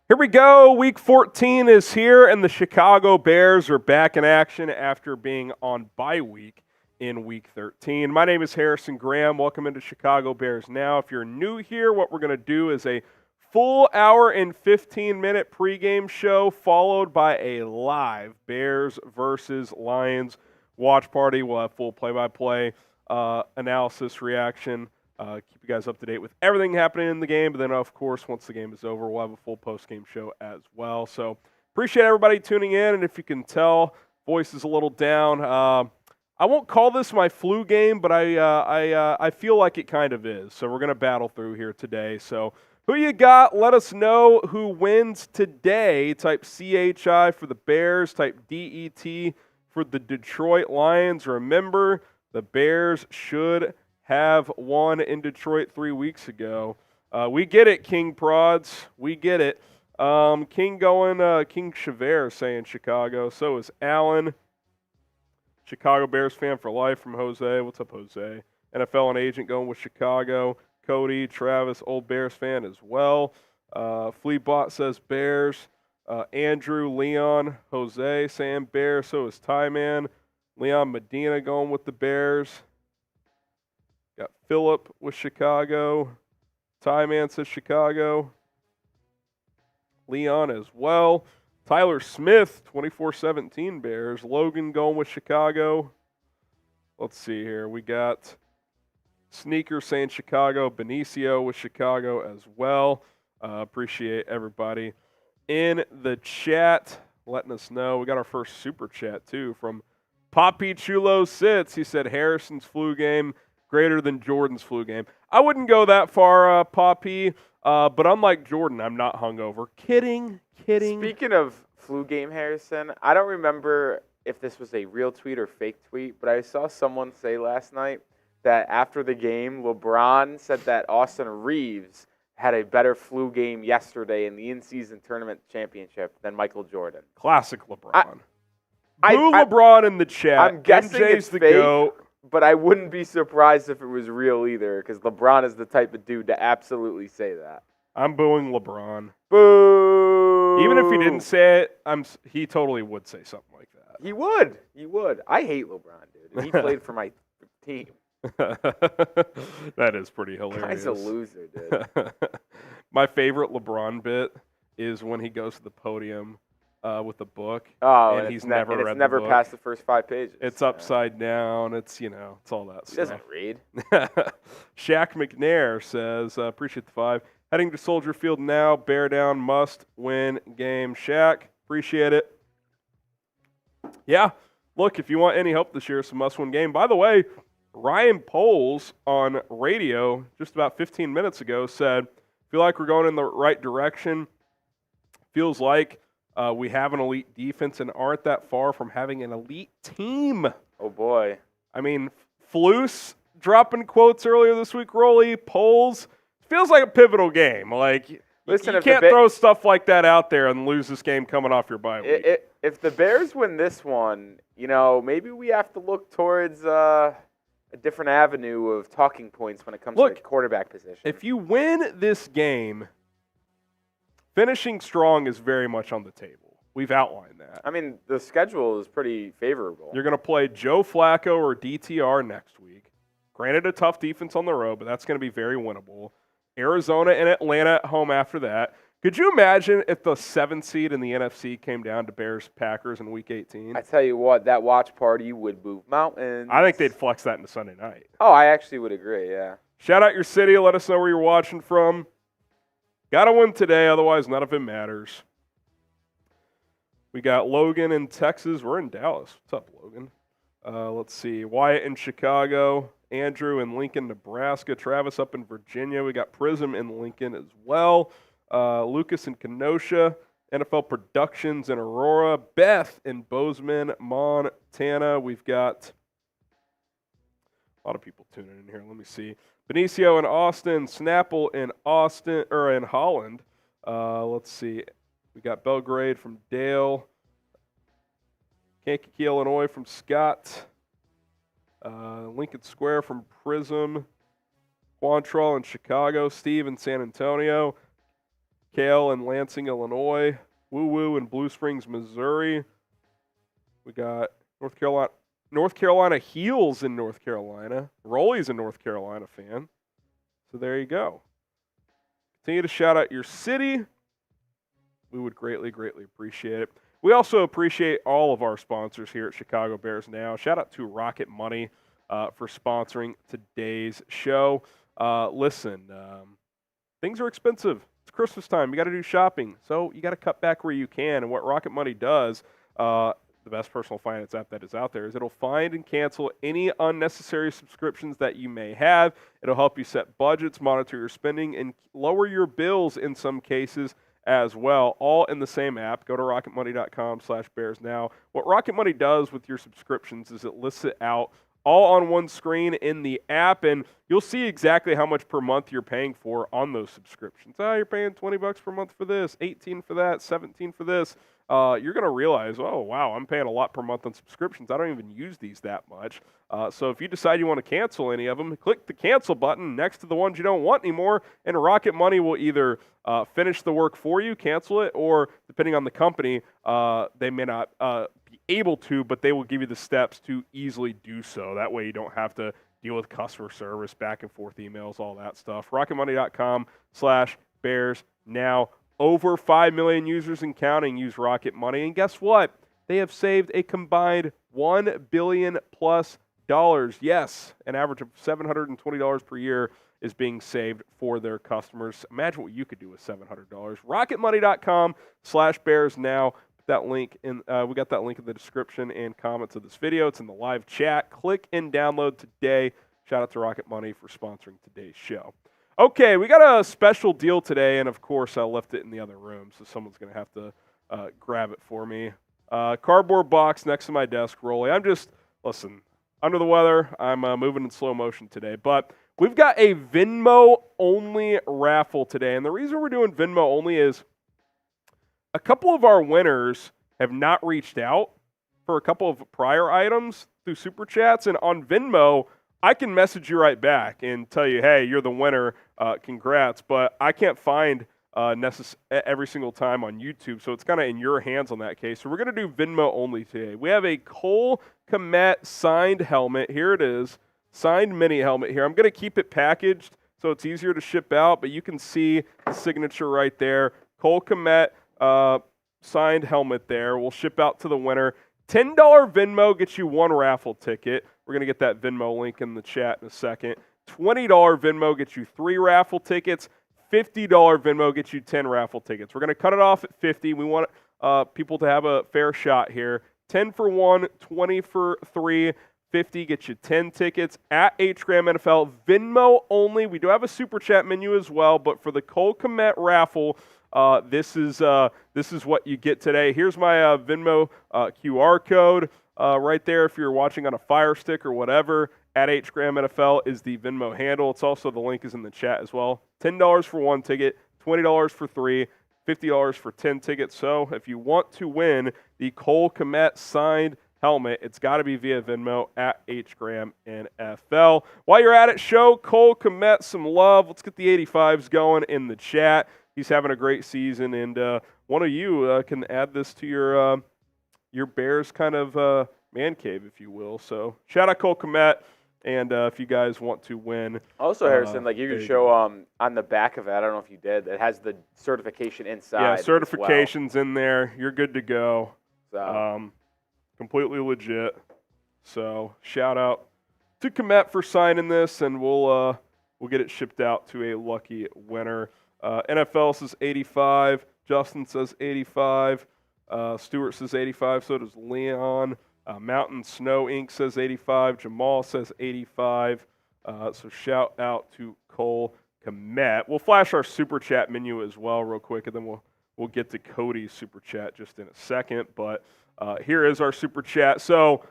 Here we go. Week 14 is here, and the Chicago Bears are back in action after being on bye week in Week 13. My name is Harrison Graham. Welcome into Chicago Bears Now. If you're new here, what we're going to do is a full hour and 15-minute pregame show followed by a live Bears versus Lions watch party. We'll have full play-by-play analysis, reaction. Keep you guys up to date with everything happening in the game. But then, of course, once the game is over, we'll have a full post-game show as well. So appreciate everybody tuning in. And if you can tell, voice is a little down. I won't call this my flu game, but I feel like it kind of is. So we're going to battle through here today. So who you got? Let us know who wins today. Type CHI for the Bears. Type DET for the Detroit Lions. Remember, the Bears should have won in Detroit 3 weeks ago. We get it, King Prods. We get it. King Chavert saying Chicago. So is Allen. Chicago Bears fan for life from Jose. What's up, Jose? NFL and agent going with Chicago. Cody, Travis, old Bears fan as well. Fleabot says Bears. Andrew, Leon, Jose saying Bears. So is Ty-Man. Leon Medina going with the Bears. Got Phillip with Chicago. Ty-Man says Chicago. Leon as well. Tyler Smith, 24-17 Bears. Logan going with Chicago. Let's see here. We got Sneaker saying Chicago. Benicio with Chicago as well. Appreciate everybody in the chat letting us know. We got our first super chat, too, from Poppy Chulo Sits. He said Harrison's flu game greater than Jordan's flu game. I wouldn't go that far, Poppy, but unlike Jordan, I'm not hungover. Kidding. Speaking of flu game, Harrison, I don't remember if this was a real tweet or fake tweet, but I saw someone say last night that after the game, LeBron said that Austin Reeves had a better flu game yesterday in the in-season tournament championship than Michael Jordan. Classic LeBron. LeBron in the chat. I'm guessing MJ's it's the fake, GOAT. but I wouldn't be surprised if it was real either, because LeBron is the type of dude to absolutely say that. I'm booing LeBron. Boo! Even if he didn't say it, he totally would say something like that. He would. I hate LeBron, dude. And he played for my team. That is pretty hilarious. Guy's a loser, dude. My favorite LeBron bit is when he goes to the podium with the book, and he's never read the book. It's never past the first 5 pages. It's upside down. It's, it's all that stuff. He doesn't read. Shaq McNair says, appreciate the 5. Heading to Soldier Field now. Bear down, must-win game. Shaq, appreciate it. Yeah, look, if you want any help this year, it's a must-win game. By the way, Ryan Poles on radio just about 15 minutes ago said, feel like we're going in the right direction. Feels like we have an elite defense and aren't that far from having an elite team. Oh, boy. I mean, Flus dropping quotes earlier this week, Rolly, Poles. Feels like a pivotal game. Like, listen, you can't throw stuff like that out there and lose this game coming off your bye week. If the Bears win this one, maybe we have to look towards a different avenue of talking points when it comes to the quarterback position. If you win this game, finishing strong is very much on the table. We've outlined that. I mean, the schedule is pretty favorable. You're going to play Joe Flacco or DTR next week. Granted, a tough defense on the road, but that's going to be very winnable. Arizona and Atlanta at home after that. Could you imagine if the 7th seed in the NFC came down to Bears-Packers in Week 18? I tell you what, that watch party would move mountains. I think they'd flex that into Sunday night. Oh, I actually would agree, yeah. Shout out your city. Let us know where you're watching from. Got to win today, otherwise none of it matters. We got Logan in Texas. We're in Dallas. What's up, Logan? Let's see. Wyatt in Chicago. Andrew in Lincoln, Nebraska. Travis up in Virginia. We got Prism in Lincoln as well. Lucas in Kenosha. NFL Productions in Aurora. Beth in Bozeman, Montana. We've got a lot of people tuning in here. Let me see. Benicio in Austin. Snapple in Austin or in Holland. Let's see. We got Belgrade from Dale. Kankakee, Illinois from Scott. Lincoln Square from Prism. Quantrell in Chicago. Steve in San Antonio. Kale in Lansing, Illinois. Woo Woo in Blue Springs, Missouri. We got North Carolina Heels in North Carolina. Rolly's a North Carolina fan. So there you go. Continue to shout out your city. We would greatly, greatly appreciate it. We also appreciate all of our sponsors here at Chicago Bears Now. Shout out to Rocket Money for sponsoring today's show. Listen, things are expensive. It's Christmas time. You got to do shopping. So you got to cut back where you can. And what Rocket Money does, the best personal finance app that is out there, is it'll find and cancel any unnecessary subscriptions that you may have. It'll help you set budgets, monitor your spending, and lower your bills in some cases as well, all in the same app. Go to rocketmoney.com/bearsnow. What Rocket Money does with your subscriptions is it lists it out all on one screen in the app, and you'll see exactly how much per month you're paying for on those subscriptions. You're paying $20 per month for this, $18 for that, $17 for this. You're going to realize, oh, wow, I'm paying a lot per month on subscriptions. I don't even use these that much. So if you decide you want to cancel any of them, click the cancel button next to the ones you don't want anymore, and Rocket Money will either finish the work for you, cancel it, or depending on the company, they may not be able to, but they will give you the steps to easily do so. That way you don't have to deal with customer service, back and forth emails, all that stuff. RocketMoney.com/BearsNow. Over 5 million users and counting use Rocket Money. And guess what? They have saved a combined $1 billion plus. Yes, an average of $720 per year is being saved for their customers. Imagine what you could do with $700. RocketMoney.com/BearsNow. That link in we got that link in the description and comments of this video. It's in the live chat. Click and download today. Shout out to Rocket Money for sponsoring today's show. Okay, we got a special deal today, and of course I left it in the other room, so someone's going to have to grab it for me. Cardboard box next to my desk, Rolly. Listen, under the weather. I'm moving in slow motion today, but we've got a Venmo-only raffle today, and the reason we're doing Venmo-only is a couple of our winners have not reached out for a couple of prior items through Super Chats, and on Venmo, I can message you right back and tell you, hey, you're the winner, congrats, but I can't find every single time on YouTube, so it's kind of in your hands on that case. So we're going to do Venmo only today. We have a Cole Kmet signed helmet. Here it is, signed mini helmet here. I'm going to keep it packaged so it's easier to ship out, but you can see the signature right there. Cole Kmet signed helmet there. We'll ship out to the winner. $10 Venmo gets you one raffle ticket. We're going to get that Venmo link in the chat in a second. $20 Venmo gets you 3 raffle tickets. $50 Venmo gets you 10 raffle tickets. We're going to cut it off at 50. We want people to have a fair shot here. 10 for 1, 20 for 3, 50 gets you 10 tickets at HGram NFL. Venmo only. We do have a Super Chat menu as well, but for the Cole Kmet raffle, this is what you get today. Here's my Venmo QR code right there. If you're watching on a Fire Stick or whatever, at HGram NFL is the Venmo handle. It's also, the link is in the chat as well. $10 for 1 ticket, $20 for 3, $50 for 10 tickets. So if you want to win the Cole Kmet signed helmet, it's got to be via Venmo at HGram NFL. While you're at it, show Cole Kmet some love. Let's get the 85s going in the chat. He's having a great season, and one of you can add this to your Bears kind of man cave, if you will. So shout out Cole Kmet, and if you guys want to win. Also, Harrison, you can show on the back of it, I don't know if you did, it has the certification inside. Yeah, certification's in there. You're good to go. So. Completely legit. So shout out to Kmet for signing this, and we'll get it shipped out to a lucky winner. NFL says 85. Justin says 85. Stuart says 85. So does Leon. Mountain Snow Inc. says 85. Jamal says 85. So shout out to Cole Kmet. We'll flash our Super Chat menu as well real quick, and then we'll get to Cody's Super Chat just in a second. But here is our Super Chat. So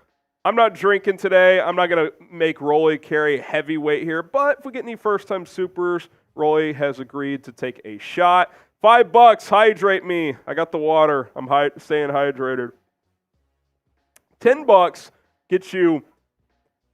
I'm not drinking today. I'm not going to make Rolly carry heavy weight here. But if we get any first-time supers, Rolly has agreed to take a shot. $5, hydrate me. I got the water. I'm staying hydrated. $10 gets you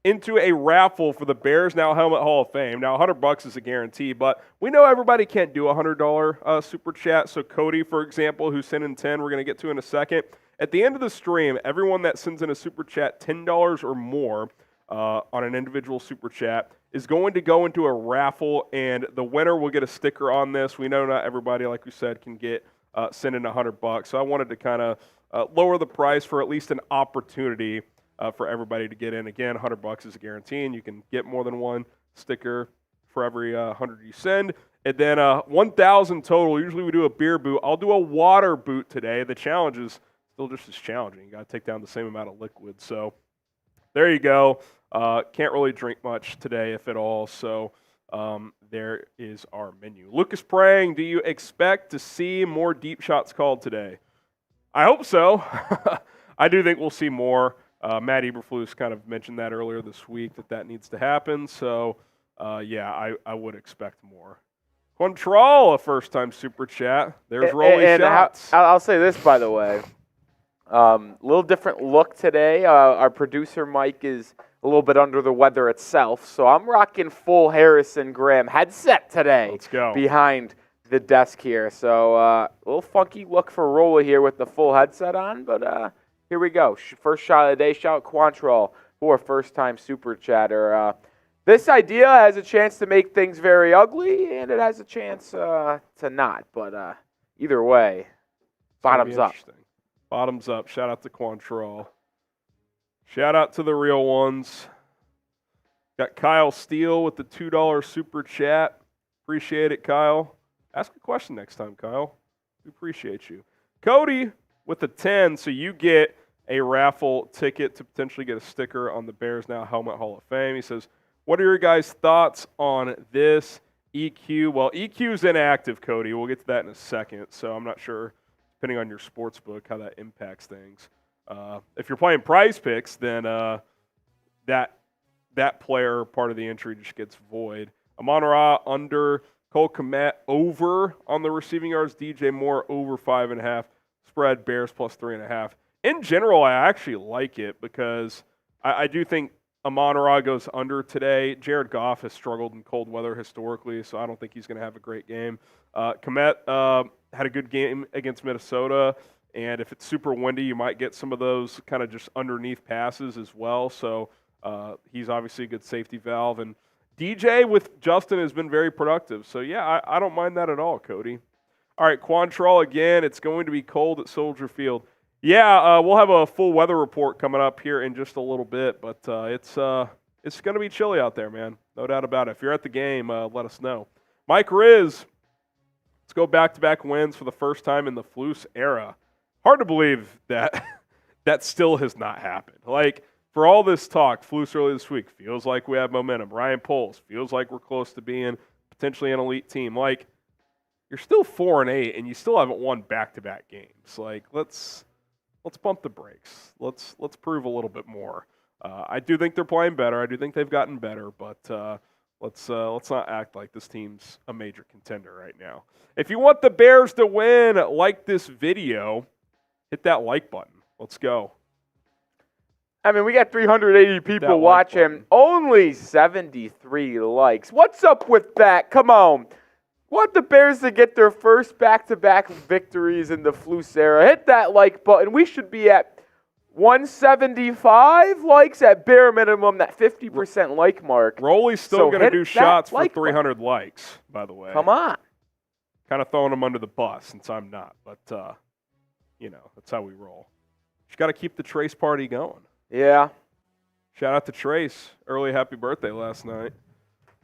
into a raffle for the Bears Now Helmet Hall of Fame. Now, $100 is a guarantee, but we know everybody can't do a $100 super chat. So Cody, for example, who sent in 10, we're going to get to in a second. At the end of the stream, everyone that sends in a super chat, $10 or more on an individual super chat, is going to go into a raffle, and the winner will get a sticker on this. We know not everybody, like we said, can get send in $100. So I wanted to kind of lower the price for at least an opportunity for everybody to get in. Again, $100 is a guarantee, and you can get more than one sticker for every 100 you send. And then 1,000 total. Usually we do a beer boot. I'll do a water boot today. The challenge is still just as challenging. You got to take down the same amount of liquid. So there you go. Can't really drink much today, if at all. So there is our menu. Lucas Prang, do you expect to see more deep shots called today? I hope so. I do think we'll see more. Matt Eberflus kind of mentioned that earlier this week, that needs to happen. So, yeah, I would expect more. Quantrell, a first-time super chat. There's Rolly shots. I'll say this, by the way. Little different look today. Our producer, Mike, is a little bit under the weather itself. So I'm rocking full Harrison Graham headset today. Let's go. Behind the desk here. So a little funky look for Rolly here with the full headset on, but here we go. First shot of the day. Shout out Quantrell for a first-time super chatter. This idea has a chance to make things very ugly, and it has a chance to not. But either way, bottoms up. Bottoms up. Shout out to Quantrell. Shout out to the real ones. Got Kyle Steele with the $2 super chat. Appreciate it, Kyle. Ask a question next time, Kyle. We appreciate you. Cody with the 10, so you get a raffle ticket to potentially get a sticker on the Bears Now Helmet Hall of Fame. He says, what are your guys' thoughts on this EQ? Well, EQ is inactive, Cody. We'll get to that in a second, so I'm not sure, depending on your sports book, how that impacts things. If you're playing Prize Picks, then that player, part of the entry, just gets void. Amon-Ra under, Cole Kmet over on the receiving yards, DJ Moore over 5.5. Spread Bears plus 3.5. In general, I actually like it because I do think Amon-Ra goes under today. Jared Goff has struggled in cold weather historically, so I don't think he's going to have a great game. Kmet had a good game against Minnesota, and if it's super windy, you might get some of those kind of just underneath passes as well. So he's obviously a good safety valve. And DJ with Justin has been very productive. So, yeah, I don't mind that at all, Cody. All right, Quantrell again. It's going to be cold at Soldier Field. Yeah, we'll have a full weather report coming up here in just a little bit, but it's going to be chilly out there, man. No doubt about it. If you're at the game, let us know. Mike Riz, let's go back-to-back wins for the first time in the Flus era. Hard to believe that that still has not happened. Like, for all this talk, Flus early this week, feels like we have momentum. Ryan Poles, feels like we're close to being potentially an elite team. Like, you're still 4-8, and you still haven't won back-to-back games. Like, let's pump the brakes. Let's prove a little bit more. I do think they're playing better. I do think they've gotten better, but let's not act like this team's a major contender right now. If you want the Bears to win, like this video, hit that like button. Let's go. I mean, we got 380 people watching. Only 73 likes. What's up with that? Come on. Want the Bears to get their first back-to-back victories in the Flus era. Hit that like button. We should be at 175 likes at bare minimum, that 50% like mark. Rolly's still going to do shots for 300 likes, by the way. Come on. Kind of throwing them under the bus since I'm not, but, that's how we roll. Just got to keep the Trace party going. Yeah. Shout out to Trace. Early happy birthday last night.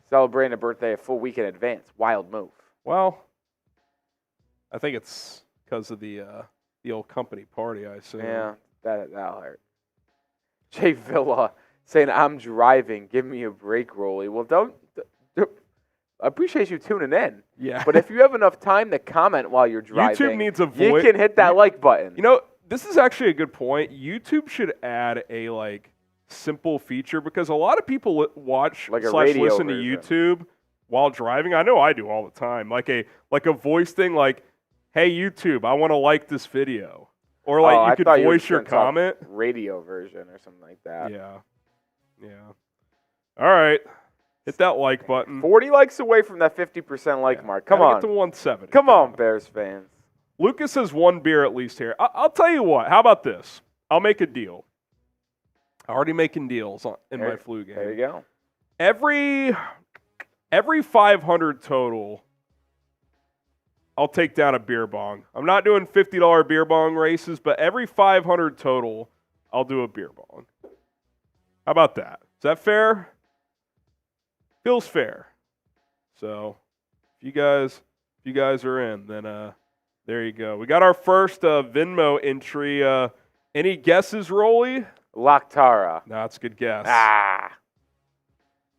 Celebrating a birthday a full week in advance. Wild move. Well, I think it's because of the old company party, I assume. Yeah, that'll hurt. Jay Villa saying, I'm driving. Give me a break, Rolly. Well, don't I appreciate you tuning in. Yeah. But if you have enough time to comment while you're driving, YouTube needs a voice. You can hit that like button. You know, this is actually a good point. YouTube should add a simple feature because a lot of people watch / listen to YouTube while driving. I know I do all the time. Like a voice thing, like, "Hey YouTube, I want to like this video," or you could voice your comment. Radio version or something like that. Yeah. All right. Hit that like button. 40 likes away from that 50% like mark. Come Gotta on. Get to 170. Come on, Bears fans. Lucas has one beer at least here. I'll tell you what. How about this? I'll make a deal. Already making deals in my flu game. There you go. Every 500 total, I'll take down a beer bong. I'm not doing $50 beer bong races, but every 500 total, I'll do a beer bong. How about that? Is that fair? Feels fair. So, if you guys are in, then there you go. We got our first Venmo entry. Any guesses, Rolly? Lactara. No, it's a good guess.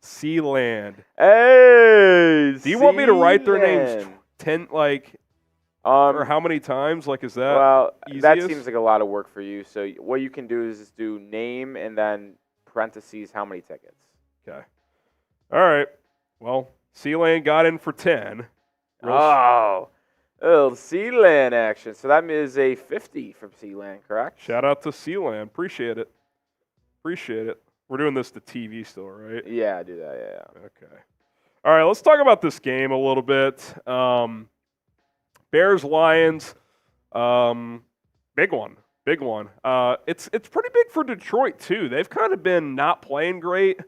Sealand. Hey. Do you want me to write their names 10 or how many times? Like, is that well? easiest? That seems like a lot of work for you. So what you can do is just do name and then parentheses how many tickets. Okay. All right. Well, Sealand got in for 10. Little Sealand action. So that is a 50 from Sealand, correct? Shout out to Sealand. Appreciate it. We're doing this to TV still, right? Yeah, I do that. Yeah. Okay. All right, let's talk about this game a little bit. Bears-Lions, big one. It's pretty big for Detroit, too. They've kind of been not playing great.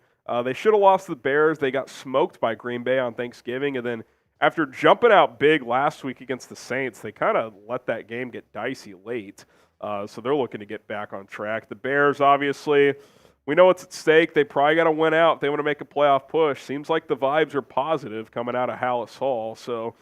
They should have lost to the Bears. They got smoked by Green Bay on Thanksgiving, and then after jumping out big last week against the Saints, they kind of let that game get dicey late. So they're looking to get back on track. The Bears, obviously, we know what's at stake. They probably got to win out. They want to make a playoff push. Seems like the vibes are positive coming out of Hallis Hall. So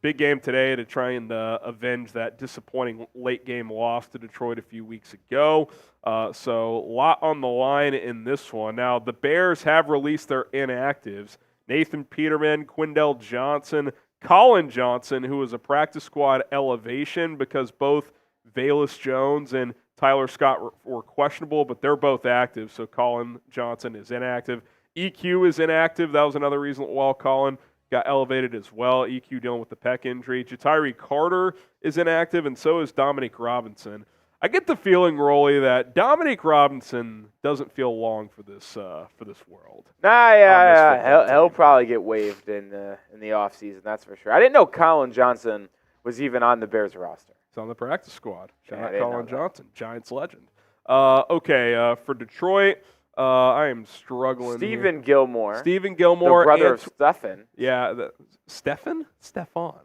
big game today to try and avenge that disappointing late-game loss to Detroit a few weeks ago. So a lot on the line in this one. Now, the Bears have released their inactives. Nathan Peterman, Quindell Johnson, Collin Johnson, who was a practice squad elevation because both Velus Jones and Tyler Scott were questionable, but they're both active, so Collin Johnson is inactive. EQ is inactive. That was another reason why Collin got elevated as well. EQ dealing with the pec injury. Ja'Tyre Carter is inactive, and so is Dominique Robinson. I get the feeling, Rolly, that Dominique Robinson doesn't feel long for this world. He'll probably get waived in the offseason, that's for sure. I didn't know Collin Johnson was even on the Bears roster. He's on the practice squad. Shout out Collin Johnson, Giants legend. For Detroit, I am struggling. Stephen Gilmore. The brother of Stefan. Yeah, Stefan? Stefan.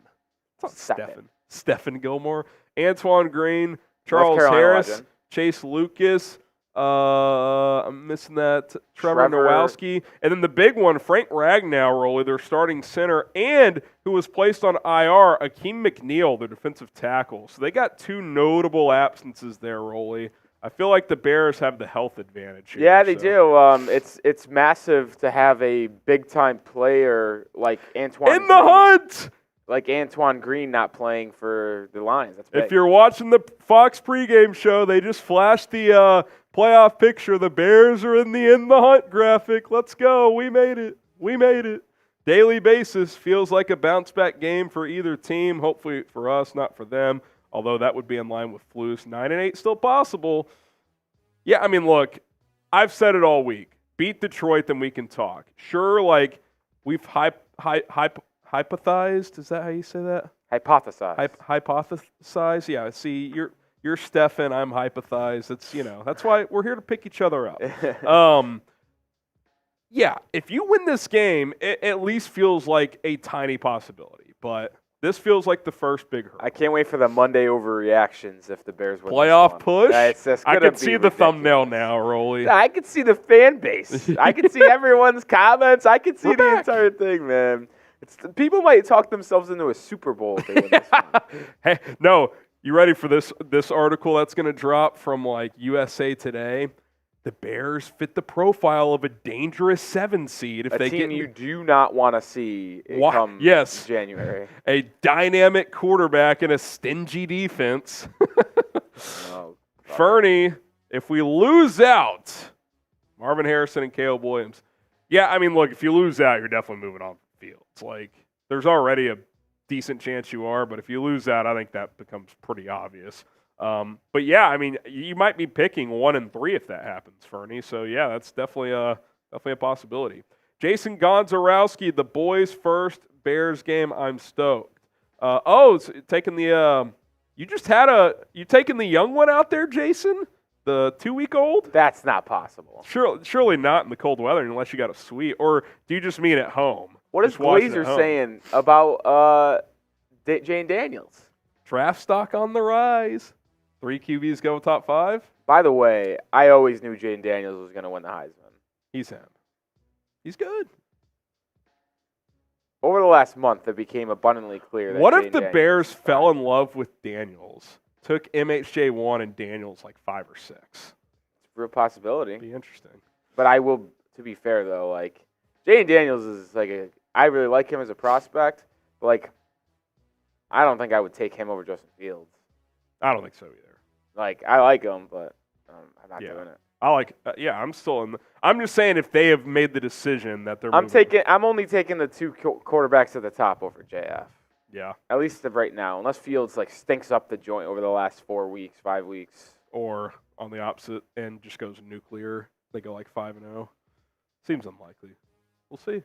It's not Stefan. Stephen Gilmore. Antoine Green. Charles Harris, legend. Chase Lucas, I'm missing that, Trevor Nowalski, and then the big one, Frank Ragnow, Rolly, their starting center, and who was placed on IR, Akeem McNeil, their defensive tackle. So they got two notable absences there, Rolly. I feel like the Bears have the health advantage here. Yeah, they do. It's massive to have a big-time player like Antoine in the hunt! Like Antoine Green not playing for the Lions. That's big. If you're watching the Fox pregame show, they just flashed the playoff picture. The Bears are in the hunt graphic. Let's go. We made it. Daily basis feels like a bounce-back game for either team. Hopefully for us, not for them, although that would be in line with Flus. 9-8 still possible. Yeah, I mean, look, I've said it all week. Beat Detroit, then we can talk. Sure, we've hypothesized, is that how you say that? Hypothesize. Yeah. See, you're Stefan. I'm hypothesized. It's that's why we're here to pick each other up. Yeah. If you win this game, it at least feels like a tiny possibility. But this feels like the first big hurdle. I can't wait for the Monday overreactions if the Bears win. Playoff push. I can see the thumbnail now, Rolly. I can see the fan base. I can see everyone's comments. I can see the entire thing, man. People might talk themselves into a Super Bowl if they win this one. Hey, no, you ready for this article that's going to drop from USA Today? The Bears fit the profile of a dangerous 7 seed if a they team get you do not want to see come January. A dynamic quarterback and a stingy defense. Fernie, if we lose out, Marvin Harrison and Caleb Williams. Yeah, I mean, look, if you lose out, you're definitely moving on. It's there's already a decent chance you are, but if you lose out, I think that becomes pretty obvious. But yeah, I mean, you might be picking 1 and 3 if that happens, Fernie. So yeah, that's definitely Definitely a possibility. Jason Gonzarowski, the boys' first Bears game. I'm stoked. It's taking the you taking the young one out there, Jason? The 2-week-old? That's not possible. Surely not in the cold weather unless you got a suite. Or do you just mean at home? What is Glazer saying about Jane Daniels? Draft stock on the rise. 3 QBs go top 5. By the way, I always knew Jane Daniels was going to win the Heisman. He's him. He's good. Over the last month, it became abundantly clear that what Jane if the Daniels Bears fell in love with Daniels, took MHJ1 and Daniels like 5 or 6? It's a real possibility. Be interesting. But I will, to be fair though, like Jane Daniels is I really like him as a prospect, but I don't think I would take him over Justin Fields. I don't think so either. I like him, but I'm not doing it. I'm just saying if they have made the decision that they're I'm only taking the 2 quarterbacks at the top over JF. Yeah. At least right now, unless Fields stinks up the joint over the last 4 weeks, 5 weeks. Or on the opposite end just goes nuclear. They go 5-0. Seems unlikely. We'll see.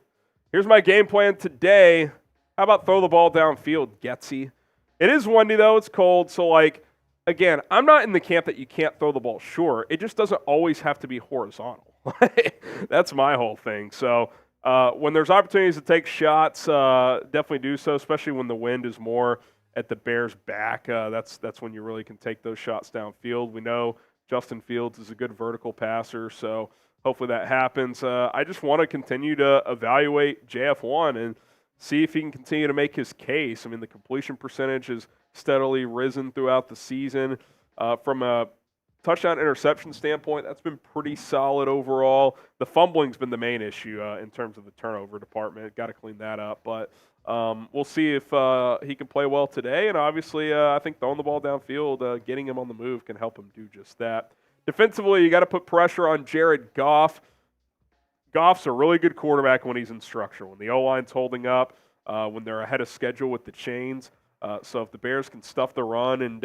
Here's my game plan today. How about throw the ball downfield, Getsy? It is windy though, it's cold, so again, I'm not in the camp that you can't throw the ball short. It just doesn't always have to be horizontal. That's my whole thing. So when there's opportunities to take shots, definitely do so, especially when the wind is more at the Bears' back. That's when you really can take those shots downfield. We know Justin Fields is a good vertical passer, so hopefully that happens. I just want to continue to evaluate JF1 and see if he can continue to make his case. I mean, the completion percentage has steadily risen throughout the season. From a touchdown-interception standpoint, that's been pretty solid overall. The fumbling's been the main issue in terms of the turnover department. Got to clean that up. But we'll see if he can play well today. And obviously, I think throwing the ball downfield, getting him on the move can help him do just that. Defensively, you got to put pressure on Jared Goff. Goff's a really good quarterback when he's in structure, when the O-line's holding up, when they're ahead of schedule with the chains. So if the Bears can stuff the run and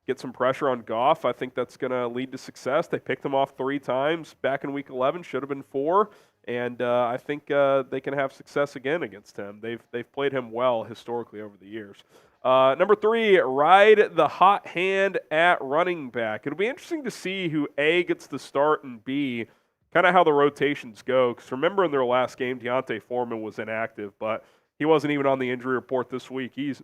get some pressure on Goff, I think that's going to lead to success. They picked him off 3 times back in Week 11, should have been 4, and I think they can have success again against him. They've played him well historically over the years. Number 3, ride the hot hand at running back. It'll be interesting to see who A, gets the start, and B, kind of how the rotations go. Because remember in their last game, Foreman was inactive, but he wasn't even on the injury report this week. He's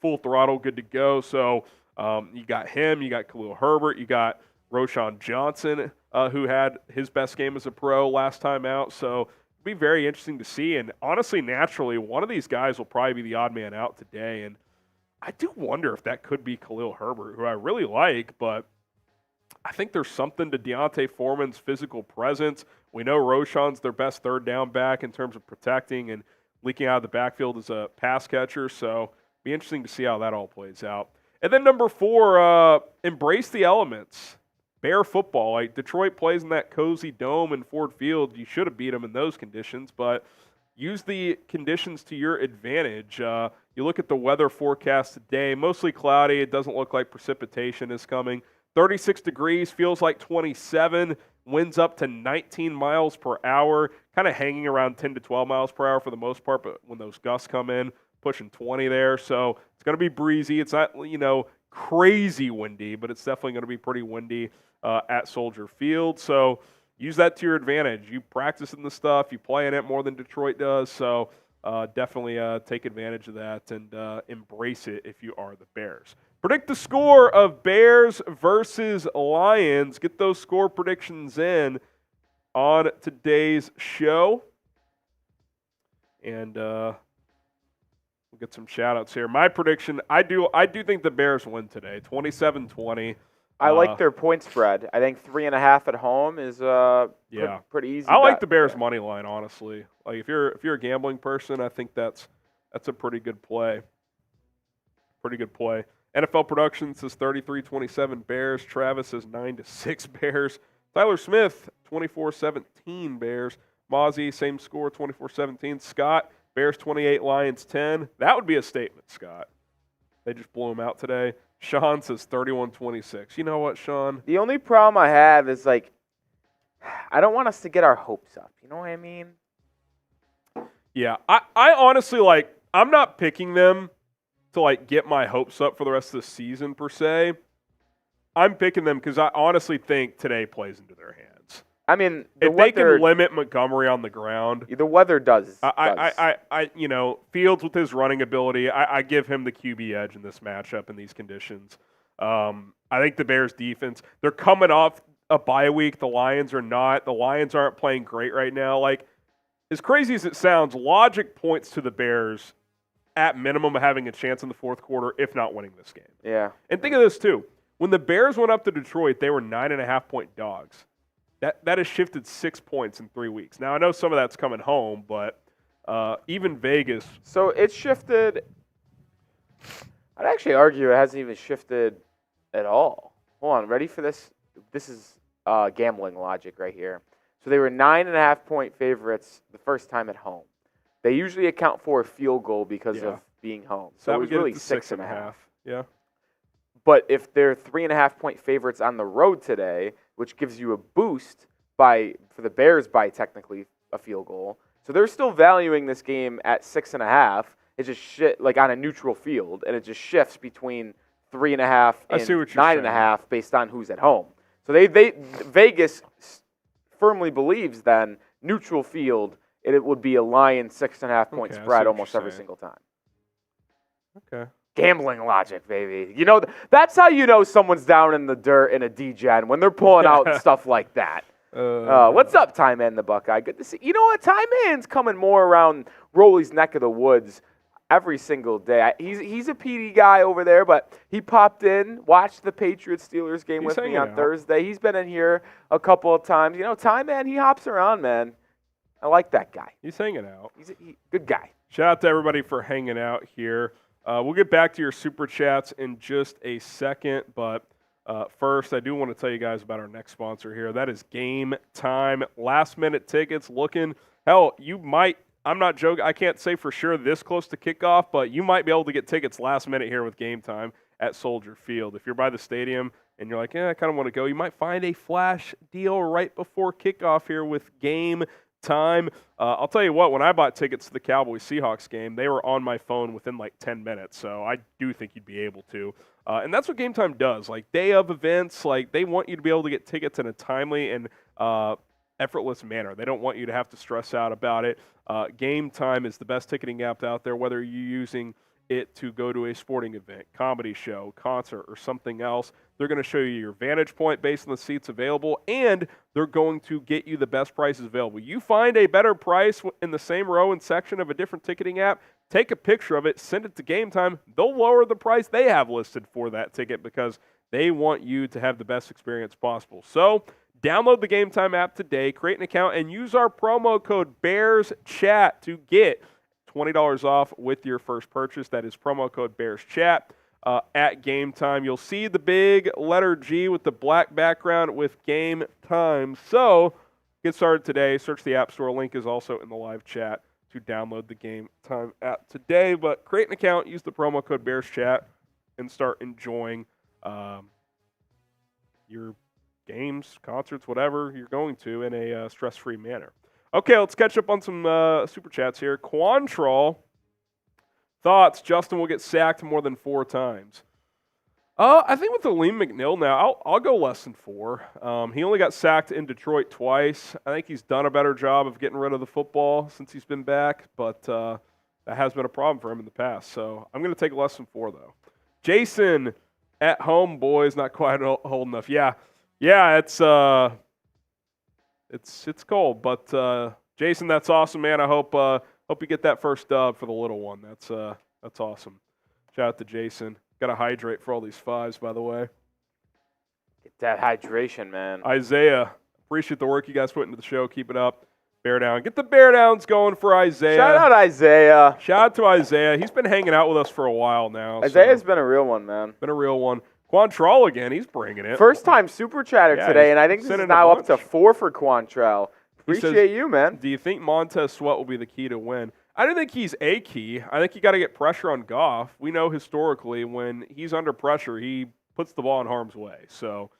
full throttle, good to go. So you got him, you got Khalil Herbert, you got Roschon Johnson, who had his best game as a pro last time out. So it'll be very interesting to see. And honestly, naturally, one of these guys will probably be the odd man out today. And I do wonder if that could be Khalil Herbert, who I really like, but I think there's something to Foreman's physical presence. We know Roschon's their best third down back in terms of protecting and leaking out of the backfield as a pass catcher. So be interesting to see how that all plays out. And then number 4, embrace the elements. Bear football. Detroit plays in that cozy dome in Ford Field. You should have beat them in those conditions, but use the conditions to your advantage. You look at the weather forecast today, mostly cloudy. It doesn't look like precipitation is coming. 36 degrees, feels like 27, winds up to 19 miles per hour, kind of hanging around 10 to 12 miles per hour for the most part, but when those gusts come in, pushing 20 there. So it's going to be breezy. It's not, crazy windy, but it's definitely going to be pretty windy at Soldier Field. So use that to your advantage. You practice in the stuff. You play in it more than Detroit does. So definitely take advantage of that and embrace it if you are the Bears. Predict the score of Bears versus Lions. Get those score predictions in on today's show. And we'll get some shout-outs here. My prediction, I do think the Bears win today, 27-20. I like their point spread. I think 3.5 at home is pretty easy. I like the Bears money line, honestly. If you're a gambling person, I think that's a pretty good play. Pretty good play. NFL production says 33-27 Bears. Travis says 9-6 Bears. Tyler Smith 24-17 Bears. Mozzie, same score, 24-17. Scott, Bears 28, Lions 10. That would be a statement, Scott. They just blew him out today. Sean says 31-26. You know what, Sean? The only problem I have is I don't want us to get our hopes up. You know what I mean? Yeah, I honestly, like, I'm not picking them to, like, get my hopes up for the rest of the season, per se. I'm picking them because I honestly think today plays into their hands. I mean, if they can limit Montgomery on the ground, the weather does. You know, Fields with his running ability, I give him the QB edge in this matchup in these conditions. I think the Bears defense, they're coming off a bye week. The Lions are not. The Lions aren't playing great right now. Like, as crazy as it sounds, logic points to the Bears at minimum having a chance in the fourth quarter, if not winning this game. Yeah. And think of this too. When the Bears went up to Detroit, they were 9.5-point dogs. That has shifted 6 points in 3 weeks. Now, I know some of that's coming home, but even Vegas. So it's shifted. I'd actually argue it hasn't even shifted at all. Hold on. Ready for this? This is gambling logic right here. So they were 9.5-point favorites the first time at home. They usually account for a field goal because of being home. So it was really 6.5. Yeah. But if they're 3.5-point favorites on the road today, which gives you a boost for the Bears by technically a field goal, so they're still valuing this game at 6.5. It just like on a neutral field, and it just shifts between 3.5 and 9.5 based on who's at home. So Vegas firmly believes then neutral field, it would be a Lions 6.5-point spread almost every single time. Okay. Gambling logic, baby. You know, that's how you know someone's down in the dirt in a D-Gen, when they're pulling out stuff like that. What's up, Ty Man the Buckeye? Good to see. You know what? Ty Man's coming more around Rolly's neck of the woods every single day. He's a PD guy over there, but he popped in, watched the Patriots-Steelers game with me on Thursday. He's been in here a couple of times. You know, Ty Man, he hops around, man. I like that guy. He's hanging out. He's a good guy. Shout out to everybody for hanging out here. We'll get back to your super chats in just a second, but first, I do want to tell you guys about our next sponsor here. That is Game Time. Last-minute tickets looking. Hell, you might. I'm not joking. I can't say for sure this close to kickoff, but you might be able to get tickets last minute here with Game Time at Soldier Field. If you're by the stadium and you're like, I kind of want to go, you might find a flash deal right before kickoff here with Game Time. I'll tell you what, when I bought tickets to the Cowboys-Seahawks game, they were on my phone within like 10 minutes, so I do think you'd be able to. And that's what Game Time does. Like, day of events, like, they want you to be able to get tickets in a timely and effortless manner. They don't want you to have to stress out about it. Game Time is the best ticketing app out there, whether you're using it to go to a sporting event, comedy show, concert, or something else. They're going to show you your vantage point based on the seats available, and they're going to get you the best prices available. You find a better price in the same row and section of a different ticketing app, take a picture of it, send it to Game Time. They'll lower the price they have listed for that ticket because they want you to have the best experience possible. So download the Game Time app today, create an account, and use our promo code BEARSCHAT to get $20 off with your first purchase. That is promo code BEARSCHAT at Game Time. You'll see the big letter G with the black background with Game Time. So get started today. Search the App Store. Link is also in the live chat to download the Game Time app today. But create an account, use the promo code BEARSCHAT, and start enjoying your games, concerts, whatever you're going to in a stress-free manner. Okay, let's catch up on some super chats here. Quantrell, thoughts, Justin will get sacked more than 4 times. I think with the Liam McNeil now, I'll go less than 4. He only got sacked in Detroit twice. I think he's done a better job of getting rid of the football since he's been back, but that has been a problem for him in the past. So I'm going to take less than 4, though. Jason, at home, boys, not quite old enough. Yeah, it's cold, but Jason, that's awesome, man. I hope you get that first dub for the little one. That's awesome. Shout out to Jason. Got to hydrate for all these 5s, by the way. Get that hydration, man. Isaiah, appreciate the work you guys put into the show. Keep it up. Bear down. Get the bear downs going for Isaiah. Shout out Isaiah. Shout out to Isaiah. He's been hanging out with us for a while now. Isaiah's been a real one, man. Been a real one. Quantrell again, he's bringing it. First time super chatter today, and I think this is now up to 4 for Quantrell. Appreciate you, man. Do you think Montez Sweat will be the key to win? I don't think he's a key. I think you got to get pressure on Goff. We know historically when he's under pressure, he puts the ball in harm's way. So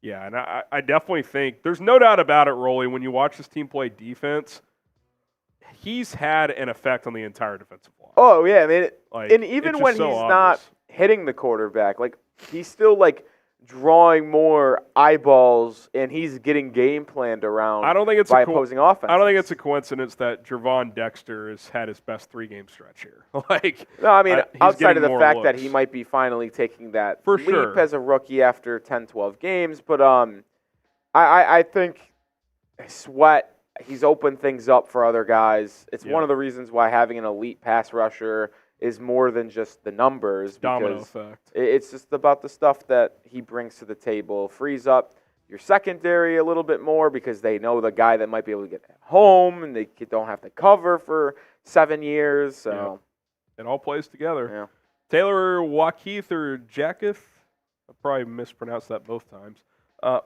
Yeah, and I definitely think there's no doubt about it, Rolly. When you watch this team play defense, he's had an effect on the entire defensive line. Oh, yeah. I mean, Like, and even it's when just so he's obvious. not hitting the quarterback, like, he's still, like, drawing more eyeballs, and he's getting game planned around I don't think it's by opposing offense. I don't think it's a coincidence that Javon Dexter has had his best 3-game stretch here. Like, No, I mean, he's outside getting of the more fact that looks. he might be finally taking that For leap sure. as a rookie after 10, 12 games. But I think Sweat, he's opened things up for other guys. It's one of the reasons why having an elite pass rusher is more than just the numbers. Domino Because effect. it's just about the stuff that he brings to the table. Frees up your secondary a little bit more because they know the guy that might be able to get home, and they don't have to cover for 7 years. So It all plays together. yeah. Taylor Wakeith or Jackif, I probably mispronounced that both times.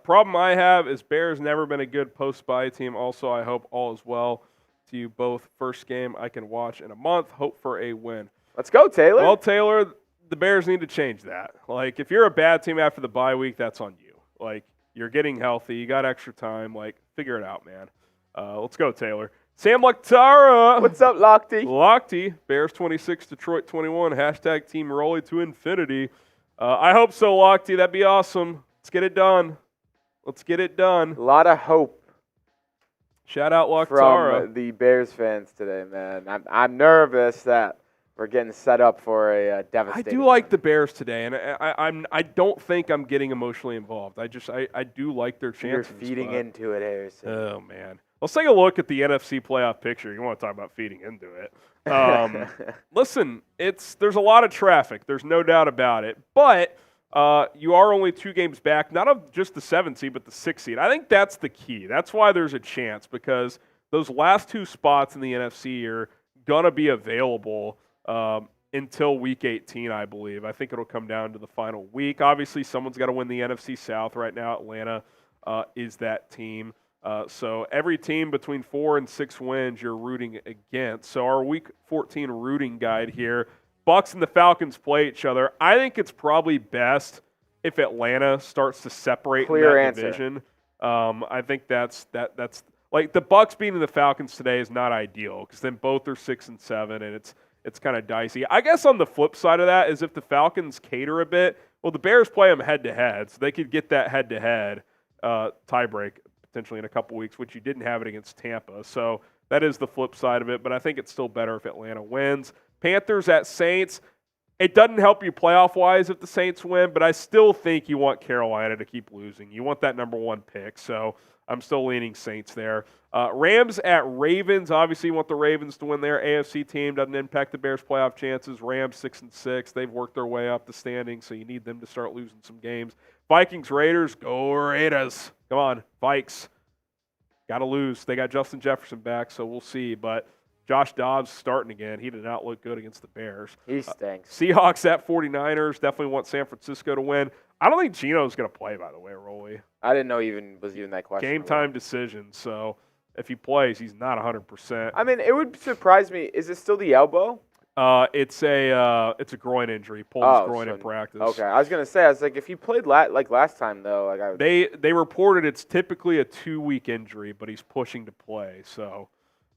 Problem I have is Bears never been a good post-bye team. Also, I hope all is well to you both. First game I can watch in a month. Hope for a win. Let's go, Taylor. Well, Taylor, the Bears need to change that. Like, if you're a bad team after the bye week, that's on you. Like, you're getting healthy. You got extra time. Like, figure it out, man. Let's go, Taylor. Sam Laktara. What's up, Lochte? Lochte, Bears 26, Detroit 21. Hashtag Team Rolly to infinity. I hope so, Lochte. That'd be awesome. Let's get it done. Let's get it done. A lot of hope Shout out Laktara. from the Bears fans today, man. I'm nervous that we're getting set up for a I devastating. do like the Bears today, and I don't think I'm getting emotionally involved. I do like their You're chances. feeding but- into it, Harrison. Oh man, let's take a look at the NFC playoff picture. You want to talk about feeding into it? Listen, there's a lot of traffic. There's no doubt about it, but you are only 2 games back, not of just the 7th seed, but the 6th seed. I think that's the key. That's why there's a chance, because those last 2 spots in the NFC are gonna be available until Week 18, I believe. I think it'll come down to the final week. Obviously, someone's got to win the NFC South right now. Atlanta is that team. So every team between 4 and 6 wins, you're rooting against. So our Week 14 rooting guide here, Bucs and the Falcons play each other. I think it's probably best if Atlanta starts to separate Clear in that answer. division. I think that's like the Bucs beating the Falcons today is not ideal, because then both are 6 and 7, and it's kind of dicey. I guess on the flip side of that is if the Falcons cater a bit, well, the Bears play them head-to-head, so they could get that head-to-head tiebreak potentially in a couple weeks, which you didn't have it against Tampa. So that is the flip side of it, but I think it's still better if Atlanta wins. Panthers at Saints. It doesn't help you playoff-wise if the Saints win, but I still think you want Carolina to keep losing. You want that number 1 pick, so I'm still leaning Saints there. Rams at Ravens. Obviously, you want the Ravens to win their AFC team. Doesn't impact the Bears' playoff chances. Rams 6 and 6. They've worked their way up the standings, so you need them to start losing some games. Vikings Raiders. Go Raiders. Come on, Vikes. Got to lose. They got Justin Jefferson back, so we'll see. But Josh Dobbs starting again. He did not look good against the Bears. He stinks. Seahawks at 49ers. Definitely want San Francisco to win. I don't think Geno's going to play, by the way, Rolly. I didn't know was even that question. Game time decision. So if he plays, he's not 100%. I mean, it would surprise me. Is it still the elbow? It's a groin injury. Pulled his groin in practice. Okay, I was gonna say, I was like, if he played last time though, like I would. They reported it's typically a 2-week injury, but he's pushing to play. So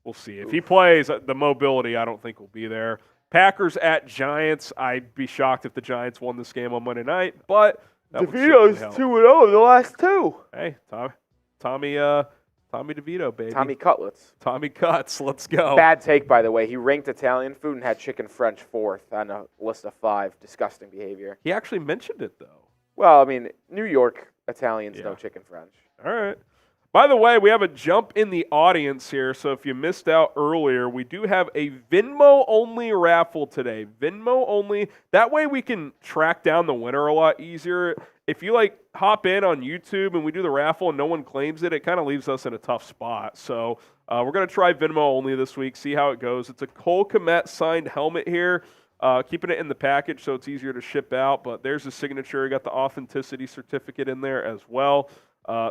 we'll see. If he plays, the mobility I don't think will be there. Packers at Giants. I'd be shocked if the Giants won this game on Monday night, but that would certainly help. 2-0 in the last 2. Hey, Tommy DeVito, baby. Tommy Cutlets. Tommy Cuts. Let's go. Bad take, by the way. He ranked Italian food and had chicken French 4th on a list of 5. Disgusting behavior. He actually mentioned it, though. Well, I mean, New York Italians Yeah. know chicken French. All right. By the way, we have a jump in the audience here, so if you missed out earlier, we do have a Venmo-only raffle today. Venmo only. That way we can track down the winner a lot easier. If you hop in on YouTube and we do the raffle and no one claims it, it kind of leaves us in a tough spot. So we're going to try Venmo only this week, see how it goes. It's a Cole Kmet signed helmet here. Keeping it in the package so it's easier to ship out, but there's the signature. You got the authenticity certificate in there as well.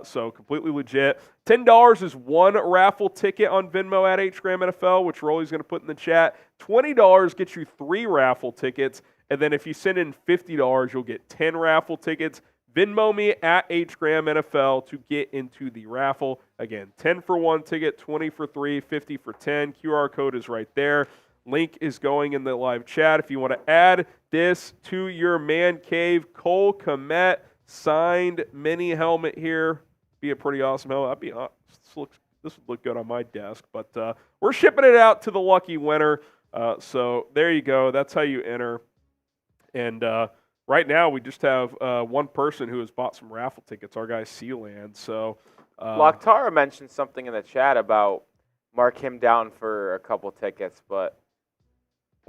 So completely legit. $10 is 1 raffle ticket on Venmo at HGram NFL, which Rolly's going to put in the chat. $20 gets you 3 raffle tickets. And then if you send in $50, you'll get 10 raffle tickets. Venmo me at HGramNFL to get into the raffle. Again, 10 for 1 ticket, 20 for 3, 50 for 10. QR code is right there. Link is going in the live chat. If you want to add this to your man cave, Cole Kmet signed mini helmet here. Be a pretty awesome helmet. This would look good on my desk, but we're shipping it out to the lucky winner. So there you go. That's how you enter. And right now we just have one person who has bought some raffle tickets, our guy Sealand. So Loctara mentioned something in the chat about mark him down for a couple tickets, but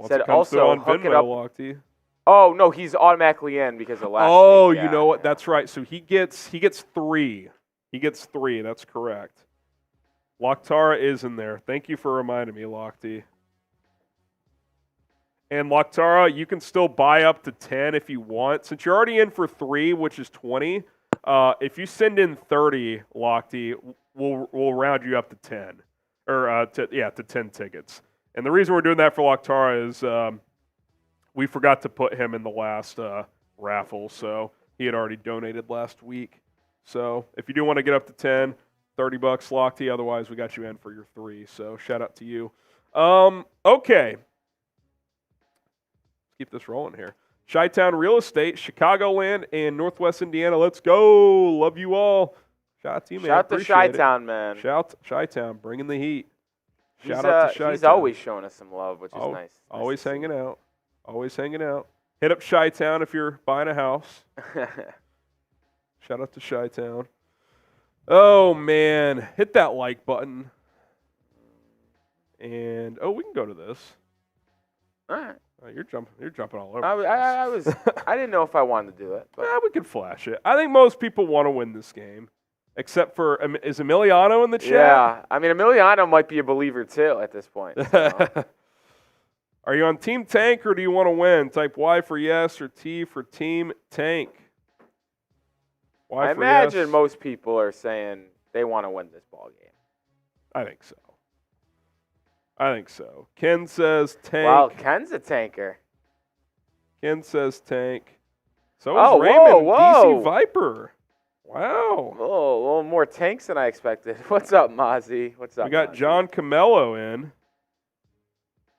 said also on hook Venmo, it up. Lochte. Oh no, he's automatically in because of last Oh, week. you know what? That's right. So he gets 3. He gets 3. That's correct. Loctara is in there. Thank you for reminding me, Lochte. And Loctara, you can still buy up to 10 if you want. Since you're already in for 3, which is 20, if you send in 30, Lochte, we'll round you up to 10. Or to 10 tickets. And the reason we're doing that for Loctara is we forgot to put him in the last raffle, so he had already donated last week. So if you do want to get up to 10, $30 Lochte. Otherwise, we got you in for your 3. So shout out to you. Okay. Let's keep this rolling here. Chi-Town Real Estate, Chicagoland, and Northwest Indiana. Let's go. Love you all. Shout out to you, man. Shout out to Appreciate Chi-Town, man. Shout out to Chi-Town, bringing the heat. Shout out to Chi-Town. He's always showing us some love, which is nice. Always hanging out. Always hanging out. Hit up Chi-Town if you're buying a house. Shout out to Chi-Town. Oh, man. Hit that like button. And, we can go to this. All right. You're jumping all over. I didn't know if I wanted to do it. But. We could flash it. I think most people want to win this game. Except for, is Emiliano in the chat? Yeah. I mean, Emiliano might be a believer, too, at this point. So. Are you on Team Tank or do you want to win? Type Y for yes or T for Team Tank. I imagine most people are saying they want to win this ball game. I think so. Ken says Tank. Wow, Ken's a tanker. Ken says Tank. So is Raymond, DC Viper. Wow. Oh, a little more tanks than I expected. What's up, Mozzie? What's up, We got Mozzie? John Camello in.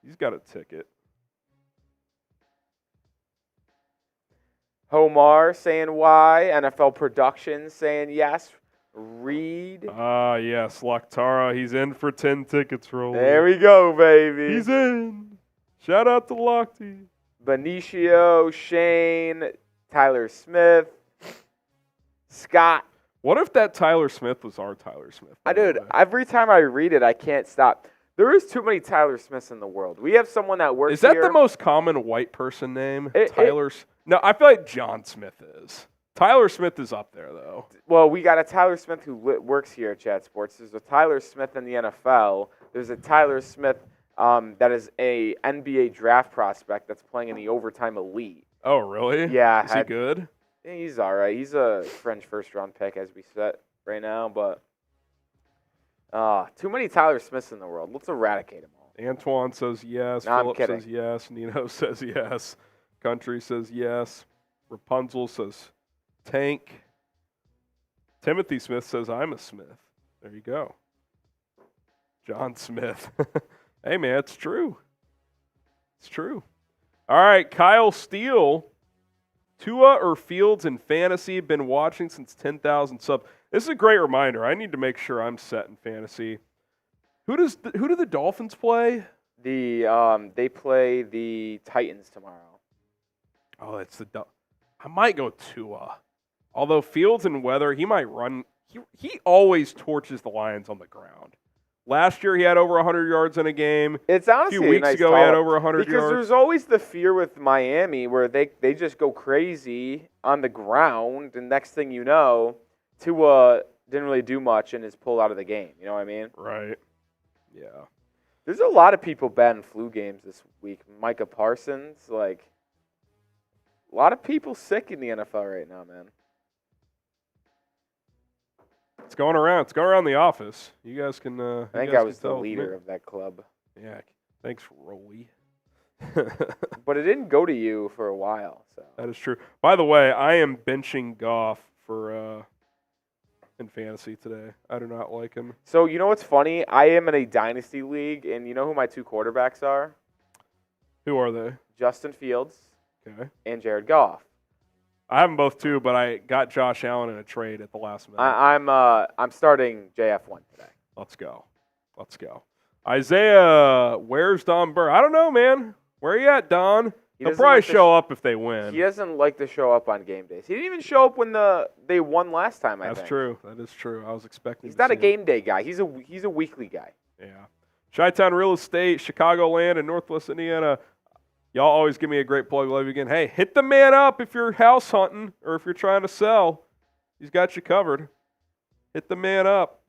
He's got a ticket. Homar saying why. NFL Productions saying yes. Reed. Yes. Loctara. He's in for 10 tickets, rolling. There we go, baby. He's in. Shout out to Lochte. Benicio, Shane, Tyler Smith, Scott. What if that Tyler Smith was our Tyler Smith? Dude, every time I read it, I can't stop. There is too many Tyler Smiths in the world. We have someone that works here. Is that the most common white person name? No, I feel like John Smith is. Tyler Smith is up there, though. Well, we got a Tyler Smith who works here at Chat Sports. There's a Tyler Smith in the NFL. There's a Tyler Smith that is a NBA draft prospect that's playing in the overtime elite. Oh, really? Yeah. Is he good? He's all right. He's a French first-round pick as we set right now, but too many Tyler Smiths in the world. Let's eradicate them all. Antoine says yes. No, Philip says yes. Nino says yes. Country says yes. Rapunzel says Tank. Timothy Smith says I'm a Smith. There you go. John Smith. Hey, man, it's true. It's true. All right, Kyle Steele. Tua or Fields in fantasy? Been watching since 10,000 subs. This is a great reminder. I need to make sure I'm set in fantasy. Who do the Dolphins play? They play the Titans tomorrow. Oh, it's I might go Tua. Although Fields and Weather, he might run. He always torches the Lions on the ground. Last year he had over 100 yards in a game. It's honestly a few weeks ago he had over 100 yards. Because there's always the fear with Miami where they just go crazy on the ground, and next thing you know, Tua didn't really do much and is pulled out of the game. You know what I mean? Right. Yeah. There's a lot of people betting flu games this week. Micah Parsons, a lot of people sick in the NFL right now, man. It's going around. It's going around the office. You guys can. I think I was the leader of that club. Yeah. Thanks, Rolly. But it didn't go to you for a while. So That is true. By the way, I am benching Goff for in fantasy today. I do not like him. So you know what's funny? I am in a dynasty league, and you know who my 2 quarterbacks are? Who are they? Justin Fields Okay. and Jared Goff. I have them both too, but I got Josh Allen in a trade at the last minute. I'm starting JF1 today. Let's go. Isaiah, where's Don Burr? I don't know, man. Where you at, Don? He'll probably show up if they win. He doesn't like to show up on game days. He didn't even show up when they won last time, I think. That's true. That is true. I was expecting He's not a game day guy. He's a weekly guy. Yeah. Chi-Town Real Estate, Chicagoland, and Northwest Indiana. Y'all always give me a great plug. Love you again. Hey, hit the man up if you're house hunting or if you're trying to sell. He's got you covered. Hit the man up.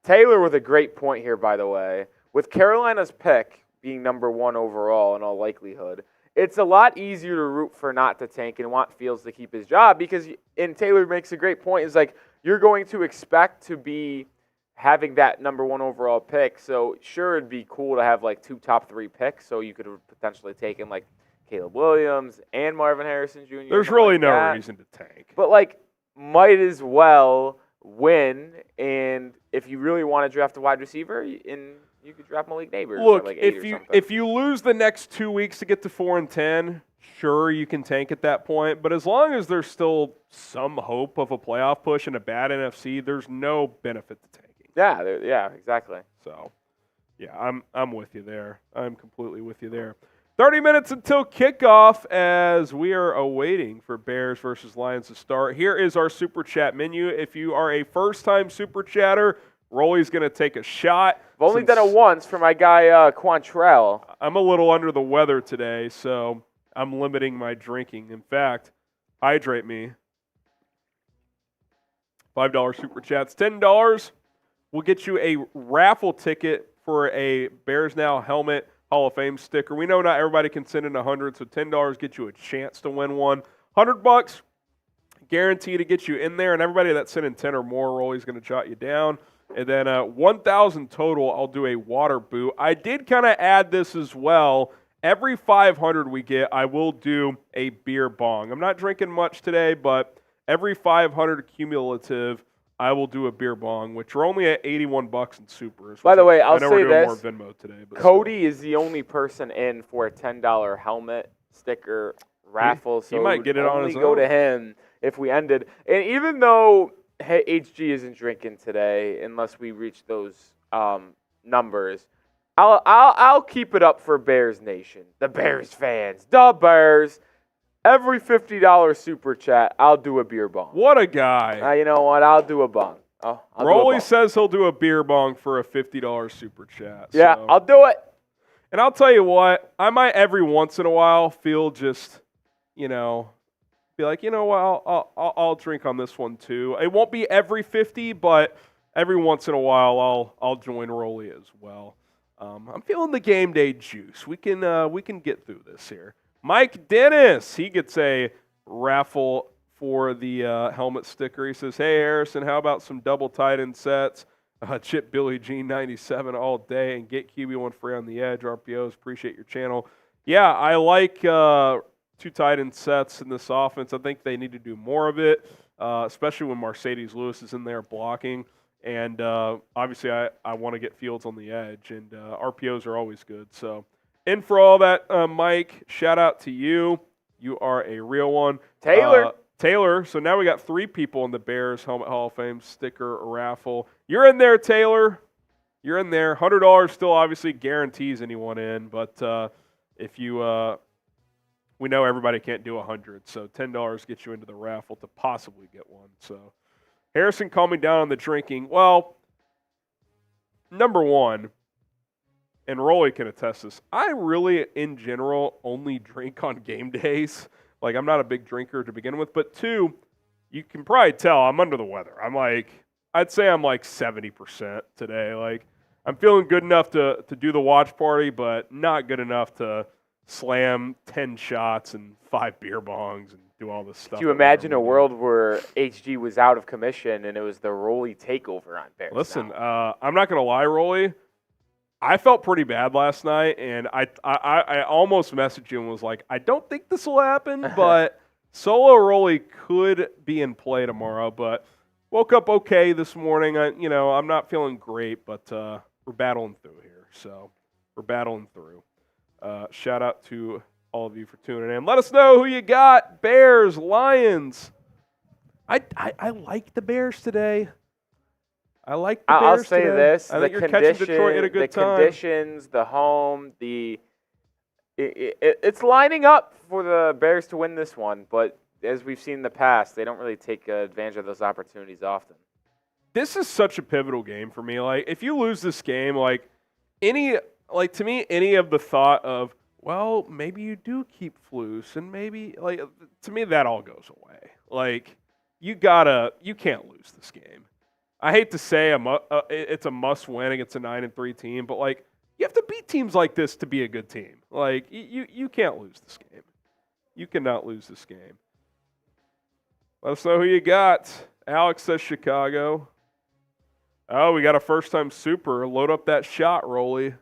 Taylor with a great point here, by the way. With Carolina's pick being number 1 overall in all likelihood, it's a lot easier to root for not to tank and want Fields to keep his job because, and Taylor makes a great point, is like you're going to expect to be having that number 1 overall pick. So sure, it'd be cool to have like 2 top 3 picks. So you could have potentially taken like Caleb Williams and Marvin Harrison Jr. There's really no reason to tank. But like, might as well win. And if you really want to draft a wide receiver, you could draft Malik Neighbors. Look, like if you lose the next 2 weeks to get to 4-10, sure you can tank at that point. But as long as there's still some hope of a playoff push and a bad NFC, there's no benefit to tanking. Yeah, exactly. So, yeah, I'm with you there. I'm completely with you there. 30 minutes until kickoff as we are awaiting for Bears versus Lions to start. Here is our Super Chat menu. If you are a first-time Super Chatter, Rolly's going to take a shot. I've only done it once for my guy Quantrell. I'm a little under the weather today, so I'm limiting my drinking. In fact, hydrate me. $5 Super Chats. $10 will get you a raffle ticket for a Bears Now helmet Hall of Fame sticker. We know not everybody can send in 100, so $10 gets you a chance to win one. $100 guaranteed to get you in there, and everybody that sent in 10 or more, Rolly's going to jot you down. And then 1,000 total, I'll do a water boot. I did kind of add this as well. Every 500 we get, I will do a beer bong. I'm not drinking much today, but every 500 cumulative, I will do a beer bong, which are only at $81 in Supers. By the way, I'll say say this. More Venmo today, but Cody is the only person in for a $10 helmet sticker raffle. He might get it on his own. Only go to him if we ended. And even though HG isn't drinking today, unless we reach those numbers, I'll keep it up for Bears Nation, the Bears fans, the Bears. Every $50 super chat, I'll do a beer bong. What a guy. You know what? I'll do a bong. Rolly says he'll do a beer bong for a $50 super chat. Yeah, so. I'll do it. And I'll tell you what, I might every once in a while feel just, be like, I'll drink on this one too. It won't be every 50, but every once in a while I'll join Rolly as well. I'm feeling the game day juice. We can get through this here. Mike Dennis, he gets a raffle for the helmet sticker. He says, hey, Harrison, how about some double tight end sets? Chip Billy Jean 97 all day and get QB1 free on the edge. RPOs, appreciate your channel. Yeah, I like 2 tight end sets in this offense. I think they need to do more of it, especially when Mercedes Lewis is in there blocking. And obviously I want to get Fields on the edge, and RPOs are always good. So, in for all that, Mike, shout out to you. You are a real one. Taylor, so now we got 3 people in the Bears Helmet Hall of Fame sticker raffle. You're in there, Taylor. You're in there. $100 still obviously guarantees anyone in, but if you we know everybody can't do 100, so $10 gets you into the raffle to possibly get one. So, Harrison, calm me down on the drinking. Well, number one, and Rolly can attest this, I really, in general, only drink on game days. Like, I'm not a big drinker to begin with. But 2, you can probably tell I'm under the weather. I'd say I'm like 70% today. Like, I'm feeling good enough to do the watch party, but not good enough to slam 10 shots and 5 beer bongs and do all this stuff. Can you imagine a world where HG was out of commission and it was the Rolly takeover on Bears? Listen, I'm not going to lie, Rolly. I felt pretty bad last night, and I almost messaged you and was like, I don't think this will happen, but Solo Rolly could be in play tomorrow. But woke up okay this morning. I'm not feeling great, but we're battling through here. So we're battling through. Shout out to all of you for tuning in. Let us know who you got. Bears, Lions. I like the Bears today. I like the Bears I'll say today. this: I think you're catching Detroit at a good time. The conditions, the home, it's lining up for the Bears to win this one. But as we've seen in the past, they don't really take advantage of those opportunities often. This is such a pivotal game for me. Like, if you lose this game, to me, any of the thought of, well, maybe you do keep Flus, and maybe, to me, that all goes away. You can't lose this game. I hate to say it's a must-win against a 9-3 team, but you have to beat teams like this to be a good team. You can't lose this game. You cannot lose this game. Let us know who you got. Alex says Chicago. Oh, we got a first-time super. Load up that shot, Rolly.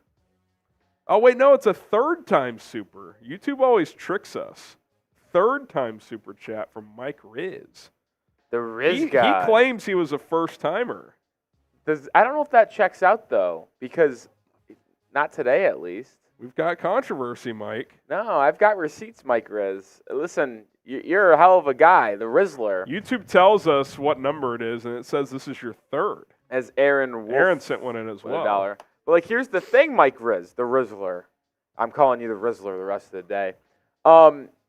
Oh, wait, no, it's a third-time super. YouTube always tricks us. Third-time super chat from Mike Riz. The Riz guy. He claims he was a first-timer. I don't know if that checks out, though, because not today, at least. We've got controversy, Mike. No, I've got receipts, Mike Riz. Listen, you're a hell of a guy, the Rizzler. YouTube tells us what number it is, and it says this is your third. As Aaron Wolf. Aaron sent one in as well. But, here's the thing, Mike Riz, the Rizzler. I'm calling you the Rizzler the rest of the day.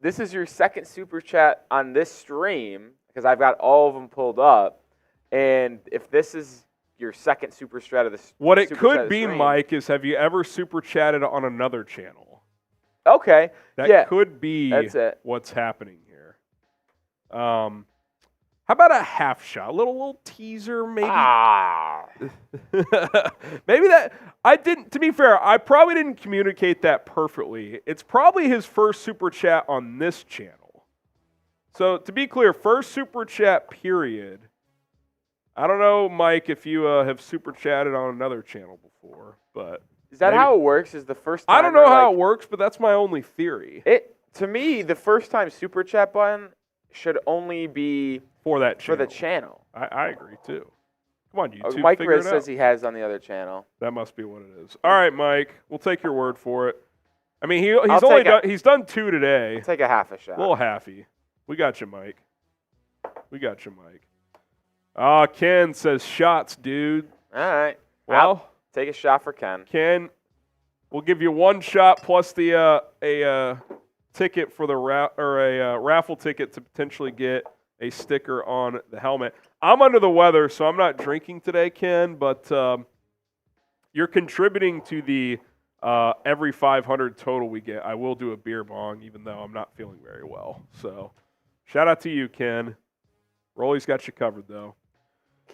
This is your second super chat on this stream, because I've got all of them pulled up. And if this is your second super chat of this, what it could be, Mike, is have you ever super chatted on another channel? Okay. That could be what's happening here. How about a half shot? A little teaser, maybe? Maybe that. To be fair, I probably didn't communicate that perfectly. It's probably his first super chat on this channel. So, to be clear, first super chat, period. I don't know, Mike, if you have super chatted on another channel before, but is that how it works? Is the first time? I don't know how it works, but that's my only theory. To me, the first time super chat button should only be for that channel. For the channel. I agree too. Come on, YouTube. Mike Riz says he has on the other channel. That must be what it is. All right, Mike, we'll take your word for it. I mean, he's done two today. I'll take a half a shot. A little halfy. We got you, Mike. Ken says shots, dude. All right. Well, I'll take a shot for Ken. Ken, we'll give you one shot plus the a ticket for the raffle ticket to potentially get a sticker on the helmet. I'm under the weather, so I'm not drinking today, Ken, but you're contributing to the every 500 total we get. I will do a beer bong, even though I'm not feeling very well. So, shout out to you, Ken. Rolly's got you covered, though.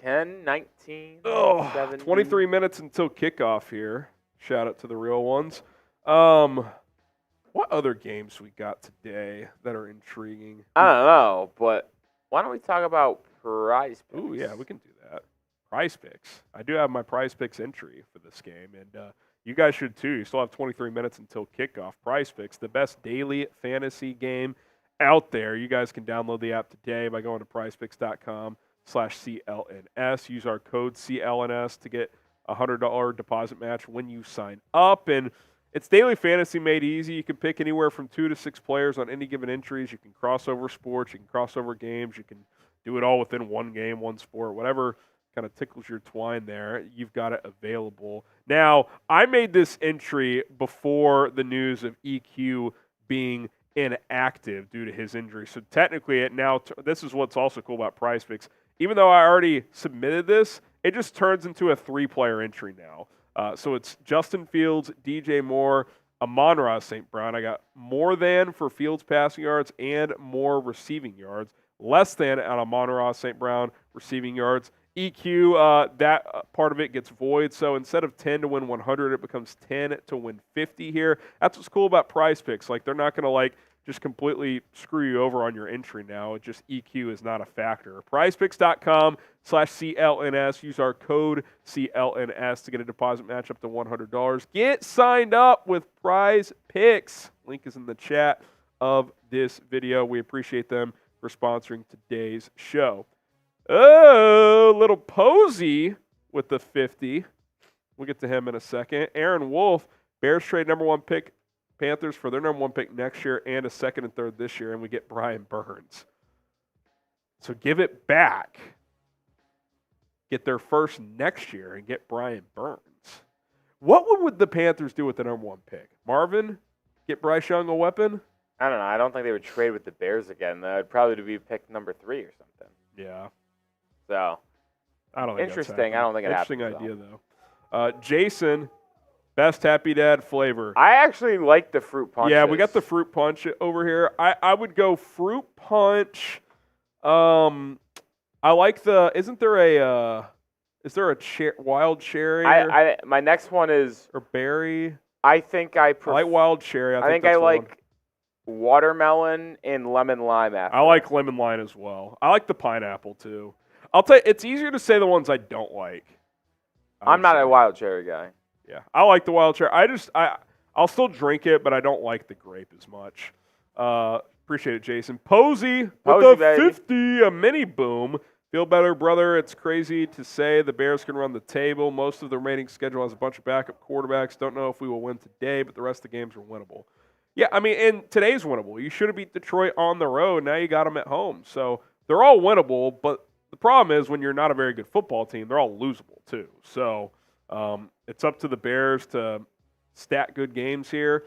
Ken, 19. 23 minutes until kickoff here. Shout out to the real ones. What other games we got today that are intriguing? I don't know, but why don't we talk about Prize Picks? Ooh, yeah, we can do that. Prize Picks. I do have my Prize Picks entry for this game, and you guys should too. You still have 23 minutes until kickoff. Prize Picks, the best daily fantasy game out there. You guys can download the app today by going to prizepicks.com/CLNS. Use our code CLNS to get a $100 deposit match when you sign up. And it's daily fantasy made easy. You can pick anywhere from 2 to 6 players on any given entries. You can cross over sports. You can cross over games. You can do it all within one game, one sport, whatever kind of tickles your twine there. You've got it available. Now, I made this entry before the news of EQ being inactive due to his injury. So technically, this is what's also cool about Prize Picks. Even though I already submitted this, it just turns into a 3-player entry now. So it's Justin Fields, DJ Moore, Amon-Ra St. Brown. I got more than for Fields passing yards and more receiving yards. Less than on Amon-Ra St. Brown receiving yards. EQ, that part of it gets void. So instead of 10 to win 100, it becomes 10 to win 50 here. That's what's cool about Prize Picks. They're not going to just completely screw you over on your entry now. It just EQ is not a factor. PrizePicks.com/CLNS. Use our code CLNS to get a deposit match up to $100. Get signed up with Prize Picks. Link is in the chat of this video. We appreciate them for sponsoring today's show. Oh, little Posey with the 50. We'll get to him in a second. Aaron Wolf, Bears trade number 1 pick, Panthers for their number 1 pick next year and a 2nd and 3rd this year, and we get Brian Burns. So give it back. Get their first next year and get Brian Burns. What would the Panthers do with the number 1 pick? Marvin, get Bryce Young a weapon? I don't know. I don't think they would trade with the Bears again. That would probably be pick number 3 or something. Yeah. So, I don't think interesting. I don't think it happens. Interesting idea, though. Jason, best Happy Dad flavor. I actually like the fruit punch. Yeah, we got the fruit punch over here. I would go fruit punch. I like the. Isn't there a? Is there a wild cherry? My next one is or berry. I think I like wild cherry. I think I like watermelon and lemon lime. I like lemon lime as well. I like the pineapple too. I'll tell you, it's easier to say the ones I don't like. I'm not a wild cherry guy. Yeah, I like the wild cherry. I'll still drink it, but I don't like the grape as much. Appreciate it, Jason. Posey with the baby. 50, a mini boom. Feel better, brother. It's crazy to say the Bears can run the table. Most of the remaining schedule has a bunch of backup quarterbacks. Don't know if we will win today, but the rest of the games are winnable. Yeah, I mean, and today's winnable. You should have beat Detroit on the road. Now you got them at home. So they're all winnable, but the problem is when you're not a very good football team, they're all losable too. So it's up to the Bears to stat good games here.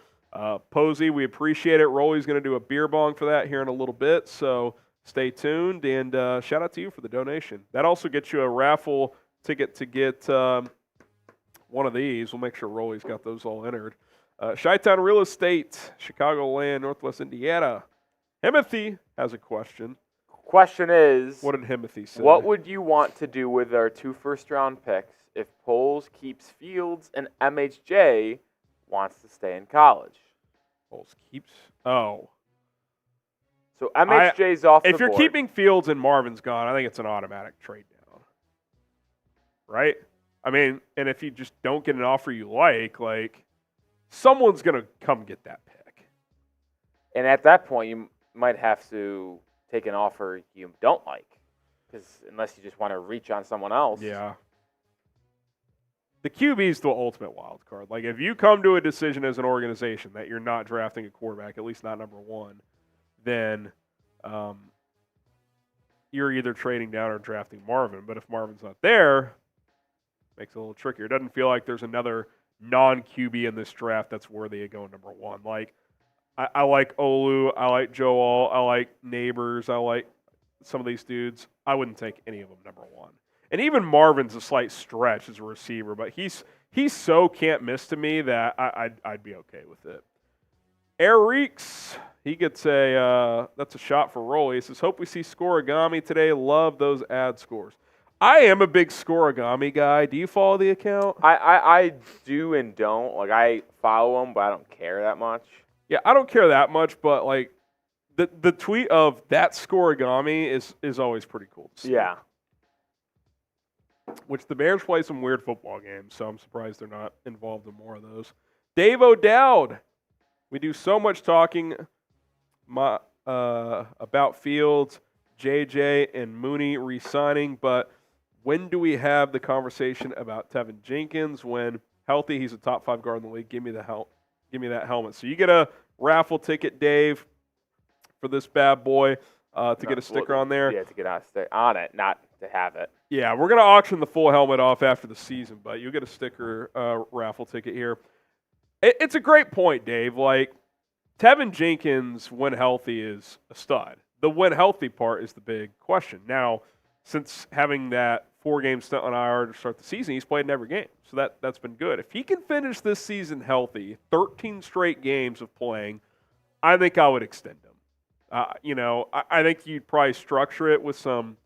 Posey, we appreciate it. Rolly's going to do a beer bong for that here in a little bit, so stay tuned. And shout out to you for the donation. That also gets you a raffle ticket to get one of these. We'll make sure Rolly's got those all entered. Chi-Town Real Estate, Chicagoland, Northwest Indiana. Himothy has a question. Question is, what did Himothy say? What would you want to do with our 2 first-round picks if Poles keeps Fields and MHJ wants to stay in college? Poles keeps? Oh. So MHJ's off the board. If you're keeping Fields and Marvin's gone, I think it's an automatic trade down. Right? I mean, and if you just don't get an offer you like someone's going to come get that pick. And at that point, you might have to take an offer you don't like, because unless you just want to reach on someone else. Yeah. The QB is the ultimate wild card. Like, if you come to a decision as an organization that you're not drafting a quarterback, at least not number 1, then you're either trading down or drafting Marvin. But if Marvin's not there, makes it a little trickier. It doesn't feel like there's another non-QB in this draft that's worthy of going number 1. Like, I like Olu, I like Joel, I like Neighbors, I like some of these dudes. I wouldn't take any of them number 1. And even Marvin's a slight stretch as a receiver, but he's so can't miss to me that I'd be okay with it. Eric's, he gets that's a shot for Rolly. He says, hope we see Scorigami today. Love those ad scores. I am a big Scorigami guy. Do you follow the account? I do and don't. Like, I follow him, but I don't care that much. Yeah, I don't care that much, but like the tweet of that Scorigami is always pretty cool to see. Yeah. Which the Bears play some weird football games, so I'm surprised they're not involved in more of those. Dave O'Dowd. We do so much talking about Fields, JJ, and Mooney re-signing, but when do we have the conversation about Tevin Jenkins? When healthy, he's a top 5 guard in the league. Give me that helmet. So you get a raffle ticket, Dave, for this bad boy to get a sticker on there. Yeah, to get on it, not to have it. Yeah, we're going to auction the full helmet off after the season, but you'll get a sticker raffle ticket here. It's a great point, Dave. Like, Tevin Jenkins, when healthy, is a stud. The when healthy part is the big question. Now, since having that 4-game stint on IR to start the season, he's played in every game. So that's been good. If he can finish this season healthy, 13 straight games of playing, I think I would extend him. I think you'd probably structure it with some,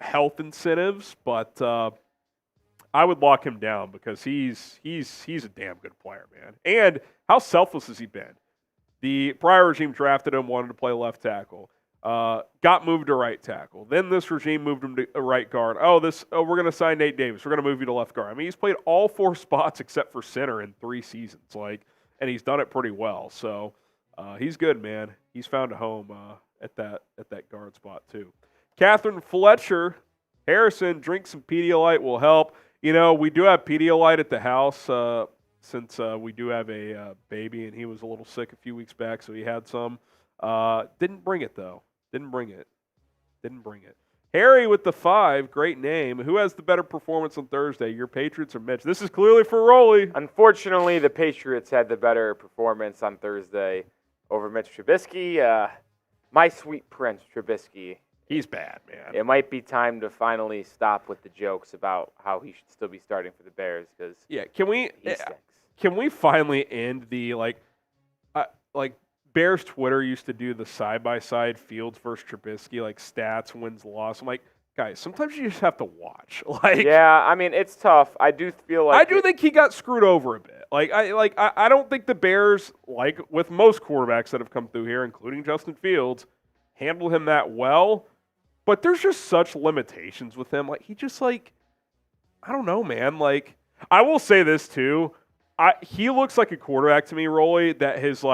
health incentives, but I would lock him down because he's a damn good player, man. And how selfless has he been? The prior regime drafted him, wanted to play left tackle. Got moved to right tackle. Then this regime moved him to a right guard. We're going to sign Nate Davis. We're going to move you to left guard. I mean, he's played all 4 spots except for center in 3 seasons, and he's done it pretty well. So he's good, man. He's found a home at that guard spot too. Catherine Fletcher, Harrison, drink some Pedialyte will help. We do have Pedialyte at the house since we do have a baby, and he was a little sick a few weeks back, so he had some. Didn't bring it, though. Didn't bring it. Harry with the 5, great name. Who has the better performance on Thursday, your Patriots or Mitch? This is clearly for Rolly. Unfortunately, the Patriots had the better performance on Thursday over Mitch Trubisky. My sweet prince, Trubisky. He's bad, man. It might be time to finally stop with the jokes about how he should still be starting for the Bears because he stinks. Can we finally end the Bears Twitter used to do the side-by-side Fields versus Trubisky, stats, wins, loss. I'm like, guys, sometimes you just have to watch. Yeah, I mean, it's tough. I do feel like I do think he got screwed over a bit. I don't think the Bears, with most quarterbacks that have come through here, including Justin Fields, handle him that well. But there's just such limitations with him. He just I don't know, man. I will say this too. He looks like a quarterback to me, Rolly, that has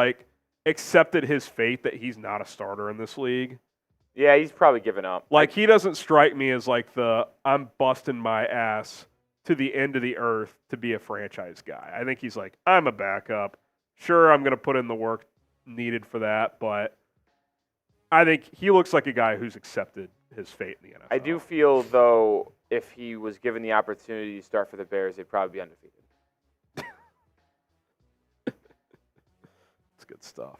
accepted his fate that he's not a starter in this league. Yeah, he's probably given up. He doesn't strike me as I'm busting my ass to the end of the earth to be a franchise guy. I think he's I'm a backup. Sure, I'm going to put in the work needed for that, but I think he looks like a guy who's accepted his fate in the NFL. I do feel, though, if he was given the opportunity to start for the Bears, they'd probably be undefeated. That's good stuff.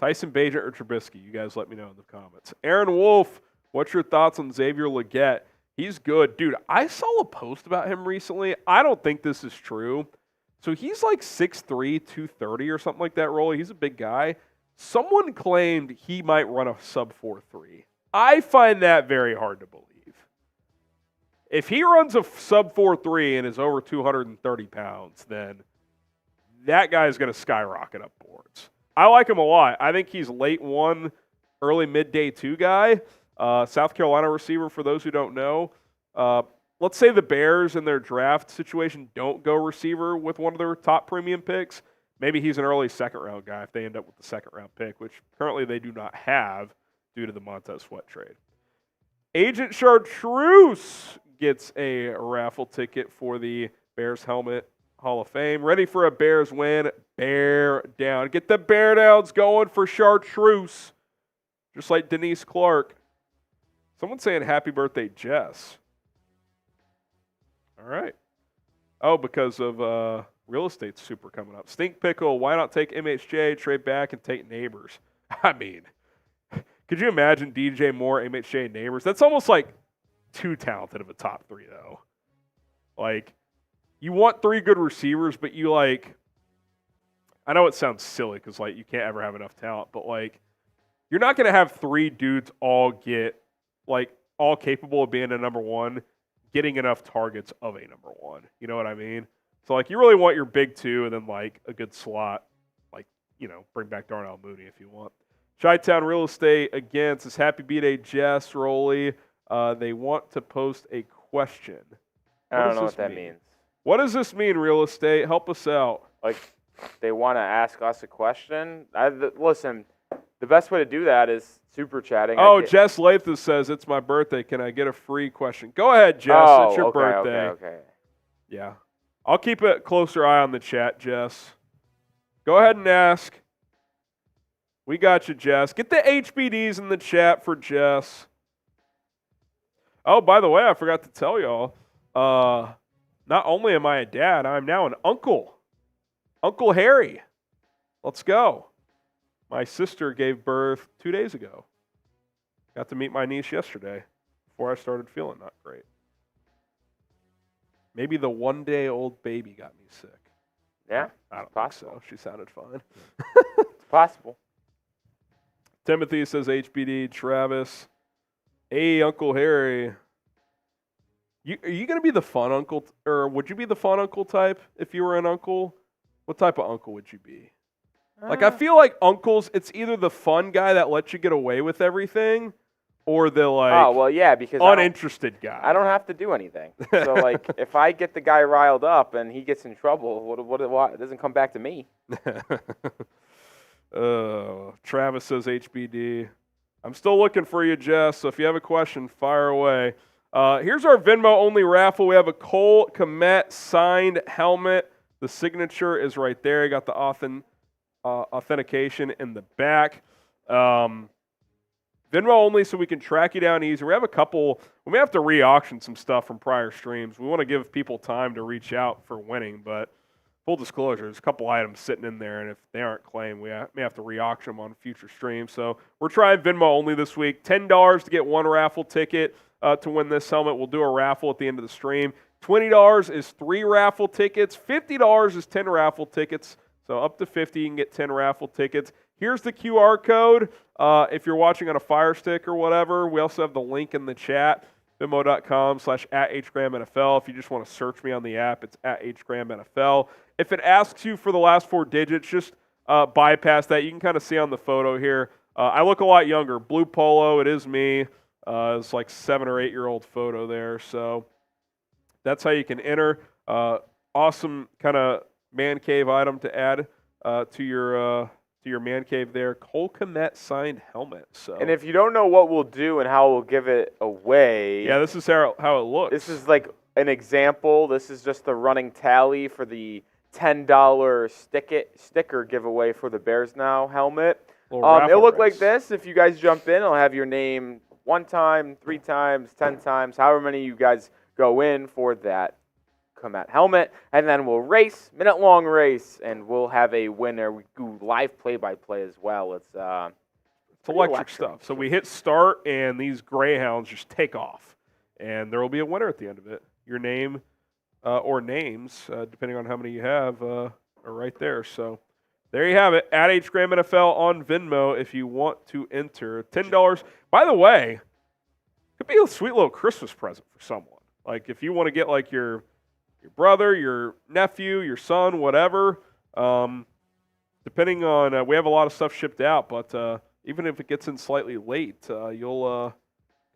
Tyson Bagent or Trubisky? You guys let me know in the comments. Aaron Wolf, what's your thoughts on Xavier Legette? He's good. Dude, I saw a post about him recently. I don't think this is true. So he's 6'3", 230 or something like that, Rolly. He's a big guy. Someone claimed he might run a sub 4.3. I find that very hard to believe. If he runs a sub 4.3 and is over 230 pounds, then that guy's going to skyrocket up boards. I like him a lot. I think he's late 1, early mid-day 2 guy. South Carolina receiver, for those who don't know. Let's say the Bears in their draft situation don't go receiver with one of their top premium picks. Maybe he's an early second-round guy if they end up with the second-round pick, which currently they do not have due to the Montez Sweat trade. Agent Chartreuse gets a raffle ticket for the Bears Helmet Hall of Fame. Ready for a Bears win. Bear down. Get the Bear Downs going for Chartreuse. Just like Denise Clark. Someone's saying happy birthday, Jess. All right. Oh, because of real estate super coming up. Stink Pickle, why not take MHJ, trade back, and take Neighbors? I mean, could you imagine DJ Moore, MHJ, and Neighbors? That's almost too talented of a top 3, though. You want 3 good receivers, but you I know it sounds silly because you can't ever have enough talent, but you're not going to have 3 dudes all get all capable of being a number 1, getting enough targets of a number 1. You know what I mean? So you really want your big 2 and then a good slot, bring back Darnell Mooney if you want. Chi-Town Real Estate again says happy B-Day, Jess, Rolly. They want to post a question. I don't know what that means. What does this mean, real estate? Help us out. They want to ask us a question? Listen, the best way to do that is super chatting. Jess Lathis says, it's my birthday. Can I get a free question? Go ahead, Jess. It's your birthday. Okay. Yeah. I'll keep a closer eye on the chat, Jess. Go ahead and ask. We got you, Jess. Get the HBDs in the chat for Jess. Oh, by the way, I forgot to tell y'all. Not only am I a dad, I'm now an uncle. Uncle Harry. Let's go. My sister gave birth 2 days ago. Got to meet my niece yesterday before I started feeling not great. Maybe the 1-day-old baby got me sick. Yeah, I don't possible. think so. She sounded fine. It's possible. Timothy says HBD. Travis. Hey, Uncle Harry. Are you going to be the fun uncle, or would you be the fun uncle type if you were an uncle? What type of uncle would you be? Like, I feel like uncles, it's either the fun guy that lets you get away with everything or the, because uninterested guy. I don't have to do anything. So, like, if I get the guy riled up and he gets in trouble, what it doesn't come back to me. Travis says HBD. I'm still looking for you, Jess, so if you have a question, fire away. Here's our Venmo-only raffle. We have a Cole Kmet signed helmet. The signature is right there. You got the authentication in the back. Venmo only so we can track you down easy. We have a couple. We may have to re-auction some stuff from prior streams. We want to give people time to reach out for winning, but full disclosure, there's a couple items sitting in there, and if they aren't claimed, we may have to re-auction them on future streams. So we're trying Venmo only this week. $10 to get one raffle ticket to win this helmet. We'll do a raffle at the end of the stream. $20 is 3 raffle tickets. $50 is 10 raffle tickets. So up to 50, you can get 10 raffle tickets. Here's the QR code. If you're watching on a Fire Stick or whatever, we also have the link in the chat, Venmo.com/@HGramNFL. If you just want to search me on the app, it's @HGramNFL. If it asks you for the last 4 digits, just bypass that. You can kind of see on the photo here. I look a lot younger. Blue polo, it is me. It's like 7 or 8-year-old photo there. So that's how you can enter. Awesome kind of man cave item to add to your man cave there. Cole Kmet signed helmet. So. And if you don't know what we'll do and how we'll give it away. Yeah, this is how it looks. This is like an example. This is just the running tally for the $10 sticker giveaway for the Bears Now helmet. It'll look like this. If you guys jump in, I'll have your name 1 time, 3 times, 10 times, however many you guys go in for that Kmet helmet, and then we'll race, minute-long race, and we'll have a winner. We do live play-by-play as well. It's electric stuff. So we hit start, and these Greyhounds just take off, and there will be a winner at the end of it. Your name or names, depending on how many you have, are right there. So there you have it. @HGramNFL on Venmo if you want to enter. $10. By the way, could be a sweet little Christmas present for someone. Like if you want to get like your brother, your nephew, your son, whatever. Depending on, we have a lot of stuff shipped out, but even if it gets in slightly late, you'll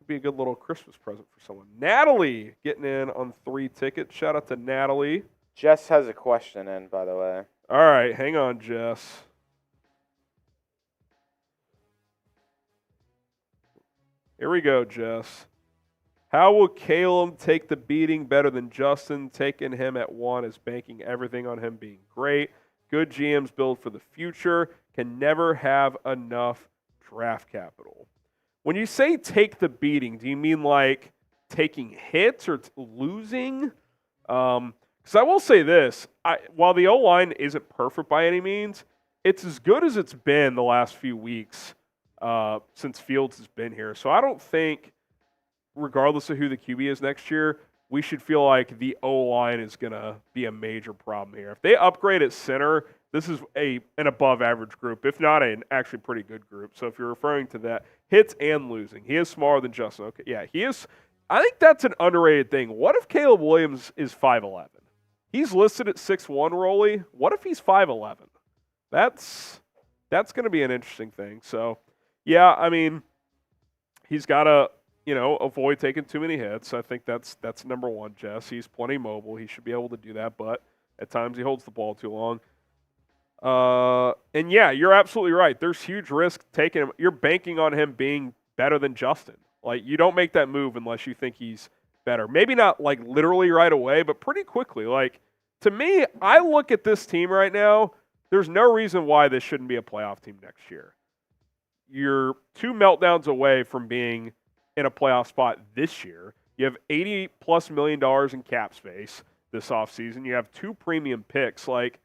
be a good little Christmas present for someone. Natalie getting in on 3 tickets. Shout out to Natalie. Jess has a question in, by the way. All right, hang on, Jess. Here we go, Jess. How will Caleb take the beating better than Justin? Taking him at 1 is banking everything on him being great. Good GMs build for the future. Can never have enough draft capital. When you say take the beating, do you mean like taking hits or losing? Because I will say this. While the O-line isn't perfect by any means, it's as good as it's been the last few weeks since Fields has been here. So I don't think, regardless of who the QB is next year, we should feel like the O-line is going to be a major problem here. If they upgrade at center, this is an above-average group, if not an actually pretty good group. So if you're referring to that, hits and losing. He is smaller than Justin. Okay, yeah, he is. I think that's an underrated thing. What if Caleb Williams is 5'11"? He's listed at 6'1", Rolly. What if he's 5'11"? That's going to be an interesting thing. So, yeah, I mean, he's got to, avoid taking too many hits. I think that's number one, Jess. He's plenty mobile. He should be able to do that, but at times he holds the ball too long. And, yeah, you're absolutely right. There's huge risk taking him. You're banking on him being better than Justin. Like, you don't make that move unless you think he's better. Maybe not, like, literally right away, but pretty quickly. Like, to me, I look at this team right now, there's no reason why this shouldn't be a playoff team next year. You're 2 meltdowns away from being in a playoff spot this year. You have $80+ million in cap space this offseason. You have 2 premium picks. Like,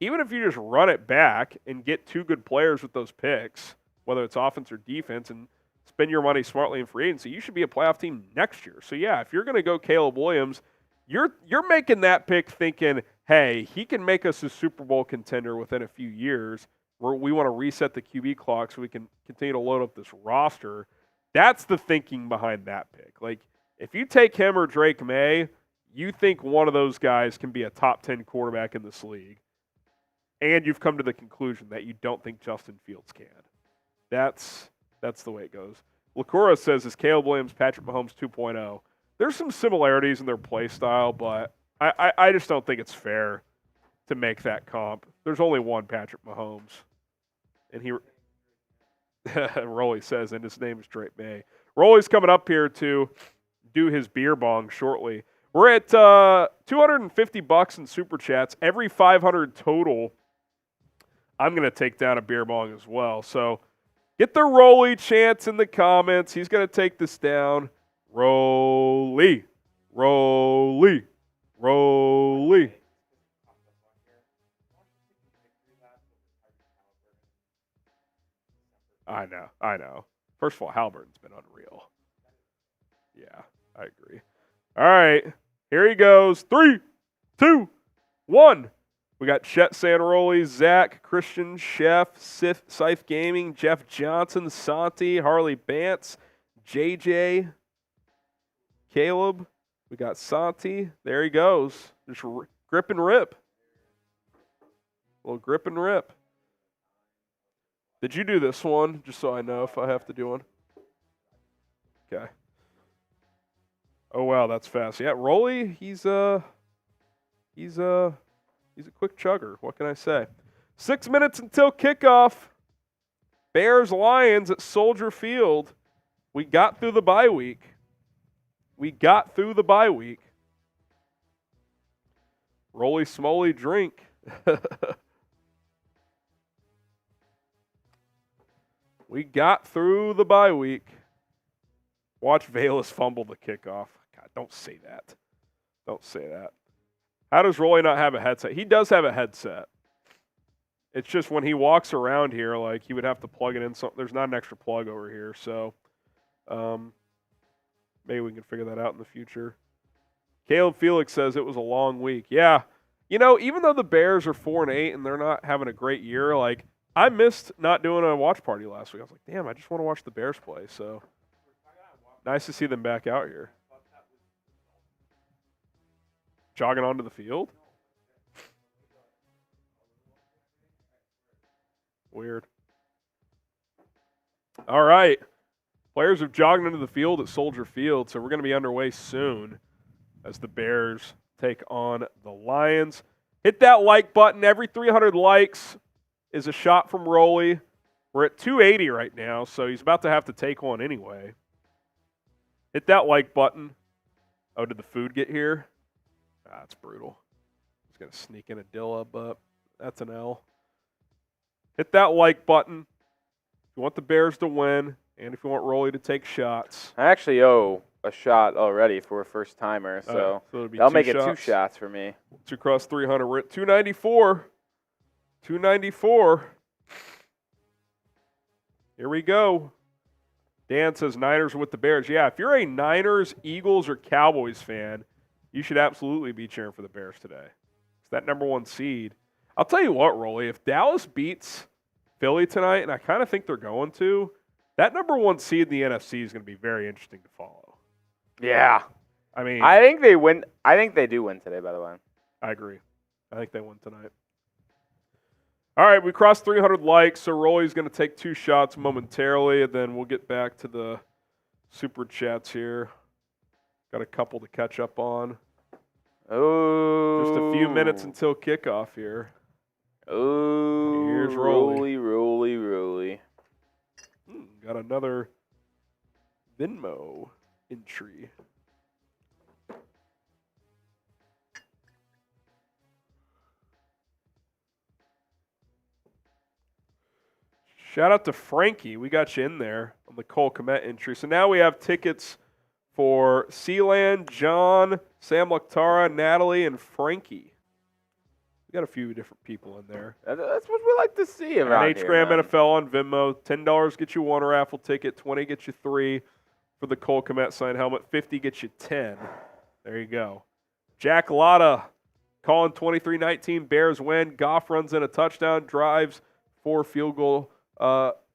even if you just run it back and get 2 good players with those picks, whether it's offense or defense, and spend your money smartly in free agency, you should be a playoff team next year. So, yeah, if you're going to go Caleb Williams, you're making that pick thinking, hey, he can make us a Super Bowl contender within a few years. We want to reset the QB clock so we can continue to load up this roster. That's the thinking behind that pick. Like, if you take him or Drake May, you think one of those guys can be a top 10 quarterback in this league. and you've come to the conclusion that you don't think Justin Fields can. That's the way it goes. Lacura says, is Caleb Williams Patrick Mahomes 2.0? There's some similarities in their play style, but I just don't think it's fair to make that comp. There's only one Patrick Mahomes. And Rolly says, and his name is Drake May. Rolly's coming up here to do his beer bong shortly. We're at $250 in Super Chats. Every 500 total, I'm going to take down a beer bong as well. So get the Rolly chants in the comments. He's going to take this down. Rolly. Rolly. Rolly. I know. First of all, Halliburton's been unreal. Yeah, I agree. All right, here he goes. 3, 2, 1. We got Chet Sanroli, Zach, Christian, Chef, Scythe Gaming, Jeff Johnson, Santi, Harley Bantz, JJ, Caleb. We got Santi. There he goes. Just grip and rip. A little grip and rip. Did you do this one? Just so I know if I have to do one. Okay. Oh wow, that's fast. Yeah, Rolly, he's a quick chugger. What can I say? 6 minutes until kickoff. Bears Lions at Soldier Field. We got through the bye week. Rolly Smoley drink. We got through the bye week. Watch Velus fumble the kickoff. God, don't say that. Don't say that. How does Rolly not have a headset? He does have a headset. It's just when he walks around here, like, he would have to plug it in. There's not an extra plug over here, so maybe we can figure that out in the future. Caleb Felix says it was a long week. Yeah. You know, even though the Bears are 4-8 and they're not having a great year, like, I missed not doing a watch party last week. I was like, damn, I just want to watch the Bears play. So nice to see them back out here. Jogging onto the field? Weird. All right. Players have jogged into the field at Soldier Field, so we're going to be underway soon as the Bears take on the Lions. Hit that like button. Every 300 likes is a shot from Rolly. We're at 280 right now, so he's about to have to take one anyway. Hit that like button. Oh, did the food get here? Ah, that's brutal. He's going to sneak in a Dilla, but that's an L. Hit that like button if you want the Bears to win and if you want Rolly to take shots. I actually owe a shot already for a first-timer, so that'll make it 2 shots for me. 2 cross 300. We're at 294. 294. Here we go. Dan says Niners with the Bears. Yeah, if you're a Niners, Eagles, or Cowboys fan, you should absolutely be cheering for the Bears today. It's that number 1 seed. I'll tell you what, Rolly, if Dallas beats Philly tonight, and I kind of think they're going to, that number 1 seed in the NFC is going to be very interesting to follow. Yeah. I mean, I think they win. I think they do win today, by the way. I agree. I think they win tonight. All right, we crossed 300 likes, so Rolly's going to take 2 shots momentarily, and then we'll get back to the super chats here. Got a couple to catch up on. Oh. Just a few minutes until kickoff here. Oh. Here's Rolly. Rolly. Got another Venmo entry. Shout out to Frankie. We got you in there on the Cole Kmet entry. So now we have tickets for Sealand, John, Sam Laktara, Natalie, and Frankie. We got a few different people in there. That's what we like to see around and here. H-Gram man. NFL on Venmo. $10 gets you 1 raffle ticket. 20 gets you 3 for the Cole Kmet signed helmet. 50 gets you 10. There you go. Jack Lotta calling 23-19. Bears win. Goff runs in a touchdown. Drives 4 field goal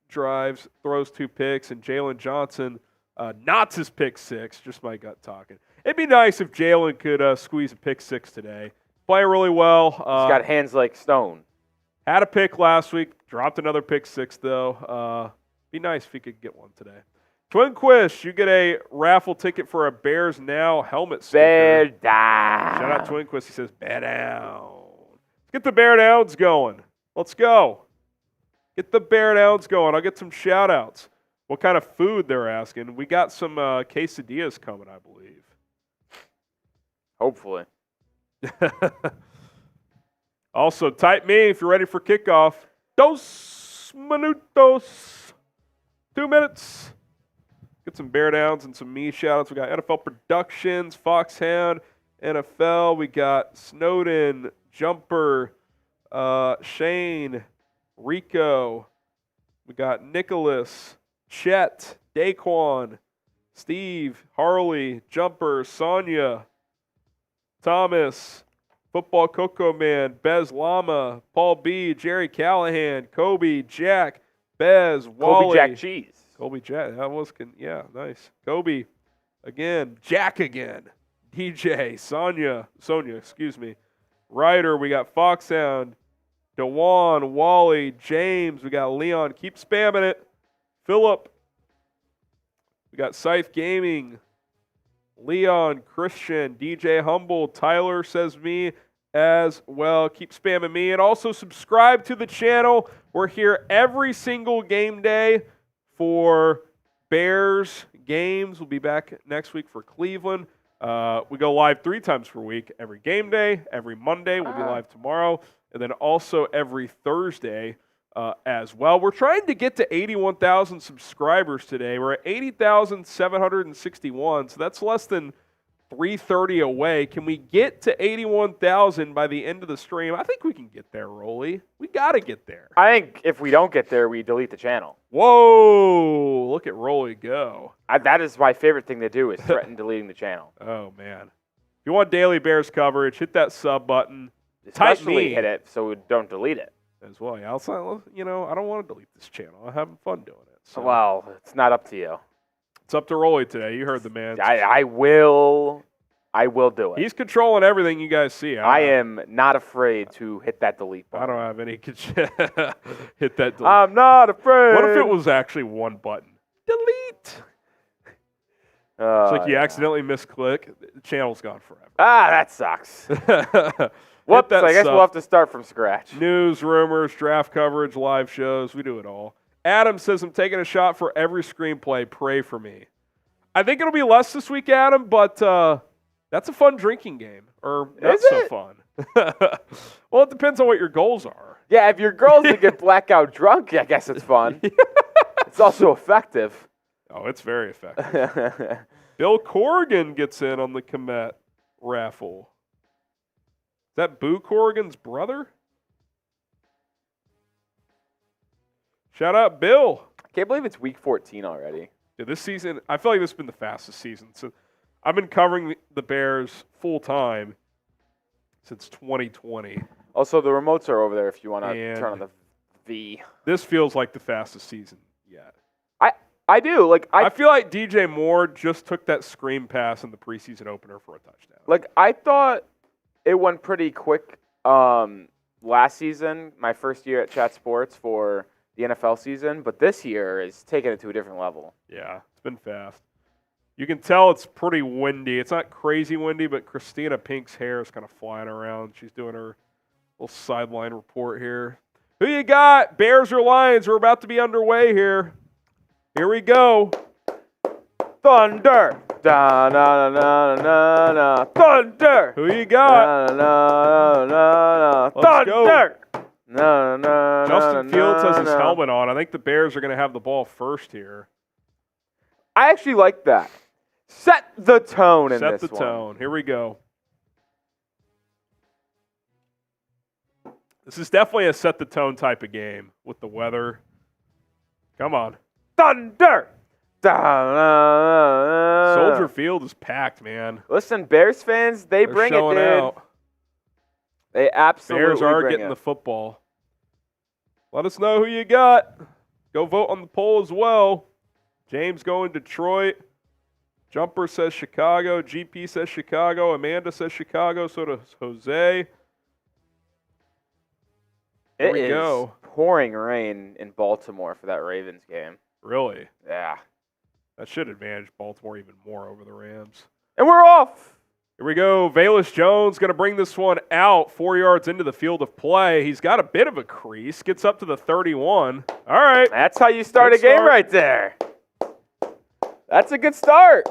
drives, throws 2 picks, and Jaylon Johnson knots his pick 6. Just my gut talking. It'd be nice if Jaylon could squeeze a pick 6 today. Playing really well. He's got hands like stone. Had a pick last week. Dropped another pick 6, though. Be nice if he could get one today. Twinquist, you get a raffle ticket for a Bears Now helmet sticker. Bear down. Shout out Twinquist. He says, bear down. Let's get the bear downs going. Let's go. Get the bear downs going. I'll get some shout outs. What kind of food they're asking. We got some quesadillas coming, I believe. Hopefully. Also, type me if you're ready for kickoff. 2 minutos. 2 minutes. Get some bear downs and some me shout outs. We got NFL Productions, Foxhound, NFL. We got Snowden, Jumper, Shane, Rico. We got Nicholas, Chet, Daquan, Steve, Harley, Jumper, Sonia, Thomas, Football Coco Man, Bez Llama, Paul B, Jerry Callahan, Kobe, Jack, Bez, Wally. Kobe Jack Cheese. Kobe Jack, that was, yeah, nice. Kobe, again, Jack again, DJ, Sonia, excuse me. Ryder, we got Foxhound, Dewan, Wally, James, we got Leon, keep spamming it. Philip, we got Scythe Gaming, Leon, Christian, DJ Humble, Tyler says me as well. Keep spamming me. And also subscribe to the channel. We're here every single game day for Bears games. We'll be back next week for Cleveland. We go live 3 times per week. Every game day, every Monday. We'll be live tomorrow. And then also every Thursday as well. We're trying to get to 81,000 subscribers today. We're at 80,761, so that's less than 330 away. Can we get to 81,000 by the end of the stream? I think we can get there, Rolly. We got to get there. I think if we don't get there, we delete the channel. Whoa, look at Rolly go. That is my favorite thing to do is threaten deleting the channel. Oh, man. If you want daily Bears coverage, hit that sub button. Especially hit it so we don't delete it. As well. Yeah, I don't want to delete this channel. I'm having fun doing it. So. Well, it's not up to you. It's up to Rolly today. You heard the man. I will do it. He's controlling everything you guys see. I am not afraid to hit that delete button. I don't have any hit that delete. I'm not afraid. What if it was actually one button? Delete. It's like you accidentally misclick. The channel's gone forever. That sucks. Whoops, I guess we'll have to start from scratch. News, rumors, draft coverage, live shows. We do it all. Adam says, I'm taking a shot for every screenplay. Pray for me. I think it'll be less this week, Adam, but that's a fun drinking game. Or not so fun. Well, it depends on what your goals are. Yeah, if your goal is to get blackout drunk, I guess it's fun. It's also effective. Oh, it's very effective. Bill Corrigan gets in on the Kmet raffle. Is that Boo Corrigan's brother? Shout out, Bill. I can't believe it's week 14 already. Yeah, this season, I feel like this has been the fastest season. So I've been covering the Bears full time since 2020. Also, the remotes are over there if you want to turn on the V. This feels like the fastest season yet. I do. I feel like DJ Moore just took that screen pass in the preseason opener for a touchdown. I thought it went pretty quick last season, my first year at Chat Sports for the NFL season, but this year is taking it to a different level. Yeah, it's been fast. You can tell it's pretty windy. It's not crazy windy, but Christina Pink's hair is kind of flying around. She's doing her little sideline report here. Who you got? Bears or Lions? We're about to be underway here. Here we go. Thunder. Da na na na na. Thunder. Who you got? Na na na na. Thunder. Na na. Justin Fields has his helmet on. I think the Bears are going to have the ball first here. I actually like that. Set the tone in this one. Set the tone. Here we go. This is definitely a set the tone type of game with the weather. Come on. Thunder! Soldier Field is packed, man. Listen, Bears fans, they're bring it, dude. Out. They absolutely Bears are getting the football. Let us know who you got. Go vote on the poll as well. James going Detroit. Jumper says Chicago. GP says Chicago. Amanda says Chicago. So does Jose. Here we go. Pouring rain in Baltimore for that Ravens game. Really? Yeah. That should advantage Baltimore even more over the Rams. And we're off. Here we go. Velus Jones going to bring this one out 4 yards into the field of play. He's got a bit of a crease. Gets up to the 31. All right. That's how you start a game right there. That's a good start.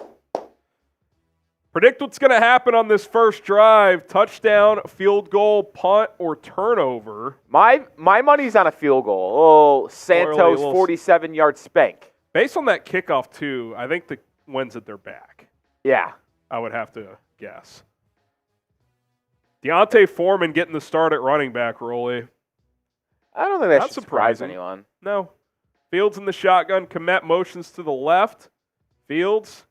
Predict what's going to happen on this first drive. Touchdown, field goal, punt, or turnover. My money's on a field goal. Oh, Santos 47-yard spank. Based on that kickoff, too, I think the wins at their back. Yeah. I would have to guess. Deontay Foreman getting the start at running back, Rolly. I don't think that should surprise anyone. No. Fields in the shotgun. Kmet motions to the left. Fields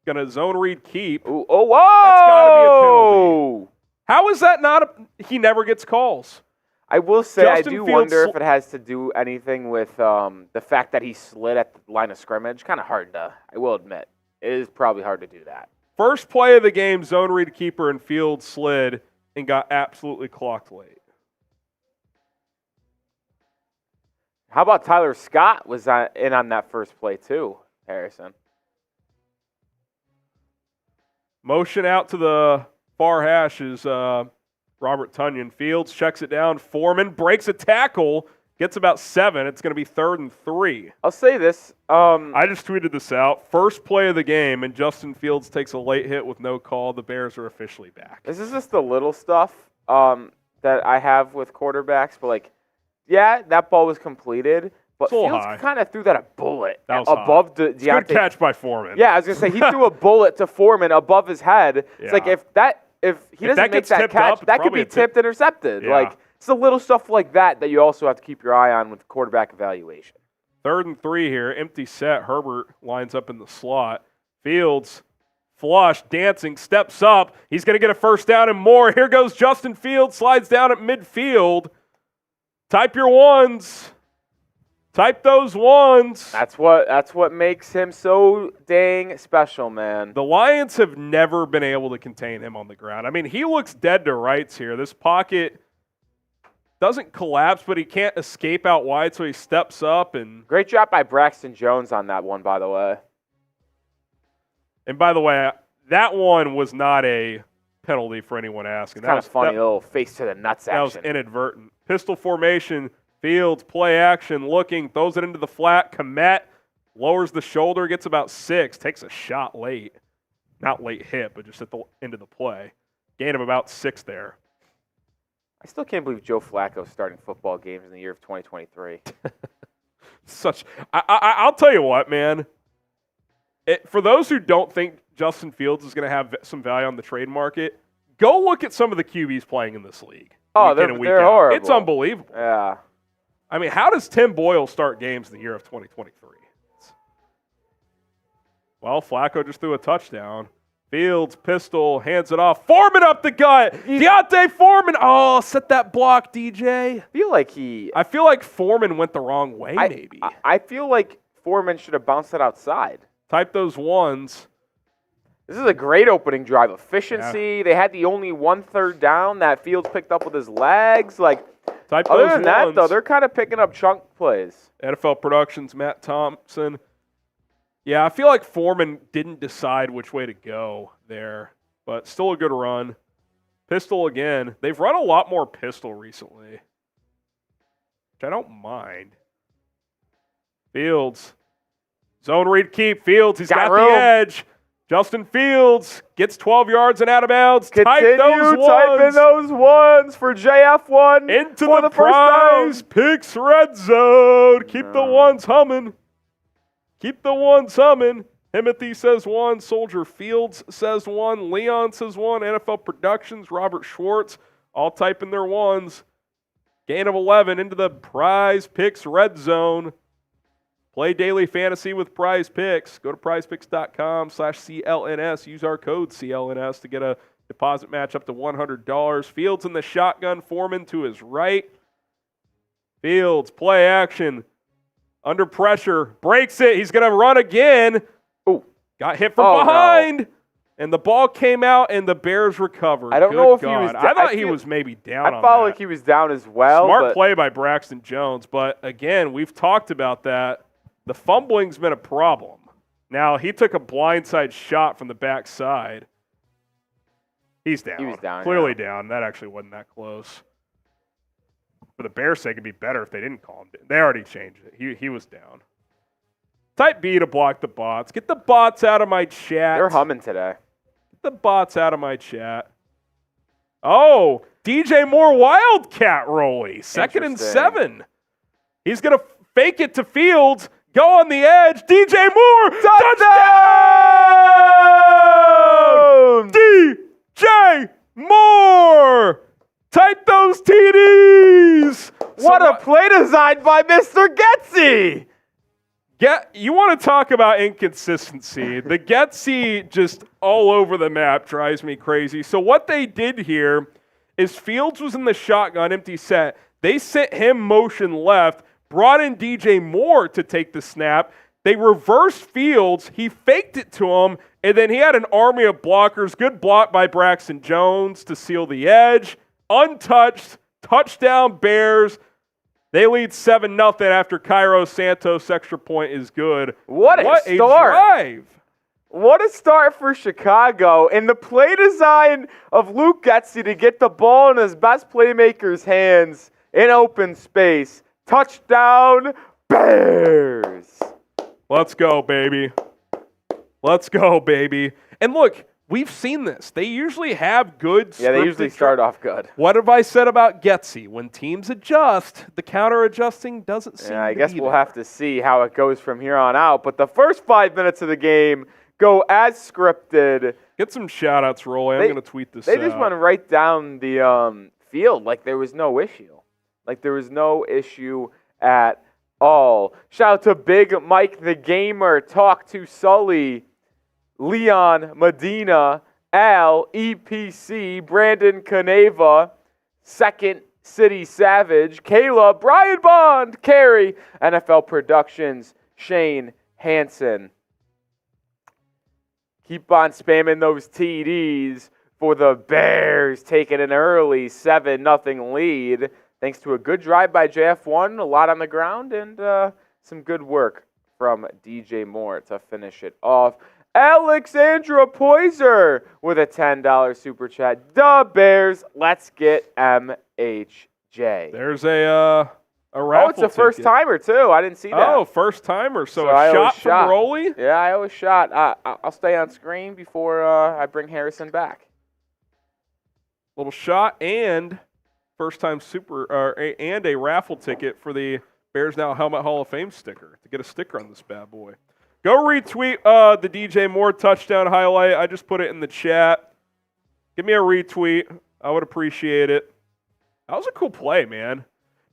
going to zone read keep. Ooh, oh, whoa! That's got to be a penalty. How is that not he never gets calls? I will say Justin I do Fields wonder if it has to do anything with the fact that he slid at the line of scrimmage. Kind of hard to, I will admit. It is probably hard to do that. First play of the game, zone read keeper, and Fields slid and got absolutely clocked late. How about Tyler Scott was in on that first play too, Harrison? Motion out to the far hash is Robert Tonyan. Fields checks it down. Foreman breaks a tackle, gets about 7. It's going to be 3rd and 3. I'll say this. I just tweeted this out. First play of the game, and Justin Fields takes a late hit with no call. The Bears are officially back. This is just the little stuff that I have with quarterbacks. But, like, yeah, that ball was completed. But Fields kind of threw that a bullet above the Deontay. Good catch by Foreman. Yeah, I was going to say, he threw a bullet to Foreman above his head. It's like if he doesn't make that catch, that could be tipped intercepted. Yeah. Like, it's the little stuff like that you also have to keep your eye on with quarterback evaluation. 3rd and 3 here. Empty set. Herbert lines up in the slot. Fields, flush, dancing, steps up. He's going to get a first down and more. Here goes Justin Fields. Slides down at midfield. Type your ones. Type those ones. That's what makes him so dang special, man. The Lions have never been able to contain him on the ground. I mean, he looks dead to rights here. This pocket doesn't collapse, but he can't escape out wide, so he steps up. And great job by Braxton Jones on that one, by the way. And by the way, that one was not a penalty for anyone asking. Kind of funny little face to the nuts action. That was inadvertent. Pistol formation. Fields, play action, looking, throws it into the flat. Kmet lowers the shoulder, gets about 6, takes a shot late. Not late hit, but just at the end of the play. Gain of about 6 there. I still can't believe Joe Flacco's starting football games in the year of 2023. I'll tell you what, man. For those who don't think Justin Fields is going to have some value on the trade market, go look at some of the QBs playing in this league. Oh, they're horrible. It's unbelievable. Yeah. I mean, how does Tim Boyle start games in the year of 2023? Well, Flacco just threw a touchdown. Fields, pistol, hands it off. Foreman up the gut. Deontay Foreman. Oh, set that block, DJ. I feel like Foreman went the wrong way, maybe. I feel like Foreman should have bounced it outside. Type those ones. This is a great opening drive. Efficiency. Yeah. They had the only 1 3rd down that Fields picked up with his legs. Like, other than that, though, they're kind of picking up chunk plays. NFL Productions, Matt Thompson. Yeah, I feel like Foreman didn't decide which way to go there, but still a good run. Pistol again. They've run a lot more pistol recently, which I don't mind. Fields. Zone read keep. Fields, he's got the edge. Justin Fields gets 12 yards and out of bounds. Typing those ones for JF1. Into the Prize Picks red zone. Keep the ones humming. Keep the ones humming. Timothy says 1. Soldier Fields says 1. Leon says 1. NFL Productions, Robert Schwartz, all typing their ones. Gain of 11 into the Prize Picks red zone. Play daily fantasy with Prize Picks. Go to prizepicks.com/CLNS. Use our code CLNS to get a deposit match up to $100. Fields in the shotgun. Foreman to his right. Fields, play action. Under pressure. Breaks it. He's going to run again. Oh, got hit from behind. No. And the ball came out, and the Bears recovered. I don't know if he was I thought he was maybe down on I felt that. like he was down as well. Smart play by Braxton Jones. But, again, we've talked about that. The fumbling's been a problem. Now, he took a blindside shot from the backside. He's down. He was down. Clearly down. That actually wasn't that close. For the Bears' sake, it'd be better if they didn't call him down. They already changed it. He was down. Type B to block the bots. Get the bots out of my chat. They're humming today. Get the bots out of my chat. Oh, DJ Moore Wildcat rolly. 2nd and 7. He's going to fake it to Fields. Go on the edge. DJ Moore. Touchdown! DJ Moore. Type those TDs. What a play designed by Mr. Getsy. You want to talk about inconsistency. The Getsy just all over the map drives me crazy. So what they did here is Fields was in the shotgun, empty set. They sent him motion left, brought in DJ Moore to take the snap. They reversed Fields. He faked it to him, and then he had an army of blockers. Good block by Braxton Jones to seal the edge. Untouched. Touchdown Bears. They lead 7-0 after Cairo Santos extra point is good. What a start. Drive. What a start for Chicago. And the play design of Luke Getsy to get the ball in his best playmaker's hands in open space. Touchdown, Bears. Let's go, baby. Let's go, baby. And look, we've seen this. They usually have good Yeah, they usually start off good. What have I said about Getsy? When teams adjust, the counter-adjusting doesn't seem I to guess be we'll there. have to see how it goes from here on out. But the first 5 minutes of the game go as scripted. Get some shout-outs, Rolly. I'm going to tweet this They out. just went right down the field like there was no issue. Like there was no issue at all. Shout out to Big Mike the Gamer, Talk to Sully, Leon Medina, Al, EPC, Brandon Caneva, Second City Savage, Kayla, Brian Bond, Carey, NFL Productions, Shane Hansen. Keep on spamming those TDs for the Bears, taking an early 7-0 lead. Thanks to a good drive by JF1, a lot on the ground, and some good work from DJ Moore to finish it off. Alexandra Poyser with a $10 super chat. The Bears, let's get MHJ. There's a raffle Oh, it's a first timer too. I didn't see that. Oh, first timer. So I a always shot from Rolly? Yeah, I always shot. I'll stay on screen before I bring Harrison back. Little shot and first-time and a raffle ticket for the Bears Now Helmet Hall of Fame sticker to get a sticker on this bad boy. Go retweet the DJ Moore touchdown highlight. I just put it in the chat. Give me a retweet. I would appreciate it. That was a cool play, man.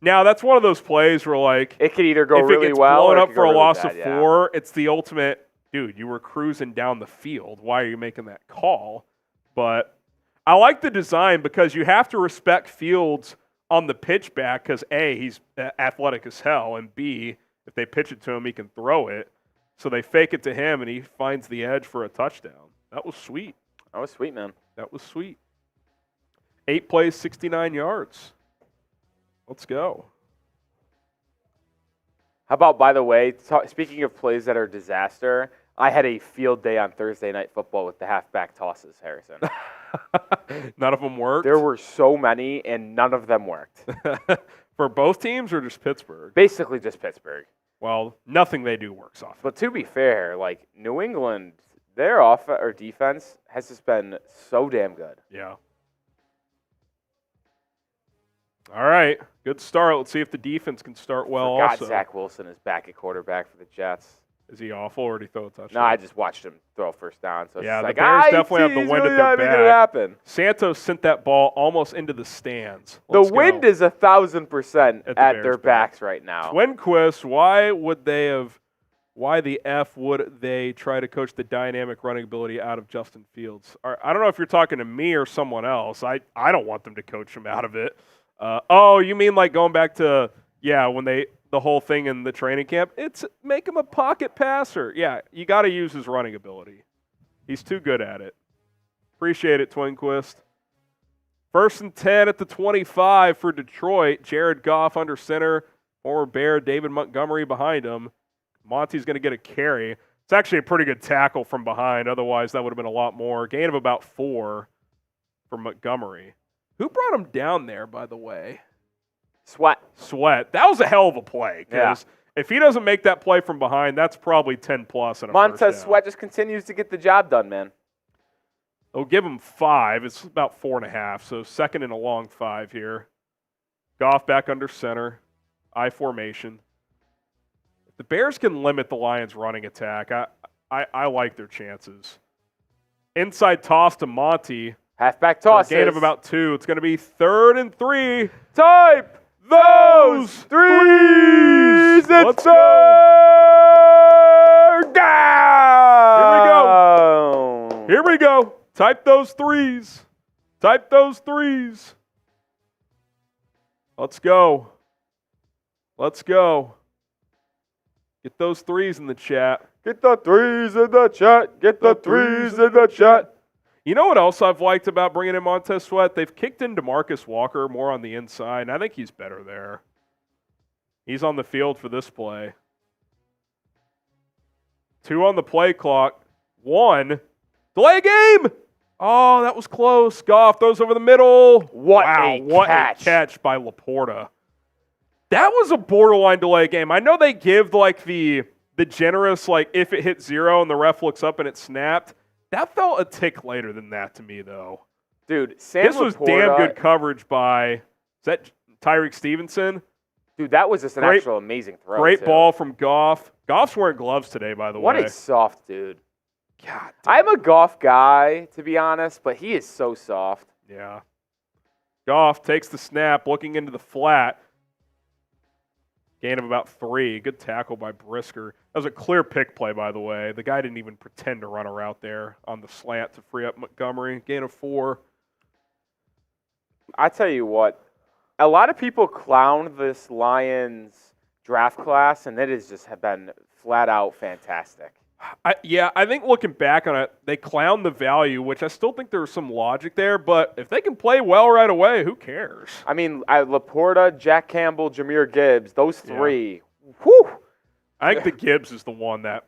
Now, that's one of those plays where, like, it could either go if really it gets well blown or up for a really loss bad, of 4, it's the ultimate, dude, you were cruising down the field. Why are you making that call? But I like the design because you have to respect Fields on the pitch back because, A, he's athletic as hell, and B, if they pitch it to him, he can throw it. So they fake it to him, and he finds the edge for a touchdown. That was sweet. That was sweet, man. That was sweet. 8 plays, 69 yards. Let's go. How about, by the way, speaking of plays that are disaster, I had a field day on Thursday Night Football with the halfback tosses, Harrison. None of them worked? There were so many, and none of them worked. For both teams or just Pittsburgh? Basically just Pittsburgh. Well, nothing they do works off. But to be fair, like New England, their defense has just been so damn good. Yeah. All right. Good start. Let's see if the defense can start well also. Zach Wilson is back at quarterback for the Jets. Is he awful or did he throw a touchdown? No, I just watched him throw a first down. So yeah, it's the like, Bears definitely have the wind at their back. It happen. Santos sent that ball almost into the stands. The wind is 1,000% at their backs right now. Twinquist, why the F would they try to coach the dynamic running ability out of Justin Fields? I don't know if you're talking to me or someone else. I don't want them to coach him out of it. Oh, you mean like going back to, when the whole thing in the training camp? It's make him a pocket passer. Yeah, you got to use his running ability. He's too good at it. Appreciate it, Twinquist. 1st and 10 at the 25 for Detroit. Jared Goff under center. Former Bear David Montgomery behind him. Monty's going to get a carry. It's actually a pretty good tackle from behind. Otherwise, that would have been a lot more. Gain of about 4 for Montgomery. Who brought him down there, by the way? Sweat. That was a hell of a play. Because if he doesn't make that play from behind, that's probably 10-plus in a Montez first down. Sweat just continues to get the job done, man. They'll give him 5. It's about 4.5. So 2nd and a long 5 here. Goff back under center. I formation. If the Bears can limit the Lions' running attack, I like their chances. Inside toss to Monty. Halfback toss. Gain of about 2. It's going to be 3rd and 3. Type those threes. Let's go. Down. Here we go. Type those threes. Type those threes. Let's go. Let's go. Get those threes in the chat. Get the threes in the chat. Get the threes in the chat. You know what else I've liked about bringing in Montez Sweat? They've kicked in DeMarcus Walker more on the inside, and I think he's better there. He's on the field for this play. 2 on the play clock. 1. Delay game! Oh, that was close. Goff throws over the middle. What a catch by Laporta. That was a borderline delay game. I know they give like the generous, like if it hits 0 and the ref looks up and it snapped. That felt a tick later than that to me, though. Dude, this was damn good coverage by, is that Tyreek Stevenson? Dude, that was just an actual amazing throw. Great ball from Goff. Goff's wearing gloves today, by the way. What a soft dude. God. I'm a Goff guy, to be honest, but he is so soft. Yeah. Goff takes the snap, looking into the flat. Gain of about 3. Good tackle by Brisker. That was a clear pick play, by the way. The guy didn't even pretend to run a route there on the slant to free up Montgomery. Gain of 4. I tell you what, a lot of people clown this Lions draft class, and it has just been flat out fantastic. I think looking back on it, they clowned the value, which I still think there's some logic there, but if they can play well right away, who cares? I mean, Laporta, Jack Campbell, Jahmyr Gibbs, those 3. Yeah. Whew. I think the Gibbs is the one that,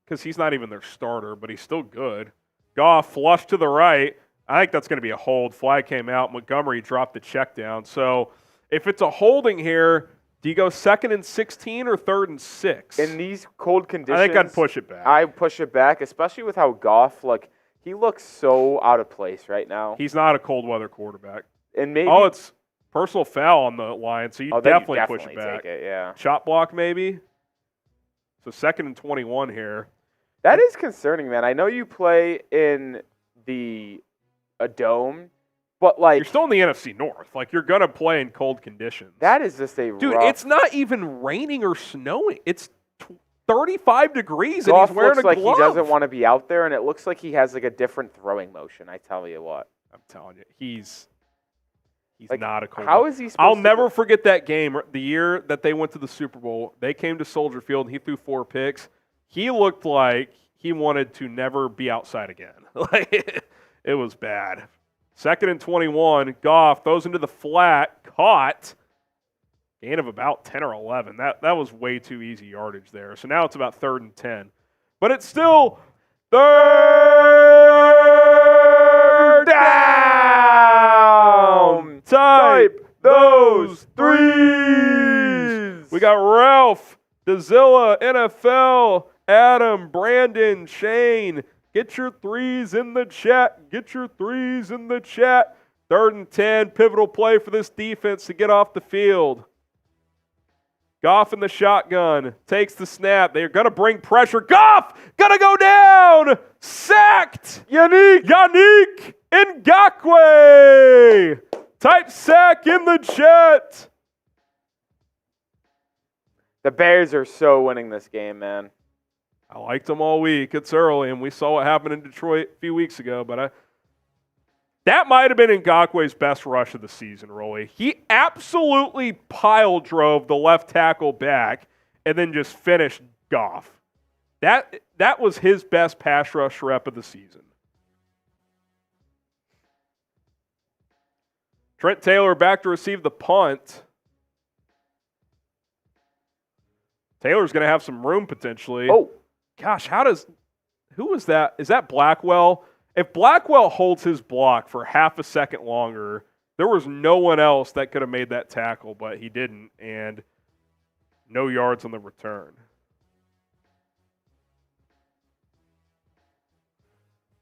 because he's not even their starter, but he's still good. Goff flush to the right. I think that's going to be a hold. Flag came out. Montgomery dropped the check down. So if it's a holding here, do you go 2nd and 16 or 3rd and 6? In these cold conditions, I think I'd push it back. I push it back, especially with how Goff, he looks so out of place right now. He's not a cold weather quarterback. And maybe it's personal foul on the line, so you definitely push it back. Take it, yeah. Chop block maybe. So 2nd and 21 here. That is concerning, man. I know you play in a dome. But you're still in the NFC North. You're going to play in cold conditions. That is just a Dude, rough... it's not even raining or snowing. It's 35 degrees Goff and he's wearing a glove. Looks like he doesn't want to be out there, and it looks like he has a different throwing motion, I tell you what. I'm telling you, he's not a cold. How is he supposed I'll never forget that game, the year that they went to the Super Bowl. They came to Soldier Field, and he threw 4 picks. He looked like he wanted to never be outside again. It was bad. 2nd and 21, Goff throws into the flat, caught. Gain of about 10 or 11. That was way too easy yardage there. So now it's about 3rd and 10. But it's still 3rd down. Type those threes. We got Ralph, Dazilla, NFL, Adam, Brandon, Shane. Get your threes in the chat. Get your threes in the chat. 3rd and 10, pivotal play for this defense to get off the field. Goff in the shotgun, takes the snap. They're going to bring pressure. Goff going to go down. Sacked. Yannick Ngakoue. Type sack in the chat. The Bears are so winning this game, man. I liked them all week. It's early, and we saw what happened in Detroit a few weeks ago. But that might have been Ngakoue's best rush of the season, Rolly. He absolutely pile drove the left tackle back and then just finished Goff. That was his best pass rush rep of the season. Trent Taylor back to receive the punt. Taylor's going to have some room potentially. Oh. Gosh, who is that? Is that Blackwell? If Blackwell holds his block for half a second longer, there was no one else that could have made that tackle, but he didn't, and no yards on the return.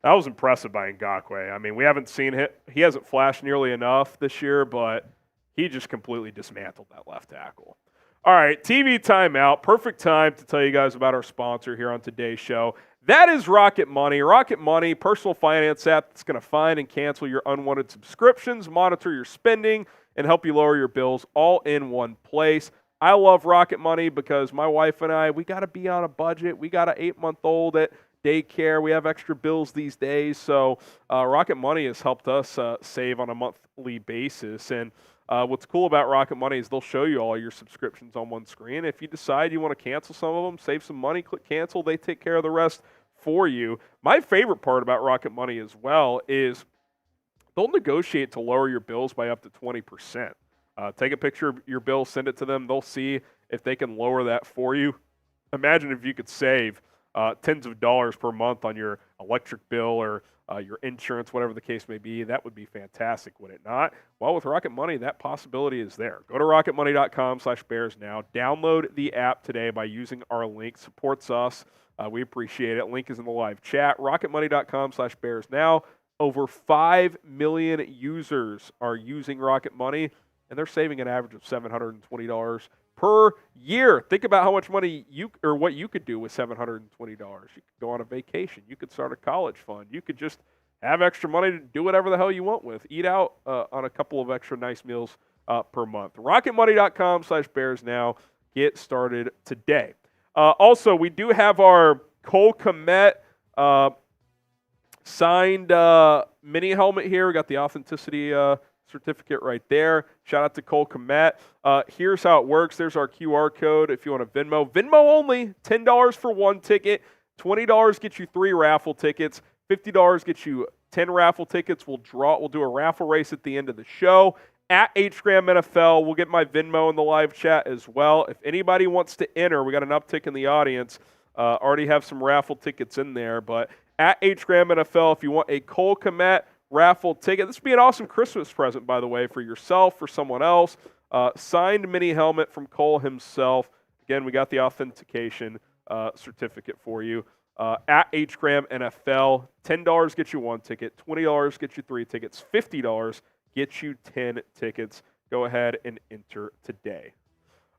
That was impressive by Ngakoue. I mean, we haven't seen him. He hasn't flashed nearly enough this year, but he just completely dismantled that left tackle. All right, TV timeout. Perfect time to tell you guys about our sponsor here on today's show. That is Rocket Money. Rocket Money, personal finance app that's going to find and cancel your unwanted subscriptions, monitor your spending, and help you lower your bills all in one place. I love Rocket Money because my wife and I, we got to be on a budget. We got an 8-month-old at daycare. We have extra bills these days. So Rocket Money has helped us save on a monthly basis. And what's cool about Rocket Money is they'll show you all your subscriptions on one screen. If you decide you want to cancel some of them, save some money, click cancel. They take care of the rest for you. My favorite part about Rocket Money as well is they'll negotiate to lower your bills by up to 20%. Take a picture of your bill, send it to them. They'll see if they can lower that for you. Imagine if you could save tens of dollars per month on your electric bill or your insurance, whatever the case may be. That would be fantastic, would it not? Well, with Rocket Money, that possibility is there. Go to rocketmoney.com/bears now. Download the app today by using our link. Supports us. We appreciate it. Link is in the live chat. rocketmoney.com/bears now. Over 5 million users are using Rocket Money, and they're saving an average of $720 per year. Think about how much money what you could do with $720. You could go on a vacation. You could start a college fund. You could just have extra money to do whatever the hell you want with. Eat out on a couple of extra nice meals per month. rocketmoney.com/bears now. Get started today. Also, we do have our Cole Kmet signed mini helmet here. We got the authenticity certificate right there. Shout out to Cole Kmet. Here's how it works. There's our QR code if you want to Venmo. Venmo only, $10 for one ticket. $20 gets you 3 raffle tickets. $50 gets you 10 raffle tickets. We'll do a raffle race at the end of the show. At HGram NFL, we'll get my Venmo in the live chat as well. If anybody wants to enter, we got an uptick in the audience. Already have some raffle tickets in there. But at HGram NFL, if you want a Cole Kmet raffle ticket, this would be an awesome Christmas present, by the way, for yourself, for someone else. Signed mini helmet from Cole himself. Again, we got the authentication certificate for you. At HGram NFL, $10 gets you 1 ticket, $20 gets you 3 tickets, $50 gets you 10 tickets. Go ahead and enter today.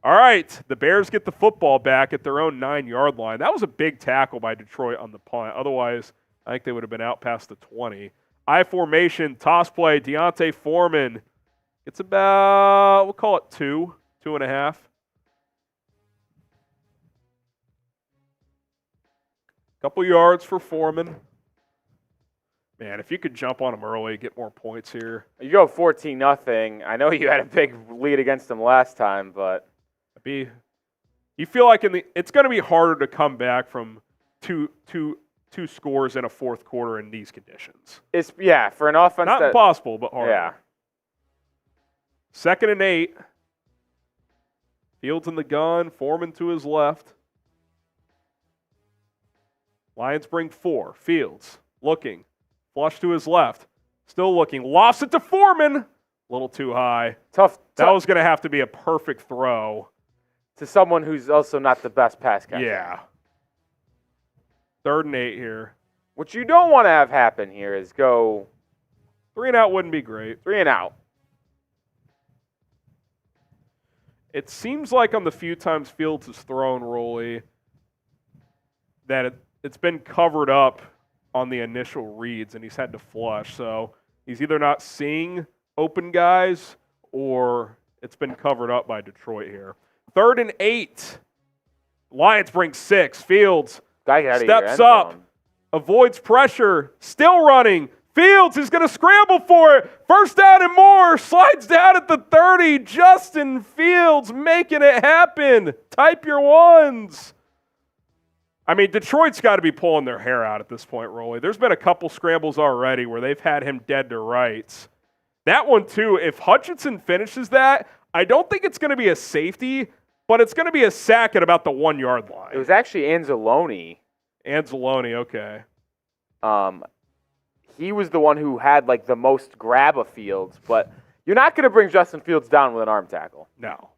All right, the Bears get the football back at their own 9-yard line. That was a big tackle by Detroit on the punt. Otherwise, I think they would have been out past the 20. I formation, toss play, Deontay Foreman. It's about, we'll call it 2.5. Couple yards for Foreman. Man, if you could jump on him early, get more points here. You go 14-0. I know you had a big lead against them last time, but you feel like it's going to be harder to come back from two scores in a fourth quarter in these conditions. It's for an offense not impossible, but harder. Yeah. 2nd and 8. Fields in the gun. Foreman to his left. Lions bring 4. Fields looking. Flush to his left. Still looking. Lost it to Foreman. A little too high. Tough. That was going to have to be a perfect throw. To someone who's also not the best pass catcher. Yeah. 3rd and 8 here. What you don't want to have happen here is go 3 and out wouldn't be great. 3 and out. It seems like on the few times Fields has thrown, Rolly, that it's been covered up on the initial reads, and he's had to flush. So he's either not seeing open guys or it's been covered up by Detroit here. 3rd and 8. Lions bring 6. Fields steps up, avoids pressure, still running. Fields is going to scramble for it. 1st down and more. Slides down at the 30. Justin Fields making it happen. Type your ones. I mean, Detroit's got to be pulling their hair out at this point, Rolly. There's been a couple scrambles already where they've had him dead to rights. That one, too, if Hutchinson finishes that, I don't think it's going to be a safety, but it's going to be a sack at about the 1 yard line. It was actually Anzalone. Anzalone, okay. He was the one who had like the most grab of Fields, but you're not going to bring Justin Fields down with an arm tackle. No.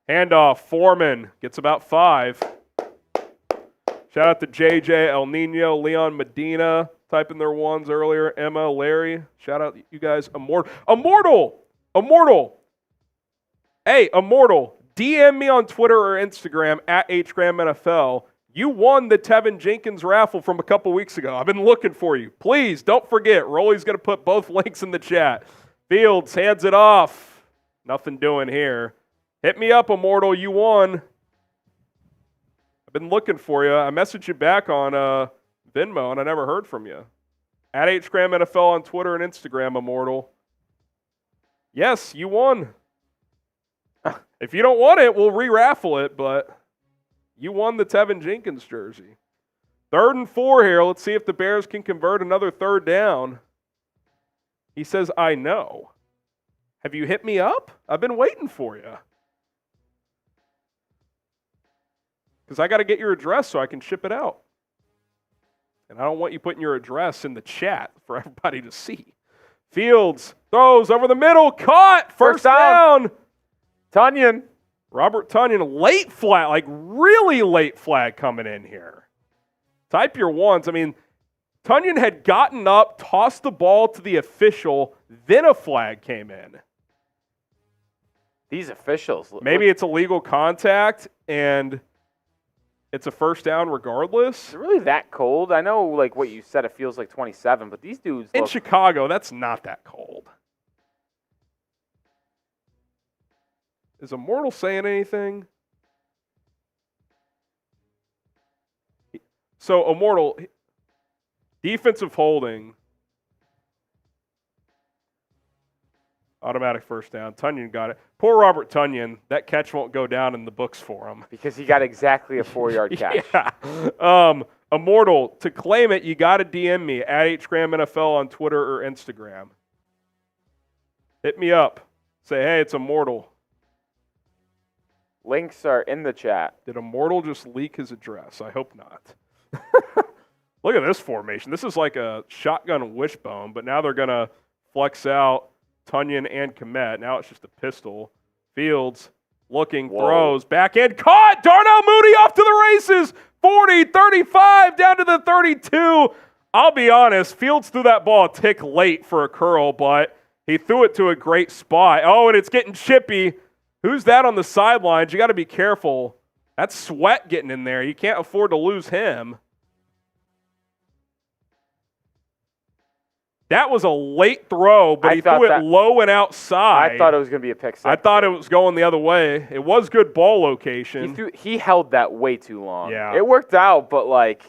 Handoff, Foreman gets about 5. Shout out to JJ, El Nino, Leon Medina, typing their ones earlier. Emma, Larry, shout out you guys. Immortal. Hey, Immortal, DM me on Twitter or Instagram at HGramNFL. You won the Tevin Jenkins raffle from a couple weeks ago. I've been looking for you. Please, don't forget. Rolly's going to put both links in the chat. Fields hands it off. Nothing doing here. Hit me up, Immortal. You won. I've been looking for you. I messaged you back on Venmo, and I never heard from you. At HGramNFL on Twitter and Instagram, Immortal. Yes, you won. If you don't want it, we'll re-raffle it, but you won the Tevin Jenkins jersey. 3rd and 4 here. Let's see if the Bears can convert another 3rd down. He says, I know. Have you hit me up? I've been waiting for you. Because I got to get your address so I can ship it out. And I don't want you putting your address in the chat for everybody to see. Fields throws over the middle. Caught. First down. Tonyan. Robert Tonyan, late flag, like really late flag coming in here. Type your ones. I mean, Tonyan had gotten up, tossed the ball to the official, then a flag came in. These officials. Maybe it's illegal contact and it's a first down regardless. Is it really that cold? I know, like what you said, it feels like 27, but these dudes in Chicago, that's not that cold. Is Immortal saying anything? So, Immortal, defensive holding. Automatic first down. Tonyan got it. Poor Robert Tonyan. That catch won't go down in the books for him. Because he got exactly a 4-yard catch. Yeah. Immortal, to claim it, you got to DM me at HGramNFL on Twitter or Instagram. Hit me up. Say, hey, it's Immortal. Links are in the chat. Did Immortal just leak his address? I hope not. Look at this formation. This is like a shotgun wishbone, but now they're going to flex out Tonyan and Kmet. Now it's just a pistol. Fields looking, throws, back end, caught! Darnell Mooney off to the races! 40, 35, down to the 32. I'll be honest, Fields threw that ball a tick late for a curl, but he threw it to a great spot. Oh, and it's getting chippy. Who's that on the sidelines? You got to be careful. That's Sweat getting in there. You can't afford to lose him. That was a late throw, but he threw it low and outside. I thought it was going to be a pick six. I thought it was going the other way. It was good ball location. He held that way too long. Yeah. It worked out, but like.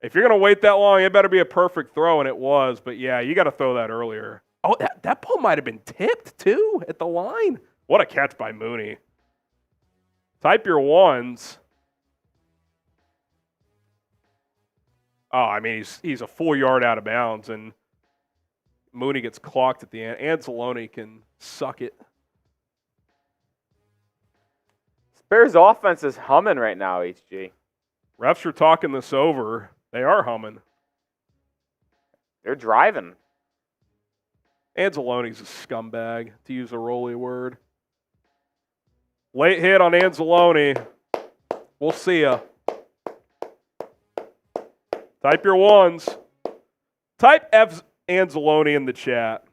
If you're going to wait that long, it better be a perfect throw, and it was. But, yeah, you got to throw that earlier. Oh, that ball might have been tipped, too, at the line. What a catch by Mooney. Type your ones. Oh, I mean, he's a full yard out of bounds, and Mooney gets clocked at the end. Anzalone can suck it. Bears offense is humming right now, HG. Refs are talking this over. They are humming. They're driving. Anzalone's a scumbag, to use a Rolly word. Late hit on Anzalone. We'll see ya. Type your ones. Type Anzalone in the chat.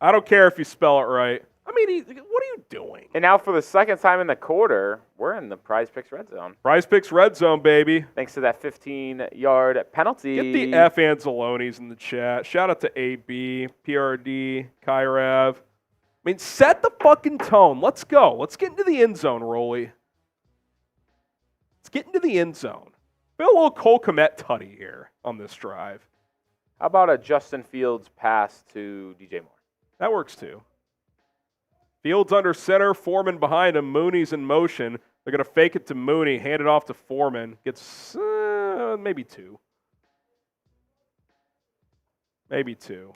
I don't care if you spell it right. I mean, what are you doing? And now for the second time in the quarter, we're in the Prize Picks red zone. Prize Picks red zone, baby. Thanks to that 15-yard penalty. Get the F Anzalones in the chat. Shout out to AB, PRD, Kyrav. I mean, set the fucking tone. Let's go. Let's get into the end zone, Rolly. Let's get into the end zone. Feel a little Cole Kmet tutty here on this drive. How about a Justin Fields pass to DJ Moore? That works too. Fields under center, Foreman behind him. Mooney's in motion. They're going to fake it to Mooney, hand it off to Foreman. Gets maybe two. Maybe two.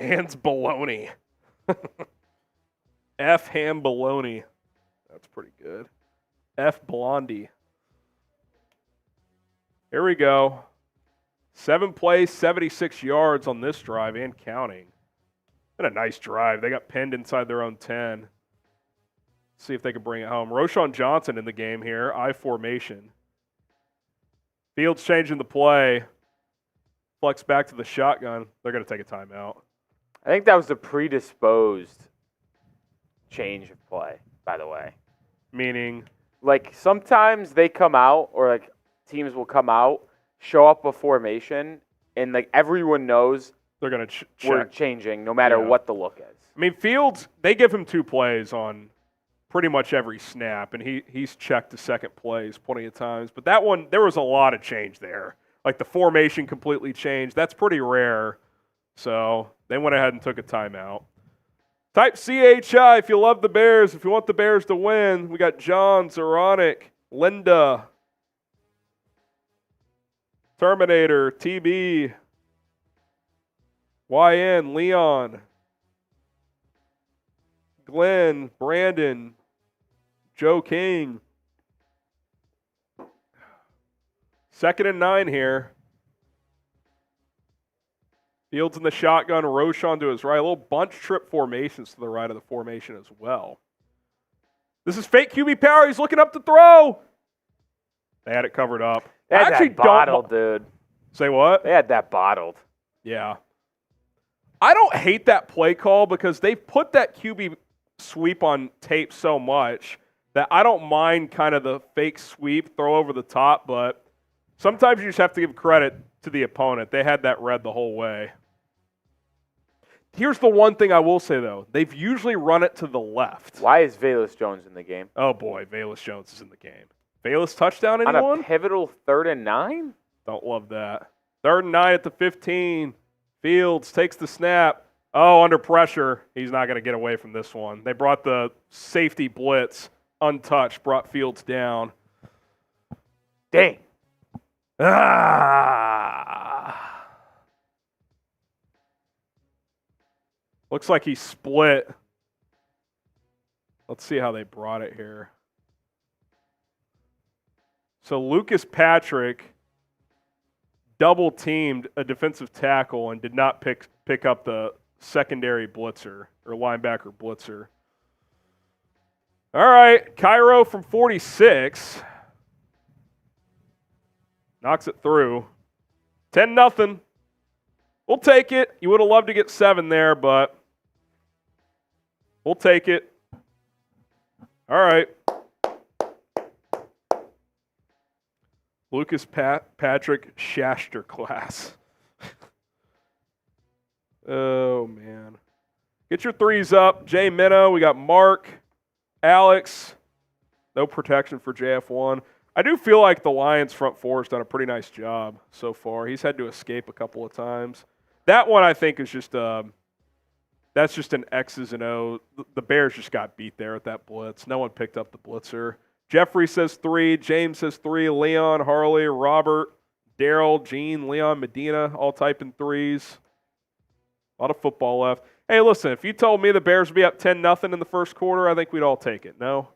Ann's bologna. F ham bologna. That's pretty good. F blondie. Here we go. 7 plays, 76 yards on this drive and counting. Been a nice drive. They got pinned inside their own 10. See if they can bring it home. Roschon Johnson in the game here. I formation. Fields changing the play. Flex back to the shotgun. They're going to take a timeout. I think that was a predisposed change of play, by the way. Meaning? Like, sometimes they come out, or, like, teams will come out, show up a formation, and, like, everyone knows they're going to we're changing no matter what the look is. I mean, Fields, they give him 2 plays on pretty much every snap, and he's checked to second plays plenty of times. But that one, there was a lot of change there. Like, the formation completely changed. That's pretty rare. So they went ahead and took a timeout. Type CHI if you love the Bears. If you want the Bears to win, we got John, Zoronic, Linda, Terminator, TB, YN, Leon, Glenn, Brandon, Joe King. 2nd and 9 here. Fields in the shotgun, Roschon to his right. A little bunch trip formations to the right of the formation as well. This is fake QB power. He's looking up to throw. They had it covered up. They had that bottled, dude. Say what? They had that bottled. Yeah. I don't hate that play call because they've put that QB sweep on tape so much that I don't mind kind of the fake sweep, throw over the top, but sometimes you just have to give credit to the opponent. They had that read the whole way. Here's the one thing I will say, though. They've usually run it to the left. Why is Velus Jones in the game? Oh, boy. Velus Jones is in the game. Velus touchdown, anyone? On a pivotal 3rd and 9? Don't love that. 3rd and 9 at the 15. Fields takes the snap. Oh, under pressure. He's not going to get away from this one. They brought the safety blitz untouched, brought Fields down. Dang. Looks like he split. Let's see how they brought it here. So Lucas Patrick double-teamed a defensive tackle and did not pick up the secondary blitzer or linebacker blitzer. All right, Cairo from 46. Knocks it through. 10-0. We'll take it. You would have loved to get 7 there, but we'll take it. All right. Lucas Patrick Shaster class. Oh, man. Get your 3s up. Jay Minnow. We got Mark, Alex. No protection for JF1. I do feel like the Lions front 4 has done a pretty nice job so far. He's had to escape a couple of times. That one I think is just that's just an X's and O. The Bears just got beat there at that blitz. No one picked up the blitzer. Jeffrey says 3. James says 3. Leon, Harley, Robert, Daryl, Gene, Leon, Medina, all typing 3s. A lot of football left. Hey, listen, if you told me the Bears would be up 10-0 in the first quarter, I think we'd all take it. No?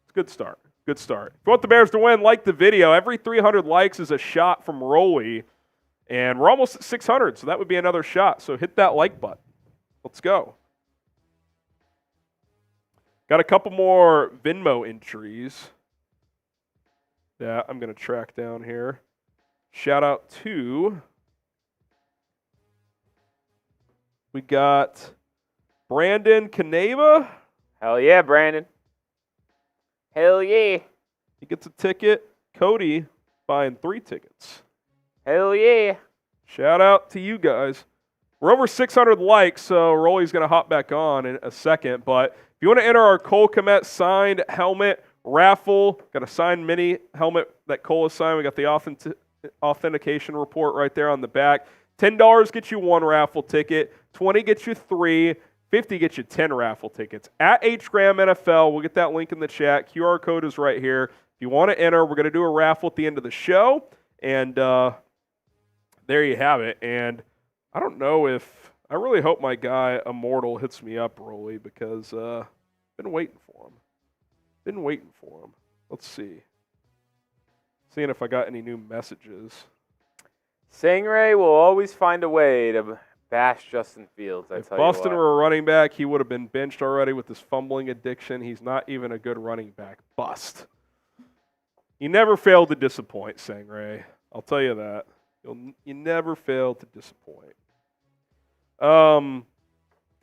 It's a good start. Good start. If you want the Bears to win, like the video. Every 300 likes is a shot from Rolly. And we're almost at 600, so that would be another shot. So hit that like button. Let's go. Got a couple more Venmo entries that I'm going to track down here. Shout out to, we got Brandon Caneva. Hell yeah, Brandon. Hell yeah. He gets a ticket. Cody buying 3 tickets. Hell yeah. Shout out to you guys. We're over 600 likes, so Rolly's going to hop back on in a second. But if you want to enter our Cole Kmet signed helmet raffle, got a signed mini helmet that Cole has signed. We got the authentication report right there on the back. $10 gets you 1 raffle ticket. $20 gets you 3. $50 gets you 10 raffle tickets. At HGram NFL, we'll get that link in the chat. QR code is right here. If you want to enter, we're going to do a raffle at the end of the show. And there you have it. And I don't know if I really hope my guy Immortal hits me up, Rolly, because been waiting for him. Let's see. Seeing if I got any new messages. Stingray will always find a way to bash Justin Fields. If Boston were a running back, he would have been benched already with his fumbling addiction. He's not even a good running back. Bust. You never fail to disappoint, Stingray. I'll tell you that. You never fail to disappoint.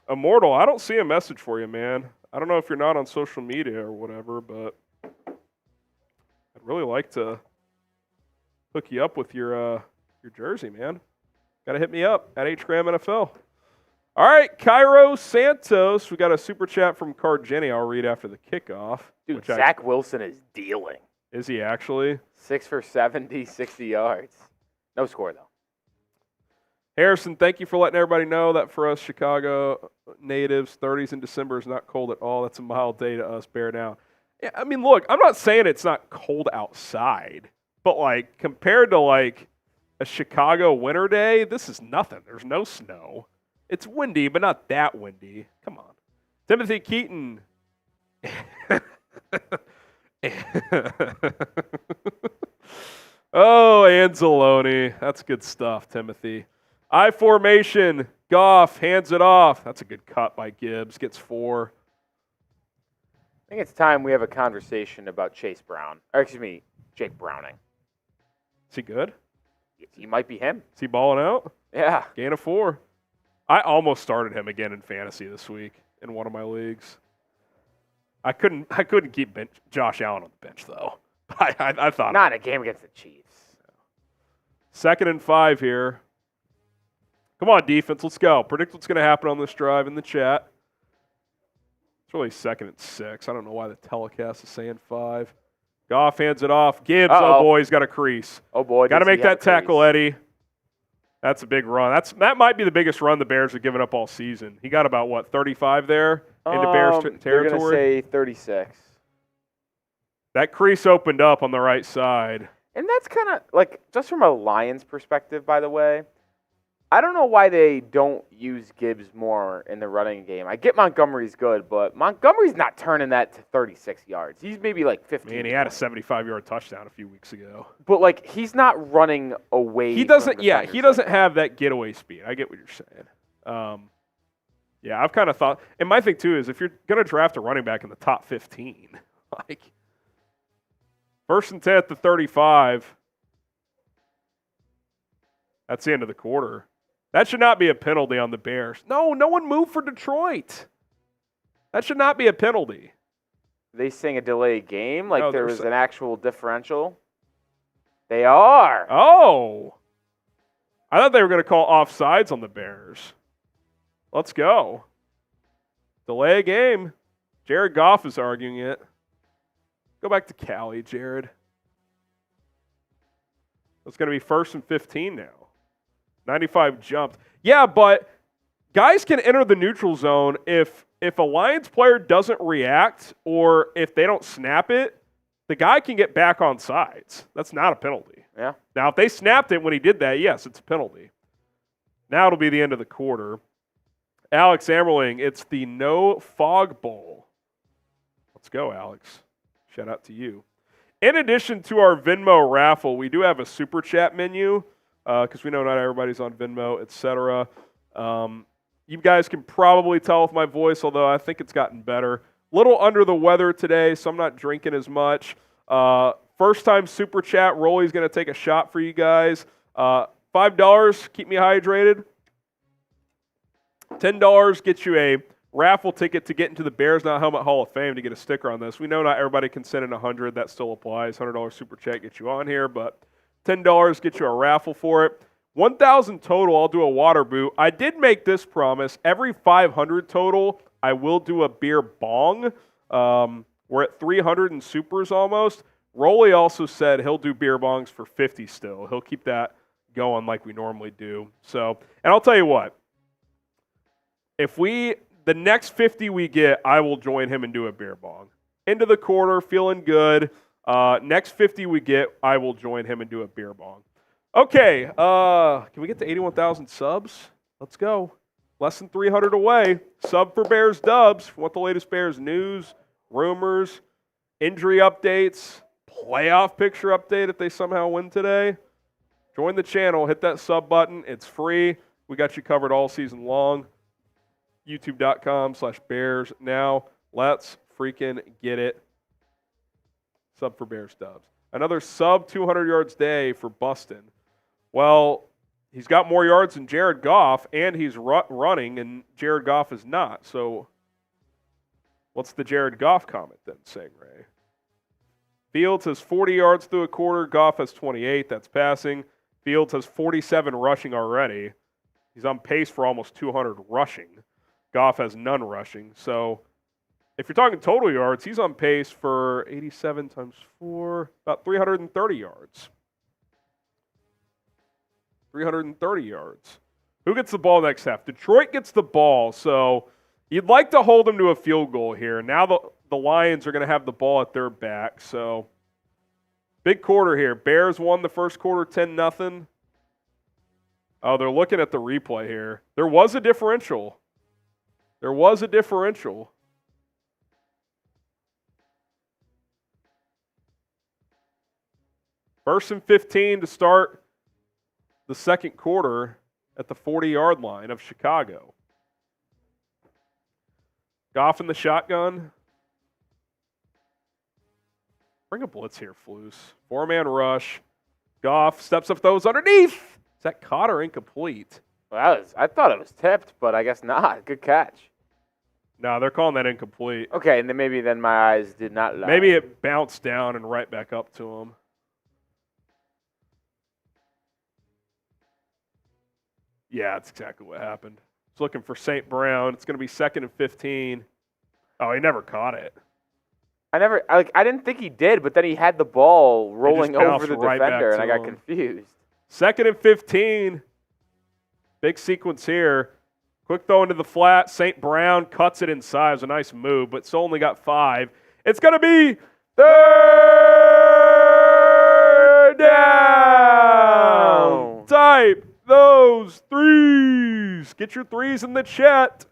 Immortal, I don't see a message for you, man. I don't know if you're not on social media or whatever, but I'd really like to hook you up with your jersey, man. Got to hit me up at HGramNFL. All right, Cairo Santos. We got a super chat from Cargeni I'll read after the kickoff. Dude, Zach Wilson is dealing. Is he actually? 6 for 70, 60 yards. No score, though. Harrison, thank you for letting everybody know that for us Chicago natives, 30s in December is not cold at all. That's a mild day to us. Bear down. Yeah, I mean, look, I'm not saying it's not cold outside, but, like, compared to, like, a Chicago winter day, this is nothing. There's no snow. It's windy, but not that windy. Come on. Timothy Keaton. Oh, Anzalone. That's good stuff, Timothy. I formation. Goff hands it off. That's a good cut by Gibbs. Gets 4. I think it's time we have a conversation about Jake Browning. Is he good? He might be him. Is he balling out? Yeah. Gain of 4. I almost started him again in fantasy this week in one of my leagues. I couldn't keep Josh Allen on the bench, though. I thought. Not in a game against the Chiefs. 2nd and 5 here. Come on, defense. Let's go. Predict what's going to happen on this drive in the chat. It's really 2nd and 6. I don't know why the telecast is saying 5. Goff hands it off. Gibbs, oh boy, he's got a crease. Oh boy, got to make that tackle, Eddie. That's a big run. That might be the biggest run the Bears have given up all season. He got about 35 there into Bears territory. They're going to say 36. That crease opened up on the right side. And that's kind of like, just from a Lions perspective, by the way, I don't know why they don't use Gibbs more in the running game. I get Montgomery's good, but Montgomery's not turning that to 36 yards. He's maybe like 15. Man, he had a 75-yard touchdown a few weeks ago. But like, he's not running away. He doesn't. Yeah, he doesn't have that getaway speed. I get what you're saying. Yeah, I've kind of thought, and my thing too is if you're gonna draft a running back in the top 15, like 1st and 10 at the 35. That's the end of the quarter. That should not be a penalty on the Bears. No one moved for Detroit. That should not be a penalty. They saying a delayed game? Like there was an actual differential? They are. Oh. I thought they were going to call offsides on the Bears. Let's go. Delay a game. Jared Goff is arguing it. Go back to Cali, Jared. It's going to be 1st and 15 now. 95 jumped. Yeah, but guys can enter the neutral zone if a Lions player doesn't react or if they don't snap it, the guy can get back on sides. That's not a penalty. Yeah. Now, if they snapped it when he did that, yes, it's a penalty. Now it'll be the end of the quarter. Alex Ammerling, it's the No Fog Bowl. Let's go, Alex. Shout out to you. In addition to our Venmo raffle, we do have a super chat menu. Because we know not everybody's on Venmo, etc. You guys can probably tell with my voice, although I think it's gotten better. Little under the weather today, so I'm not drinking as much. First time super chat, Rolly's going to take a shot for you guys. $5, keep me hydrated. $10 gets you a raffle ticket to get into the Bears Not Helmet Hall of Fame to get a sticker on this. We know not everybody can send in 100. That still applies. $100 super chat gets you on here, but $10 gets you a raffle for it. 1,000 total, I'll do a water boot. I did make this promise. Every 500 total, I will do a beer bong. We're at 300 in supers almost. Rolly also said he'll do beer bongs for 50 still. He'll keep that going like we normally do. So, and I'll tell you what. If the next 50 we get, I will join him and do a beer bong. Into the quarter, feeling good. Next 50 we get, I will join him and do a beer bong. Okay, can we get to 81,000 subs? Let's go. less than 300 away. Sub for Bears dubs. Want the latest Bears news, rumors, injury updates, playoff picture update if they somehow win today? Join the channel. Hit that sub button. It's free. We got you covered all season long. YouTube.com/Bears. Now, let's freaking get it. Sub for Bears dubs. Another sub 200 yards day for Buston. Well, he's got more yards than Jared Goff, and he's running, and Jared Goff is not. So what's the Jared Goff comment then, Ray? Fields has 40 yards through a quarter. Goff has 28. That's passing. Fields has 47 rushing already. He's on pace for almost 200 rushing. Goff has none rushing. So if you're talking total yards, he's on pace for 87 times 4, about 330 yards. 330 yards. Who gets the ball next half? Detroit gets the ball, so you'd like to hold them to a field goal here. Now the Lions are going to have the ball at their back, so big quarter here. Bears won the first quarter 10-0. Oh, they're looking at the replay here. There was a differential. First and 15 to start the second quarter at the 40-yard line of Chicago. Goff in the shotgun. Bring a blitz here, Flus. 4-man rush. Goff steps up those underneath. Is that caught or incomplete? Well, I thought it was tipped, but I guess not. Good catch. No, they're calling that incomplete. Okay, and then maybe my eyes did not lie. Maybe it bounced down and right back up to him. Yeah, that's exactly what happened. It's looking for St. Brown. It's going to be 2nd and 15. Oh, he never caught it. I didn't think he did, but then he had the ball rolling over the right defender, and I got him. confused. 2nd and 15. Big sequence here. Quick throw into the flat. St. Brown cuts it inside. It was a nice move, but still only got 5. It's going to be 3rd down. Type those threes. Get your threes in the chat.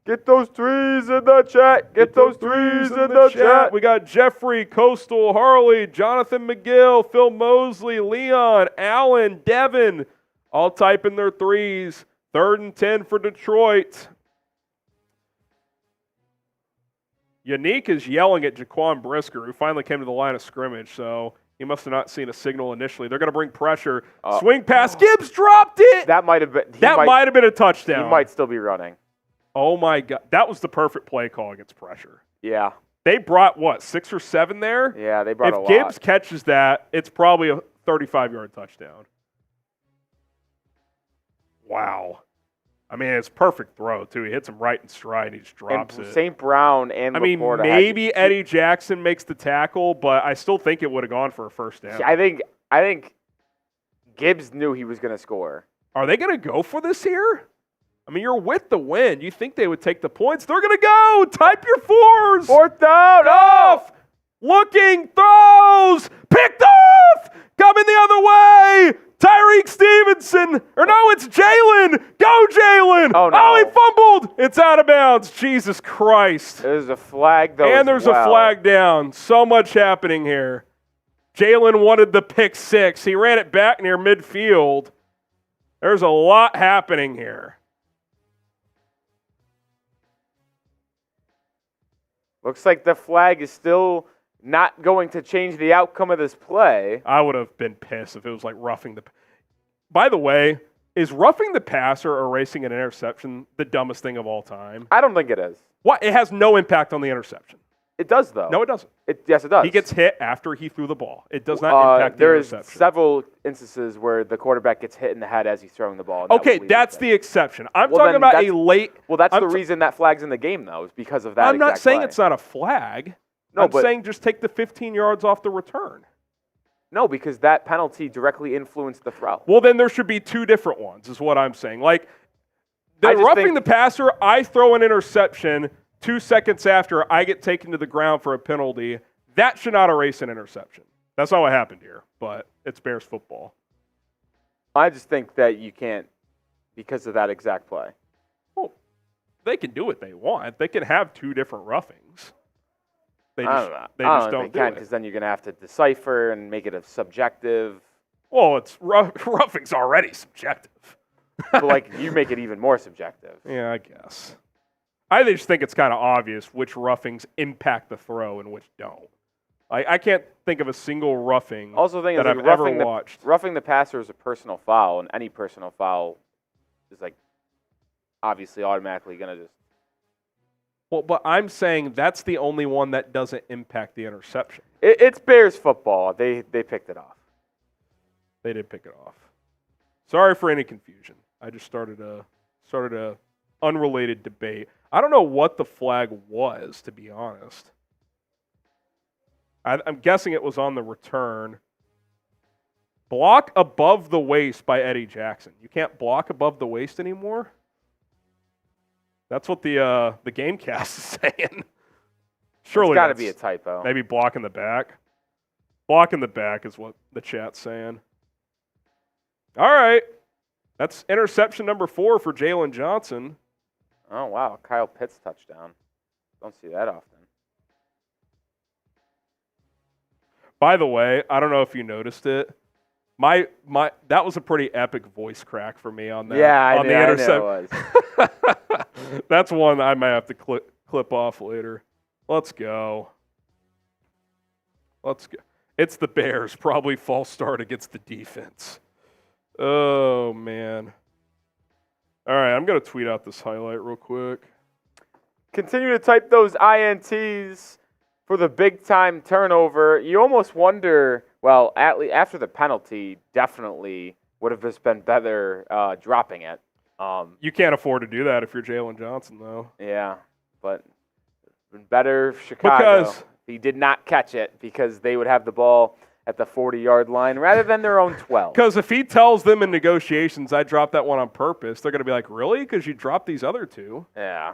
Get those threes in the chat. Get those threes in the chat. We got Jeffrey, Coastal, Harley, Jonathan McGill, Phil Mosley, Leon, Allen, Devin, all typing their threes. 3rd and 10 for Detroit. Unique is yelling at Jaquan Brisker, who finally came to the line of scrimmage, so he must have not seen a signal initially. They're going to bring pressure. Swing pass. Gibbs dropped it. That might have been. That might have been a touchdown. He might still be running. Oh, my God. That was the perfect play call against pressure. Yeah. They brought, 6 or 7 there? Yeah, they brought a lot. If Gibbs catches that, it's probably a 35-yard touchdown. Wow. I mean, it's a perfect throw, too. He hits him right in stride, and he just drops it. St. Brown and Laporta maybe Eddie Jackson makes the tackle, but I still think it would have gone for a first down. I think Gibbs knew he was going to score. Are they going to go for this here? I mean, you're with the win. You think they would take the points. They're going to go. Type your 4s. 4th down. Off. Looking. Throws. Picked off. Coming the other way. Tyreek Stevenson. Or no, it's Jaylon. Go, Jaylon. Oh, no. Oh, he fumbled. It's out of bounds. Jesus Christ. There's a flag, though. And there's a flag down. So much happening here. Jaylon wanted the pick 6. He ran it back near midfield. There's a lot happening here. Looks like the flag is still not going to change the outcome of this play. I would have been pissed if it was like roughing the... By the way, is roughing the passer or erasing an interception the dumbest thing of all time? I don't think it is. What? It has no impact on the interception. It does, though. No, it doesn't. Yes, it does. He gets hit after he threw the ball. It does not impact the interception. There is several instances where the quarterback gets hit in the head as he's throwing the ball. Okay, that's the exception. I'm talking about a late... Well, that's the reason that flag's in the game, though, is because of that I'm not saying play. it's not a flag. No, I'm saying just take the 15 yards off the return. No, because that penalty directly influenced the throw. Well, then there should be 2 different ones, is what I'm saying. Like, roughing the passer, I throw an interception. 2 seconds after, I get taken to the ground for a penalty. That should not erase an interception. That's not what happened here, but it's Bears football. I just think that you can't because of that exact play. they can do what they want. They can have 2 different roughings. They I just don't know. they I just don't don't think do because it. then you're going to have to decipher and make it a subjective. Well, it's roughing's already subjective. But, like, you make it even more subjective. Yeah, I guess. I just think it's kind of obvious which roughings impact the throw and which don't. I can't think of a single roughing Also, the thing that is, I've like, ever watched. roughing the passer is a personal foul, and any personal foul is, like, obviously automatically going to just. Well, but I'm saying that's the only one that doesn't impact the interception. It's Bears football. They picked it off. They did pick it off. Sorry for any confusion. I just started a unrelated debate. I don't know what the flag was, to be honest. I'm guessing it was on the return. Block above the waist by Eddie Jackson. You can't block above the waist anymore? That's what the Gamecast is saying. Surely It's got to be a typo. Maybe block in the back. Block in the back is what the chat's saying. All right. That's interception number 4 for Jaylon Johnson. Oh, wow. Kyle Pitts touchdown. Don't see that often. By the way, I don't know if you noticed it. My that was a pretty epic voice crack for me on that. Yeah, I on knew, the I knew it was. That's one I might have to clip off later. Let's go. It's the Bears. Probably false start against the defense. Oh, man. All right, I'm going to tweet out this highlight real quick. Continue to type those INTs for the big-time turnover. You almost wonder, well, after the penalty, definitely would have just been better dropping it. You can't afford to do that if you're Jaylon Johnson, though. Yeah, but been better Chicago. He did not catch it because they would have the ball at the 40-yard line rather than their own 12. Because if he tells them in negotiations, I dropped that one on purpose, they're going to be like, really? Because you dropped these other 2? Yeah.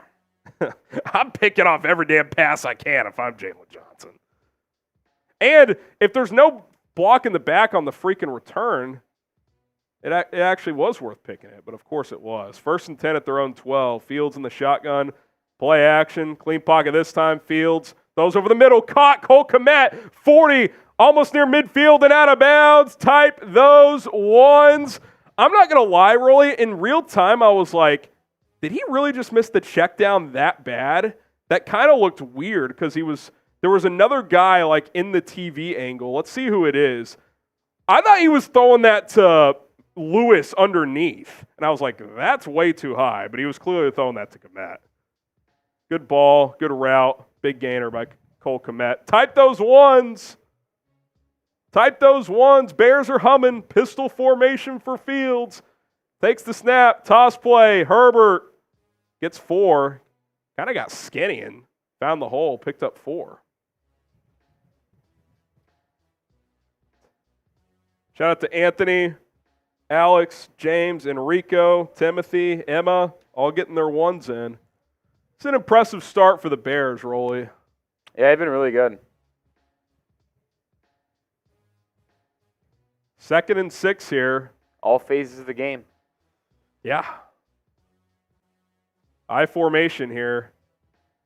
I'm picking off every damn pass I can if I'm Jaylon Johnson. And if there's no block in the back on the freaking return, it actually was worth picking it, but of course it was. 1st and 10 at their own 12. Fields in the shotgun. Play action. Clean pocket this time. Fields. Those over the middle. Caught. Cole Kmet. 40. Almost near midfield and out of bounds. Type those ones. I'm not going to lie, Rolly. In real time, I was like, did he really just miss the check down that bad? That kind of looked weird because there was another guy like in the TV angle. Let's see who it is. I thought he was throwing that to Lewis underneath. And I was like, that's way too high. But he was clearly throwing that to Kmet. Good ball, good route, big gainer by Cole Kmet. Type those ones. Type those ones. Bears are humming. Pistol formation for Fields. Takes the snap. Toss play. Herbert gets 4. Kind of got skinny and found the hole. Picked up 4. Shout out to Anthony, Alex, James, Enrico, Timothy, Emma, all getting their ones in. It's an impressive start for the Bears, Rolly. Yeah, they've been really good. 2nd and 6 here. All phases of the game. Yeah. I formation here.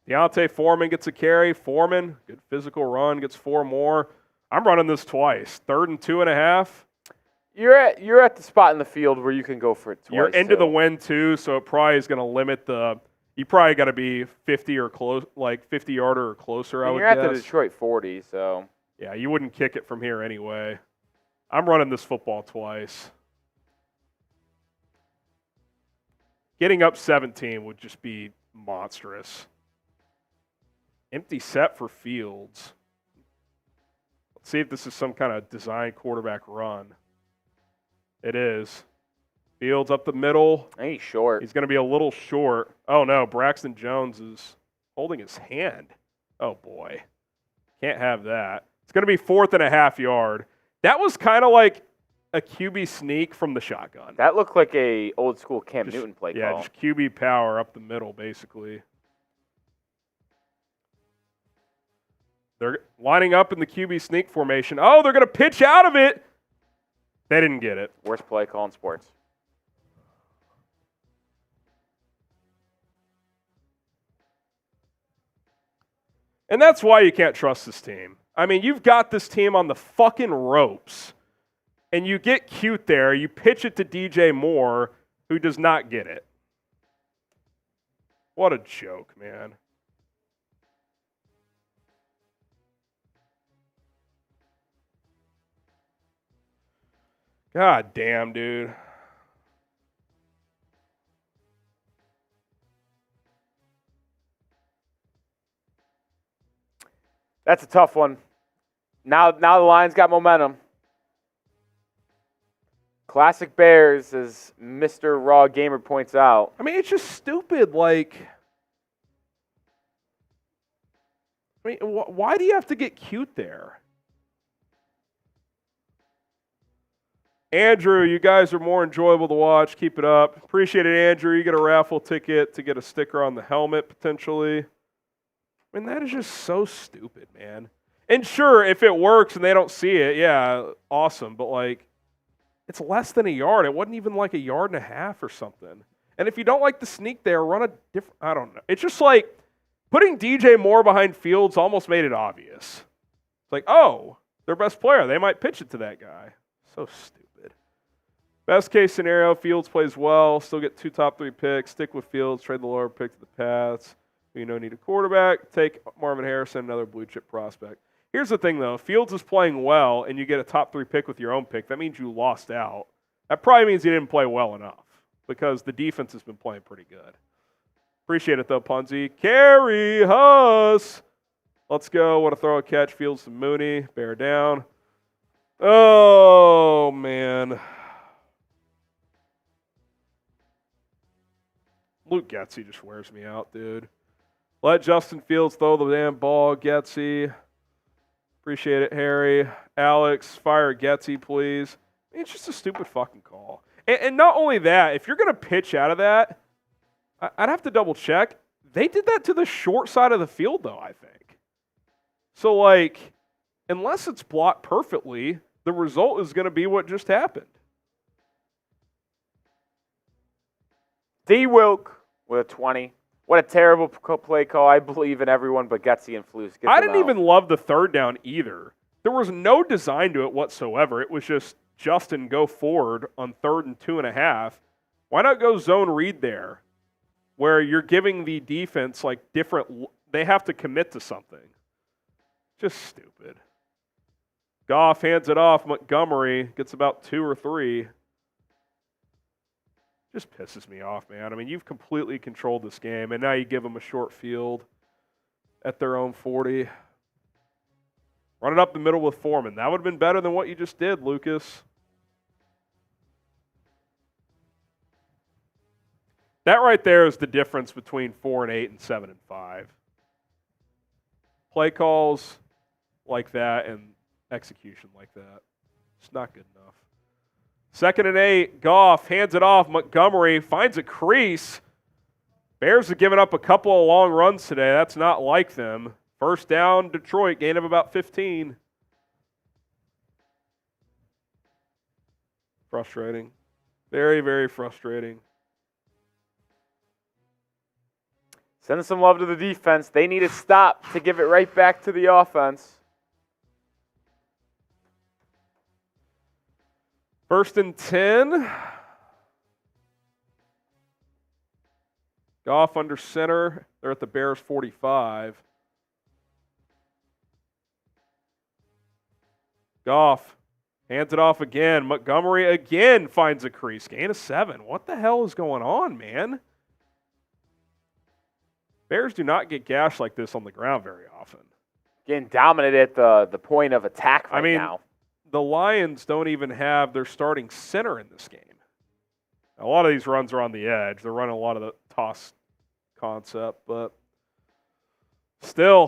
Deontay Foreman gets a carry. Foreman, good physical run, gets 4 more. I'm running this twice. 3rd and 2.5. You're at the spot in the field where you can go for it twice. You're into the wind too, so it probably is going to limit the. You probably got to be 50 or close, like 50-yarder or closer. I would guess. You're at the Detroit 40, so. Yeah, you wouldn't kick it from here anyway. I'm running this football twice. Getting up 17 would just be monstrous. Empty set for Fields. Let's see if this is some kind of design quarterback run. It is. Fields up the middle. He's short. He's going to be a little short. Oh, no. Braxton Jones is holding his hand. Oh, boy. Can't have that. It's going to be 4th and a half yard. That was kind of like a QB sneak from the shotgun. That looked like a old school Cam Newton play call. Yeah, just QB power up the middle, basically. They're lining up in the QB sneak formation. Oh, they're going to pitch out of it. They didn't get it. Worst play call in sports. And that's why you can't trust this team. I mean, you've got this team on the fucking ropes, and you get cute there. You pitch it to DJ Moore, who does not get it. What a joke, man. God damn, dude. That's a tough one. Now the Lions got momentum. Classic Bears, as Mr. Raw Gamer points out. I mean, it's just stupid. Like, I mean, why do you have to get cute there? Andrew, you guys are more enjoyable to watch. Keep it up. Appreciate it, Andrew. You get a raffle ticket to get a sticker on the helmet, potentially. I mean, that is just so stupid, man. And sure, if it works and they don't see it, yeah, awesome. But, like, it's less than a yard. It wasn't even like a yard and a half or something. And if you don't like the sneak there, run a different – I don't know. It's just like putting DJ Moore behind Fields almost made it obvious. It's like, oh, their best player. They might pitch it to that guy. So stupid. Best case scenario, Fields plays well, still get 2 top 3 picks, stick with Fields, trade the lower pick to the Pats. You know, need a quarterback, take Marvin Harrison, another blue chip prospect. Here's the thing, though. Fields is playing well, and you get a top 3 pick with your own pick. That means you lost out. That probably means you didn't play well enough because the defense has been playing pretty good. Appreciate it, though, Punzi. Carry Huss. Let's go. What a throw, a catch. Fields to Mooney. Bear down. Oh, man. Luke Getsy just wears me out, dude. Let Justin Fields throw the damn ball, Getsy. Appreciate it, Harry. Alex, fire Getsy, please. I mean, it's just a stupid fucking call. And not only that, if you're going to pitch out of that, I'd have to double check. They did that to the short side of the field, though, I think. So, like, unless it's blocked perfectly, the result is going to be what just happened. D. Wilk with a 20. What a terrible play call. I believe in everyone but Getsy and Flus. I didn't even love the third down either. There was no design to it whatsoever. It was just Justin go forward on 3rd and 2.5. Why not go zone read there where you're giving the defense like different – they have to commit to something. Just stupid. Goff hands it off. Montgomery gets about 2 or 3. Just pisses me off, man. I mean, you've completely controlled this game, and now you give them a short field at their own 40. Run it up the middle with Foreman. That would have been better than what you just did, Lucas. That right there is the difference between 4-8 and 7-5. Play calls like that and execution like that. It's not good enough. 2nd and 8, Goff hands it off. Montgomery finds a crease. Bears have given up a couple of long runs today. That's not like them. 1st down, Detroit, gain of about 15. Frustrating. Very, very frustrating. Send some love to the defense. They need a stop to give it right back to the offense. 1st and 10. Goff under center. They're at the Bears 45. Goff hands it off again. Montgomery again finds a crease. Gain of 7. What the hell is going on, man? Bears do not get gashed like this on the ground very often. Getting dominated at the point of attack right now. The Lions don't even have their starting center in this game. A lot of these runs are on the edge. They're running a lot of the toss concept, but still,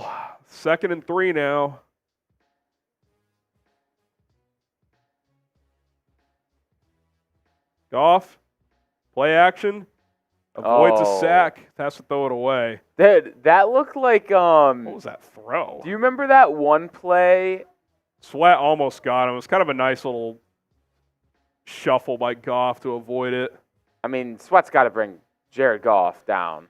2nd and 3 now. Goff, play action, avoids a sack, has to throw it away. That looked like what was that throw? Do you remember that one play? Sweat almost got him. It was kind of a nice little shuffle by Goff to avoid it. I mean, Sweat's got to bring Jared Goff down.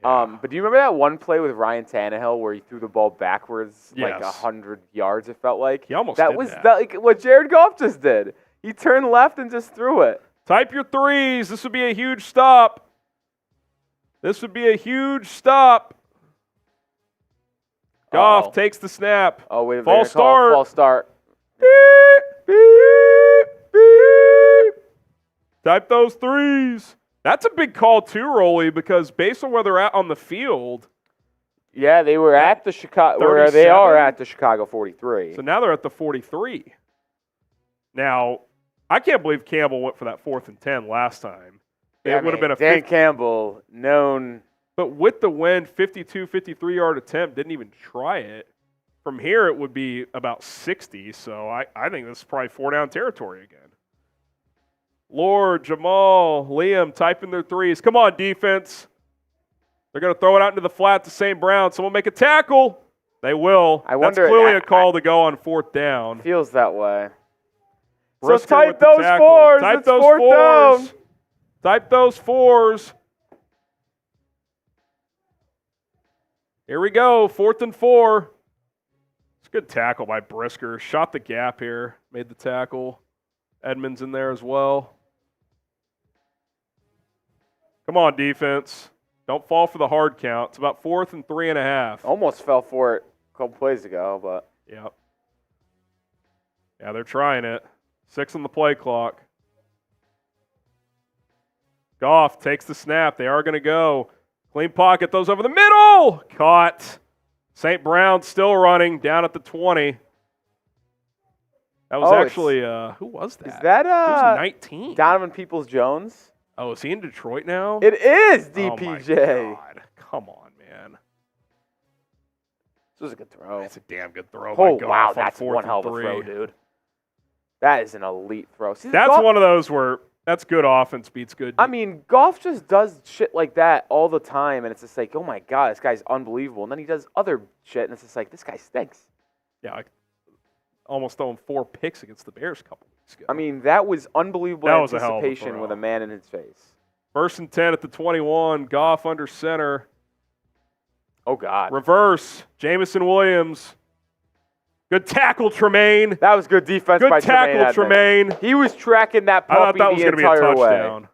But do you remember that one play with Ryan Tannehill where he threw the ball backwards like 100 yards, it felt like? He almost that did was that. Like what Jared Goff just did. He turned left and just threw it. Type your threes. This would be a huge stop. This would be a huge stop. Goff takes the snap. Oh, wait a minute. False start. False start. Beep, beep, beep. Type those threes. That's a big call too, Rolly, because based on where they're at on the field. Yeah, they were at the Chicago. Where they are at the Chicago 43. So now they're at the 43. Now, I can't believe Campbell went for that 4th and 10 last time. Yeah, it would have been a Dan Campbell, known. But with the win, 52, 53-yard attempt, didn't even try it. From here, it would be about 60, so I think this is probably 4-down territory again. Lord, Jamal, Liam typing their threes. Come on, defense. They're going to throw it out into the flat to St. Brown. Someone make a tackle. They will. I wonder. That's clearly a call to go on 4th down. Feels that way. Brisker so type those tackle. fours. Type it's those 4th fours. down. Type those fours. Here we go. 4th and 4. It's a good tackle by Brisker. Shot the gap here. Made the tackle. Edmonds in there as well. Come on, defense. Don't fall for the hard count. It's about 4th and 3.5. Almost fell for it a couple plays ago, but. Yep. Yeah, they're trying it. 6 on the play clock. Goff takes the snap. They are going to go. Clean pocket. Those over the middle. Caught. St. Brown still running down at the 20. That was actually, who was that? Is that He was 19. Donovan Peoples-Jones? Oh, is he in Detroit now? It is Oh DPJ. my God. Come on, man. This was a good throw. That's a damn good throw. Oh, by Goff wow. on That's 4th one hell of a and 3. throw, dude. That is an elite throw. See, That's one of those where that's good offense beats good. I mean, Goff just does shit like that all the time, and it's just like, oh my God, this guy's unbelievable. And then he does other shit, and it's just like, this guy stinks. Yeah, almost throwing 4 picks against the Bears a couple weeks ago. I mean, that was unbelievable That was a hell of a anticipation throw. with a man in his face. 1st and 10 at the 21. Goff under center. Oh, God. Reverse. Jamison Williams. Good tackle, Tremaine. That was good defense by Good tackle, Tremaine. He was tracking that I thought puppy that was the going to be a entire way. touchdown.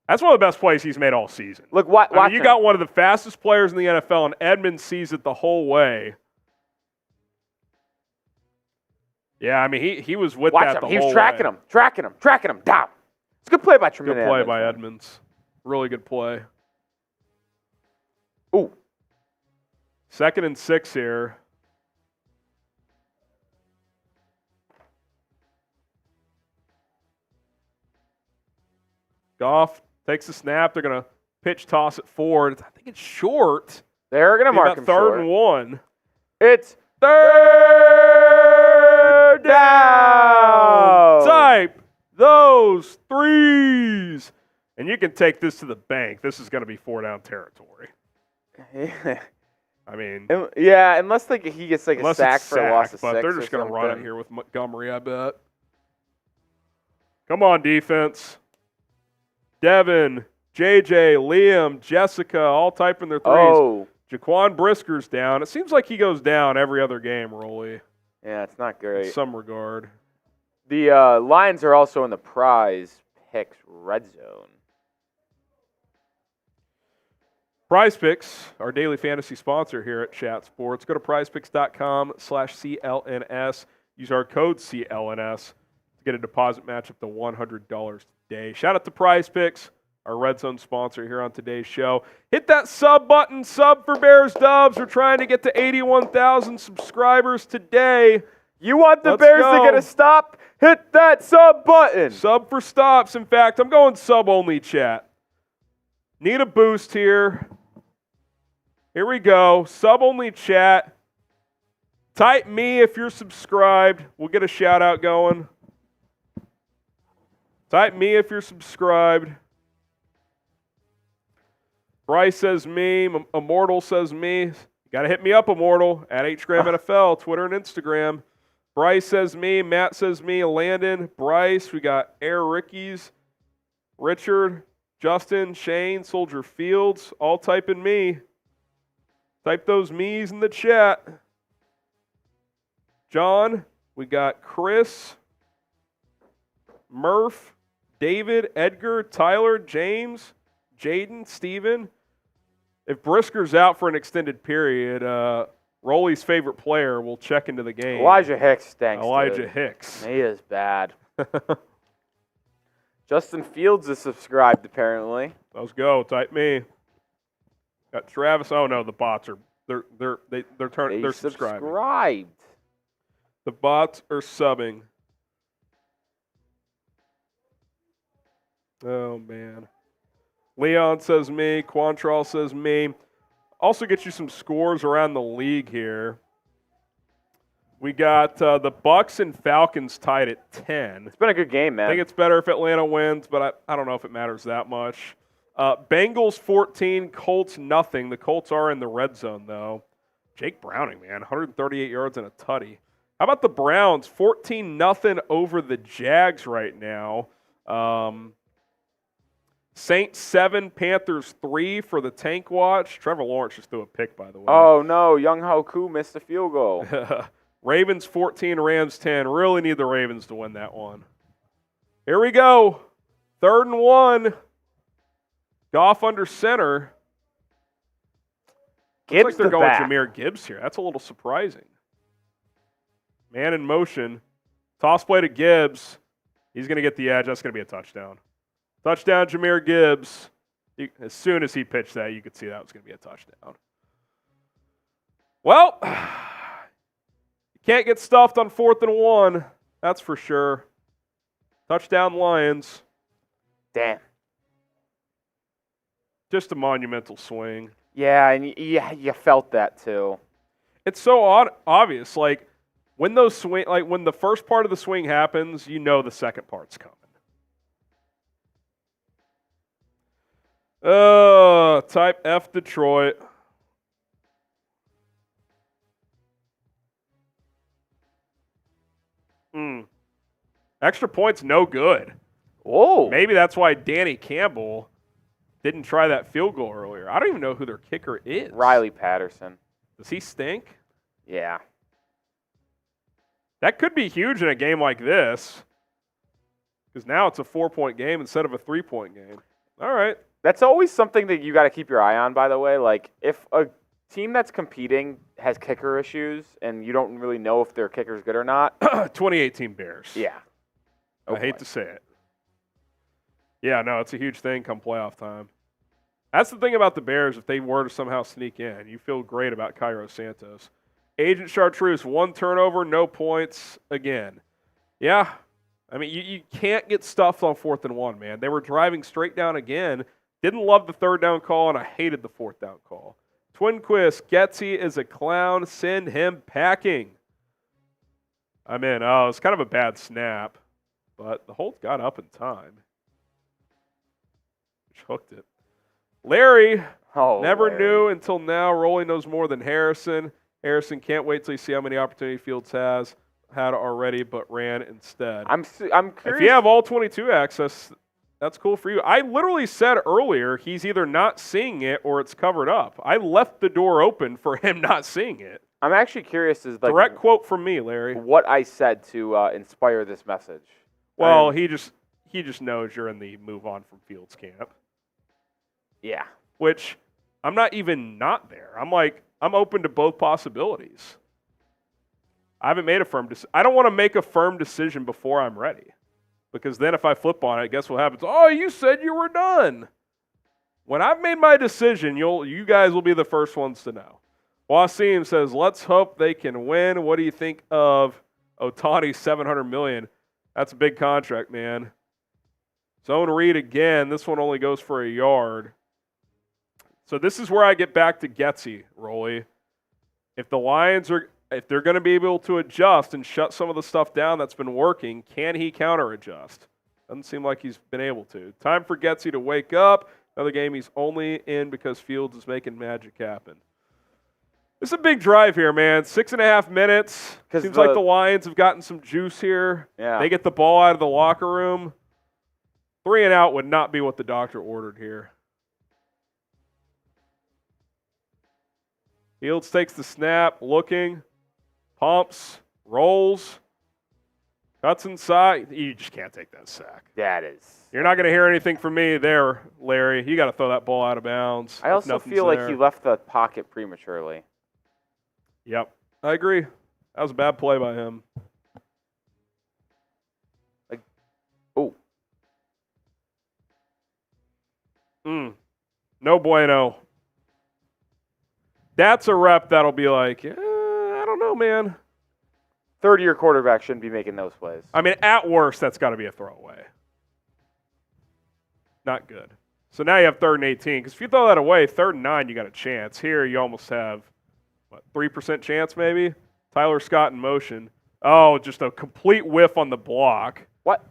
That's one of the best plays he's made all season. Look, watch I mean, you him. got one of the fastest players in the NFL, and Edmonds sees it the whole way. Yeah, I mean, he was with Watch that him. the He whole was tracking way. him, tracking him, down. It's a good play by Tremaine. Good play by Edmonds. Really good play. Ooh. 2nd and 6 here. Goff takes the snap. They're going to pitch toss it forward. I think it's short. They're going to mark him 3rd short. and 1. It's 3rd down. Type those threes. And you can take this to the bank. This is going to be 4-down territory. I mean, yeah, unless he gets like a unless sack it's for a loss of but 6 they're just going to run it here with Montgomery, I bet. Come on, defense. Devin, JJ, Liam, Jessica, all typing their threes. Oh. Jaquan Brisker's down. It seems like he goes down every other game, Rolly. Yeah, it's not great. In some regard. The Lions are also in the prize picks red zone. Prize Picks, our daily fantasy sponsor here at Chat Sports. Go to prizepicks.com/CLNS. Use our code CLNS to get a deposit match up to $100 today. Shout out to Prize Picks, our red zone sponsor here on today's show. Hit that sub button, sub for Bears Dubs. We're trying to get to 81,000 subscribers today. You want the Let's Bears go. to get a stop? Hit that sub button. Sub for stops. In fact, I'm going sub only, chat. Need a boost here. Here we go. Sub only chat. Type me if you're subscribed. We'll get a shout out going. Type me if you're subscribed. Bryce says me. Immortal says me. You got to hit me up, Immortal, at HGramNFL, Twitter and Instagram. Bryce says me. Matt says me. Landon, Bryce. We got Air Rickies, Richard, Justin, Shane, Soldier Fields, all typing me. Type those me's in the chat. John, we got Chris, Murph, David, Edgar, Tyler, James, Jaden, Steven. If Brisker's out for an extended period, Rolly's favorite player will check into the game. Elijah Hicks stinks. Elijah dude. Hicks. He is bad. Justin Fields is subscribed, apparently. Let's go. Type me. Got Travis. Oh no, the bots are they're subscribing. Subscribed. The bots are subbing. Oh man. Leon says me. Quantrell says me. Also get you some scores around the league here. We got the Bucks and Falcons tied at 10. It's been a good game, man. I think it's better if Atlanta wins, but I don't know if it matters that much. Bengals 14, Colts nothing. The Colts are in the red zone, though. Jake Browning, man, 138 yards and a tutty. How about the Browns? 14-0 over the Jags right now. Saints 7, Panthers 3 for the Tank Watch. Trevor Lawrence just threw a pick, by the way. Oh, no. Young Hoku missed a field goal. Ravens 14, Rams 10. Really need the Ravens to win that one. Here we go. 3rd and 1. Goff under center. Gibbs Looks like they're the going back. Jahmyr Gibbs here. That's a little surprising. Man in motion. Toss play to Gibbs. He's going to get the edge. That's going to be a touchdown. Touchdown, Jahmyr Gibbs. As soon as he pitched that, you could see that was going to be a touchdown. Well, you can't get stuffed on 4th and 1. That's for sure. Touchdown, Lions. Damn. Just a monumental swing. Yeah, and you felt that too. It's so obvious. Like when those swing, like when the first part of the swing happens, you know the second part's coming. Type F Detroit. Extra points, no good. Whoa. Maybe that's why Danny Campbell didn't try that field goal earlier. I don't even know who their kicker is. Riley Patterson. Does he stink? Yeah. That could be huge in a game like this. Because now it's a 4-point game instead of a 3-point game. All right. That's always something that you got to keep your eye on, by the way. Like, if a team that's competing has kicker issues and you don't really know if their kicker's good or not. 2018 Bears. Yeah. I hate to say it. Yeah, no, it's a huge thing come playoff time. That's the thing about the Bears. If they were to somehow sneak in, you feel great about Cairo Santos. Agent Chartreuse, 1 turnover, no points again. Yeah, I mean, you can't get stuffed on 4th and 1, man. They were driving straight down again. Didn't love the 3rd down call, and I hated the 4th down call. Twinquist, Getsy is a clown. Send him packing. I'm in. Oh, it's kind of a bad snap, but the hold got up in time. Which hooked it. Larry, never knew until now. Rolly knows more than Harrison. Harrison can't wait till you see how many opportunity Fields had already, but ran instead. I'm curious. If you have all 22 access, that's cool for you. I literally said earlier he's either not seeing it or it's covered up. I left the door open for him not seeing it. I'm actually curious. Is like direct quote from me, Larry. What I said to inspire this message. Well, he just knows you're in the move on from Fields camp. Yeah. Which I'm not even not there. I'm open to both possibilities. I haven't made a firm decision. I don't want to make a firm decision before I'm ready. Because then if I flip on it, guess what happens? Oh, you said you were done. When I've made my decision, you guys will be the first ones to know. Wasim says, let's hope they can win. What do you think of Ohtani's $700 million? That's a big contract, man. Zone read again. This one only goes for a yard. So this is where I get back to Getsy, Rolly. If the Lions if they're going to be able to adjust and shut some of the stuff down that's been working, can he counter-adjust? Doesn't seem like he's been able to. Time for Getsy to wake up. Another game he's only in because Fields is making magic happen. It's a big drive here, man. 6.5 minutes. Seems like the Lions have gotten some juice here. Yeah. They get the ball out of the locker room. 3 and out would not be what the doctor ordered here. Fields takes the snap, looking, pumps, rolls, cuts inside. You just can't take that sack. That is. You're not going to hear anything from me there, Larry. You got to throw that ball out of bounds. I also feel like he left the pocket prematurely. Yep, I agree. That was a bad play by him. No bueno. That's a rep that'll be like, I don't know, man. Third-year quarterback shouldn't be making those plays. I mean, at worst, that's got to be a throwaway. Not good. So now you have 3rd and 18. Because if you throw that away, 3rd and 9, you got a chance. Here, you almost have, 3% chance maybe? Tyler Scott in motion. Oh, just a complete whiff on the block. What?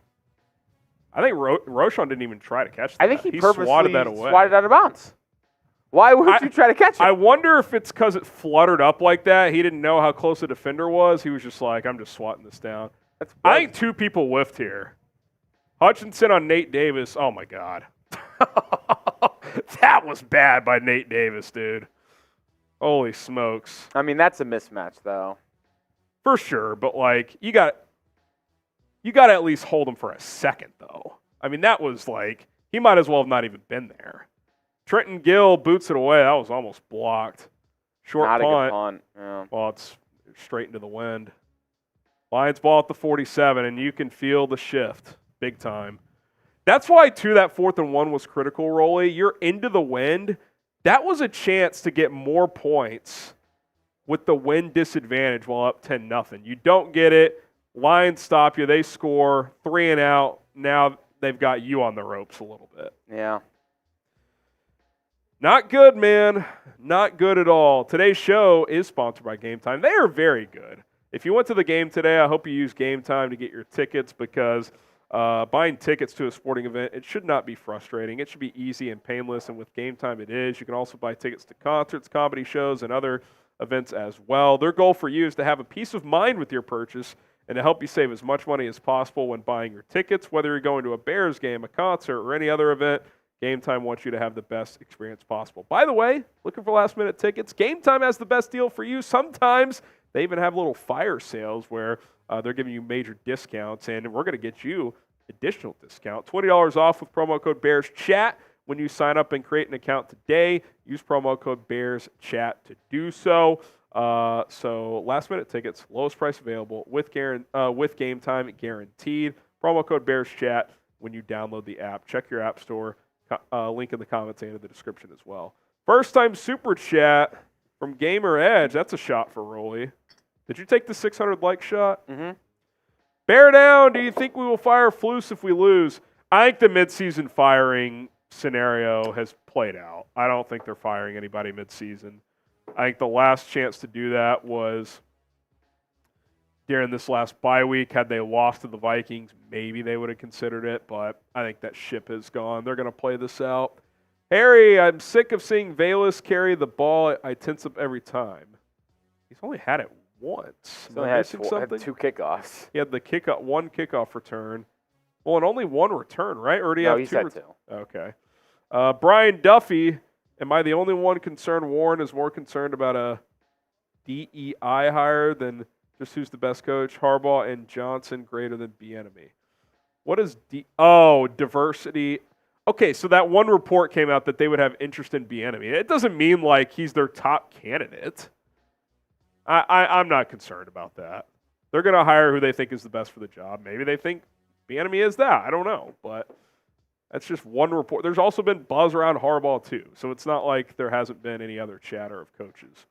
I think Roschon didn't even try to catch that. I think he purposely swatted that away. Swatted out of bounds. Why would you try to catch it? I wonder if it's because it fluttered up like that. He didn't know how close the defender was. He was just like, I'm just swatting this down. I think 2 people whiffed here. Hutchinson on Nate Davis. Oh, my God. That was bad by Nate Davis, dude. Holy smokes. I mean, that's a mismatch, though. For sure, but, like, you got to at least hold him for a second, though. I mean, that was like, he might as well have not even been there. Trenton Gill boots it away. That was almost blocked. Short not punt. A good punt. Yeah. Well, it's straight into the wind. Lions ball at the 47, and you can feel the shift big time. That's why, too, that 4th and 1 was critical, Rolly. You're into the wind. That was a chance to get more points with the wind disadvantage while up 10-0. You don't get it. Lions stop you. They score. 3 and out. Now they've got you on the ropes a little bit. Yeah. Not good, man. Not good at all. Today's show is sponsored by Game Time. They are very good. If you went to the game today, I hope you use Game Time to get your tickets because buying tickets to a sporting event, it should not be frustrating. It should be easy and painless, and with Game Time it is. You can also buy tickets to concerts, comedy shows, and other events as well. Their goal for you is to have a peace of mind with your purchase and to help you save as much money as possible when buying your tickets, whether you're going to a Bears game, a concert, or any other event. Game Time wants you to have the best experience possible. By the way, looking for last-minute tickets? Game Time has the best deal for you. Sometimes they even have little fire sales where they're giving you major discounts, and we're going to get you additional discount. $20 off with promo code BearsChat when you sign up and create an account today. Use promo code BearsChat to do so. So last-minute tickets, lowest price available with Game Time guaranteed. Promo code BearsChat when you download the app. Check your app store. Link in the comments and in the description as well. First-time super chat from Gamer Edge. That's a shot for Rolly. Did you take the 600-like shot? Mm-hmm. Bear down. Do you think we will fire Flus if we lose? I think the midseason firing scenario has played out. I don't think they're firing anybody midseason. I think the last chance to do that was during this last bye week. Had they lost to the Vikings, maybe they would have considered it, but I think that ship has gone. They're going to play this out. Harry, I'm sick of seeing Velus carry the ball. I tense up every time. He's only had it once. He's only had 2 kickoffs. He had the one kickoff return. Well, and only 1 return, right? Or do you no, have he's 2 had 2. Okay. Brian Duffy, am I the only one concerned Warren is more concerned about a DEI hire than just who's the best coach? Harbaugh and Johnson greater than Bieniemy. What is diversity? Okay, so that one report came out that they would have interest in Bieniemy. It doesn't mean like he's their top candidate. I'm not concerned about that. They're going to hire who they think is the best for the job. Maybe they think Bieniemy is that. I don't know, but that's just one report. There's also been buzz around Harbaugh too, so it's not like there hasn't been any other chatter of coaches.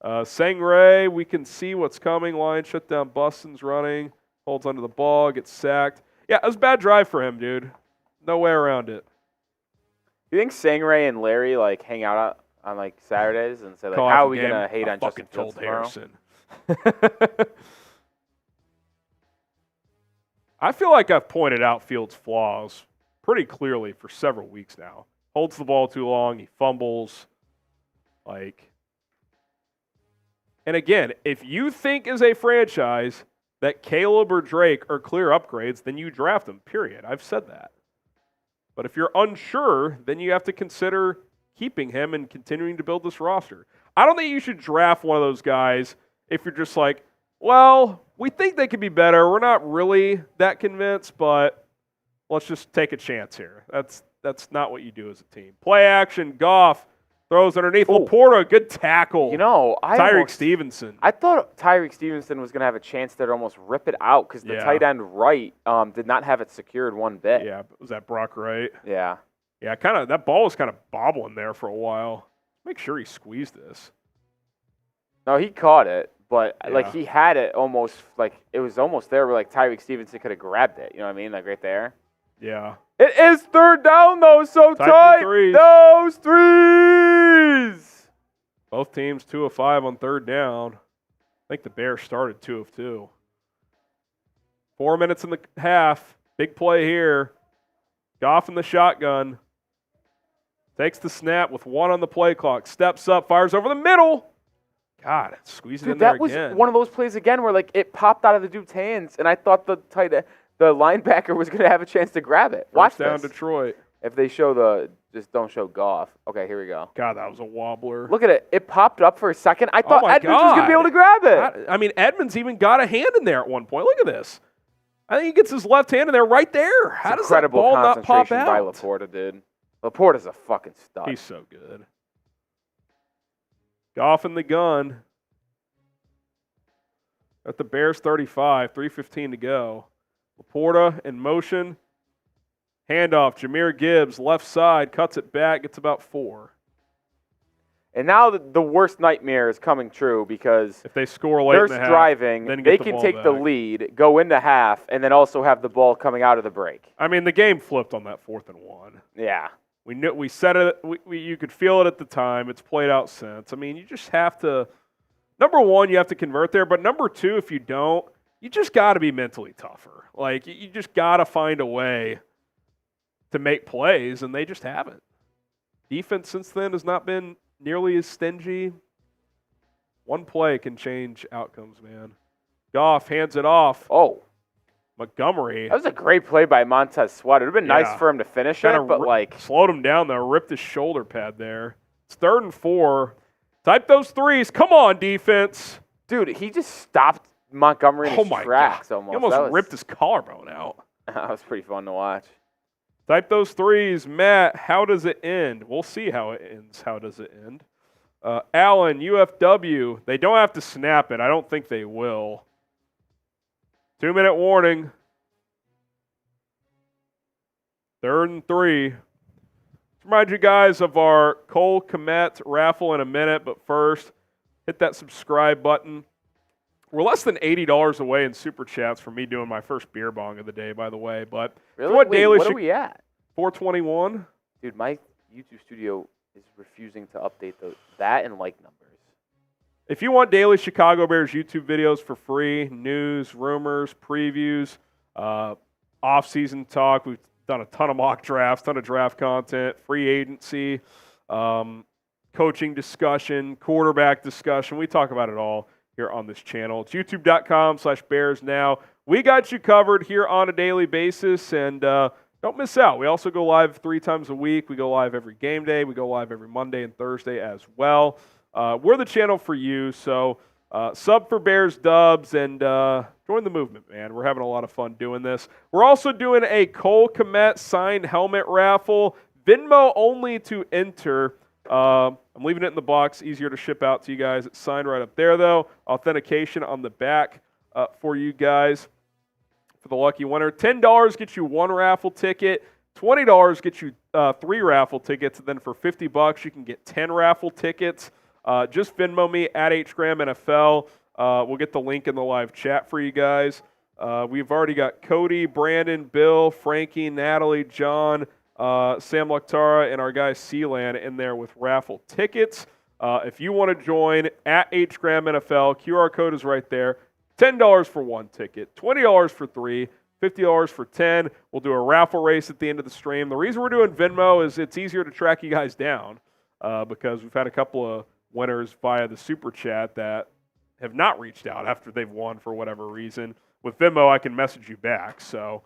Sangray, we can see what's coming. Lions shut down. Buston's running. Holds onto the ball. Gets sacked. Yeah, it was a bad drive for him, dude. No way around it. You think Sangray and Larry like hang out on like Saturdays and say like, how are we gonna hate on Justin Fields tomorrow? I feel like I've pointed out Fields' flaws pretty clearly for several weeks now. Holds the ball too long. He fumbles. And again, if you think as a franchise that Caleb or Drake are clear upgrades, then you draft them, period. I've said that. But if you're unsure, then you have to consider keeping him and continuing to build this roster. I don't think you should draft one of those guys if you're just like, well, we think they could be better. We're not really that convinced, but let's just take a chance here. That's not what you do as a team. Play action, Goff throws underneath. Laporta, good tackle. Tyreek Stevenson. I thought Tyreek Stevenson was going to have a chance there to almost rip it out because the tight end right did not have it secured one bit. Yeah, was that Brock Wright? Yeah. Yeah, kind of. That ball was kind of bobbling there for a while. Make sure he squeezed this. No, he caught it, but he had it almost it was almost there where Tyreek Stevenson could have grabbed it. You know what I mean? Right there. Yeah. It is third down though, so tight. Those threes. Both teams 2 of 5 on third down. I think the Bears started 2 of 2. 4 minutes in the half. Big play here. Goff in the shotgun. Takes the snap with 1 on the play clock. Steps up, fires over the middle. God, squeeze it in there again. That was one of those plays again where it popped out of the dude's hands, and I thought the linebacker was going to have a chance to grab it. Watch down Detroit. If they show just don't show Goff. Okay, here we go. God, that was a wobbler. Look at it. It popped up for a second. I thought Edmonds was going to be able to grab it. I mean, Edmonds even got a hand in there at one point. Look at this. I think he gets his left hand in there right there. How does that ball not pop out? By Laporta, dude. Laporta's a fucking stud. He's so good. Goff in the gun. At the Bears 35, 3:15 to go. Laporta in motion. Handoff, Jahmyr Gibbs, left side, cuts it back, gets about 4. And now the worst nightmare is coming true because if they score late in the half, driving, they can take the lead, go into half, and then also have the ball coming out of the break. I mean, the game flipped on that 4th and 1. Yeah. We said it. You could feel it at the time. It's played out since. I mean, you just have to. Number one, you have to convert there. But number two, if you don't, you just got to be mentally tougher. You just got to find a way to make plays, and they just haven't. Defense since then has not been nearly as stingy. One play can change outcomes, man. Goff hands it off. Oh. Montgomery. That was a great play by Montez Sweat. It would have been nice for him to finish it, but slowed him down there, ripped his shoulder pad there. It's 3rd and 4. Type those threes. Come on, defense. Dude, he just stopped Montgomery in his tracks almost. He almost ripped his collarbone out. That was pretty fun to watch. Type those threes. Matt, how does it end? We'll see how it ends. How does it end? Allen, UFW. They don't have to snap it. I don't think they will. 2-minute warning. 3rd and 3. Remind you guys of our Cole Kmet raffle in a minute, but first, hit that subscribe button. We're less than $80 away in Super Chats for me doing my first beer bong of the day, by the way. But really? What are we at? 421. Dude, my YouTube studio is refusing to update that and like numbers. If you want daily Chicago Bears YouTube videos for free, news, rumors, previews, off-season talk, we've done a ton of mock drafts, ton of draft content, free agency, coaching discussion, quarterback discussion. We talk about it all here on this channel. It's youtube.com/BearsNow. We got you covered here on a daily basis, and don't miss out. We also go live 3 times a week. We go live every game day. We go live every Monday and Thursday as well. We're the channel for you, so sub for Bears Dubs and join the movement, man. We're having a lot of fun doing this. We're also doing a Cole Kmet signed helmet raffle. Venmo only to enter. I'm leaving it in the box, easier to ship out to you guys. It's signed right up there, though. Authentication on the back for you guys for the lucky winner. $10 gets you 1 raffle ticket. $20 gets you 3 raffle tickets. And then for $50, you can get 10 raffle tickets. Just Venmo me at HGramNFL. We'll get the link in the live chat for you guys. We've already got Cody, Brandon, Bill, Frankie, Natalie, John, Sam Laktara, and our guy Sealand in there with raffle tickets. If you want to join, at HGramNFL, QR code is right there. $10 for 1 ticket, $20 for 3, $50 for 10. We'll do a raffle race at the end of the stream. The reason we're doing Venmo is it's easier to track you guys down because we've had a couple of winners via the Super Chat that have not reached out after they've won for whatever reason. With Venmo, I can message you back. So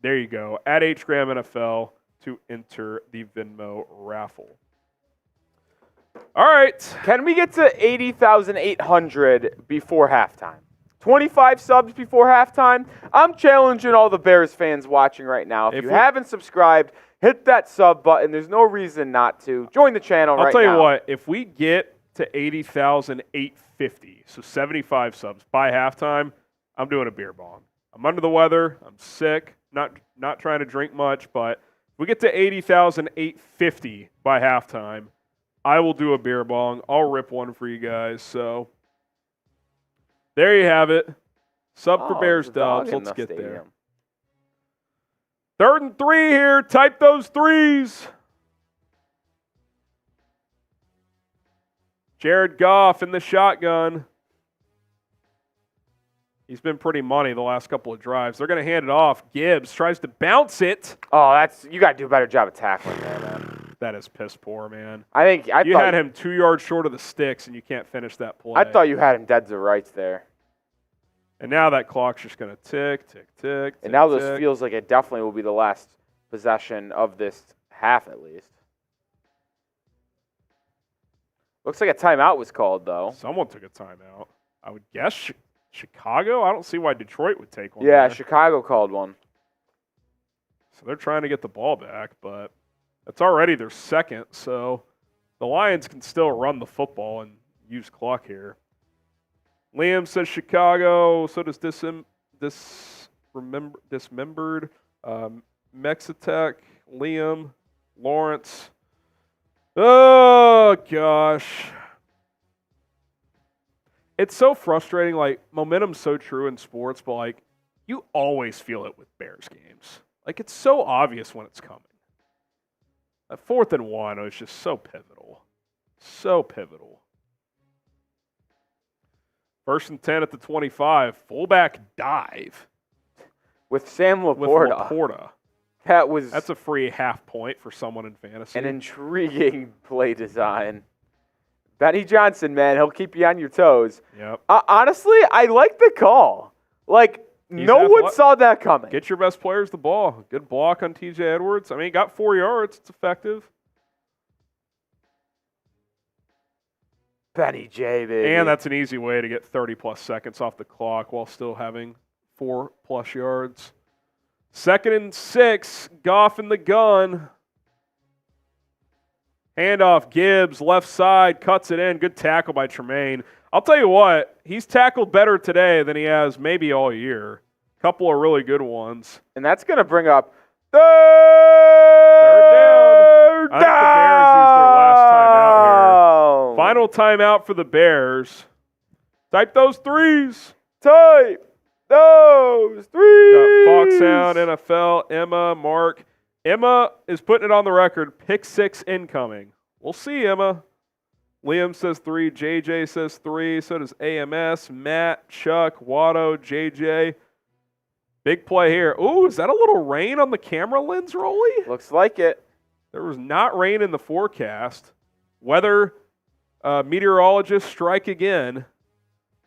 there you go. At HGramNFL, to enter the Venmo raffle. All right. Can we get to 80,800 before halftime? 25 subs before halftime? I'm challenging all the Bears fans watching right now. If you haven't subscribed, hit that sub button. There's no reason not to. Join the channel right now. I'll tell you what, if we get to 80,850, so 75 subs by halftime, I'm doing a beer bong. I'm under the weather. I'm sick. Not trying to drink much, but if we get to 80,850 by halftime, I will do a beer bong. I'll rip one for you guys. So there you have it. Sub for Bears Dubs. Let's get there. 3rd and 3 here. Type those threes. Jared Goff in the shotgun. He's been pretty money the last couple of drives. They're going to hand it off. Gibbs tries to bounce it. Oh, you got to do a better job of tackling there, man. That is piss poor, man. I thought you had him 2 yards short of the sticks, and you can't finish that play. I thought you had him dead to rights there. And now that clock's just going to tick, tick, tick. And now this feels like it definitely will be the last possession of this half, at least. Looks like a timeout was called, though. Someone took a timeout. I would guess Chicago? I don't see why Detroit would take one. Yeah, there. Chicago called one. So they're trying to get the ball back, but it's already their second, so the Lions can still run the football and use clock here. Liam says Chicago, so does Dismembered, Mexitech, Liam, Lawrence. Oh, gosh. It's so frustrating. Like, momentum's so true in sports, but, like, you always feel it with Bears games. Like, it's so obvious when it's coming. That 4th and 1 was just so pivotal. So pivotal. 1st and 10 at the 25. Fullback dive. With Sam Laporta. That's a free half point for someone in fantasy. An intriguing play design. Benny Johnson, man, he'll keep you on your toes. Yep. Honestly, I like the call. Like, no one saw that coming. Get your best players the ball. Good block on TJ Edwards. I mean, he got 4 yards. It's effective. Benny J, baby. And that's an easy way to get 30-plus seconds off the clock while still having 4-plus yards. 2nd and 6, Goff in the gun. Handoff, Gibbs, left side, cuts it in. Good tackle by Tremaine. I'll tell you what, he's tackled better today than he has maybe all year. A couple of really good ones. And that's going to bring up third down. I think the Bears used their last timeout here. Final timeout for the Bears. Type those threes. Type those threes. Got Foxhound, NFL, Emma, Mark. Emma is putting it on the record. Pick 6 incoming. We'll see, Emma. Liam says 3. JJ says 3. So does AMS, Matt, Chuck, Watto, JJ. Big play here. Ooh, is that a little rain on the camera lens, Rolly? Looks like it. There was not rain in the forecast. Weather meteorologists strike again.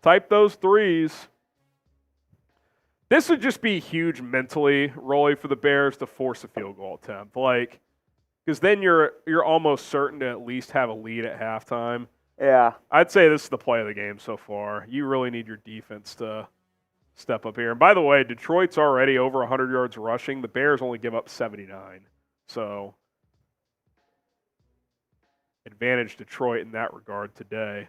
Type those threes. This would just be huge mentally, Rolly, for the Bears to force a field goal attempt. Like, because then you're almost certain to at least have a lead at halftime. Yeah. I'd say this is the play of the game so far. You really need your defense to step up here. And by the way, Detroit's already over 100 yards rushing. The Bears only give up 79. So, advantage Detroit in that regard today.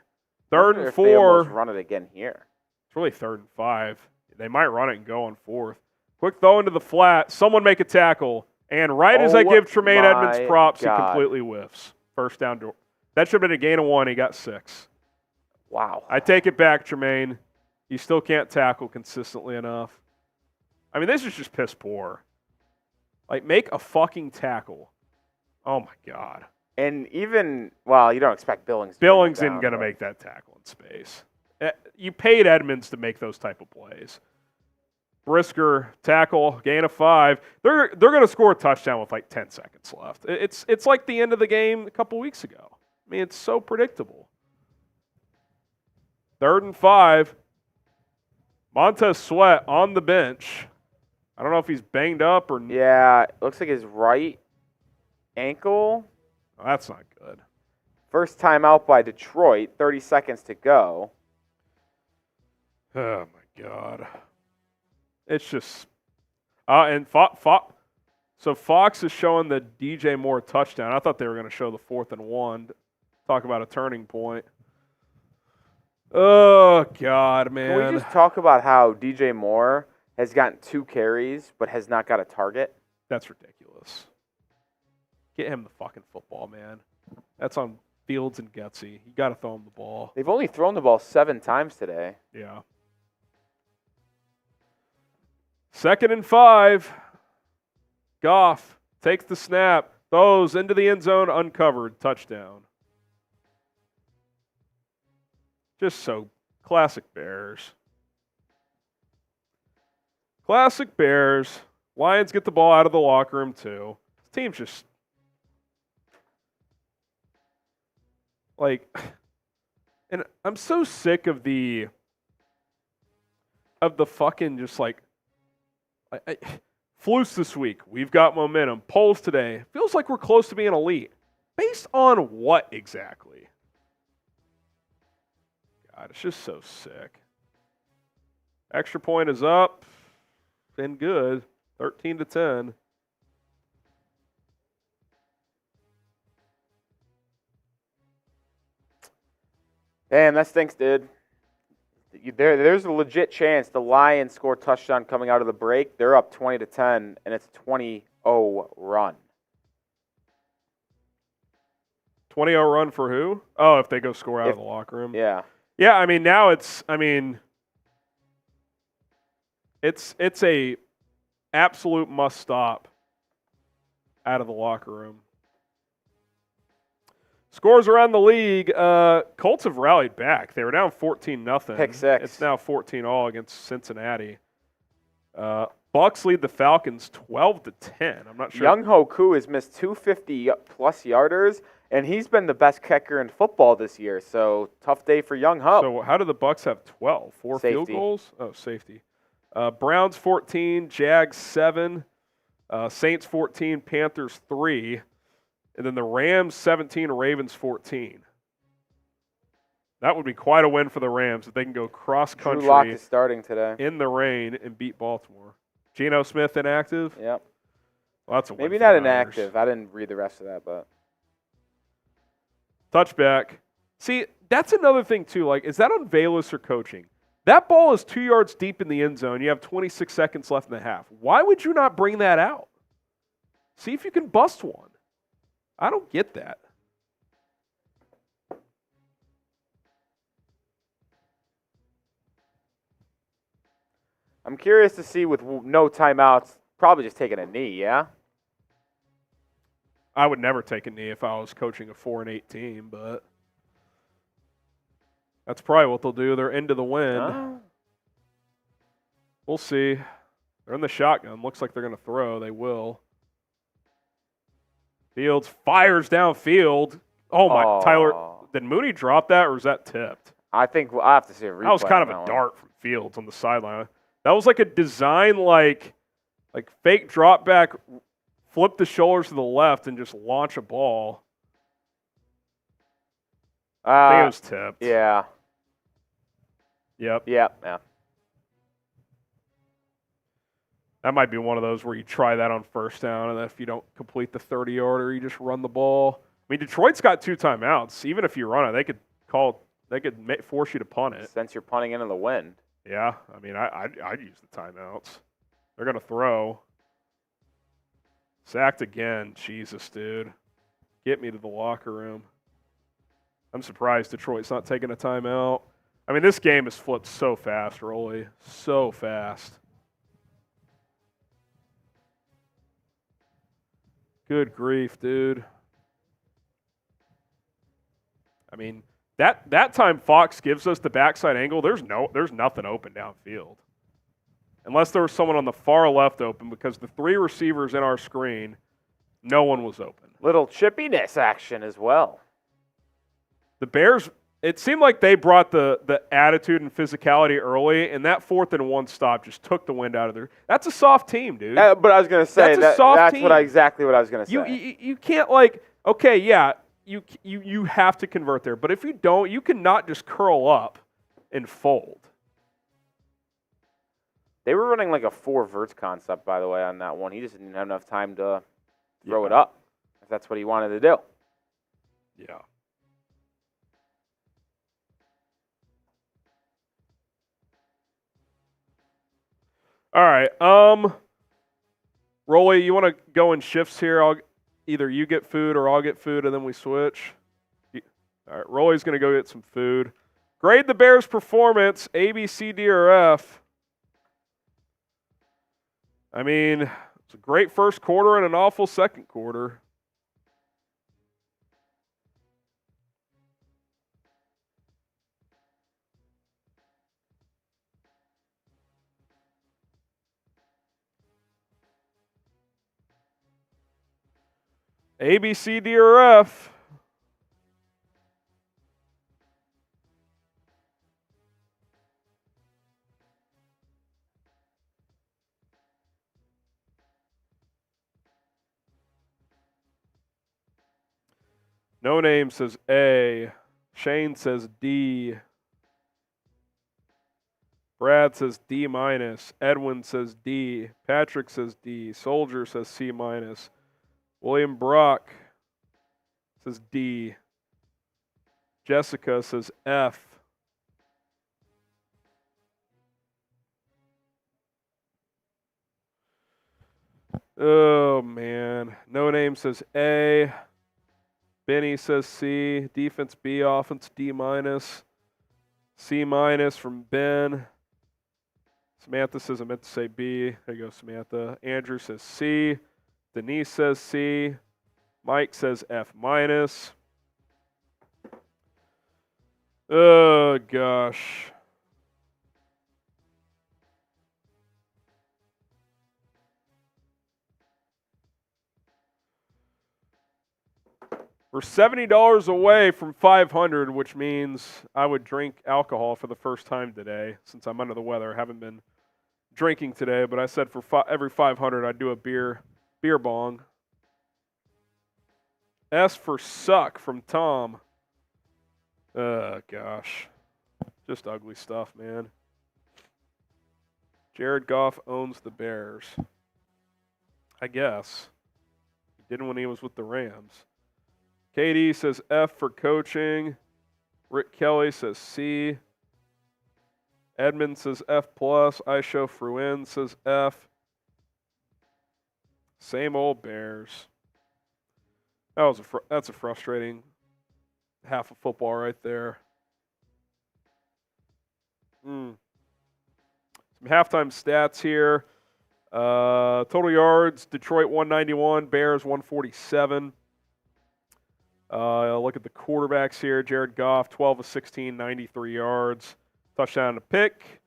3rd and 4. They almost run it again here. It's really 3rd and 5. They might run it and go on 4th. Quick throw into the flat. Someone make a tackle. And as I give Tremaine Edmonds props, he completely whiffs. First down. That should have been a gain of 1. He got 6. Wow. I take it back, Tremaine. You still can't tackle consistently enough. I mean, this is just piss poor. Like, make a fucking tackle. Oh, my God. And even, well, you don't expect Billings. Billings isn't going to make that tackle in space. You paid Edmonds to make those type of plays. Brisker, tackle, gain of 5. They're going to score a touchdown with like 10 seconds left. It's like the end of the game a couple weeks ago. I mean, it's so predictable. 3rd and 5. Montez Sweat on the bench. I don't know if he's banged up or... Yeah, it looks like his right ankle. Oh, that's not good. First timeout by Detroit, 30 seconds to go. Oh, my God. It's just and so Fox is showing the DJ Moore touchdown. I thought they were going to show the 4th and 1. Talk about a turning point. Oh, God, man. Can we just talk about how DJ Moore has gotten 2 carries but has not got a target? That's ridiculous. Get him the fucking football, man. That's on Fields and Getsy. You got to throw him the ball. They've only thrown the ball 7 times today. Yeah. 2nd and 5. Goff takes the snap, throws into the end zone, uncovered, touchdown. Just so classic Bears. Classic Bears. Lions get the ball out of the locker room too. This team's just and I'm so sick of the fucking just Flus this week. We've got momentum. Polls today. Feels like we're close to being elite. Based on what exactly? God, it's just so sick. Extra point is up. Been good. 13-10. Damn, that stinks, dude. There's a legit chance the Lions score a touchdown coming out of the break. They're up 20-10, and it's a 20-0 run. 20-0 run for who? Oh, if they go score out of the locker room. Yeah. Yeah, I mean, now it's a absolute must stop out of the locker room. Scores around the league. Colts have rallied back. They were down 14-0. Pick 6. It's now 14-all against Cincinnati. Bucks lead the Falcons 12-10. I'm not sure. Young Hoku has missed 250-plus yarders, and he's been the best kicker in football this year. So tough day for Young Ho. So how do the Bucks have 12? 4 Safety. Field goals? Oh, safety. Browns 14, Jags 7, Saints 14, Panthers 3. And then the Rams 17, Ravens 14. That would be quite a win for the Rams if they can go cross-country Drew Lock is starting today. in the rain and beat Baltimore. Geno Smith inactive? Yep. Well, that's a win Maybe for not the Niners. inactive. I didn't read the rest of that, but. Touchback. See, that's another thing, too. Is that on Velus or coaching? That ball is 2 yards deep in the end zone. You have 26 seconds left in the half. Why would you not bring that out? See if you can bust one. I don't get that. I'm curious to see with no timeouts, probably just taking a knee, yeah? I would never take a knee if I was coaching a 4-8 team, but that's probably what they'll do. They're into the wind. Oh. We'll see. They're in the shotgun. Looks like they're going to throw. They will. Fields fires downfield. Oh, my. Tyler, did Mooney drop that, or was that tipped? I think I'll have to see a replay. That was kind of a dart from Fields on the sideline. That was like a design, like fake drop back, flip the shoulders to the left, and just launch a ball. I think it was tipped. Yeah. Yep. Yeah. That might be one of those where you try that on first down, and then if you don't complete the 30-yarder, you just run the ball. I mean, Detroit's got 2 timeouts. Even if you run it, they could force you to punt it. Since you're punting into the wind. Yeah, I mean, I'd use the timeouts. They're going to throw. Sacked again. Jesus, dude. Get me to the locker room. I'm surprised Detroit's not taking a timeout. I mean, this game has flipped so fast, Rolly. So fast. Good grief, dude. I mean, that time Fox gives us the backside angle, there's nothing open downfield. Unless there was someone on the far left open, because the 3 receivers in our screen, no one was open. Little chippiness action as well. The Bears it seemed like they brought the attitude and physicality early, and that 4th and 1 stop just took the wind out of their. That's a soft team, dude. But I was gonna say that's that's exactly what I was gonna say. You can't like okay, yeah, you have to convert there, but if you don't, you cannot just curl up and fold. They were running like a 4 verts concept, by the way, on that one. He just didn't have enough time to throw it up, if that's what he wanted to do. Yeah. All right. Rolly, you want to go in shifts here? Either you get food or I'll get food, and then we switch. All right. Rolly's going to go get some food. Grade the Bears' performance, A, B, C, D, or F. I mean, it's a great first quarter and an awful second quarter. A, B, C, D, or F. No Name says A. Shane says D. Brad says D minus. Edwin says D. Patrick says D. Soldier says C minus. William Brock says D. Jessica says F. Oh, man. No Name says A. Benny says C. Defense B. Offense D minus. C minus from Ben. Samantha says I meant to say B. There you go, Samantha. Andrew says C. Denise says C. Mike says F minus. Oh, gosh. We're $70 away from 500, which means I would drink alcohol for the first time today since I'm under the weather. I haven't been drinking today, but I said for every 500 I'd do a beer bong. S for suck from Tom. Gosh. Just ugly stuff, man. Jared Goff owns the Bears. I guess. He didn't when he was with the Rams. KD says F for coaching. Rick Kelly says C. Edmund says F+. Isho Fruin says F. Same old Bears. That's a frustrating half of football right there. Some halftime stats here. Total yards, Detroit 191, Bears 147. Look at the quarterbacks here. Jared Goff, 12 of 16, 93 yards. Touchdown and a pick.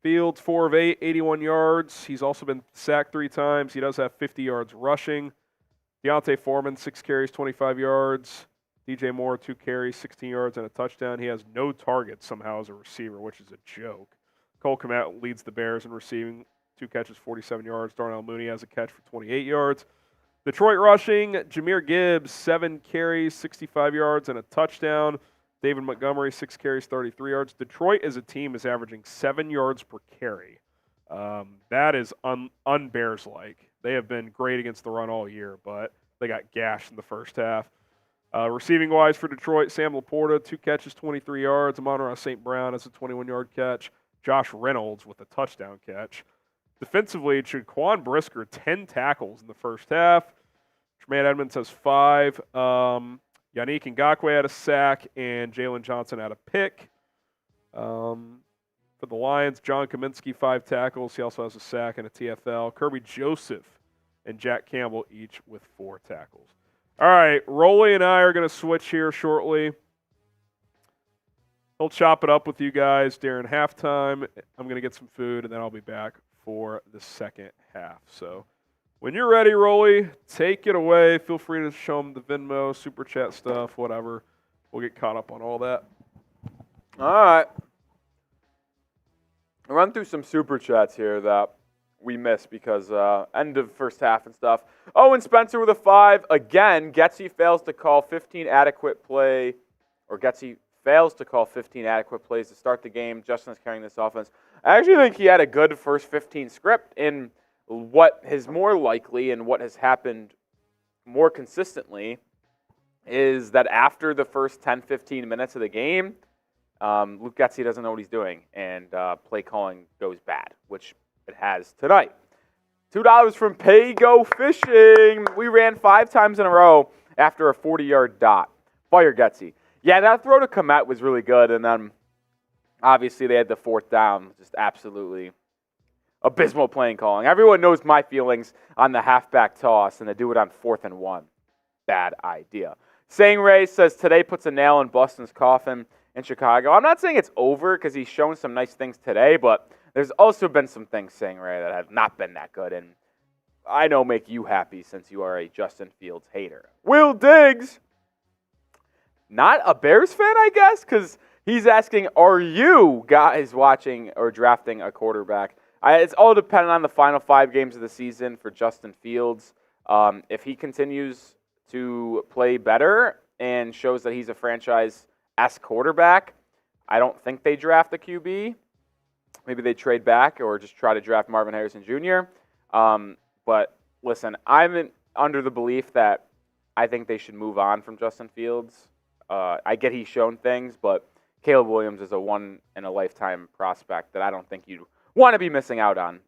Fields, 4 of 8, 81 yards. He's also been sacked 3 times. He does have 50 yards rushing. Deontay Foreman, 6 carries, 25 yards. DJ Moore, 2 carries, 16 yards, and a touchdown. He has no targets somehow as a receiver, which is a joke. Cole Kmet leads the Bears in receiving, 2 catches, 47 yards. Darnell Mooney has a catch for 28 yards. Detroit rushing, Jahmyr Gibbs, 7 carries, 65 yards, and a touchdown. David Montgomery, 6 carries, 33 yards. Detroit as a team is averaging 7 yards per carry. That is un-Bears-like. They have been great against the run all year, but they got gashed in the first half. Receiving-wise for Detroit, Sam Laporta, 2 catches, 23 yards. Amon-Ra St. Brown has a 21-yard catch. Josh Reynolds with a touchdown catch. Defensively, Jaquan Brisker, 10 tackles in the first half. Tremaine Edmonds has 5. Yannick Ngakoue had a sack, and Jaylon Johnson had a pick. For the Lions, John Kaminsky, 5 tackles. He also has a sack and a TFL. Kirby Joseph and Jack Campbell each with 4 tackles. All right, Rolly and I are going to switch here shortly. He'll chop it up with you guys during halftime. I'm going to get some food, and then I'll be back for the second half. So when you're ready, Rolly, take it away. Feel free to show them the Venmo, Super Chat stuff, whatever. We'll get caught up on all that. All right. I'll run through some super chats here that we missed because end of first half and stuff. Owen Spencer with a 5. Again, Getsy fails to call 15 adequate play, or Getsy fails to call 15 adequate plays to start the game. Justin is carrying this offense. I actually think he had a good first 15 script in what is more likely and what has happened more consistently is that after the first 10, 15 minutes of the game, Luke Getsy doesn't know what he's doing, and play calling goes bad, which it has tonight. $2 from Pay Go Fishing. We ran 5 times in a row after a 40-yard dot. Fire Getsy. Yeah, that throw to Kmet was really good, and then obviously they had the 4th down. Just absolutely abysmal playing calling. Everyone knows my feelings on the halfback toss, and to do it on 4th and 1. Bad idea. Sang Ray says today puts a nail in Boston's coffin in Chicago. I'm not saying it's over because he's shown some nice things today, but there's also been some things, Sang Ray, that have not been that good, and I know make you happy since you are a Justin Fields hater. Will Diggs, not a Bears fan, I guess, because he's asking, are you guys watching or drafting a quarterback? It's all dependent on the final 5 games of the season for Justin Fields. If he continues to play better and shows that he's a franchise-esque quarterback, I don't think they draft a QB. Maybe they trade back or just try to draft Marvin Harrison Jr. But listen, I'm under the belief that I think they should move on from Justin Fields. I get he's shown things, but Caleb Williams is a one-in-a-lifetime prospect that I don't think you'd want to be missing out on.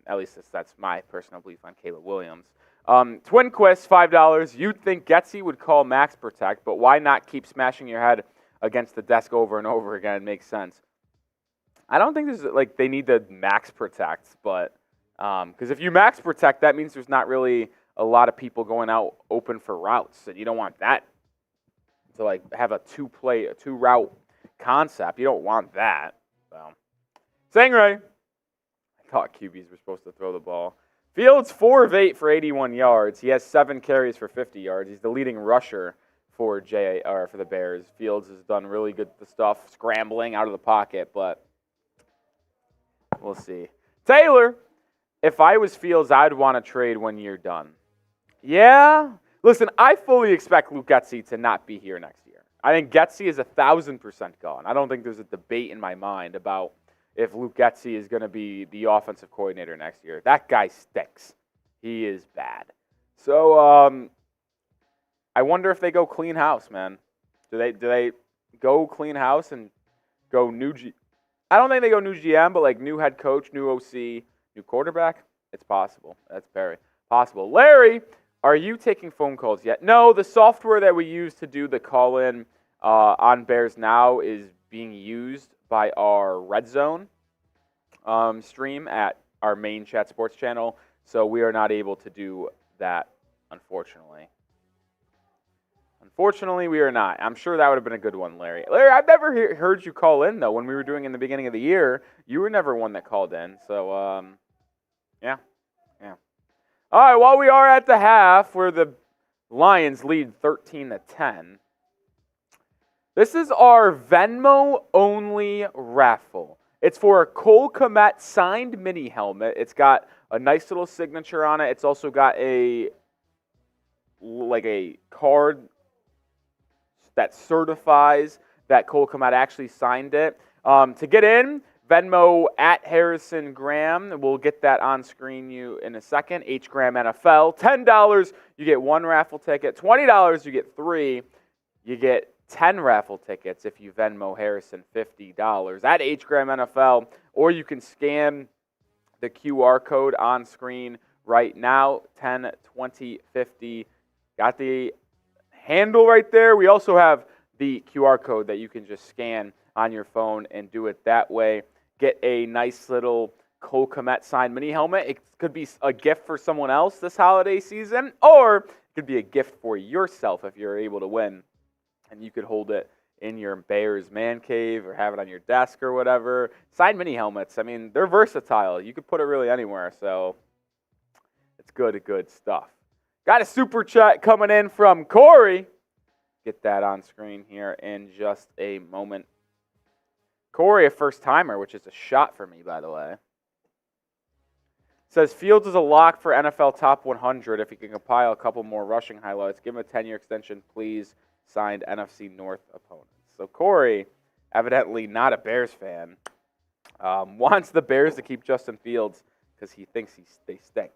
At least that's my personal belief on Caleb Williams. Twinquist, $5. You'd think Getsy would call max protect, but why not keep smashing your head against the desk over and over again? It makes sense. I don't think they need to max protect, but because if you max protect, that means there's not really a lot of people going out open for routes, and you don't want that to have a two route concept. You don't want that. So, Sangray, I thought QBs were supposed to throw the ball. Fields 4 of 8 for 81 yards. He has 7 carries for 50 yards. He's the leading rusher for the Bears. Fields has done really good stuff, scrambling out of the pocket, but we'll see. Taylor, if I was Fields, I'd want to trade when you're done. Yeah. Listen, I fully expect Luke Getsy to not be here next year. I think Getsy is 1,000% gone. I don't think there's a debate in my mind about if Luke Getsy is going to be the offensive coordinator next year. That guy stinks. He is bad. So I wonder if they go clean house, man. Do they go clean house and go new I don't think they go new GM, but new head coach, new OC, new quarterback? It's possible. That's very possible. Larry, are you taking phone calls yet? No, the software that we use to do the call-in on Bears Now is being used by our Red Zone stream at our main Chat Sports channel, so we are not able to do that, unfortunately. Unfortunately, we are not. I'm sure that would have been a good one, Larry. Larry, I've never heard you call in, though. When we were doing in the beginning of the year, you were never one that called in, so, yeah. All right, while we are at the half, where the Lions lead 13-10, this is our Venmo-only raffle. It's for a Cole Kmet signed mini helmet. It's got a nice little signature on it. It's also got a card that certifies that Cole Kmet actually signed it. To get in, Venmo at Harrison Graham. We'll get that on screen you in a second. H Graham NFL. $10, you get 1 raffle ticket. $20, you get 3. You get 10 raffle tickets if you Venmo Harrison $50 at H Graham NFL, or you can scan the QR code on screen right now. 10, 20, 50. Got the handle right there. We also have the QR code that you can just scan on your phone and do it that way. Get a nice little Cole Kmet signed mini helmet. It could be a gift for someone else this holiday season, or it could be a gift for yourself if you're able to win. And you could hold it in your Bears man cave or have it on your desk or whatever. Signed mini helmets, I mean, they're versatile. You could put it really anywhere, so it's good stuff. Got a super chat coming in from Corey. Get that on screen here in just a moment. Corey, a first-timer, which is a shot for me, by the way. Says Fields is a lock for NFL Top 100 if he can compile a couple more rushing highlights. Give him a 10-year extension, please. Signed NFC North opponents. So Corey, evidently not a Bears fan, wants the Bears to keep Justin Fields because he thinks they stink.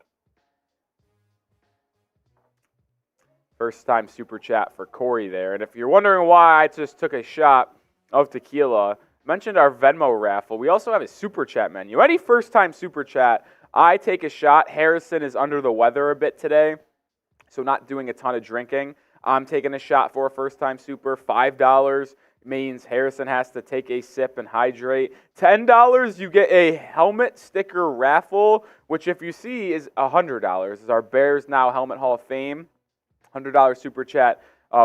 First time super chat for Corey there. And if you're wondering why I just took a shot of tequila, mentioned our Venmo raffle. We also have a super chat menu. Any first time super chat, I take a shot. Harrison is under the weather a bit today, so not doing a ton of drinking. I'm taking a shot for a first time super. $5 means Harrison has to take a sip and hydrate. $10, you get a helmet sticker raffle, which if you see is $100. Is our Bears Now Helmet Hall of Fame. $100 super chat,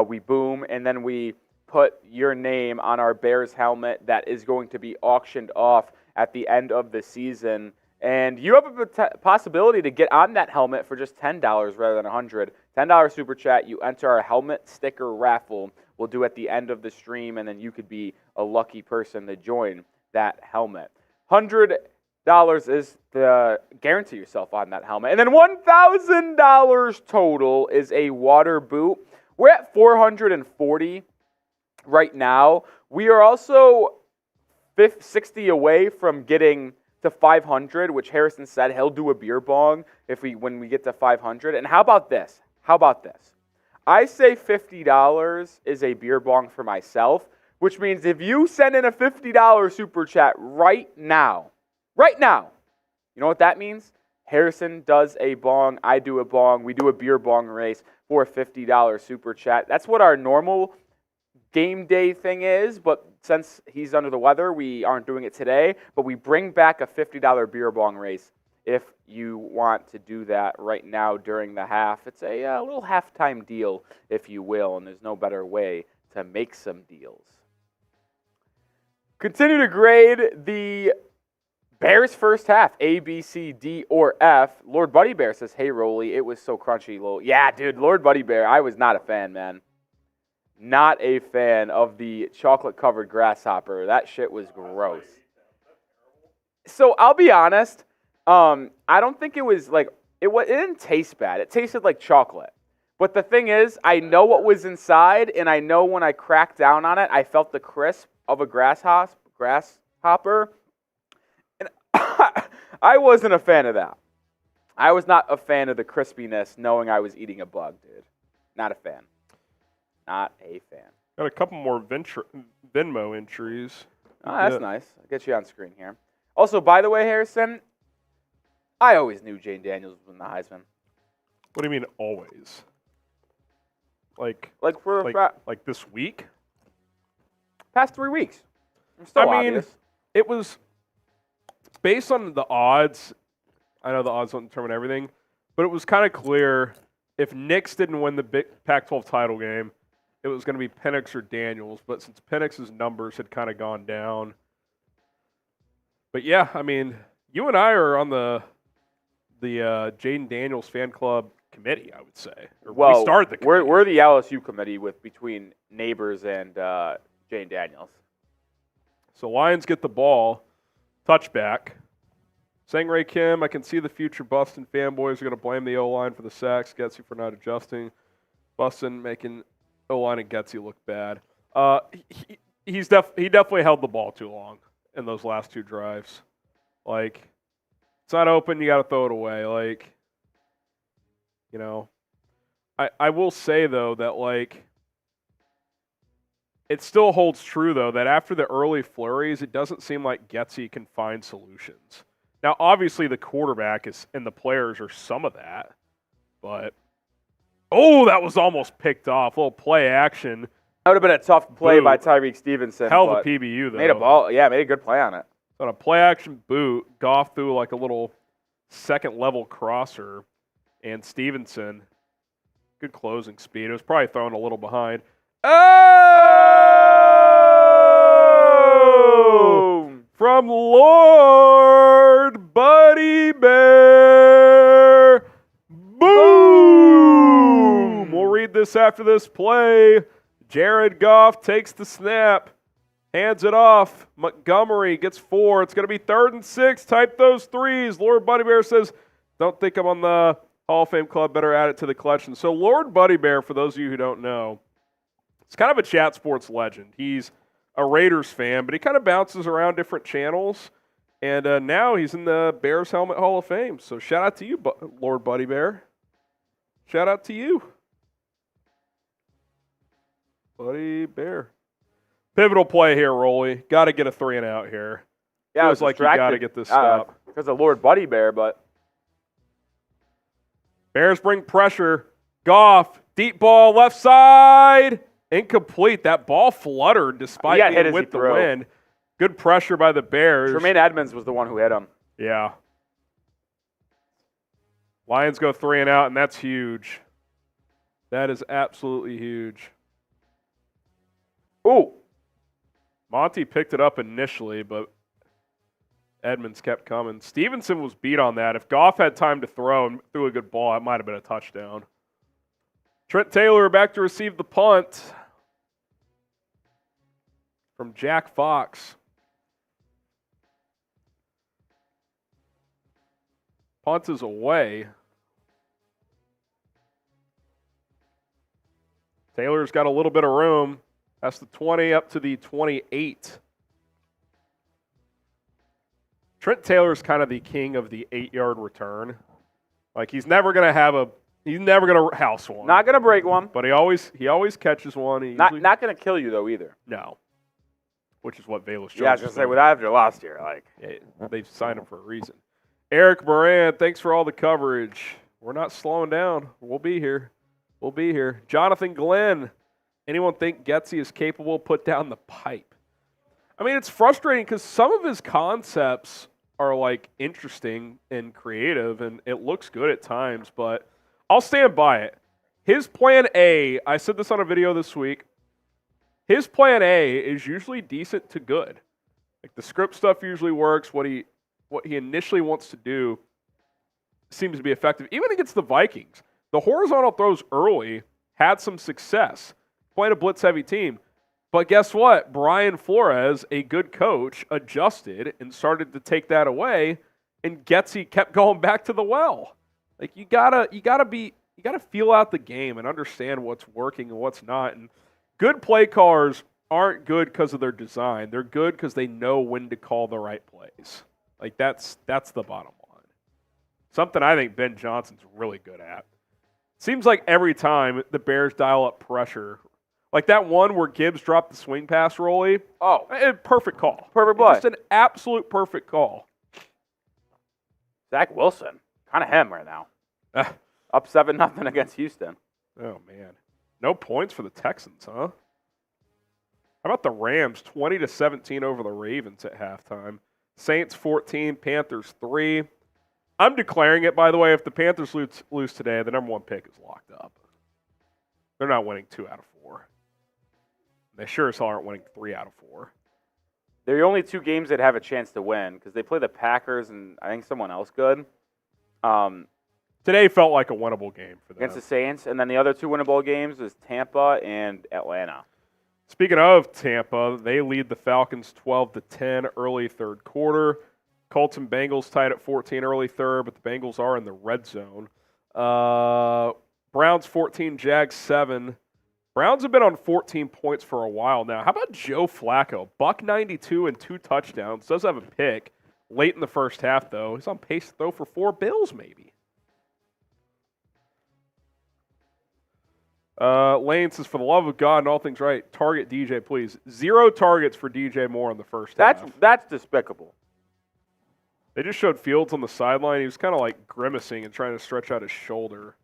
we boom, and then we put your name on our Bears helmet that is going to be auctioned off at the end of the season. And you have a possibility to get on that helmet for just $10 rather than $100. $10 super chat, you enter our helmet sticker raffle. We'll do at the end of the stream, and then you could be a lucky person to join that helmet. $100 is the guarantee yourself on that helmet. And then $1,000 total is a water boot. We're at 440 right now. We are also 60 away from getting to 500, which Harrison said he'll do a beer bong when we get to 500. And how about this? I say $50 is a beer bong for myself, which means if you send in a $50 super chat right now, you know what that means? Harrison does a bong, I do a bong, we do a beer bong race for a $50 super chat. That's what our normal game day thing is, but since he's under the weather, we aren't doing it today, but we bring back a $50 beer bong race if you want to do that right now during the half. It's a little halftime deal, if you will, and there's no better way to make some deals. Continue to grade the Bears first half, A, B, C, D, or F. Lord Buddy Bear says, hey, Rolly, it was so crunchy. Yeah, dude, Lord Buddy Bear, I was not a fan, man. Not a fan of the chocolate-covered grasshopper. That shit was gross. So I'll be honest, I don't think it was like, it didn't taste bad. It tasted like chocolate. But the thing is, I know what was inside, and I know when I cracked down on it, I felt the crisp of a grasshopper. And I wasn't a fan of that. I was not a fan of the crispiness knowing I was eating a bug, dude. Not a fan. Not a fan. Got a couple more Venmo entries. Oh, that's nice. I'll get you on screen here. Also, by the way, Harrison, I always knew Jane Daniels was in the Heisman. What do you mean always? Like this week? Past 3 weeks. I'm still obvious. It was based on the odds. I know the odds don't determine everything, but it was kind of clear if Knicks didn't win the big Pac-12 title game, it was going to be Penix or Daniels. But since Penix's numbers had kind of gone down. But yeah, I mean, you and I are on the Jaden Daniels fan club committee, I would say. Well, we started the committee. We're the LSU committee between Neighbors and Jaden Daniels. So Lions get the ball, touchback. Sangray Kim, I can see the future Buston fanboys are going to blame the O-line for the sacks, Getsy for not adjusting. Buston making O-line and Getsy look bad. He definitely held the ball too long in those last two drives. Like, it's not open, you got to throw it away. Like, you know, I will say, though, that, like, it still holds true, though, that after the early flurries, it doesn't seem like Getsy can find solutions. Now, obviously, the quarterback and the players are some of that, but that was almost picked off. A little play action. That would have been a tough play by Tyreek Stevenson. Hell of a PBU, though. Made a good play on it. On a play action boot, Goff threw like a little second level crosser, and Stevenson, good closing speed. It was probably thrown a little behind. Oh! From Lord Buddy Bear. Boom! We'll read this after this play. Jared Goff takes the snap. Hands it off. Montgomery gets 4. It's going to be 3rd and 6. Type those threes. Lord Buddy Bear says, don't think I'm on the Hall of Fame club. Better add it to the collection. So Lord Buddy Bear, for those of you who don't know, it's kind of a chat sports legend. He's a Raiders fan, but he kind of bounces around different channels. And now he's in the Bears Helmet Hall of Fame. So shout out to you, Lord Buddy Bear. Shout out to you, Buddy Bear. Pivotal play here, Rolly. Got to get a 3 and out here. Yeah, Feels like you got to get this stop. Because of Lord Buddy Bear, but Bears bring pressure. Goff, deep ball, left side. Incomplete. That ball fluttered despite being with the wind. Good pressure by the Bears. Tremaine Edmonds was the one who hit him. Yeah. Lions go 3 and out, and that's huge. That is absolutely huge. Ooh. Monty picked it up initially, but Edmonds kept coming. Stevenson was beat on that. If Goff had time to throw and threw a good ball, it might have been a touchdown. Trent Taylor back to receive the punt from Jack Fox. Punt is away. Taylor's got a little bit of room. That's the 20 up to the 28. Trent Taylor's kind of the king of the 8-yard return. Like he's never going to house one. Not going to break one. But he always catches one. Not going to kill you though either. No. Which is what Velus Jones. Yeah, I was going to say, without after last year, they've signed him for a reason. Eric Moran, thanks for all the coverage. We're not slowing down. We'll be here. Jonathan Glenn, anyone think Getsy is capable? Put down the pipe. I mean, it's frustrating because some of his concepts are like interesting and creative, and it looks good at times, but I'll stand by it. His plan A, I said this on a video this week, his plan A is usually decent to good. Like the script stuff usually works. What he initially wants to do seems to be effective. Even against the Vikings, the horizontal throws early had some success. Playing a blitz-heavy team. But guess what? Brian Flores, a good coach, adjusted and started to take that away, and Getsy kept going back to the well. Like you gotta feel out the game and understand what's working and what's not. And good play callers aren't good because of their design. They're good because they know when to call the right plays. Like that's the bottom line. Something I think Ben Johnson's really good at. Seems like every time the Bears dial up pressure, like that one where Gibbs dropped the swing pass, Rolly. Oh, perfect call. Perfect play. Just an absolute perfect call. Zach Wilson, kind of him right now. Up 7-0 against Houston. Oh man, no points for the Texans, huh? How about the Rams? 20-17 over the Ravens at halftime. Saints 14, Panthers 3. I'm declaring it, by the way, if the Panthers lose today, the number 1 pick is locked up. They're not winning 2 out of 4. They sure as hell aren't winning 3 out of 4. They're the only 2 games that have a chance to win because they play the Packers and I think someone else good. Today felt like a winnable game for them. Against the Saints, and then the other 2 winnable games is Tampa and Atlanta. Speaking of Tampa, they lead the Falcons 12-10 early third quarter. Colts and Bengals tied at 14 early third, but the Bengals are in the red zone. Browns 14, Jags 7. Browns have been on 14 points for a while now. How about Joe Flacco? $192 and 2 touchdowns. Does have a pick late in the first half, though. He's on pace to throw for 4 bills, maybe. Lane says, for the love of God and all things right, target DJ, please. 0 targets for DJ Moore in the first half. That's despicable. They just showed Fields on the sideline. He was kind of like grimacing and trying to stretch out his shoulder.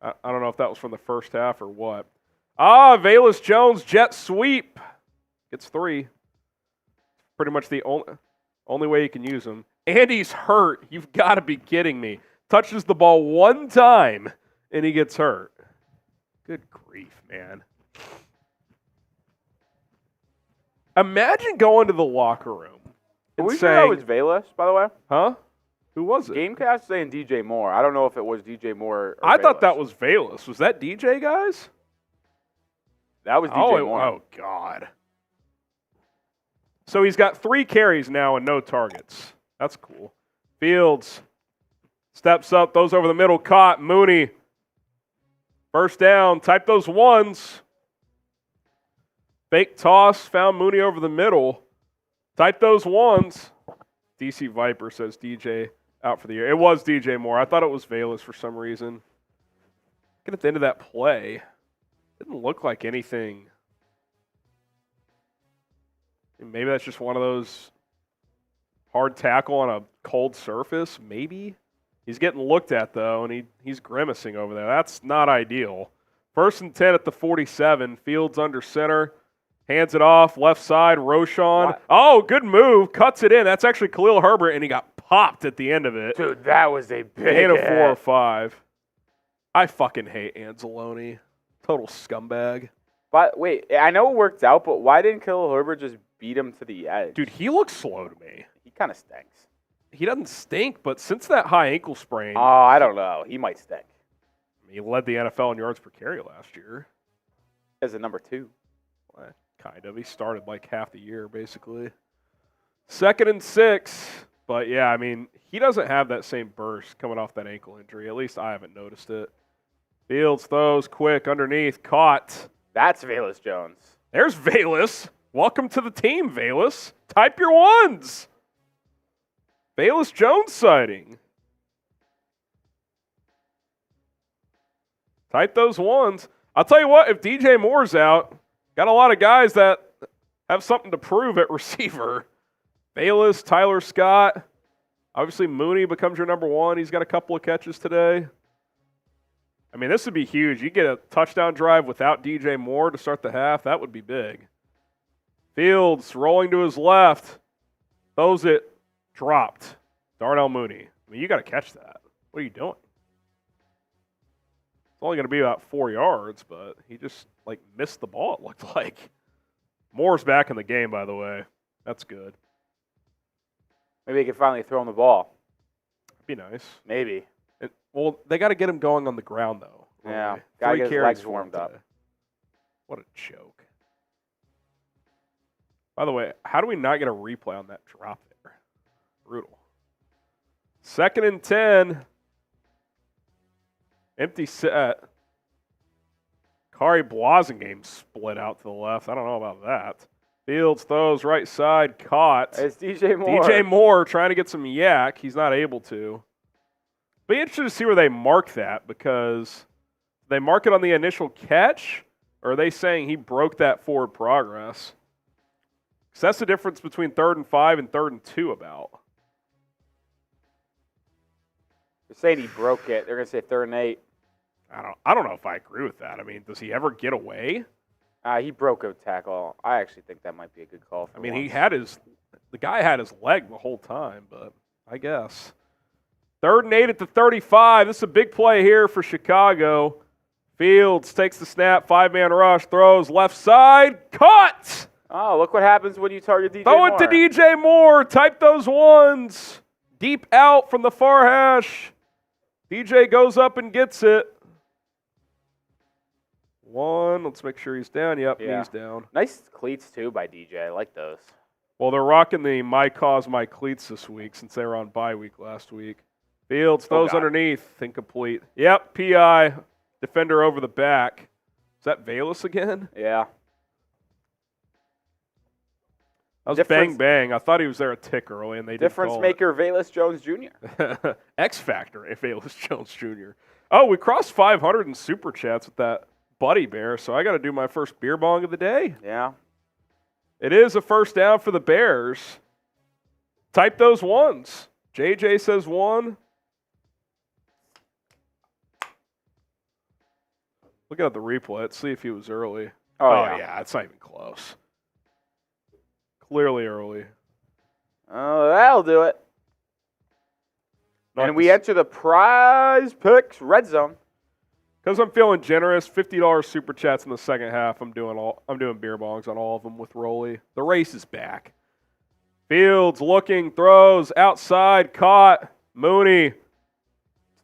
I don't know if that was from the first half or what. Velus Jones, jet sweep. Gets 3. Pretty much the only way you can use him. And he's hurt. You've got to be kidding me. Touches the ball 1 time, and he gets hurt. Good grief, man. Imagine going to the locker room and we saying... that was Velus, by the way? Huh? Who was it? Gamecast saying DJ Moore. I don't know if it was DJ Moore or I Velus. thought that was Velus. Was that DJ, guys? That was DJ Moore. Oh, God. So he's got 3 carries now and no targets. That's cool. Fields steps up, throws over the middle, caught. Mooney. First down. Type those ones. Fake toss, found Mooney over the middle. Type those ones. DC Viper says DJ out for the year. It was DJ Moore. I thought it was Velus for some reason. Looking at the end of that play, didn't look like anything. Maybe that's just one of those hard tackle on a cold surface. Maybe. He's getting looked at, though, and he's grimacing over there. That's not ideal. 1st and 10 at the 47. Fields under center. Hands it off. Left side. Roshan. What? Oh, good move. Cuts it in. That's actually Khalil Herbert, and he got popped at the end of it. Dude, that was a big Gain of hit. 4 or 5. I fucking hate Anzalone. Total scumbag. But wait, I know it worked out, but why didn't Khalil Herbert just beat him to the edge? Dude, he looks slow to me. He kind of stinks. He doesn't stink, but since that high ankle sprain, Oh, I don't know. He might stink. he led the NFL in yards per carry last year. As a number 2. Well, kind of. He started like half the year, basically. 2nd and 6. But, yeah, I mean, he doesn't have that same burst coming off that ankle injury. At least I haven't noticed it. Fields throws quick underneath. Caught. That's Velus Jones. There's Velus. Welcome to the team, Velus. Type your ones. Velus Jones sighting. Type those ones. I'll tell you what, if DJ Moore's out, got a lot of guys that have something to prove at receiver. Velus, Tyler Scott. Obviously, Mooney becomes your number 1. He's got a couple of catches today. I mean, this would be huge. You get a touchdown drive without DJ Moore to start the half. That would be big. Fields rolling to his left. Throws it. Dropped. Darnell Mooney. I mean, you got to catch that. What are you doing? It's only going to be about 4 yards, but he just, missed the ball, it looked like. Moore's back in the game, by the way. That's good. Maybe he can finally throw him the ball. Be nice. Maybe. Well, they got to get him going on the ground, though. Yeah. Okay. Got to 3 get his carries legs for him warmed up. today. What a joke. By the way, how do we not get a replay on that drop there? Brutal. 2nd and 10. Empty set. Kari Blasingame split out to the left. I don't know about that. Fields throws right side. Caught. It's DJ Moore. DJ Moore trying to get some yak. He's not able to. Be interested to see where they mark that, because they mark it on the initial catch, or are they saying he broke that forward progress? Because that's the difference between 3rd and 5 and 3rd and 2 about. They're saying he broke it. They're going to say 3rd and 8. I don't know if I agree with that. I mean, does he ever get away? He broke a tackle. I actually think that might be a good call. I mean, the guy had his leg the whole time, but I guess. 3rd and 8 at the 35. This is a big play here for Chicago. Fields takes the snap, 5-man rush, throws left side, caught! Oh, look what happens when you target DJ Throw Moore. it to DJ Moore. Type those ones. Deep out from the far hash. DJ goes up and gets it. 1. Let's make sure he's down. Yep, Yeah. he's down. Nice cleats, too, by DJ. I like those. Well, they're rocking the My Cause, My Cleats this week since they were on bye week last week. Fields throws underneath. Incomplete. Yep, PI. Defender over the back. Is that Velus again? Yeah. That was bang bang. I thought he was there a tick early, and they didn't Difference call maker Velus Jones Jr. X Factor if Velus Jones Jr. Oh, we crossed 500 in super chats with that Buddy Bear, so I got to do my first beer bong of the day. Yeah. It is a first down for the Bears. Type those ones. JJ says 1. Looking at the replay, let's see if he was early. Oh yeah. It's not even close. Clearly early. Oh, that'll do it. And we enter the Prize Picks Red Zone. Because I'm feeling generous, $50 super chats in the second half. I'm doing beer bongs on all of them with Rolly. The race is back. Fields looking, throws outside, caught. Mooney.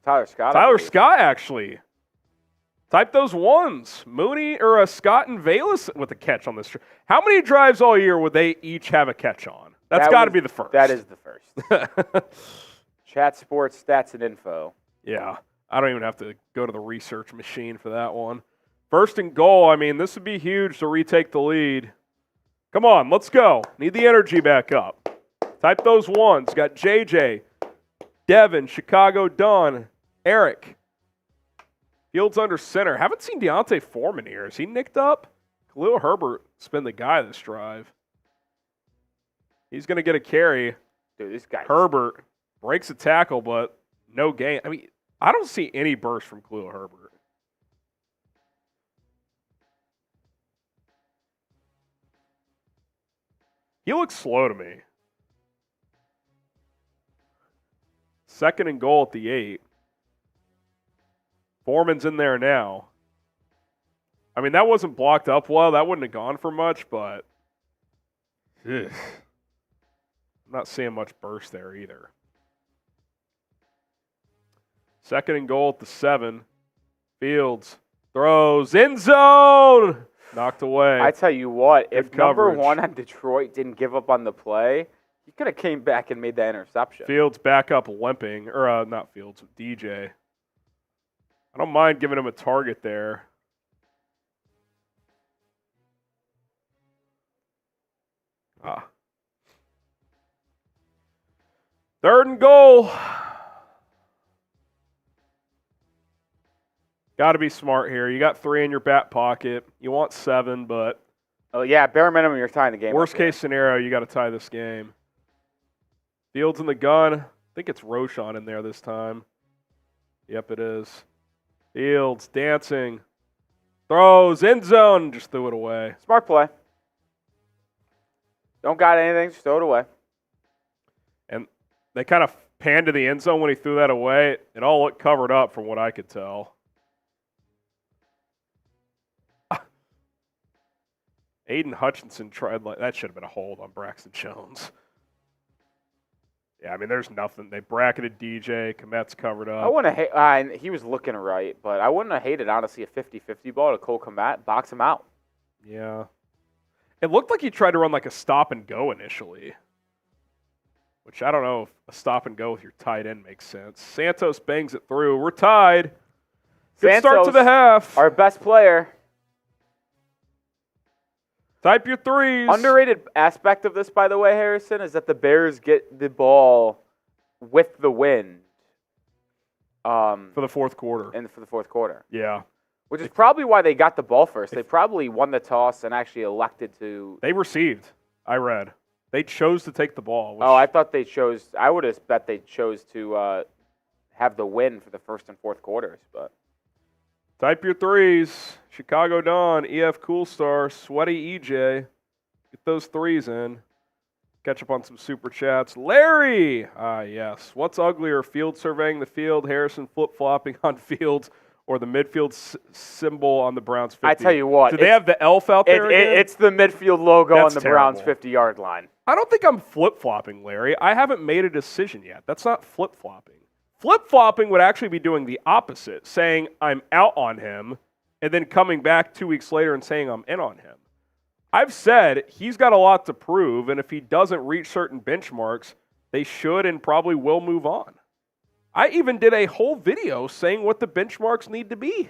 Tyler Scott. Tyler Scott actually. Type those ones. Mooney or Scott and Velus with a catch on this. How many drives all year would they each have a catch on? That's got to be the first. That is the first. Chat Sports Stats and Info. Yeah. I don't even have to go to the research machine for that one. First and goal. I mean, this would be huge to retake the lead. Come on, let's go. Need the energy back up. Type those ones. Got JJ, Devin, Chicago, Don, Eric. Fields under center. Haven't seen Deontay Foreman here. Is he nicked up? Khalil Herbert's been the guy this drive. He's going to get a carry. Dude, this guy. Herbert breaks a tackle, but no gain. I mean, I don't see any burst from Khalil Herbert. He looks slow to me. Second and goal at the 8. Foreman's in there now. I mean, that wasn't blocked up well. That wouldn't have gone for much, but I'm not seeing much burst there either. Second and goal at the 7. Fields throws end zone. Knocked away. I tell you what, Good if coverage. number 1 on Detroit didn't give up on the play, he could have came back and made that interception. Fields back up limping, or not Fields, DJ. I don't mind giving him a target there. Third and goal. Got to be smart here. You got 3 in your back pocket. You want 7, but Oh, yeah, bare minimum, you're tying the game. worst case scenario, you got to tie this game. Fields in the gun. I think it's Roshan in there this time. Yep, it is. Fields dancing. Throws end zone. Just threw it away. Smart play. Don't got anything, just throw it away. And they kind of panned to the end zone when he threw that away. It all looked covered up from what I could tell. Aiden Hutchinson tried, that should have been a hold on Braxton Jones. Yeah, I mean, there's nothing. They bracketed DJ. Kmet's covered up. I wouldn't have and he was looking right, but I wouldn't have hated, honestly, a 50-50 ball to Cole Kmet, box him out. Yeah. It looked like he tried to run like a stop and go initially, which I don't know if a stop and go with your tight end makes sense. Santos bangs it through. We're tied. Good start to the half. Our best player. Type your threes. Underrated aspect of this, by the way, Harrison, is that the Bears get the ball with the wind. For the fourth quarter. And for the fourth quarter. Yeah. Which is probably why they got the ball first. They probably won the toss and actually elected to. They received, I read. They chose to take the ball. Oh, I thought they chose. I would have bet they chose to have the win for the first and fourth quarters. But type your threes. Chicago Dawn, EF Coolstar, Sweaty EJ. Get those threes in. Catch up on some super chats. Larry! Yes. What's uglier, Field surveying the field, Harrison flip-flopping on Fields, or the midfield symbol on the Browns 50? I tell you what. Do they have the elf out there again? It's the midfield logo That's on the Browns terrible. 50-yard line. I don't think I'm flip-flopping, Larry. I haven't made a decision yet. That's not flip-flopping. Flip-flopping would actually be doing the opposite, saying I'm out on him, and then coming back 2 weeks later and saying I'm in on him. I've said he's got a lot to prove, and if he doesn't reach certain benchmarks, they should and probably will move on. I even did a whole video saying what the benchmarks need to be.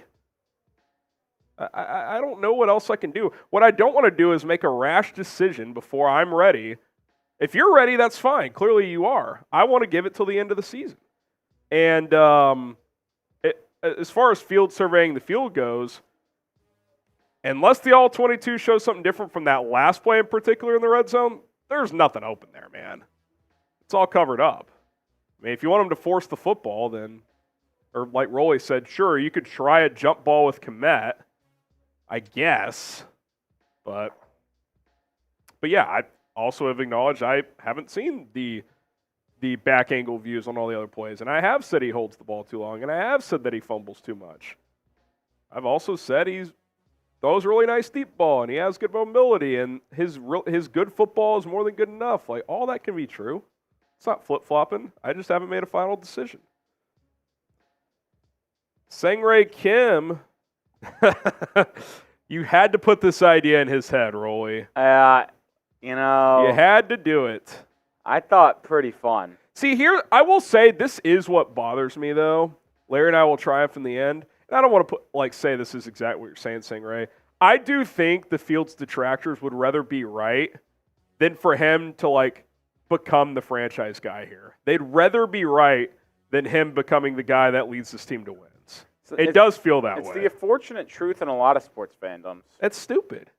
I don't know what else I can do. What I don't want to do is make a rash decision before I'm ready. If you're ready, that's fine. Clearly you are. I want to give it till the end of the season. And as far as field surveying the field goes, unless the All-22 shows something different from that last play in particular in the red zone, there's nothing open there, man. It's all covered up. I mean, if you want them to force the football, then, or like Rolly said, sure, you could try a jump ball with Kmet, I guess. But yeah, I also have acknowledged I haven't seen the back angle views on all the other plays. And I have said he holds the ball too long, and I have said that he fumbles too much. I've also said he throws a really nice deep ball, and he has good mobility, and his good football is more than good enough. Like, all that can be true. It's not flip-flopping. I just haven't made a final decision. Sangray Kim, You had to put this idea in his head, Rolly. You know. You had to do it. I thought pretty fun. See, here, I will say this is what bothers me, though. Larry and I will triumph in the end. And I don't want to say this is exactly what you're saying, Ray. I do think the Fields detractors would rather be right than for him to, become the franchise guy here. They'd rather be right than him becoming the guy that leads this team to wins. It does feel that way. It's the unfortunate truth in a lot of sports fandoms. It's stupid.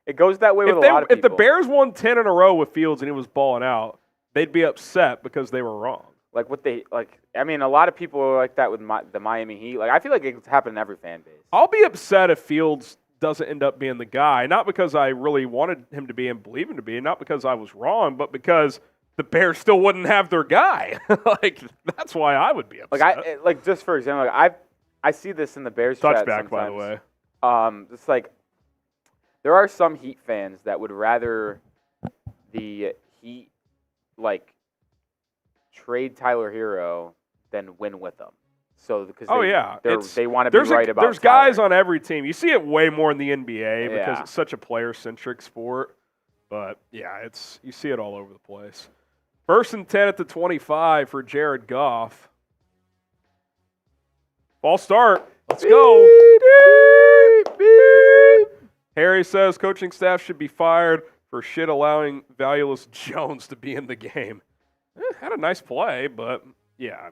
It goes that way with a lot of people. If the Bears won 10 in a row with Fields and he was balling out, they'd be upset because they were wrong. A lot of people are like that with the Miami Heat. I feel like it's happened in every fan base. I'll be upset if Fields doesn't end up being the guy, not because I really wanted him to be and believe him to be, not because I was wrong, but because the Bears still wouldn't have their guy. That's why I would be upset. Just for example, I see this in the Bears chat touchback, by the way. It's there are some Heat fans that would rather the Heat trade Tyler Hero than win with them. So because they want to be right about. There's Tyler. guys on every team. You see it way more in the NBA because it's such a player-centric sport. But yeah, you see it all over the place. 1st and 10 at the 25 for Jared Goff. Ball start. Let's go. Harry says coaching staff should be fired for shit allowing Velus Jones to be in the game. Had a nice play, but yeah,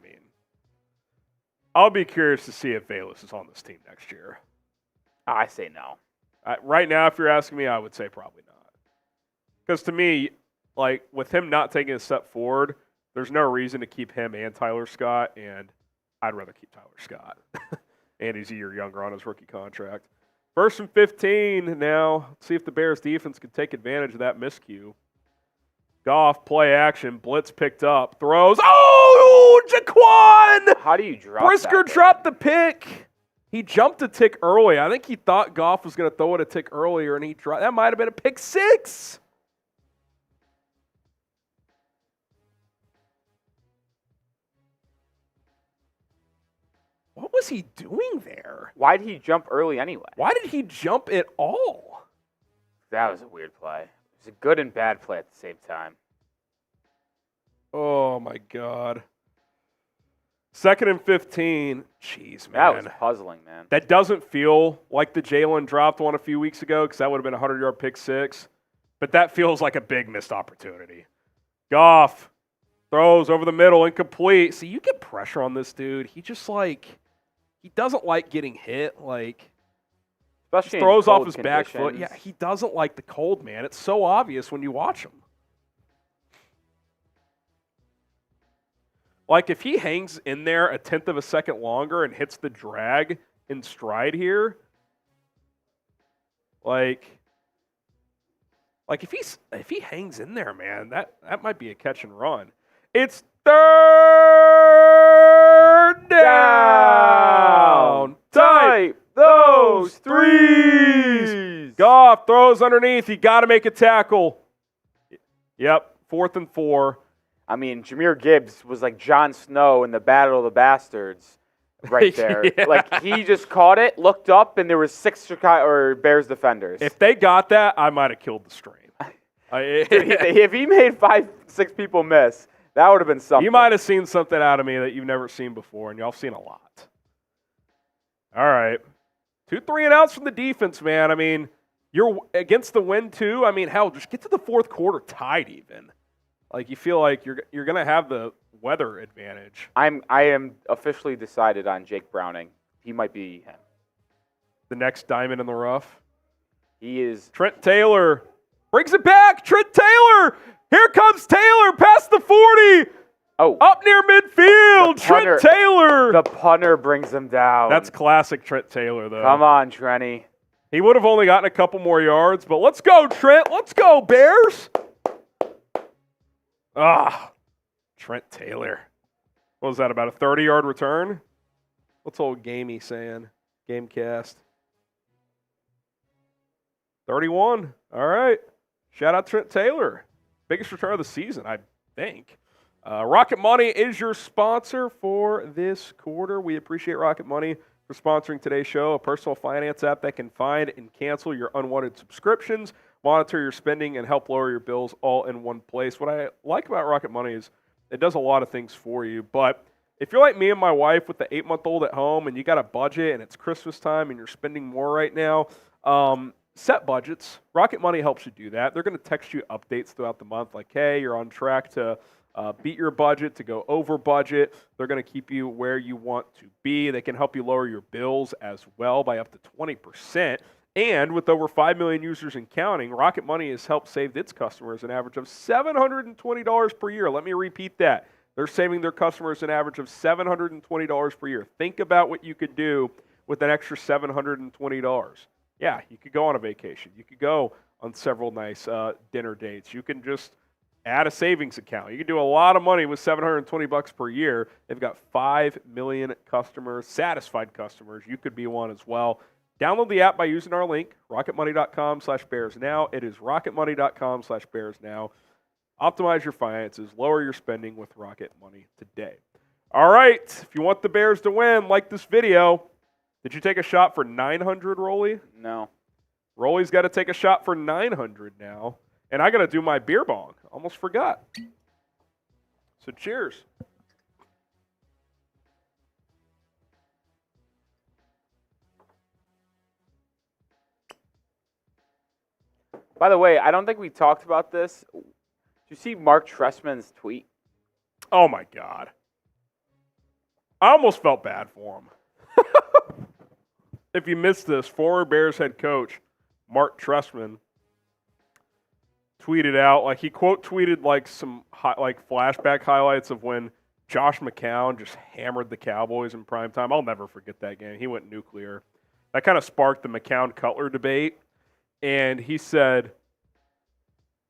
I'll be curious to see if Velus is on this team next year. I say no. Right now, if you're asking me, I would say probably not. Because to me, with him not taking a step forward, there's no reason to keep him and Tyler Scott, and I'd rather keep Tyler Scott. And he's a year younger on his rookie contract. 1st and 15 now. Let's see if the Bears defense can take advantage of that miscue. Goff, play action, blitz picked up, throws. Oh, Jaquan! How do you drop Brisker dropped the pick. He jumped a tick early. I think he thought Goff was going to throw it a tick earlier, and he dropped. That might have been a pick 6. What was he doing there? Why did he jump early anyway? Why did he jump at all? That was a weird play. It was a good and bad play at the same time. Oh, my God. 2nd and 15. Jeez, man. That was puzzling, man. That doesn't feel like the Jaylon dropped one a few weeks ago because that would have been a 100-yard pick 6. But that feels like a big missed opportunity. Goff throws over the middle, incomplete. See, you get pressure on this dude. He just he doesn't like getting hit. Especially throws off his conditions. back foot. Yeah, he doesn't like the cold, man. It's so obvious when you watch him. If he hangs in there a 1/10 of a second longer and hits the drag in stride here, if he hangs in there, man, that might be a catch and run. It's 3rd down. Type those threes. Goff throws underneath. You got to make a tackle. Yep, 4th and 4. Jahmyr Gibbs was like Jon Snow in the Battle of the Bastards right there. Yeah. He just caught it, looked up, and there was 6 Bears defenders. If they got that, I might have killed the stream. If he made 5-6 people miss, that would have been something. You might have seen something out of me that you've never seen before, and y'all have seen a lot. All right. 2 3-and-outs from the defense, man. You're against the wind, too. Hell, just get to the 4th quarter tied even. You feel like you're going to have the weather advantage. I am officially decided on Jake Browning. He might be him. The next diamond in the rough. He is. Trent Taylor brings it back. Trent Taylor. Here comes Taylor past the 40. Oh. Up near midfield. Trent Taylor. The punter brings him down. That's classic Trent Taylor, though. Come on, Trenny. He would have only gotten a couple more yards, but let's go, Trent. Let's go, Bears. Trent Taylor. What was that, about a 30-yard return? What's old Gamey saying? Gamecast. 31. All right. Shout out Trent Taylor. Biggest return of the season, I think. Rocket Money is your sponsor for this quarter. We appreciate Rocket Money for sponsoring today's show, a personal finance app that can find and cancel your unwanted subscriptions, monitor your spending, and help lower your bills all in one place. What I like about Rocket Money is it does a lot of things for you, but if you're like me and my wife with the 8-month-old at home and you got a budget and it's Christmas time and you're spending more right now, set budgets. Rocket Money helps you do that. They're going to text you updates throughout the month like, hey, you're on track to beat your budget, to go over budget. They're going to keep you where you want to be. They can help you lower your bills as well by up to 20%. And with over 5 million users and counting, Rocket Money has helped save its customers an average of $720 per year. Let me repeat that. They're saving their customers an average of $720 per year. Think about what you could do with an extra $720. Yeah, you could go on a vacation. You could go on several nice dinner dates. You can just add a savings account. You can do a lot of money with $720 per year. They've got 5 million customers, satisfied customers. You could be one as well. Download the app by using our link, rocketmoney.com/bearsnow. It is rocketmoney.com/bearsnow. Optimize your finances, lower your spending with Rocket Money today. All right, if you want the Bears to win, like this video. Did you take a shot for 900, Rolly? No. Rolly's got to take a shot for 900 now. And I got to do my beer bong. Almost forgot. So cheers. By the way, I don't think we talked about this. Did you see Mark Trestman's tweet? Oh, my God. I almost felt bad for him. If you missed this, former Bears head coach Mark Trestman tweeted out, like he quote tweeted like some flashback highlights of when Josh McCown just hammered the Cowboys in prime time. I'll never forget that game. He went nuclear. That kind of sparked the McCown-Cutler debate. And he said,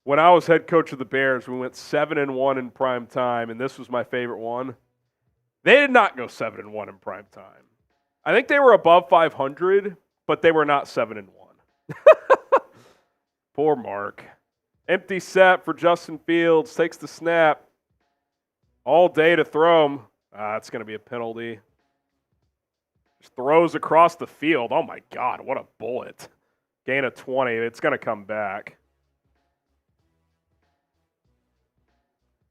when I was head coach of the Bears, we went 7-1 in prime time, and this was my favorite one. They did not go 7-1 in prime time. I think they were above 500, but they were not 7-1. Poor Mark. Empty set for Justin Fields. Takes the snap. All day to throw him. It's going to be a penalty. Just throws across the field. Oh, my God, what a bullet. Gain of 20. It's going to come back.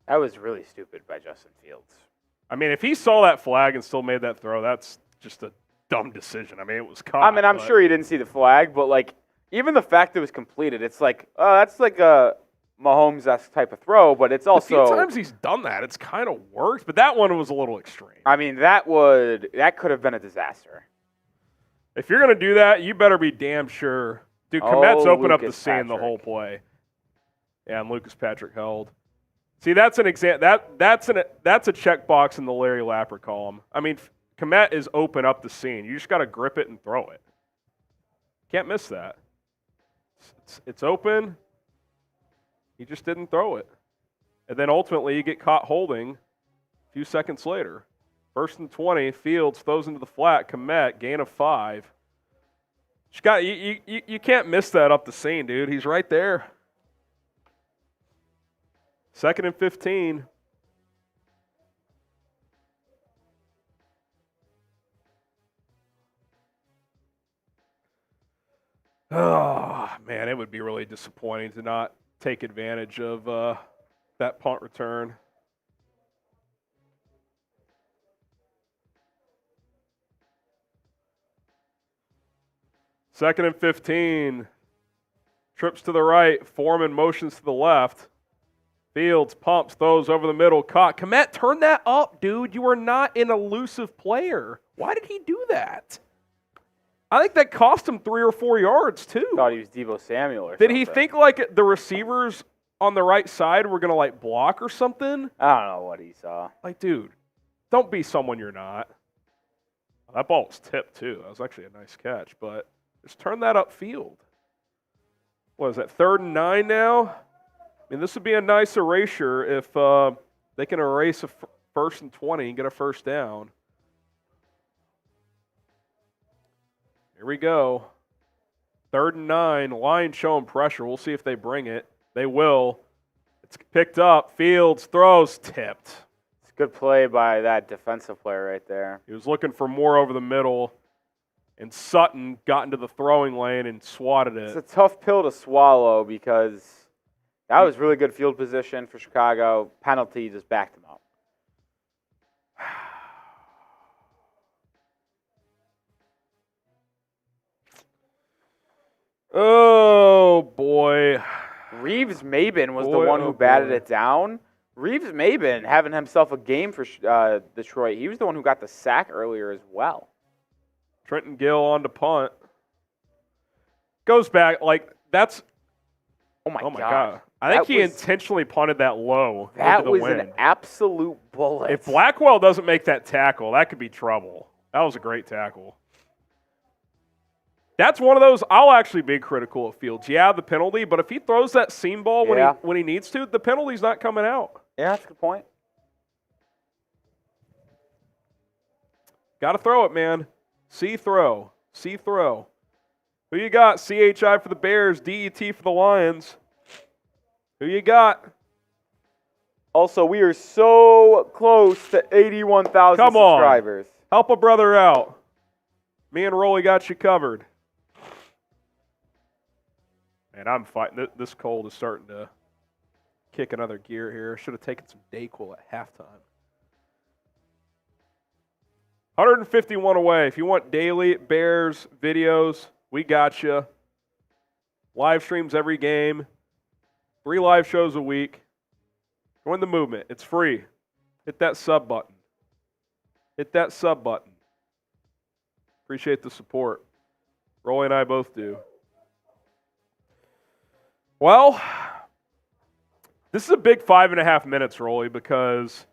That was really stupid by Justin Fields. I mean, if he saw that flag and still made that throw, that's just a dumb decision. I mean, it was caught. I mean, I'm sure he didn't see the flag, but, like, even the fact it was completed, it's like, that's like a Mahomes-esque type of throw, but it's also... A few times he's done that. It's kind of worked, but that one was a little extreme. I mean, that could have been a disaster. If you're going to do that, you better be damn sure. Dude, Kmet's open up the scene the whole play. Yeah, and Lucas Patrick held. See, that's an example. That's a checkbox in the Larry Lapper column. I mean, Kmet is open up the scene. You just got to grip it and throw it. Can't miss that. It's open. He just didn't throw it. And then ultimately you get caught holding a few seconds later. 1st and 20, Fields throws into the flat. Kmet, gain of 5. You can't miss that up the seam, dude. He's right there. 2nd and 15. Oh, man, it would be really disappointing to not take advantage of that punt return. Second and 15. Trips to the right. Foreman motions to the left. Fields pumps, throws over the middle. Caught. Kmet, turn that up, dude. You are not an elusive player. Why did he do that? I think that cost him 3 or 4 yards, too. Thought he was Deebo Samuel or something. Did he think, like, the receivers on the right side were going to, like, block or something? I don't know what he saw. Like, dude, don't be someone you're not. That ball was tipped, too. That was actually a nice catch. But just turn that upfield. What is that, 3rd and 9 now? I mean, this would be a nice erasure if they can erase a 1st and 20 and get a first down. Here we go. 3rd and 9. Lions showing pressure. We'll see if they bring it. They will. It's picked up. Fields throws, tipped. It's a good play by that defensive player right there. He was looking for more over the middle. and Sutton got into the throwing lane and swatted it. It's a tough pill to swallow because that was really good field position for Chicago. Penalty just backed him up. Oh, boy. Reeves-Maybin was the one who batted it down. Reeves-Maybin having himself a game for Detroit. He was the one who got the sack earlier as well. Trenton Gill on to punt. Goes back, like, that's... Oh, my God. I think he intentionally punted that low. That into the was wind. an absolute bullet. If Blackwell doesn't make that tackle, that could be trouble. That was a great tackle. That's one of those, I'll actually be critical of Fields. Yeah, the penalty, but if he throws that seam ball when he needs to, the penalty's not coming out. Yeah, that's a good point. Got to throw it, man. See throw. Who you got? CHI for the Bears, DET for the Lions. Who you got? Also, we are so close to 81,000 subscribers. Help a brother out. Me and Rolly got you covered. Man, I'm fighting. This cold is starting to kick another gear here. Should have taken some Dayquil at halftime. 151 away. If you want daily Bears videos, we got you. Live streams every game. 3 live shows a week. Join the movement. It's free. Hit that sub button. Appreciate the support. Rolly and I both do. Well, this is a big 5.5 minutes, Rolly, because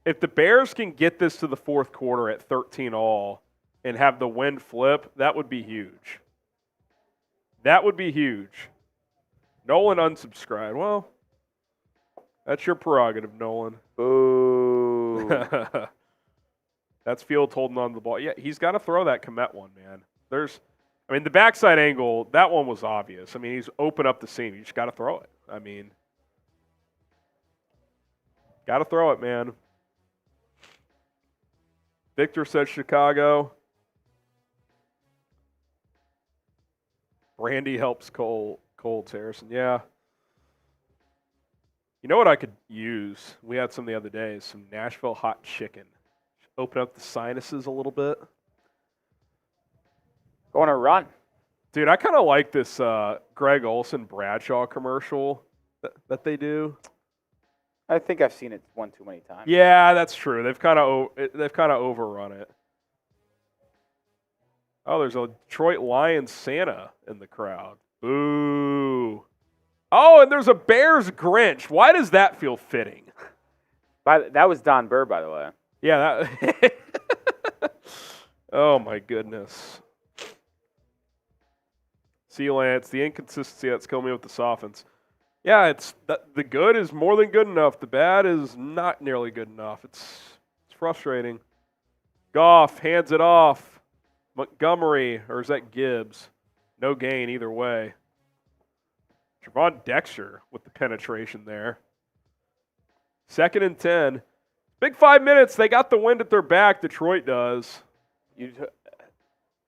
if the Bears can get this to the fourth quarter at 13-all and have the wind flip, that would be huge. Nolan unsubscribed. Well, that's your prerogative, Nolan. Boo. That's Fields holding on to the ball. Yeah, he's got to throw that Kmet one, man. The backside angle, that one was obvious. He's open up the seam. You just got to throw it. Got to throw it, man. Victor says Chicago. Brandy helps Colts, Harrison. Yeah. You know what I could use? We had some the other day. Some Nashville hot chicken. Open up the sinuses a little bit. Go on a run. Dude, I kind of like this Greg Olson Bradshaw commercial that they do. I think I've seen it one too many times. Yeah, that's true. They've kind of overrun it. Oh, there's a Detroit Lions Santa in the crowd. Boo. Oh, and there's a Bears Grinch. Why does that feel fitting? That was Don Burr, by the way. Yeah, that. Oh, my goodness. See, Lance, the inconsistency that's coming with this offense. Yeah, the good is more than good enough. The bad is not nearly good enough. It's frustrating. Goff hands it off. Montgomery, or is that Gibbs? No gain either way. Javon Dexter with the penetration there. 2nd and 10. Big 5 minutes. They got the wind at their back. Detroit does. You'd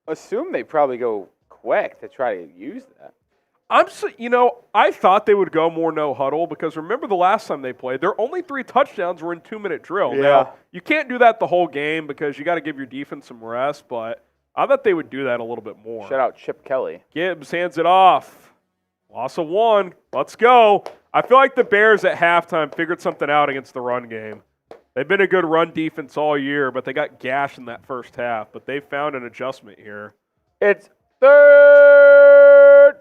assume they probably go quick to try to use that. I thought they would go more no huddle because remember the last time they played, their only 3 touchdowns were in 2-minute drill. Yeah. Now, you can't do that the whole game because you got to give your defense some rest, but I thought they would do that a little bit more. Shout out Chip Kelly. Gibbs hands it off. Loss of 1. Let's go. I feel like the Bears at halftime figured something out against the run game. They've been a good run defense all year, but they got gashed in that first half. But they found an adjustment here. It's 3rd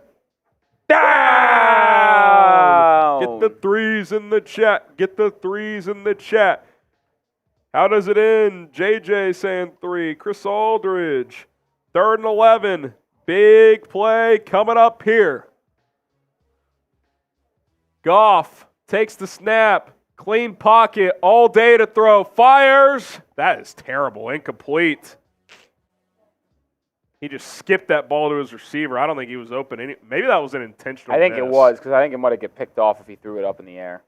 down. Get the 3s in the chat. How does it end? JJ saying 3. Chris Aldridge. 3rd and 11. Big play coming up here. Goff takes the snap. Clean pocket. All day to throw. Fires. That is terrible. Incomplete. He just skipped that ball to his receiver. I don't think he was open. Maybe that was an intentional I think miss. it was because I think it might have get picked off if he threw it up in the air.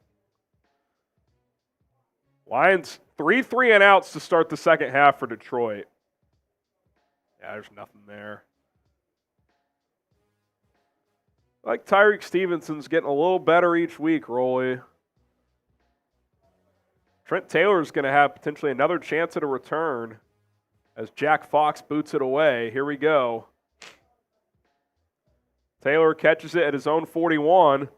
Lions 3 and outs to start the second half for Detroit. Yeah, there's nothing there. Like Tyreek Stevenson's getting a little better each week, Rolly. Trent Taylor's going to have potentially another chance at a return as Jack Fox boots it away. Here we go. Taylor catches it at his own 41.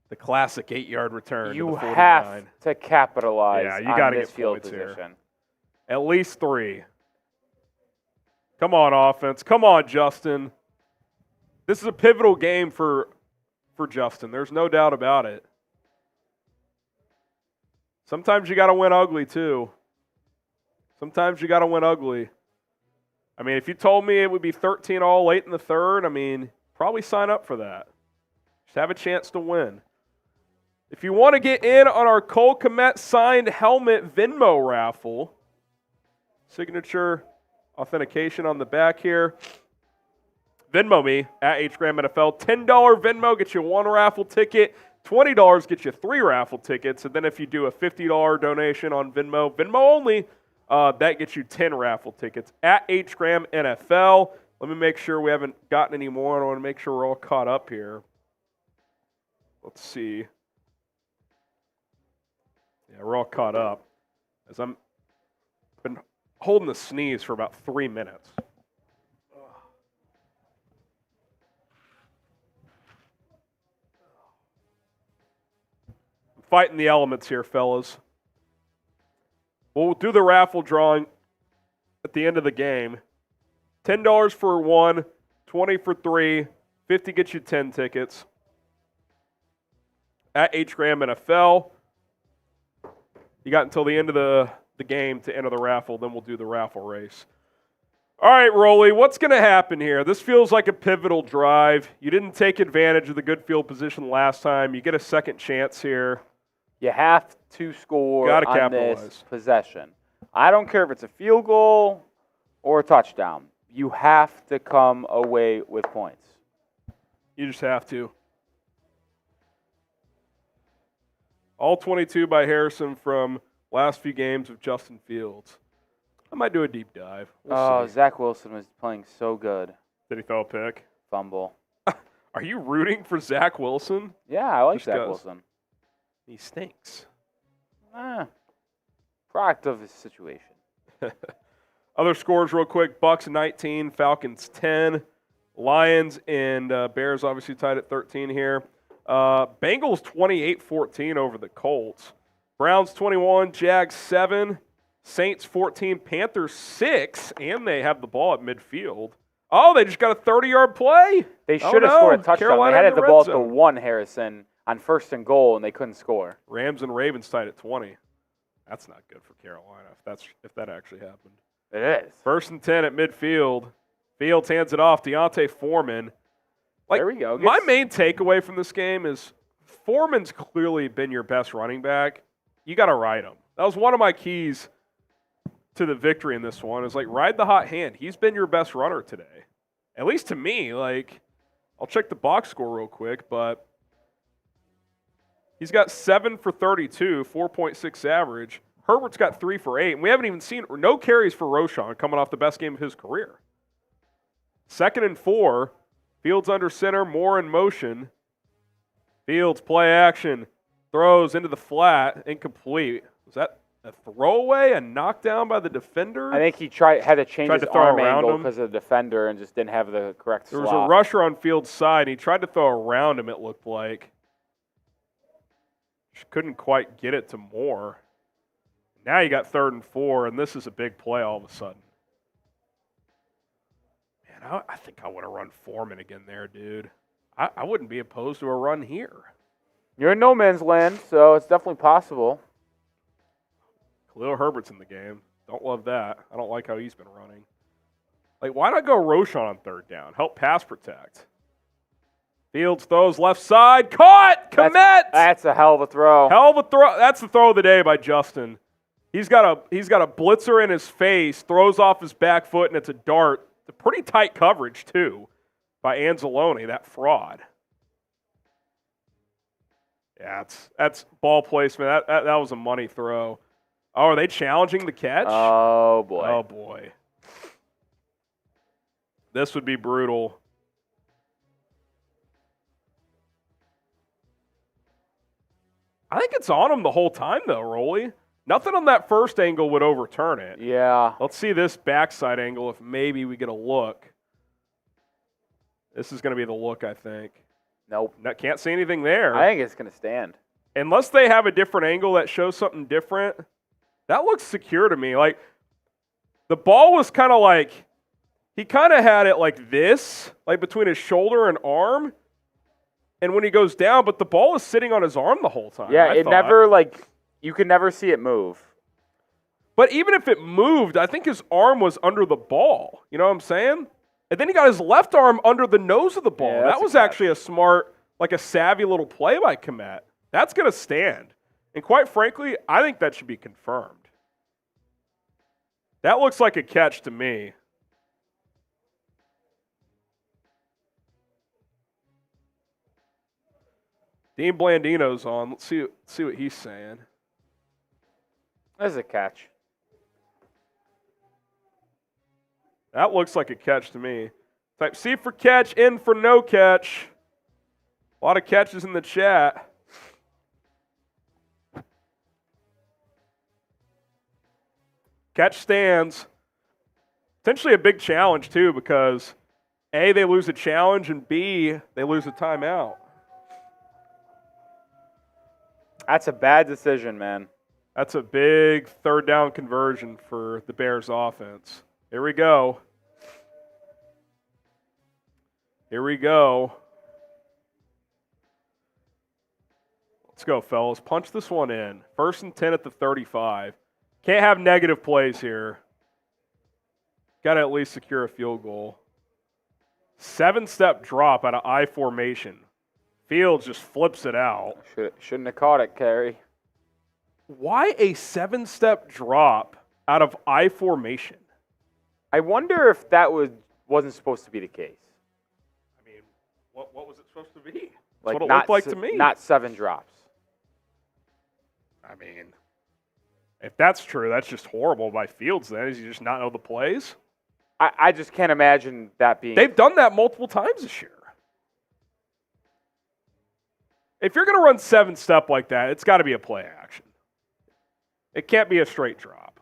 The classic 8-yard return. You to the 49. have to capitalize you on gotta this get field points position. here. At least 3. Come on, offense. Come on, Justin. This is a pivotal game for Justin. There's no doubt about it. Sometimes you got to win ugly, too. Sometimes you got to win ugly. I mean, if you told me it would be 13 all late in the third, I mean, probably sign up for that. Just have a chance to win. If you want to get in on our Cole Kmet signed helmet Venmo raffle, signature authentication on the back here. Venmo me at HGramNFL. $10 Venmo gets you 1 raffle ticket. $20 gets you 3 raffle tickets. And then if you do a $50 donation on Venmo only, that gets you 10 raffle tickets at HGramNFL. Let me make sure we haven't gotten any more. I want to make sure we're all caught up here. Let's see. Yeah, we're all caught up. As I'm been holding the sneeze for about 3 minutes. I'm fighting the elements here, fellas. We'll do the raffle drawing at the end of the game. $10 for 1, $20 for 3, $50 gets you 10 tickets. At HGramNFL. You got until the end of the game to enter the raffle, then we'll do the raffle race. All right, Rolly, what's going to happen here? This feels like a pivotal drive. You didn't take advantage of the good field position last time. You get a second chance here. You have to score Gotta on capitalize. this possession. I don't care if it's a field goal or a touchdown. You have to come away with points. You just have to. All 22 by Harrison from last few games of Justin Fields. I might do a deep dive. We'll see. Zach Wilson was playing so good. Did he throw a pick? Fumble. Are you rooting for Zach Wilson? Yeah, I like Just Zach goes. Wilson. He stinks. Product of his situation. Other scores real quick. Bucks 19, Falcons 10. Lions and Bears obviously tied at 13 here. Bengals 28-14 over the Colts. Browns 21, Jags 7, Saints 14, Panthers 6, and they have the ball at midfield. Oh, they just got a 30-yard play? They should have scored a touchdown. Carolina they had in the red ball at zone. the 1, Harrison, on 1st and goal, and they couldn't score. Rams and Ravens tied at 20. That's not good for Carolina if that actually happened. It is. 1st and 10 at midfield. Fields hands it off. Deontay Foreman. There we go. My main takeaway from this game is Foreman's clearly been your best running back. You got to ride him. That was one of my keys to the victory in this one, is like ride the hot hand. He's been your best runner today. At least to me. Like, I'll check the box score real quick, but he's got 7 for 32, 4.6 average. Herbert's got 3 for 8, and we haven't even seen no carries for Roschon coming off the best game of his career. 2nd and 4. Fields under center, Moore in motion. Fields play action, throws into the flat, incomplete. Was that a throwaway, a knockdown by the defender? I think he had to change his arm angle because of the defender and just didn't have the correct slot. There was a rusher on Fields' side, and he tried to throw around him, it looked like. Just couldn't quite get it to Moore. Now you got 3rd and 4, and this is a big play all of a sudden. Man, I think I would have run Foreman again there, dude. I wouldn't be opposed to a run here. You're in no man's land, so it's definitely possible. Khalil Herbert's in the game. Don't love that. I don't like how he's been running. Like, why not go Roschon on 3rd down? Help pass protect. Fields throws left side. Caught! Kmet! That's a hell of a throw. Hell of a throw. That's the throw of the day by Justin. He's got a blitzer in his face, throws off his back foot, and it's a dart. It's a pretty tight coverage, too, by Anzalone, that fraud. Yeah, that's ball placement. That was a money throw. Oh, are they challenging the catch? Oh, boy. Oh, boy. This would be brutal. I think it's on him the whole time, though, Rolly. Nothing on that first angle would overturn it. Yeah. Let's see this backside angle if maybe we get a look. This is going to be the look, I think. Nope. Can't see anything there. I think it's going to stand. Unless they have a different angle that shows something different. That looks secure to me. Like, the ball was kind of like, he kind of had it like this, like between his shoulder and arm. And when he goes down, but the ball is sitting on his arm the whole time. Yeah, it never, like, you could never see it move. But even if it moved, I think his arm was under the ball. You know what I'm saying? And then he got his left arm under the nose of the ball. Yeah, that was actually a smart, like a savvy little play by Kmet. That's going to stand. And quite frankly, I think that should be confirmed. That looks like a catch to me. Dean Blandino's on. Let's see what he's saying. That's a catch. That looks like a catch to me. Type C for catch, N for no catch. A lot of catches in the chat. Catch stands. Potentially a big challenge, too, because A, they lose a challenge, and B, they lose a timeout. That's a bad decision, man. That's a big third down conversion for the Bears offense. Here we go. Here we go. Let's go, fellas. Punch this one in. 1st and 10 at the 35. Can't have negative plays here. Got to at least secure a field goal. 7-step drop out of I formation. Fields just flips it out. Shouldn't have caught it, Kerry. Why a 7-step drop out of I formation? I wonder if that wasn't supposed to be the case. I mean, what was it supposed to be? Like, That's what it looked like to me. Not 7 drops. I mean, if that's true, that's just horrible by Fields then. Does he just not know the plays? I just can't imagine that being... They've done that multiple times this year. If you're going to run 7-step like that, it's got to be a play action. It can't be a straight drop.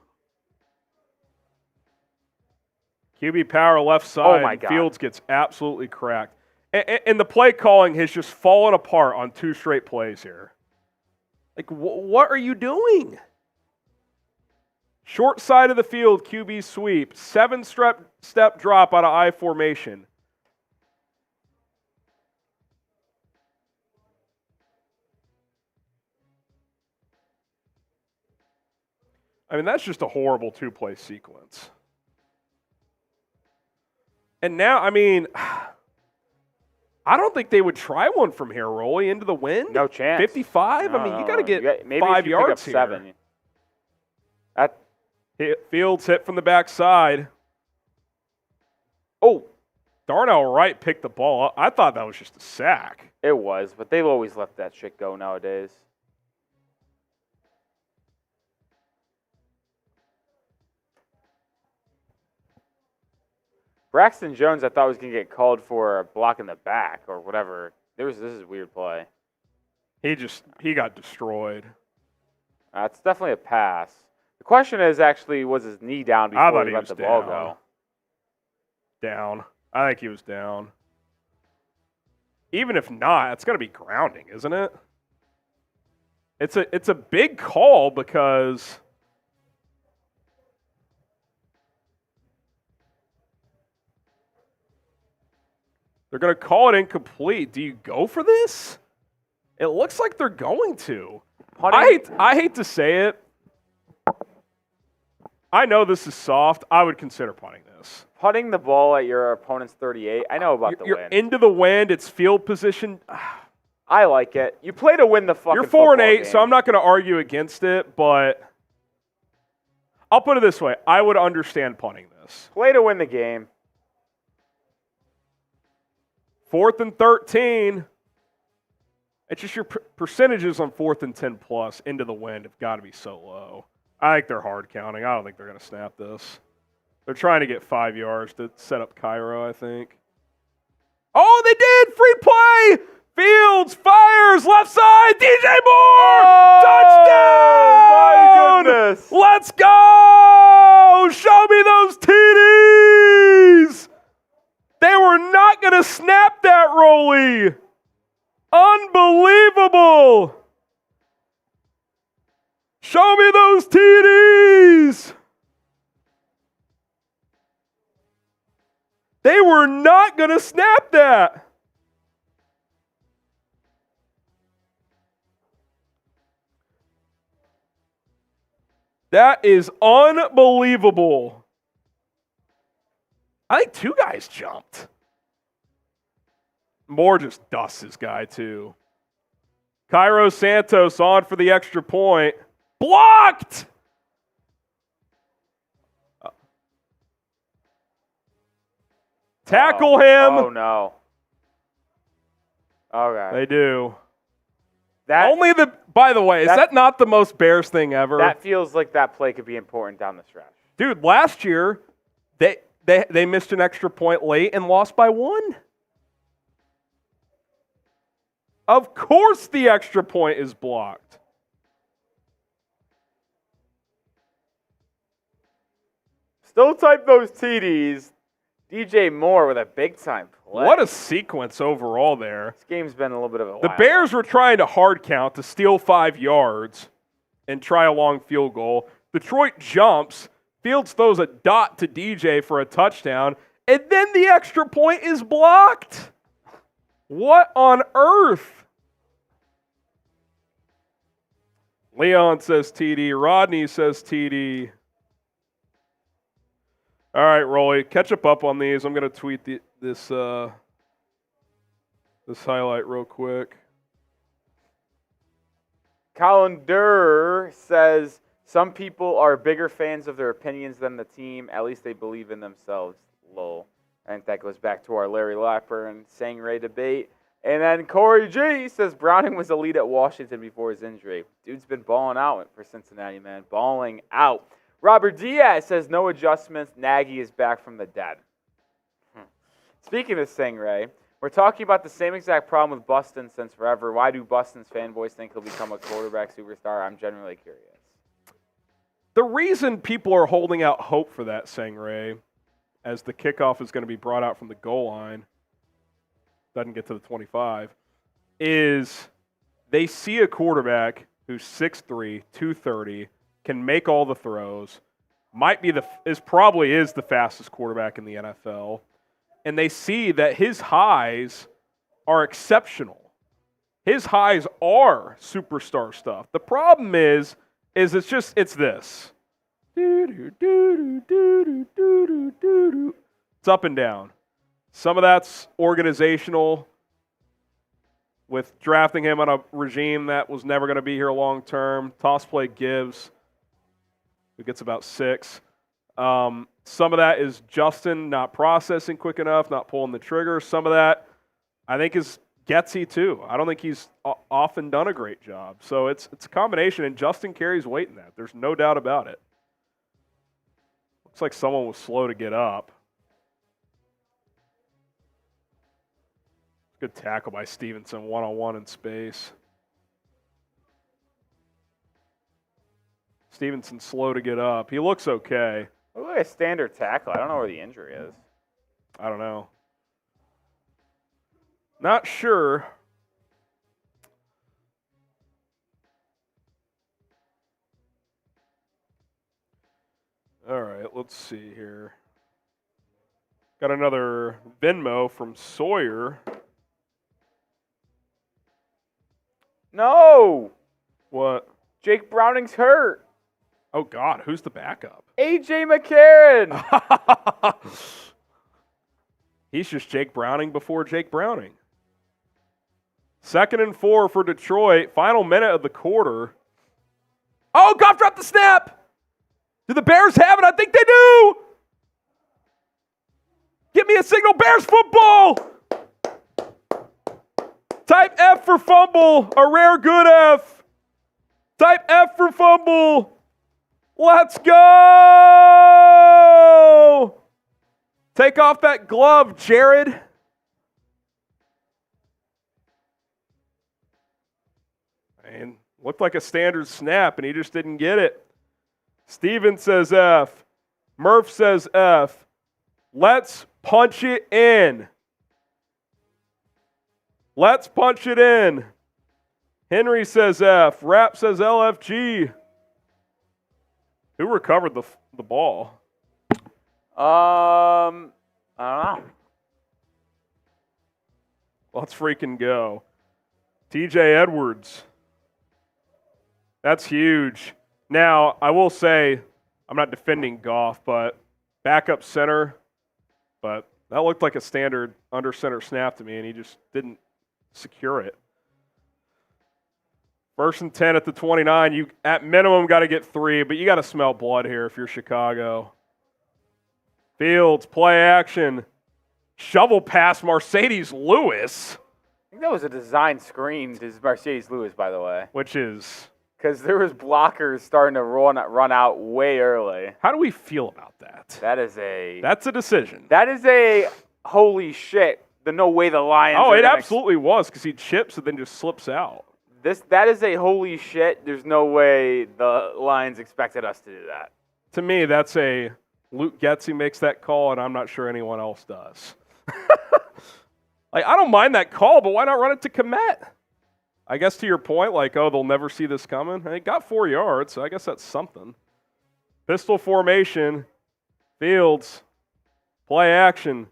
QB power left side. Oh my God. Fields gets absolutely cracked. And the play calling has just fallen apart on 2 straight plays here. Like, what are you doing? Short side of the field, QB sweep. 7-step drop out of I formation. I mean, that's just a horrible 2-play sequence. And now, I mean, I don't think they would try one from here, Rolly, into the wind. No chance. 55? No, I mean, no, you got to get maybe 5 yards pick up here. 7. Fields hit from the backside. Oh, Darnell Wright picked the ball up. I thought that was just a sack. It was, but they've always let that shit go nowadays. Braxton Jones, I thought was going to get called for a block in the back or whatever. This is a weird play. He got destroyed. It's definitely a pass. The question is actually, was his knee down before he let the ball go? Down. I think he was down. Even if not, it's going to be grounding, isn't it? It's a big call because they're going to call it incomplete. Do you go for this? It looks like they're going to. I hate to say it. I know this is soft. I would consider punting this. Putting the ball at your opponent's 38. I know about the You're wind. into the wind. It's field position. I like it. You play to win the fucking You're 4-8, game. so I'm not going to argue against it, but I'll put it this way. I would understand punting this. Play to win the game. 4th and 13. It's just your percentages on 4th and 10 plus into the wind have got to be so low. I think they're hard counting. I don't think they're going to snap this. They're trying to get 5 yards to set up Cairo, I think. Oh, they did! Free play! Fields fires left side. DJ Moore! Touchdown! My goodness. Let's go! Show me those TDs! They were not going to snap that, Rolly. Unbelievable! Show me those TDs! They were not going to snap that. That is unbelievable. I think 2 guys jumped. Moore just dusts his guy, too. Cairo Santos on for the extra point. Blocked! Tackle him. Oh, no. Okay. They do. That, By the way, is that not the most Bears thing ever? that feels like that play could be important down the stretch. Dude, last year, they missed an extra point late and lost by 1. Of course the extra point is blocked. Still type those TDs. DJ Moore with a big-time play. What a sequence overall there. This game's been a little bit of a The wild Bears one. were trying to hard count to steal 5 yards and try a long field goal. Detroit jumps. Fields throws a dot to DJ for a touchdown. And then the extra point is blocked. What on earth? Leon says TD. Rodney says TD. All right, Rolly, catch up on these. I'm going to tweet this highlight real quick. Colin Durr says, some people are bigger fans of their opinions than the team. At least they believe in themselves. Lol. I think that goes back to our Larry Lapper and Sangray debate. And then Corey G says Browning was elite at Washington before his injury. Dude's been balling out for Cincinnati, man. Balling out. Robert Diaz says no adjustments. Nagy is back from the dead. Speaking of Sangray, we're talking about the same exact problem with Buston since forever. Why do Buston's fanboys think he'll become a quarterback superstar? I'm genuinely curious. The reason people are holding out hope for that, Sangray, as the kickoff is going to be brought out from the goal line, doesn't get to the 25, is they see a quarterback who's 6'3", 230, can make all the throws, probably is the fastest quarterback in the NFL, and they see that his highs are exceptional. His highs are superstar stuff. The problem is it's this. It's up and down. Some of that's organizational, with drafting him on a regime that was never going to be here long term. Toss play Gibbs, who gets about 6. Some of that is Justin not processing quick enough, not pulling the trigger. Some of that, I think, is Getsy too. I don't think he's often done a great job. So it's a combination, and Justin carries weight in that. There's no doubt about it. Looks like someone was slow to get up. Good tackle by Stevenson, one-on-one in space. Stevenson slow to get up. He looks okay. Look like a standard tackle. I don't know where the injury is. I don't know. Not sure. All right, let's see here. Got another Venmo from Sawyer. No! What? Jake Browning's hurt. Oh, God, who's the backup? A.J. McCarron. He's just Jake Browning before Jake Browning. 2nd and 4 for Detroit. Final minute of the quarter. Oh, Goff dropped the snap. Do the Bears have it? I think they do. Give me a signal, Bears football. Type F for fumble, a rare good F. Type F for fumble. Let's go! Take off that glove, Jared. And looked like a standard snap, and he just didn't get it. Steven says F. Murph says F. Let's punch it in. Let's punch it in. Henry says F. Rapp says LFG. Who recovered the ball? I don't know. Let's freaking go. TJ Edwards. That's huge. Now, I will say, I'm not defending Goff, but backup center, but that looked like a standard under center snap to me, and he just didn't secure it. 1st and 10 at the 29. You, at minimum, got to get 3, but you got to smell blood here if you're Chicago. Fields, play action. Shovel pass, Mercedes Lewis. I think that was a design screen to Mercedes Lewis, by the way. Which is? Because there was blockers starting to run out way early. How do we feel about that? That's a decision. That is a holy shit. The no way the Lions. Oh, it absolutely was, because he chips and then just slips out. That is a holy shit. There's no way the Lions expected us to do that. To me, that's a Luke Getsy makes that call, and I'm not sure anyone else does. Like, I don't mind that call, but why not run it to Kmet? I guess to your point, like, oh, they'll never see this coming. He got 4 yards, so I guess that's something. Pistol formation. Fields. Play action.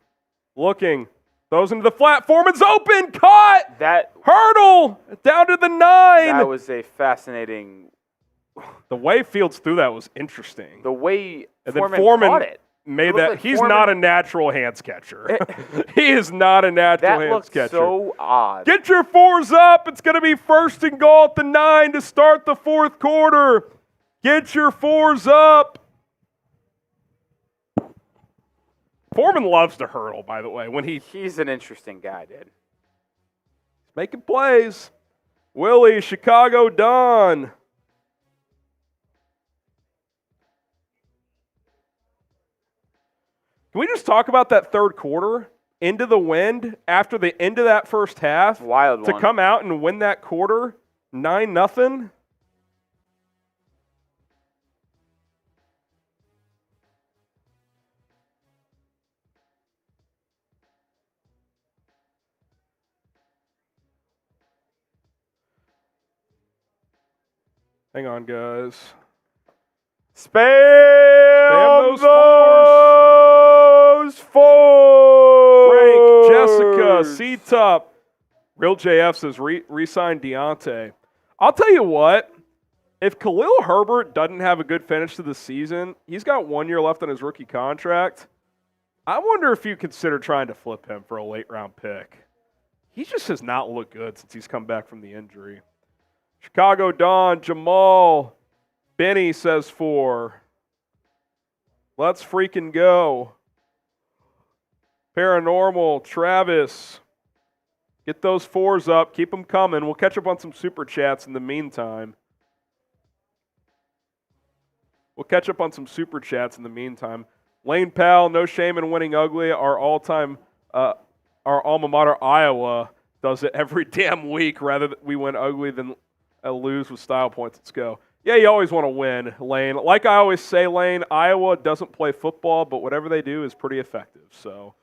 Looking. Throws into the flat. Foreman's open. Caught. That hurdle. Down to the 9. That was a fascinating. The way Fields threw that was interesting. The way Foreman caught it. Made that. Like he's not a natural hands catcher. He is not a natural hands catcher. That looked so odd. Get your 4s up. It's going to be 1st and goal at the 9 to start the 4th quarter. Get your 4s up. Foreman loves to hurdle, by the way. He's an interesting guy, dude. Making plays. Willie, Chicago Don. Can we just talk about that 3rd quarter? Into the wind after the end of that first half. Wild one. To come out and win that quarter 9-0. Hang on, guys. Spam those fours. Frank, Jessica, C-Tup. Real JF says re-sign Deontay. I'll tell you what. If Khalil Herbert doesn't have a good finish to the season, he's got 1 year left on his rookie contract. I wonder if you consider trying to flip him for a late-round pick. He just has not looked good since he's come back from the injury. Chicago Don, Jamal, Benny says 4. Let's freaking go. Paranormal, Travis. Get those 4s up. Keep them coming. We'll catch up on some super chats in the meantime. Lane Powell, no shame in winning ugly. Our all-time, our alma mater, Iowa, does it every damn week. Rather that we win ugly than lose with style points. Let's go. Yeah, you always want to win, Lane. Like I always say, Lane, Iowa doesn't play football, but whatever they do is pretty effective. So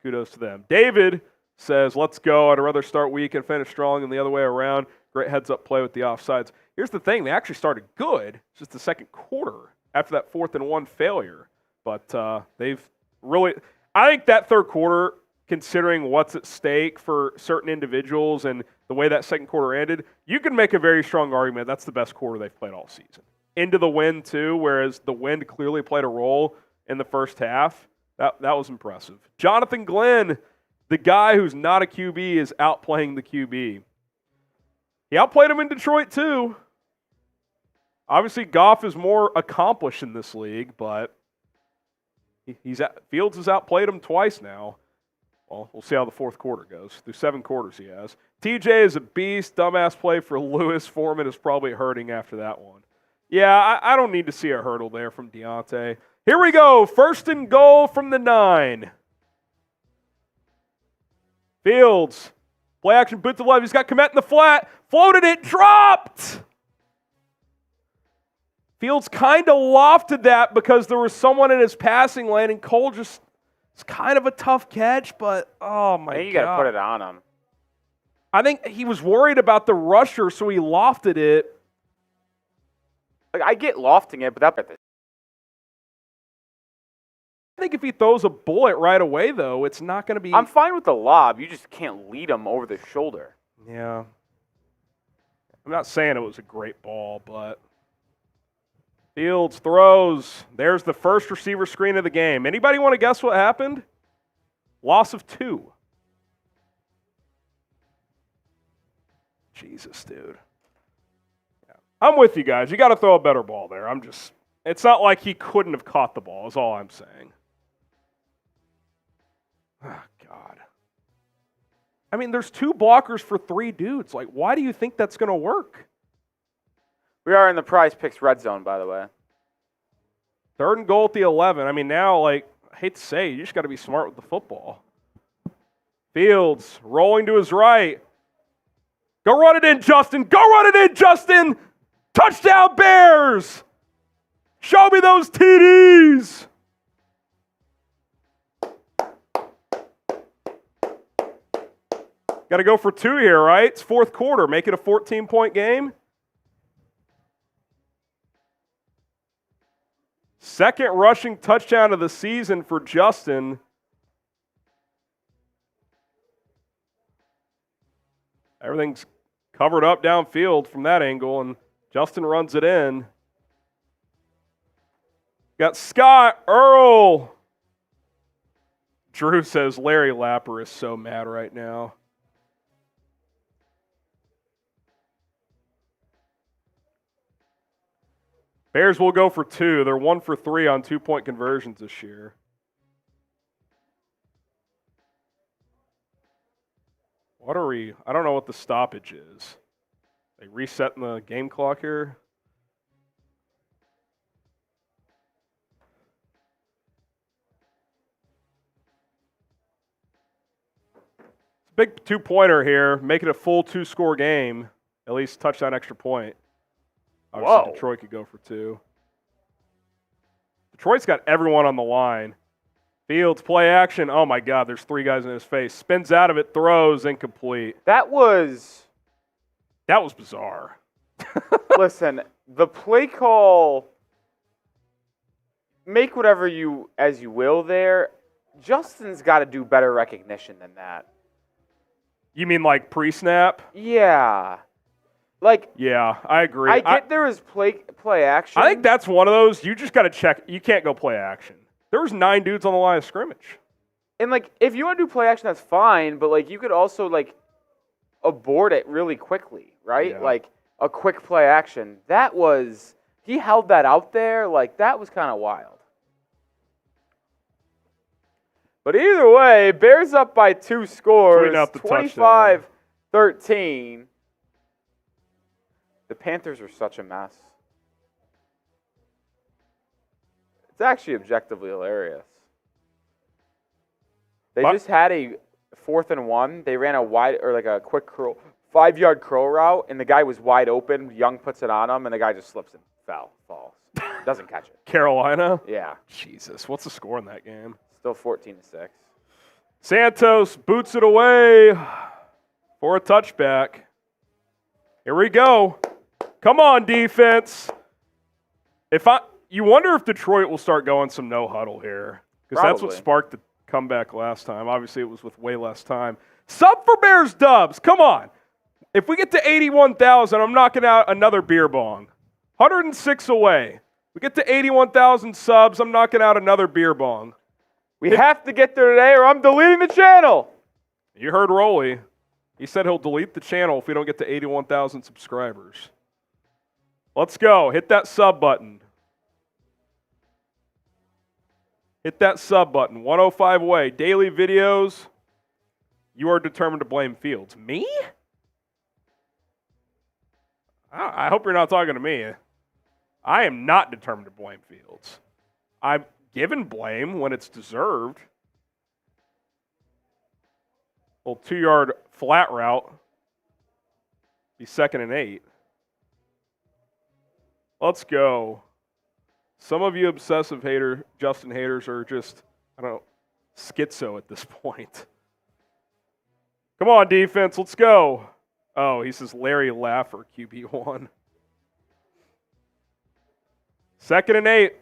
kudos to them. David says, let's go. I'd rather start weak and finish strong than the other way around. Great heads-up play with the offsides. Here's the thing. They actually started good. It's just the second quarter after that 4th and 1 failure. But they've really – I think that 3rd quarter, considering what's at stake for certain individuals and the way that 2nd quarter ended, you can make a very strong argument that's the best quarter they've played all season. Into the wind, too, whereas the wind clearly played a role in the first half. That was impressive. Jonathan Glenn, the guy who's not a QB, is outplaying the QB. He outplayed him in Detroit, too. Obviously, Goff is more accomplished in this league, but Fields has outplayed him twice now. Well, we'll see how the 4th quarter goes. Through 7 quarters he has. TJ is a beast. Dumbass play for Lewis. Foreman is probably hurting after that one. Yeah, I don't need to see a hurdle there from Deontay. Here we go. 1st and goal from the 9. Fields. Play action, boot to the left. He's got Kmet in the flat. Floated it, dropped. Fields kind of lofted that because there was someone in his passing lane, and Cole just, it's kind of a tough catch, but oh my God. You got to put it on him. I think he was worried about the rusher, so he lofted it. Like, I get lofting it, but that. I think if he throws a bullet right away, though, it's not going to be. I'm fine with the lob. You just can't lead him over the shoulder. Yeah. I'm not saying it was a great ball, but Fields throws. There's the first receiver screen of the game. Anybody want to guess what happened? Loss of 2. Jesus, dude. Yeah. I'm with you guys. You got to throw a better ball there. It's not like he couldn't have caught the ball, is all I'm saying. Oh, God. I mean, there's 2 blockers for 3 dudes. Like, why do you think that's going to work? We are in the Prize Picks red zone, by the way. 3rd and goal at the 11. I mean, now, like, I hate to say, you just got to be smart with the football. Fields rolling to his right. Go run it in, Justin. Go run it in, Justin. Touchdown, Bears. Show me those TDs. Got to go for 2 here, right? It's 4th quarter. Make it a 14-point game. 2nd rushing touchdown of the season for Justin. Everything's covered up downfield from that angle, and Justin runs it in. Got Scott Earl. Drew says Larry Lapper is so mad right now. Bears will go for 2. They're 1 for 3 on 2-point conversions this year. What are we? I don't know what the stoppage is. They resetting the game clock here. It's a big 2-pointer here. Make it a full 2-score game. At least touchdown, extra point. Obviously, Whoa. Detroit could go for 2. Detroit's got everyone on the line. Fields, play action. Oh, my God, there's 3 guys in his face. Spins out of it, throws, incomplete. That was bizarre. Listen, the play call, make whatever you as you will there. Justin's got to do better recognition than that. You mean like pre-snap? Yeah. Like, yeah, I agree. I get there is play action. I think that's one of those. You just got to check. You can't go play action. There was 9 dudes on the line of scrimmage. And, like, if you want to do play action, that's fine. But, like, you could also, like, abort it really quickly, right? Yeah. Like, a quick play action. That was – he held that out there. Like, that was kind of wild. But either way, Bears up by 2 scores, 25-13. The Panthers are such a mess. It's actually objectively hilarious. They just had a 4th and 1. They ran a wide or like a quick curl, 5-yard curl route, and the guy was wide open. Young puts it on him, and the guy just slips and falls. Doesn't catch it. Carolina? Yeah. Jesus, what's the score in that game? Still 14-6. Santos boots it away for a touchback. Here we go. Come on, defense. You wonder if Detroit will start going some no huddle here, because that's what sparked the comeback last time. Obviously, it was with way less time. Sub for Bears dubs. Come on. If we get to 81,000, I'm knocking out another beer bong. 106 away. We get to 81,000 subs, I'm knocking out another beer bong. We have to get there today, or I'm deleting the channel. You heard Rolly. He said he'll delete the channel if we don't get to 81,000 subscribers. Let's go. Hit that sub button. Hit that sub button. 105 away. Daily videos. You are determined to blame Fields. Me? I hope you're not talking to me. I am not determined to blame Fields. I'm given blame when it's deserved. Little 2-yard flat route. Be 2nd and 8. Let's go. Some of you obsessive Justin haters are just, I don't know, schizo at this point. Come on, defense, let's go. Oh, he says Larry Laffer, QB1. 2nd and 8.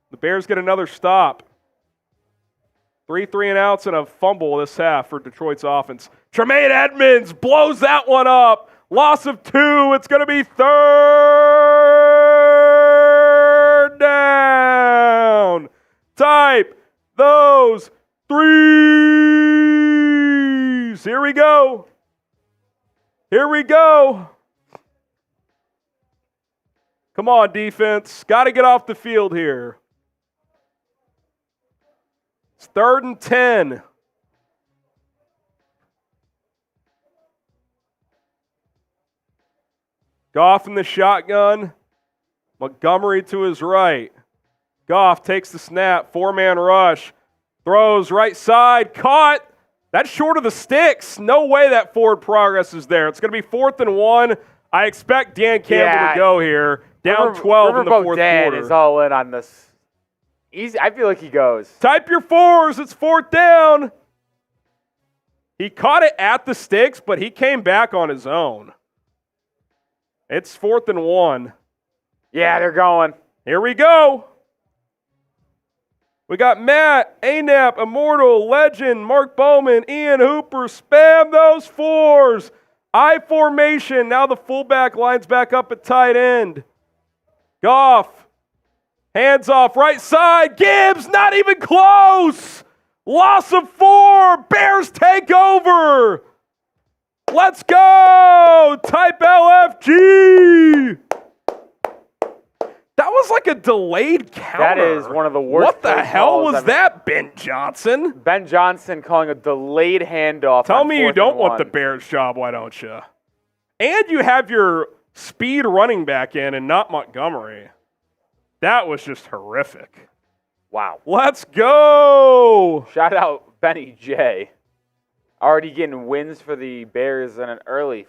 The Bears get another stop. 3 and outs and a fumble this half for Detroit's offense. Tremaine Edmonds blows that one up. Loss of 2. It's going to be 3rd down. Type those 3s. Here we go. Here we go. Come on, defense. Got to get off the field here. It's 3rd and 10. Goff in the shotgun. Montgomery to his right. Goff takes the snap. 4-man rush. Throws right side. Caught. That's short of the sticks. No way that forward progress is there. It's going to be 4th and 1. I expect Dan Campbell to go here. Down 12 in the fourth Dan quarter. Is all in on this. I feel like he goes. Type your 4s. It's 4th down. He caught it at the sticks, but he came back on his own. It's 4th and 1. Yeah, they're going. Here we go. We got Matt, Anap, Immortal, Legend, Mark Bowman, Ian Hooper. Spam those 4s. I formation. Now the fullback lines back up at tight end. Goff. Hands off right side. Gibbs, not even close. Loss of 4. Bears take over. Let's go. Type LFG. That was like a delayed counter. That is one of the worst. What the hell was that, Ben Johnson? Ben Johnson calling a delayed handoff. Tell me you don't want the Bears job, why don't you? And you have your speed running back in and not Montgomery. That was just horrific. Wow. Let's go. Shout out Benny J. Already getting wins for the Bears in an early.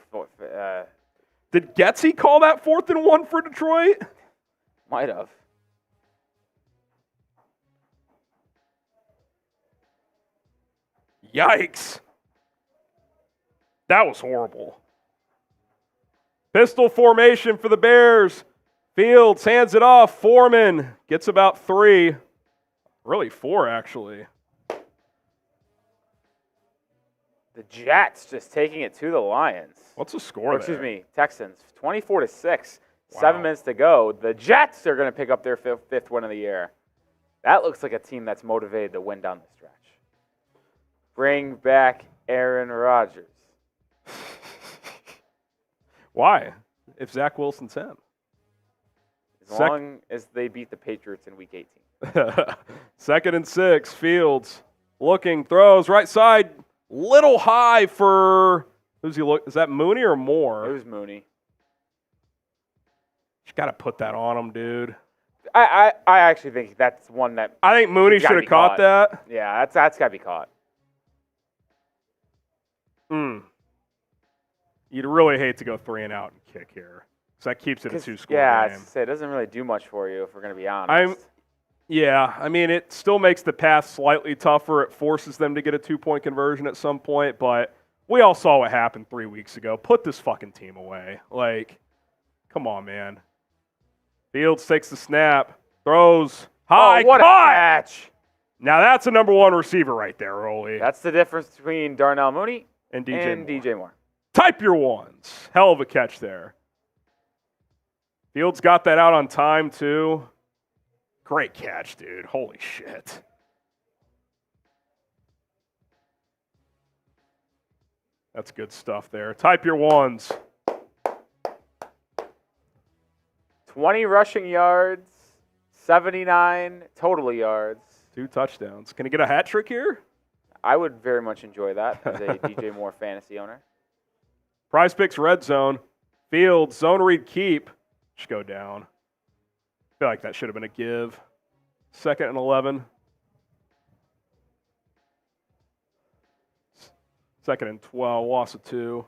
Did Getsy call that 4th and 1 for Detroit? Might have. Yikes. That was horrible. Pistol formation for the Bears. Fields hands it off. Foreman gets about 3. Really 4, actually. The Jets just taking it to the Lions. What's the score there? Excuse me, Texans. 24-6. Wow. 7 minutes to go. The Jets are going to pick up their fifth win of the year. That looks like a team that's motivated to win down the stretch. Bring back Aaron Rodgers. Why? If Zach Wilson's him. As long as they beat the Patriots in Week 18. 2nd and 6. Fields looking, throws right side, little high for who's he look? Is that Mooney or Moore? It was Mooney. You got to put that on him, dude. I actually think that's one that I think Mooney should have caught that. Yeah, that's got to be caught. You'd really hate to go 3 and out and kick here. So that keeps it a 2-score game. It doesn't really do much for you if we're going to be honest. I mean, it still makes the path slightly tougher. It forces them to get a 2-point conversion at some point, but we all saw what happened 3 weeks ago. Put this fucking team away. Like, come on, man. Fields takes the snap, throws high, what caught! A catch! Now that's a number 1 receiver right there, Rolly. That's the difference between Darnell Mooney and DJ Moore. Type your 1s. Hell of a catch there. Fields got that out on time, too. Great catch, dude. Holy shit. That's good stuff there. Type your 1s. 20 rushing yards, 79 total yards. 2 touchdowns. Can he get a hat trick here? I would very much enjoy that as a DJ Moore fantasy owner. Prize Picks red zone. Fields, zone read keep. Should go down. I feel like that should have been a give. 2nd and 11. 2nd and 12, loss of 2.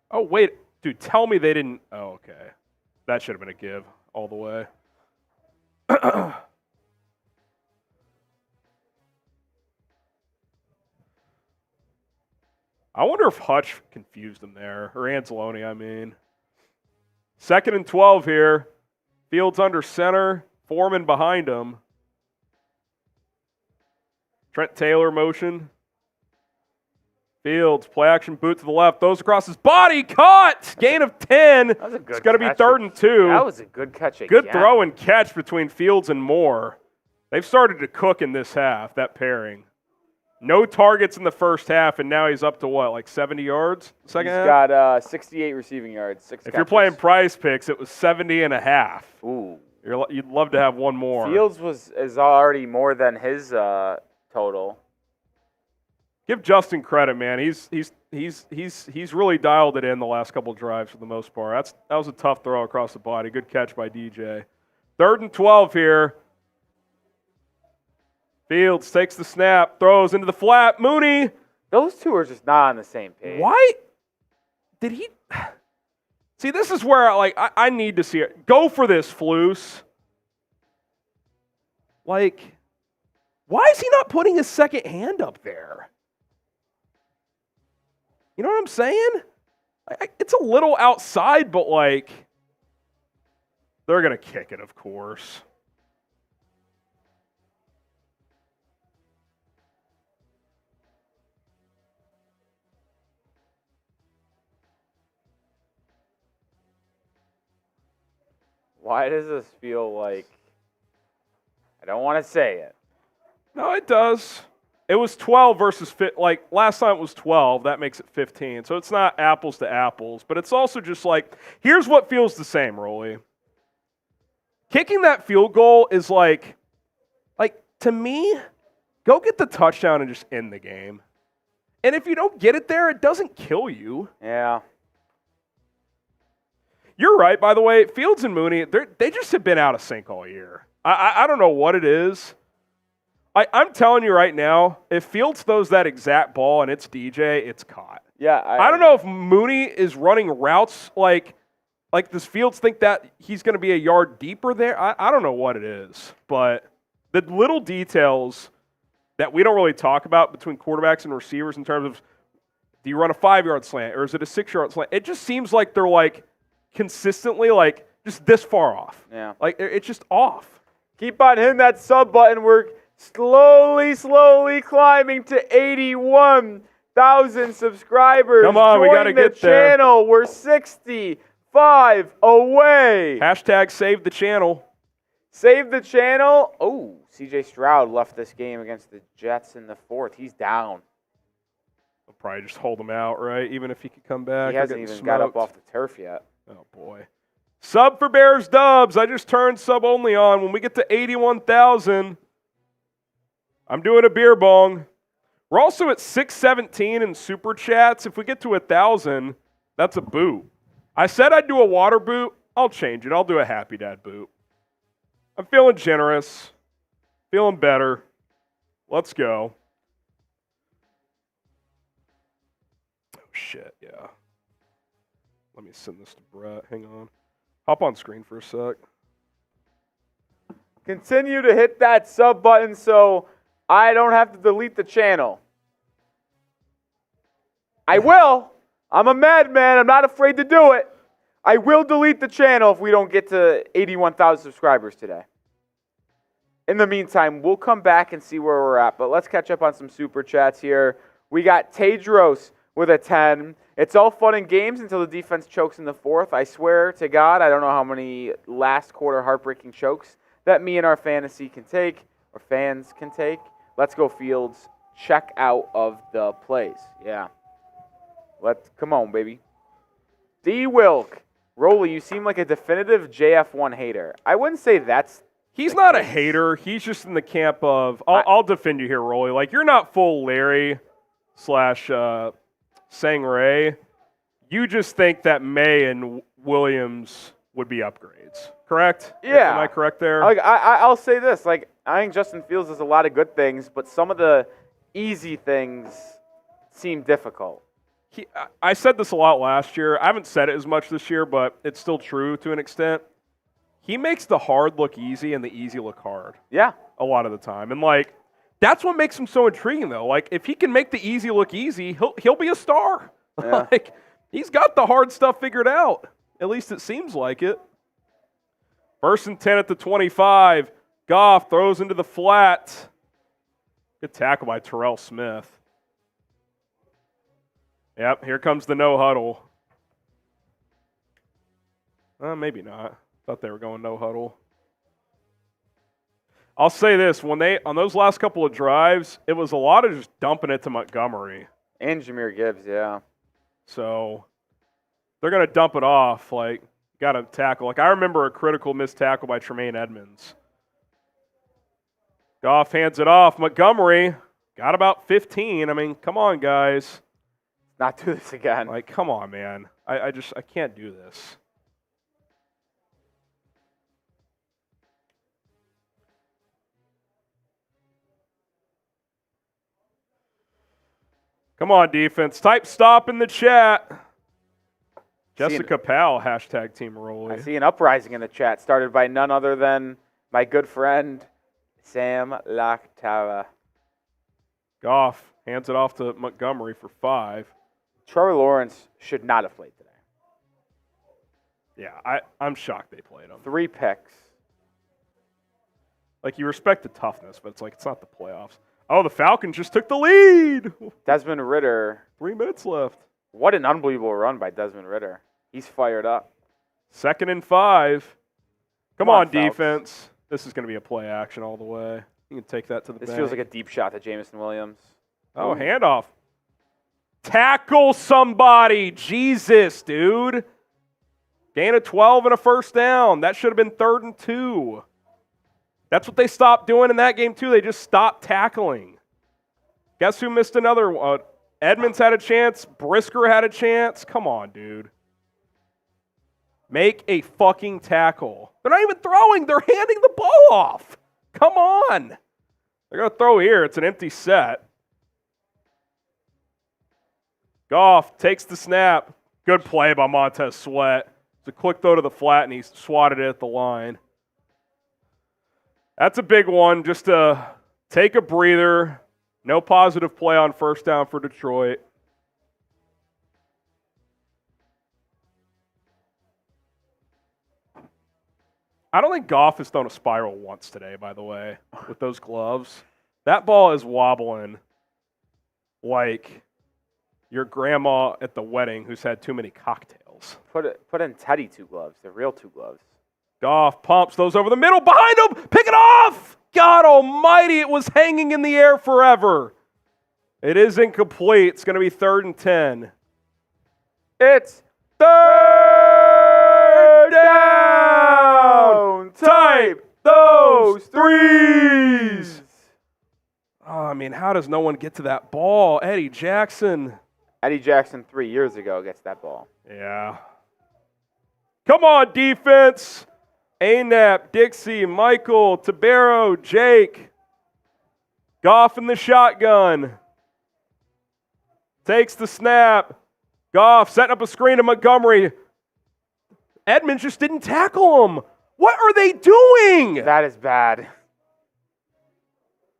Oh, wait. Dude, tell me they didn't. Oh, okay. That should have been a give all the way. I wonder if Hutch confused him there, or Anzalone, I mean. 2nd and 12 here. Fields under center. Foreman behind him. Trent Taylor motion. Fields, play action, boot to the left. Throws across his body. Caught! Gain of 10. That was a good It's going to be catch. 3rd and 2. That was a good catch again. Good throw and catch between Fields and Moore. They've started to cook in this half, that pairing. No targets in the first half, and now he's up to what, like 70 yards second half? He's got 68 receiving yards, 6 If you're playing prize picks, it was 70 and a half. Ooh. You'd love to have one more. Fields is already more than his total. Give Justin credit, man. He's really dialed it in the last couple drives for the most part. That was a tough throw across the body. Good catch by DJ. 3rd and 12 here. Fields takes the snap, throws into the flat. Mooney. Those two are just not on the same page. Why did he? See, this is where I need to see it. Go for this, Flus. Like, why is he not putting his second hand up there? You know what I'm saying? It's a little outside, but like, they're going to kick it, of course. Why does this feel like, I don't want to say it. No, it does. It was 12 versus, like, last time it was 12. That makes it 15. So it's not apples to apples. But it's also just like, here's what feels the same, Rolly. Kicking that field goal is like, to me, go get the touchdown and just end the game. And if you don't get it there, it doesn't kill you. Yeah. You're right, by the way. Fields and Mooney, they just have been out of sync all year. I don't know what it is. I'm telling you right now, if Fields throws that exact ball and it's DJ, it's caught. Yeah. I don't know if Mooney is running routes like does Fields think that he's going to be a yard deeper there? I don't know what it is. But the little details that we don't really talk about between quarterbacks and receivers in terms of, do you run a 5-yard slant or is it a 6-yard slant? It just seems like they're like consistently like just this far off. Yeah. Like it's just off. Keep on hitting that sub button. We're slowly climbing to 81,000 subscribers. Come on, we got to get there. Channel. We're 65 away. Hashtag save the channel. Save the channel. Oh, CJ Stroud left this game against the Jets in the 4th. He's down. They'll probably just hold him out, right? Even if he could come back. He hasn't even got up off the turf yet. Oh, boy. Sub for Bears Dubs. I just turned sub only on. When we get to 81,000, I'm doing a beer bong. We're also at 617 in super chats. If we get to 1,000, that's a boot. I said I'd do a water boot. I'll change it. I'll do a Happy Dad boot. I'm feeling generous. Feeling better. Let's go. Oh, shit, yeah. Let me send this to Brett. Hang on. Hop on screen for a sec. Continue to hit that sub button so I don't have to delete the channel. I will. I'm a madman. I'm not afraid to do it. I will delete the channel if we don't get to 81,000 subscribers today. In the meantime, we'll come back and see where we're at. But let's catch up on some super chats here. We got Tedros with a 10. It's all fun and games until the defense chokes in the 4th. I swear to God, I don't know how many last quarter heartbreaking chokes that me and our fantasy can take, or fans can take. Let's go Fields. Check out of the plays. Yeah. Come on, baby. D. Wilk. Rolly, you seem like a definitive JF1 hater. I wouldn't say that's... He's not a hater. He's just in the camp of, I'll defend you here, Rolly. Like, you're not full Larry / Sangray. You just think that May and Williams would be upgrades, correct? Yeah. Am I correct there? I'll say this. Like, I think Justin Fields does a lot of good things, but some of the easy things seem difficult. I said this a lot last year. I haven't said it as much this year, but it's still true to an extent. He makes the hard look easy and the easy look hard. Yeah. A lot of the time. And, like, that's what makes him so intriguing, though. Like, if he can make the easy look easy, he'll be a star. Yeah. Like, he's got the hard stuff figured out. At least it seems like it. 1st and 10 at the 25. Goff throws into the flat. Good tackle by Terrell Smith. Yep, here comes the no huddle. Maybe not. Thought they were going no huddle. I'll say this, on those last couple of drives, it was a lot of just dumping it to Montgomery. And Jahmyr Gibbs, yeah. So they're going to dump it off, like, got to tackle. Like, I remember a critical missed tackle by Tremaine Edmonds. Goff hands it off. Montgomery got about 15. I mean, come on, guys. Not do this again. Like, come on, man. I can't do this. Come on, defense. Type stop in the chat. Jessica Powell, hashtag Team Rolly. I see an uprising in the chat started by none other than my good friend, Sam Lactara. Goff hands it off to Montgomery for 5. Trevor Lawrence should not have played today. Yeah, I'm shocked they played him. 3 picks. Like, you respect the toughness, but it's like, it's not the playoffs. Oh, the Falcons just took the lead. Desmond Ridder. 3 minutes left. What an unbelievable run by Desmond Ridder. He's fired up. 2nd and 5. Come on, Phelps. defense. This is going to be a play action all the way. You can take that to the This bank. feels like a deep shot to Jamison Williams. Oh, handoff. Tackle somebody. Jesus, dude. Gain of 12 and a 1st down. That should have been 3rd and 2. That's what they stopped doing in that game, too. They just stopped tackling. Guess who missed another one? Edmonds had a chance. Brisker had a chance. Come on, dude. Make a fucking tackle. They're not even throwing. They're handing the ball off. Come on. They're going to throw here. It's an empty set. Goff takes the snap. Good play by Montez Sweat. It's a quick throw to the flat, and he swatted it at the line. That's a big one, just to take a breather. No positive play on 1st down for Detroit. I don't think Goff has thrown a spiral once today, by the way, with those gloves. That ball is wobbling like your grandma at the wedding who's had too many cocktails. Put in Teddy 2 gloves. They're real 2 gloves. Goff pumps those over the middle. Behind him. Pick it off. God almighty, it was hanging in the air forever. It is incomplete. It's going to be 3rd and 10. It's 3rd down. Type those threes. Oh, I mean, how does no one get to that ball? Eddie Jackson. Eddie Jackson 3 years ago gets that ball. Yeah. Come on, defense. Anap, Dixie, Michael, Tabero, Jake. Goff in the shotgun. Takes the snap. Goff setting up a screen to Montgomery. Edmonds just didn't tackle him. What are they doing? That is bad.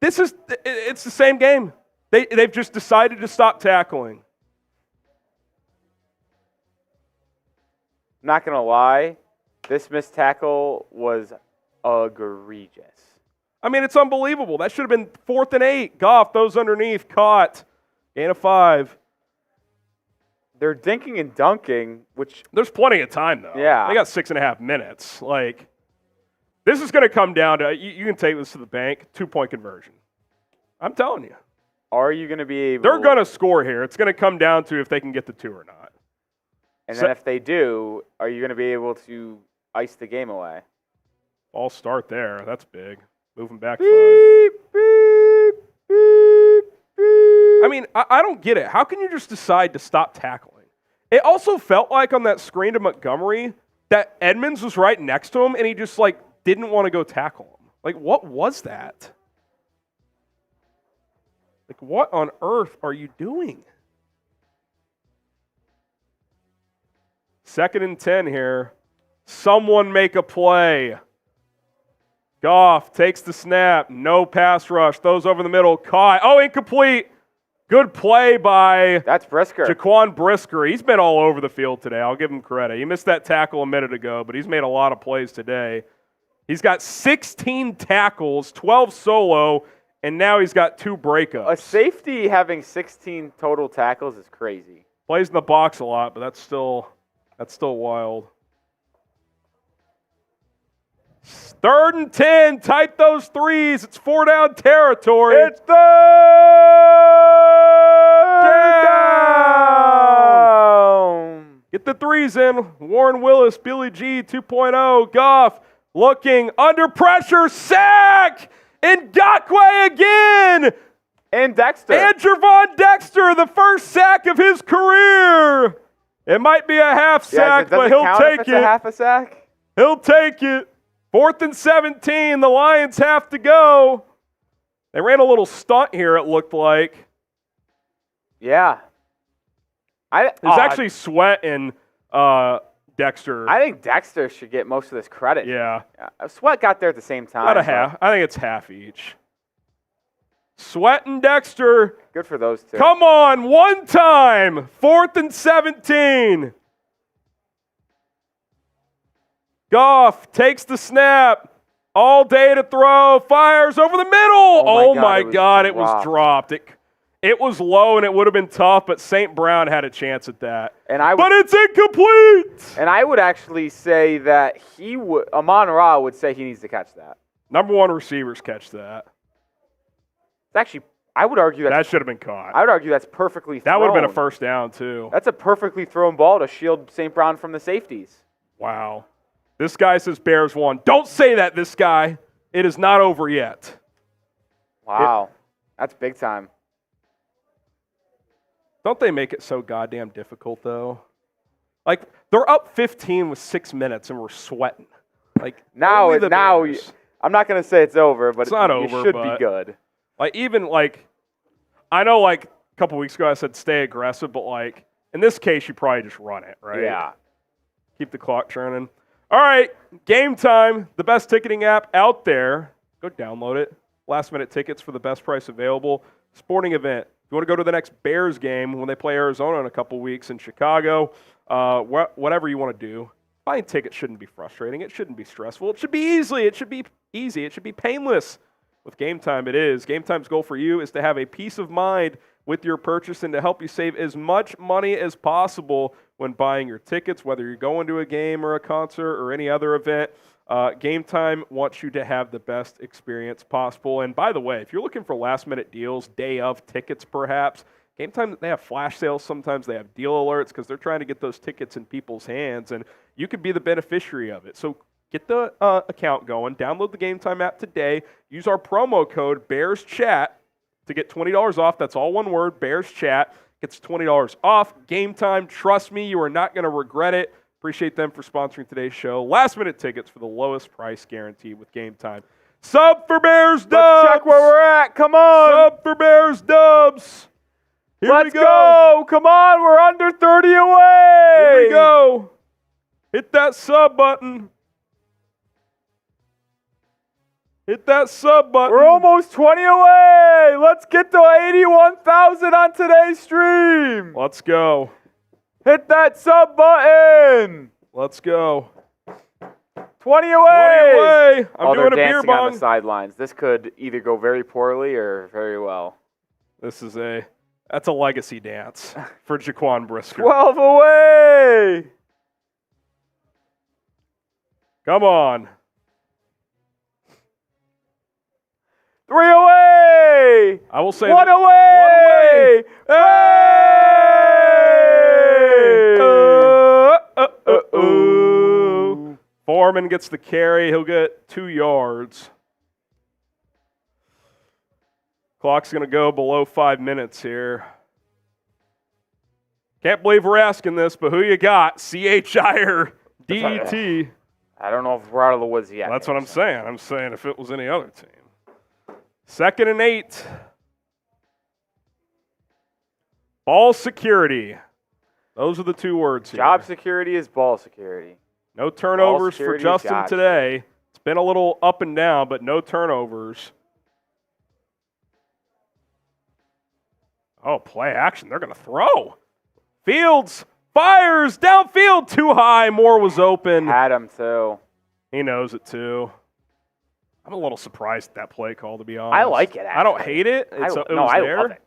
It's the same game. They've just decided to stop tackling. Not going to lie, this missed tackle was egregious. I mean, it's unbelievable. That should have been 4th and 8. Goff, those underneath, caught. Gain of 5. They're dinking and dunking, which... There's plenty of time, though. Yeah. They got 6.5 minutes. Like, this is going to come down to, you can take this to the bank, 2-point conversion. I'm telling you. Are you going to be able... They're going to score here. It's going to come down to if they can get the 2 or not. And then if they do, are you going to be able to ice the game away? All start there. That's big. Moving back 5. Beep, beep, beep, beep. I mean, I don't get it. How can you just decide to stop tackling? It also felt like on that screen to Montgomery that Edmonds was right next to him and he just, like, didn't want to go tackle him. Like, what was that? Like, what on earth are you doing? 2nd and 10 here. Someone make a play. Goff takes the snap. No pass rush. Throws over the middle. Caught. Oh, incomplete. Good play by That's Brisker. Jaquan Brisker. He's been all over the field today. I'll give him credit. He missed that tackle a minute ago, but he's made a lot of plays today. He's got 16 tackles, 12 solo, and now he's got 2 breakups. A safety having 16 total tackles is crazy. Plays in the box a lot, but that's still wild. 3rd and 10. Type those threes. It's 4-down territory. It's third down. Get the threes in. Warren Willis, Billy G 2.0. Goff looking under pressure. Sack! Ngakoue again! And Dexter. And Gervon Dexter, the first sack of his career. It might be a half sack, but he'll take it. A half a sack? He'll take it. 4th and 17. The Lions have to go. They ran a little stunt here, it looked like. Yeah. There's actually Sweat and Dexter. I think Dexter should get most of this credit. Yeah. Sweat got there at the same time. About a half. I think it's half each. Sweat and Dexter. Good for those two. Come on, one time. 4th and 17. Goff takes the snap. All day to throw. Fires over the middle. Oh my God, it was dropped. It was low and it would have been tough, but St. Brown had a chance at that. But it's incomplete. And I would actually say that Amon-Ra would say he needs to catch that. Number 1 receivers catch that. It's actually, I would argue that should have been caught. I would argue that's perfectly thrown. That would have been a first down, too. That's a perfectly thrown ball to shield St. Brown from the safeties. Wow. This guy says Bears won. Don't say that, this guy. It is not over yet. Wow. That's big time. Don't they make it so goddamn difficult, though? Like, they're up 15 with 6 minutes, and we're sweating. Like, now I'm not going to say it's over, but it's not over, should be good. Like, even, like, I know, like, a couple weeks ago I said stay aggressive, but, like, in this case, you probably just run it, right? Yeah. Keep the clock churning. All right, Game Time, the best ticketing app out there. Go download it. Last-minute tickets for the best price available. Sporting event. If you want to go to the next Bears game when they play Arizona in a couple weeks in Chicago, whatever you want to do, buying tickets shouldn't be frustrating. It shouldn't be stressful. It should be easy. It should be easy. It should be painless. With Game Time, it is. Game Time's goal for you is to have a peace of mind with your purchase and to help you save as much money as possible when buying your tickets, whether you're going to a game or a concert or any other event. Game Time wants you to have the best experience possible. And by the way, if you're looking for last-minute deals, day of tickets perhaps, Game Time, they have flash sales. Sometimes they have deal alerts because they're trying to get those tickets in people's hands, and you could be the beneficiary of it. So get the account going. Download the Game Time app today. Use our promo code BearsChat to get $20 off. That's all one word, BearsChat. Gets $20 off. Game Time, trust me, you are not going to regret it. Appreciate them for sponsoring today's show. Last-minute tickets for the lowest price guaranteed with Game Time. Sub for Bears Dubs. Let's check where we're at. Come on. Sub for Bears Dubs. Let's go. Come on. We're under 30 away. Here we go. Hit that sub button. Hit that sub button. We're almost 20 away. Let's get to 81,000 on today's stream. Let's go. Hit that sub button. Let's go. 20 away. I'm doing a beer dancing bong on the sidelines. This could either go very poorly or very well. That's a legacy dance for Jaquan Brisker. 12 away. Come on. 3 away. I will say 1 away. Hey! Foreman gets the carry. He'll get 2 yards. Clock's going to go below 5 minutes here. Can't believe we're asking this, but who you got? CHI or DET? I don't know if we're out of the woods yet. That's what I'm saying. I'm saying if it was any other team. 2nd and 8. Ball security. Those are the two words here. Job security is ball security. No turnovers for security, Justin job today. It's been a little up and down, but no turnovers. Oh, play action. They're going to throw. Fields fires downfield too high. Moore was open. Had him, too. He knows it, too. I'm a little surprised at that play call, to be honest. I like it, actually. I don't hate it. I was love it.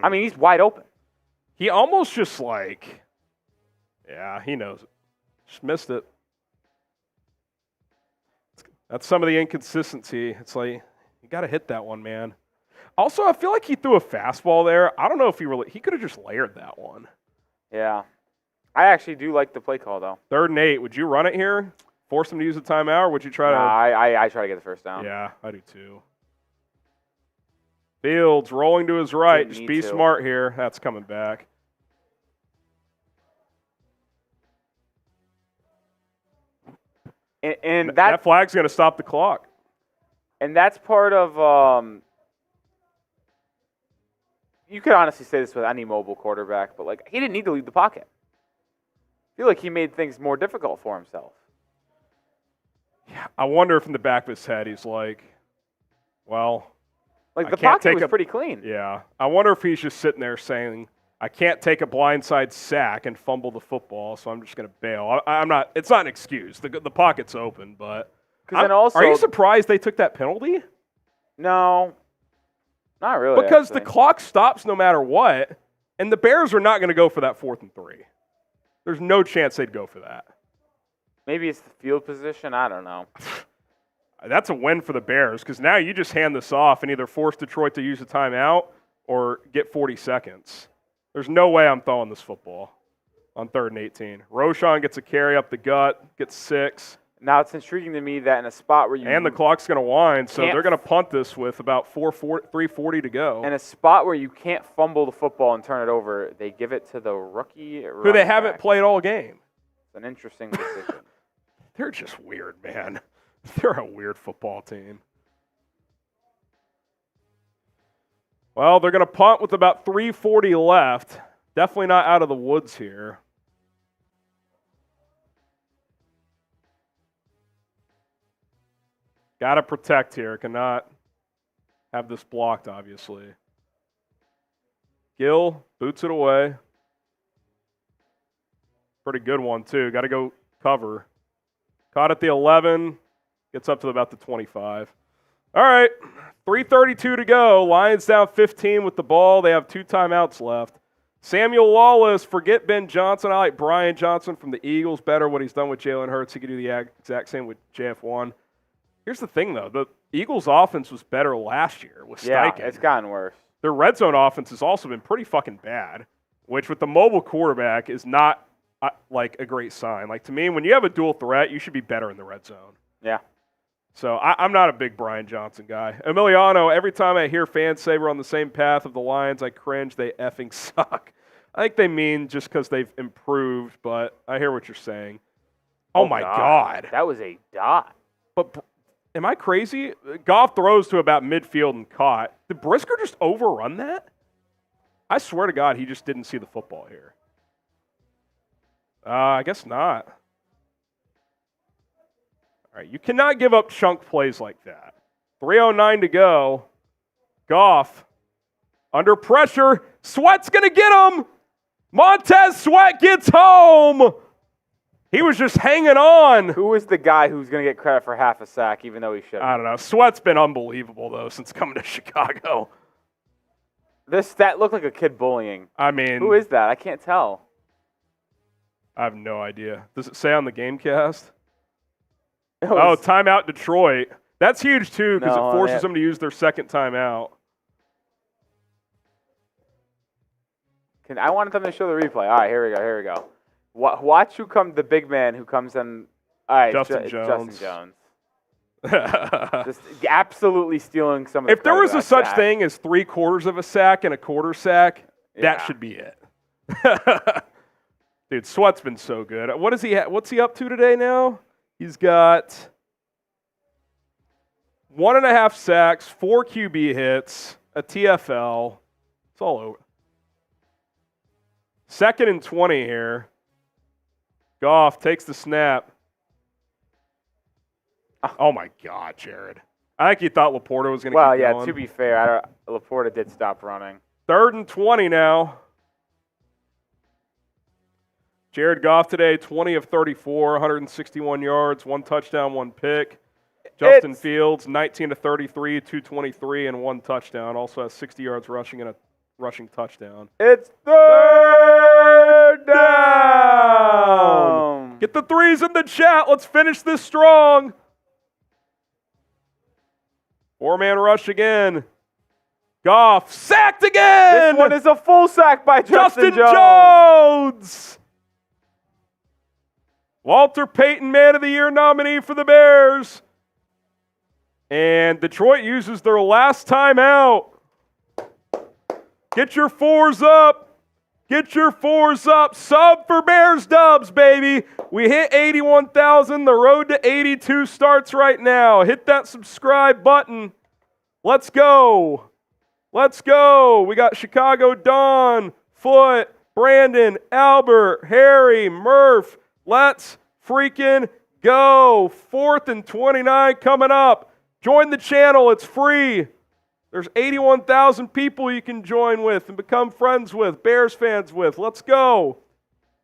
I mean, he's wide open. He almost just yeah, he knows it. Just missed it. That's some of the inconsistency. It's like, you got to hit that one, man. Also, I feel like he threw a fastball there. I don't know if he could have just layered that one. Yeah. I actually do like the play call, though. 3rd and 8. Would you run it here? Force him to use a timeout, or would you try to? I try to get the first down. Yeah, I do too. Fields rolling to his right. Didn't Just need be to. smart here. That's coming back. And that flag's going to stop the clock. And that's part of you could honestly say this with any mobile quarterback, but he didn't need to leave the pocket. I feel like he made things more difficult for himself. Yeah, I wonder if in the back of his head he's like, well, the pocket was pretty clean. Yeah. I wonder if he's just sitting there saying, I can't take a blindside sack and fumble the football, so I'm just going to bail. I'm not. It's not an excuse. The pocket's open, but are you surprised they took that penalty? No, not really. Because the clock stops no matter what, and the Bears are not going to go for that 4th and 3. There's no chance they'd go for that. Maybe it's the field position. I don't know. That's a win for the Bears because now you just hand this off and either force Detroit to use a timeout or get 40 seconds. There's no way I'm throwing this football on 3rd and 18. Roschon gets a carry up the gut, gets 6. Now it's intriguing to me that in a spot where and the clock's going to wind, so they're going to punt this with about 3:40 to go. In a spot where you can't fumble the football and turn it over, they give it to the rookie who they haven't played all game. It's an interesting decision. They're just weird, man. They're a weird football team. Well, they're going to punt with about 3:40 left. Definitely not out of the woods here. Got to protect here. Cannot have this blocked, obviously. Gill boots it away. Pretty good one, too. Got to go cover. Caught at the 11. Gets up to about the 25. All right. 3:32 to go. Lions down 15 with the ball. They have 2 timeouts left. Samuel Lawless, forget Ben Johnson. I like Brian Johnson from the Eagles better. What he's done with Jalen Hurts, he could do the exact same with JF1. Here's the thing, though. The Eagles' offense was better last year with Steichen. Yeah, it's gotten worse. Their red zone offense has also been pretty fucking bad, which with the mobile quarterback is not a great sign. To me, when you have a dual threat, you should be better in the red zone. Yeah. So I'm not a big Brian Johnson guy. Emiliano, every time I hear fans say we're on the same path of the Lions, I cringe. They effing suck. I think they mean just because they've improved, but I hear what you're saying. Oh my God. That was a dot. But am I crazy? Goff throws to about midfield and caught. Did Brisker just overrun that? I swear to God, he just didn't see the football here. I guess not. All right, you cannot give up chunk plays like that. 3:09 to go. Goff under pressure. Sweat's going to get him. Montez Sweat gets home. He was just hanging on. Who is the guy who's going to get credit for half a sack, even though he shouldn't? I don't know. Sweat's been unbelievable, though, since coming to Chicago. That looked like a kid bullying. I mean, who is that? I can't tell. I have no idea. Does it say on the Gamecast? Oh, timeout Detroit. That's huge, too, because it forces them to use their second timeout. I wanted them to show the replay. All right, here we go. Watch the big man who comes in. All right, Justin Jones. Just absolutely stealing some of the If there was such thing as 3/4 of a sack and a quarter sack, that should be it. Dude, Sweat's been so good. What's he up to today now? He's got 1.5 sacks, 4 QB hits, a TFL. It's all over. 2nd and 20 here. Goff takes the snap. Oh, my God, Jared. I think he thought Laporta was going to keep going. Well, to be fair, Laporta did stop running. 3rd and 20 now. Jared Goff today, 20 of 34, 161 yards, 1 touchdown, 1 pick. Justin Fields, 19 of 33, 223, and 1 touchdown. Also has 60 yards rushing and a rushing touchdown. It's 3rd down. Get the threes in the chat. Let's finish this strong. 4-man rush again. Goff sacked again. This one is a full sack by Justin Jones. Walter Payton, Man of the Year nominee for the Bears. And Detroit uses their last timeout. Get your 4s up. Get your 4s up. Sub for Bears dubs, baby. We hit 81,000. The road to 82 starts right now. Hit that subscribe button. Let's go. Let's go. We got Chicago, Don, Foot, Brandon, Albert, Harry, Murph. Let's freaking go. 4th and 29 coming up. Join the channel. It's free. There's 81,000 people you can join with and become friends with, Bears fans with. Let's go.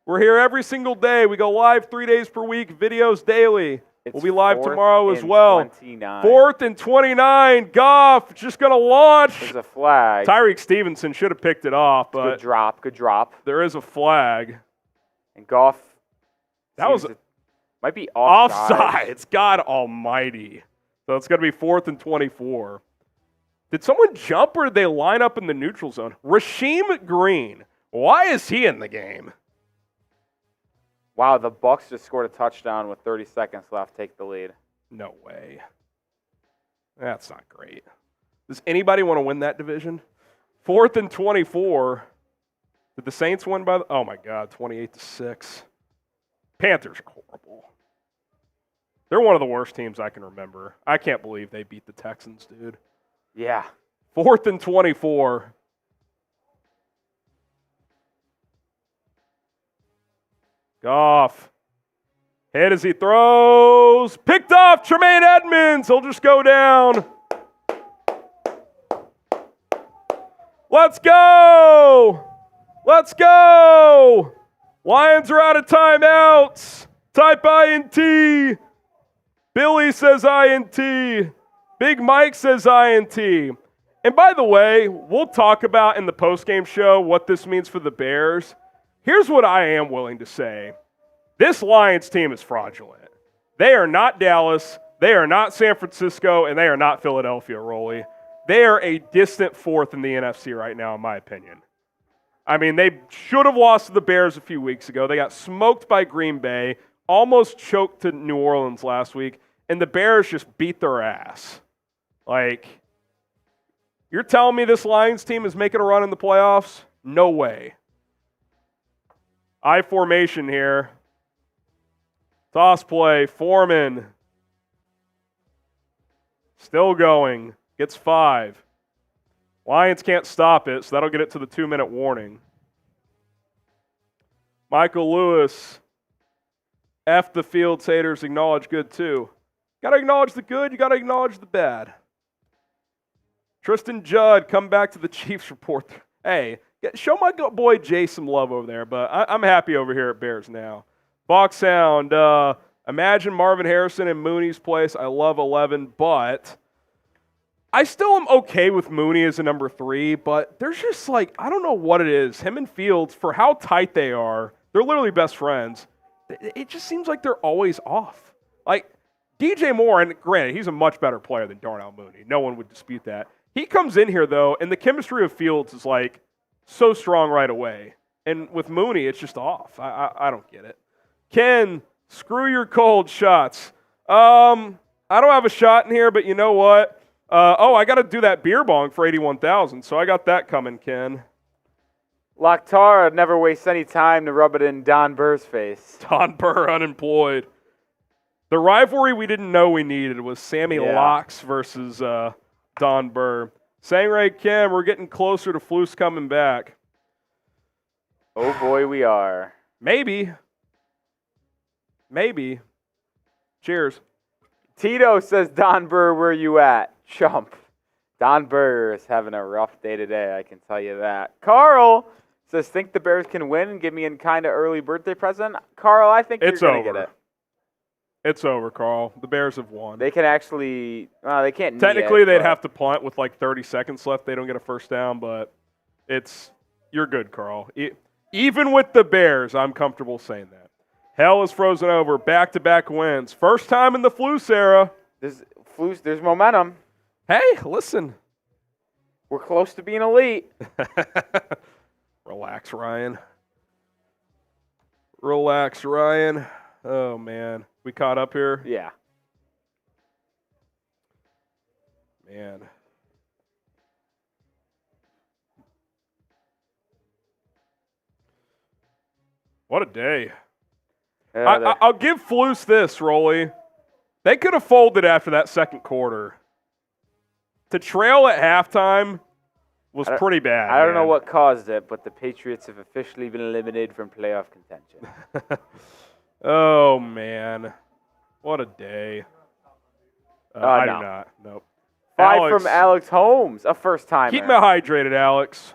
We're here every single day. We go live 3 days per week, videos daily. We'll be live tomorrow as well. 29. 4th and 29. Goff just going to launch. There's a flag. Tyreek Stevenson should have picked it off, but good drop. Good drop. There is a flag. And Goff. That might be offside. It's God almighty. So it's going to be 4th and 24. Did someone jump or did they line up in the neutral zone? Rasheem Green. Why is he in the game? Wow, the Bucs just scored a touchdown with 30 seconds left. Take the lead. No way. That's not great. Does anybody want to win that division? 4th and 24. Did the Saints win by oh my God, 28-6. Panthers are horrible. They're one of the worst teams I can remember. I can't believe they beat the Texans, dude. Yeah. 4th and 24. Goff. Hit as he throws. Picked off Tremaine Edmonds. He'll just go down. Let's go. Let's go. Lions are out of timeouts. Type INT. Billy says INT. Big Mike says INT. And by the way, we'll talk about in the postgame show what this means for the Bears. Here's what I am willing to say. This Lions team is fraudulent. They are not Dallas, they are not San Francisco, and they are not Philadelphia, Rolly. They are a distant 4th in the NFC right now, in my opinion. I mean, they should have lost to the Bears a few weeks ago. They got smoked by Green Bay, almost choked to New Orleans last week, and the Bears just beat their ass. Like, you're telling me this Lions team is making a run in the playoffs? No way. I formation here. Toss play. Foreman. Still going. Gets 5. Lions can't stop it, so that'll get it to the 2-minute warning. Michael Lewis. F the Fields haters, acknowledge good too. Got to acknowledge the good, you got to acknowledge the bad. Tristan Judd, come back to the Chiefs report. Hey, show my boy Jay some love over there, but I'm happy over here at Bears now. Box Sound, imagine Marvin Harrison in Mooney's place. I love 11, but I still am okay with Mooney as a number 3, but there's just like, I don't know what it is. Him and Fields, for how tight they are, they're literally best friends. It just seems like they're always off. Like, DJ Moore, and granted, he's a much better player than Darnell Mooney. No one would dispute that. He comes in here, though, and the chemistry of Fields is, like, so strong right away. And with Mooney, it's just off. I don't get it. Ken, screw your cold shots. I don't have a shot in here, but you know what? I got to do that beer bong for 81,000, so I got that coming, Ken. Lakhtara never wastes any time to rub it in Don Burr's face. Don Burr unemployed. The rivalry we didn't know we needed was Sammy Locks versus Don Burr. Sangray Kim, we're getting closer to Flus coming back. Oh, boy, we are. Maybe. Cheers. Tito says, Don Burr, where you at? Chump. Don Burr is having a rough day today, I can tell you that. Carl says, think the Bears can win and give me a kind of early birthday present? Carl, I think you're going to get it. It's over, Carl. The Bears have won. They can actually they can't. Technically, they'd have to punt with like 30 seconds left. They don't get a first down, but you're good, Carl. Even with the Bears, I'm comfortable saying that. Hell is frozen over. Back-to-back wins. First time in the Flus era. There's momentum. Hey, listen. We're close to being elite. Relax, Ryan. Relax, Ryan. Oh, man. We caught up here? Yeah. Man. What a day. I'll give Flus this, Rolly. They could have folded after that second quarter. To trail at halftime was pretty bad. I don't know what caused it, but the Patriots have officially been eliminated from playoff contention. Oh, man. What a day. I do not. Nope. 5 from Alex Holmes, a first-timer. Keep me hydrated, Alex.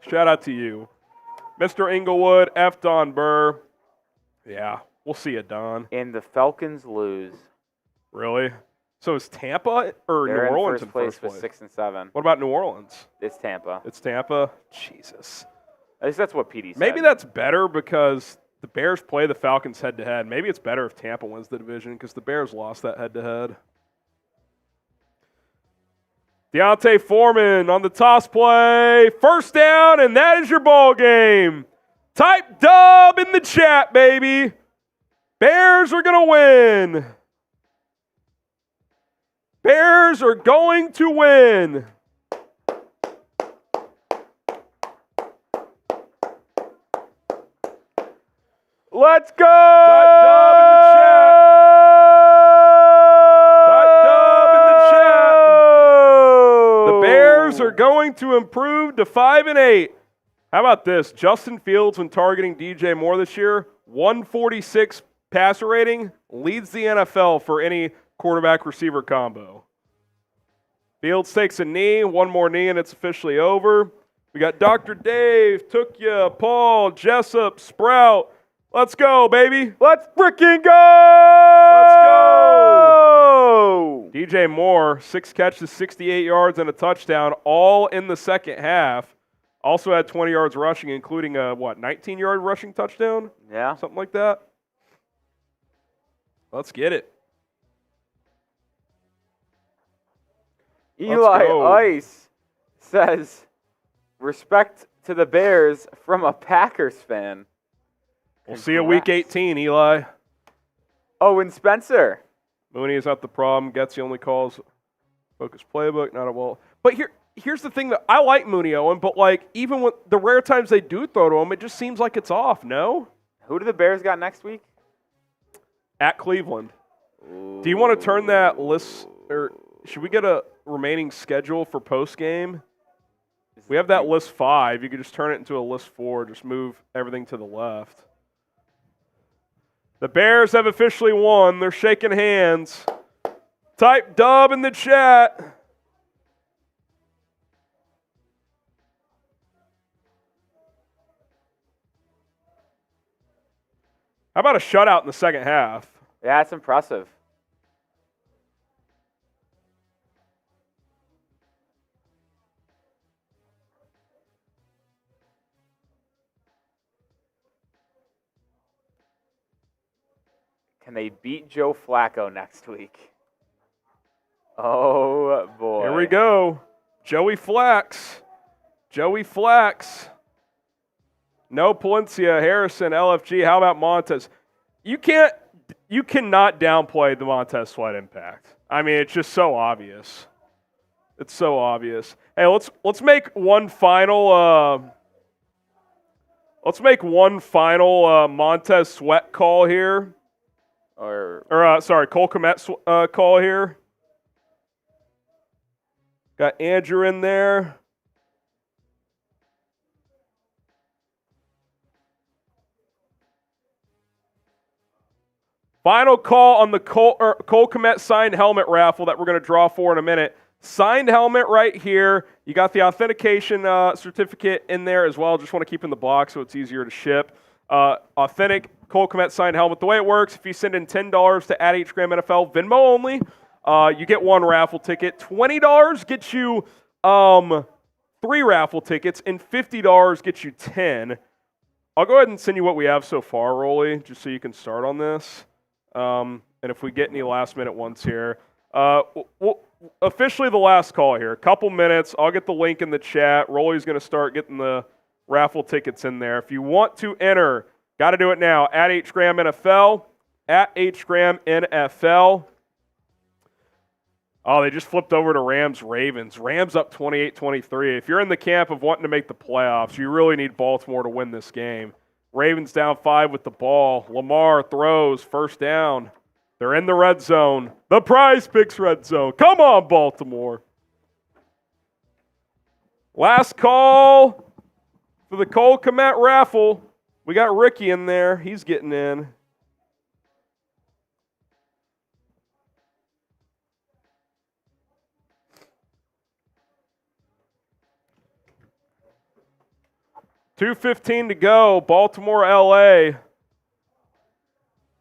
Shout out to you. Mr. Inglewood, F. Don Burr. Yeah, we'll see you, Don. And the Falcons lose. Really? So is Tampa or New Orleans in first place? With 6 and 7. What about New Orleans? It's Tampa. It's Tampa? Jesus. At least that's what PD said. Maybe that's better because the Bears play the Falcons head-to-head. Maybe it's better if Tampa wins the division because the Bears lost that head-to-head. Deontay Foreman on the toss play. First down, and that is your ball game. Type dub in the chat, baby. Bears are going to win. Bears are going to win. Let's go! Type dub in the chat. Type dub in the chat. The Bears are going to improve to 5-8. How about this? Justin Fields, when targeting DJ Moore this year, 146 passer rating, leads the NFL for any quarterback-receiver combo. Fields takes a knee, one more knee, and it's officially over. We got Dr. Dave, Tukya, Paul, Jessup, Sprout. Let's go, baby. Let's freaking go! Let's go! DJ Moore, 6 catches, 68 yards, and a touchdown, all in the second half. Also had 20 yards rushing, including a, 19-yard rushing touchdown? Yeah. Something like that. Let's get it. Eli Ice says, respect to the Bears from a Packers fan. We'll see you week 18, Eli. Oh, and Spencer. Mooney is not the problem. Getsy only calls focus playbook, not a wall. But here's the thing that I like Mooney, Owen, but even with the rare times they do throw to him, it just seems like it's off, no? Who do the Bears got next week? At Cleveland. Ooh. Do you want to turn that list, or should we get a remaining schedule for post game? We have that list 5. You could just turn it into a list 4. Just move everything to the left. The Bears have officially won. They're shaking hands. Type dub in the chat. How about a shutout in the second half? Yeah, that's impressive. Can they beat Joe Flacco next week? Oh, boy. Here we go. Joey Flax. Joey Flax. No Palencia, Harrison, LFG. How about Montez? You cannot downplay the Montez Sweat impact. I mean, it's just so obvious. It's so obvious. Hey, let's make one final Montez Sweat call here. Cole Kmet call here. Got Andrew in there. Final call on the Cole Kmet signed helmet raffle that we're going to draw for in a minute. Signed helmet right here. You got the authentication certificate in there as well. Just want to keep in the box so it's easier to ship. Authentic Cole Kmet signed helmet. The way it works, if you send in $10 to @HGramNFL, Venmo only, you get 1 raffle ticket. $20 gets you 3 raffle tickets, and $50 gets you 10. I'll go ahead and send you what we have so far, Rolly, just so you can start on this. And if we get any last-minute ones here. Officially the last call here. A couple minutes. I'll get the link in the chat. Rolly's going to start getting the raffle tickets in there. If you want to enter, got to do it now. @HGramNFL. @HGramNFL. Oh, they just flipped over to Rams-Ravens. Rams up 28-23. If you're in the camp of wanting to make the playoffs, you really need Baltimore to win this game. Ravens down 5 with the ball. Lamar throws, first down. They're in the red zone. The Prize Picks red zone. Come on, Baltimore. Last call for the Cole Kmet raffle. We got Ricky in there. He's getting in. $2:15 to go. Baltimore, LA.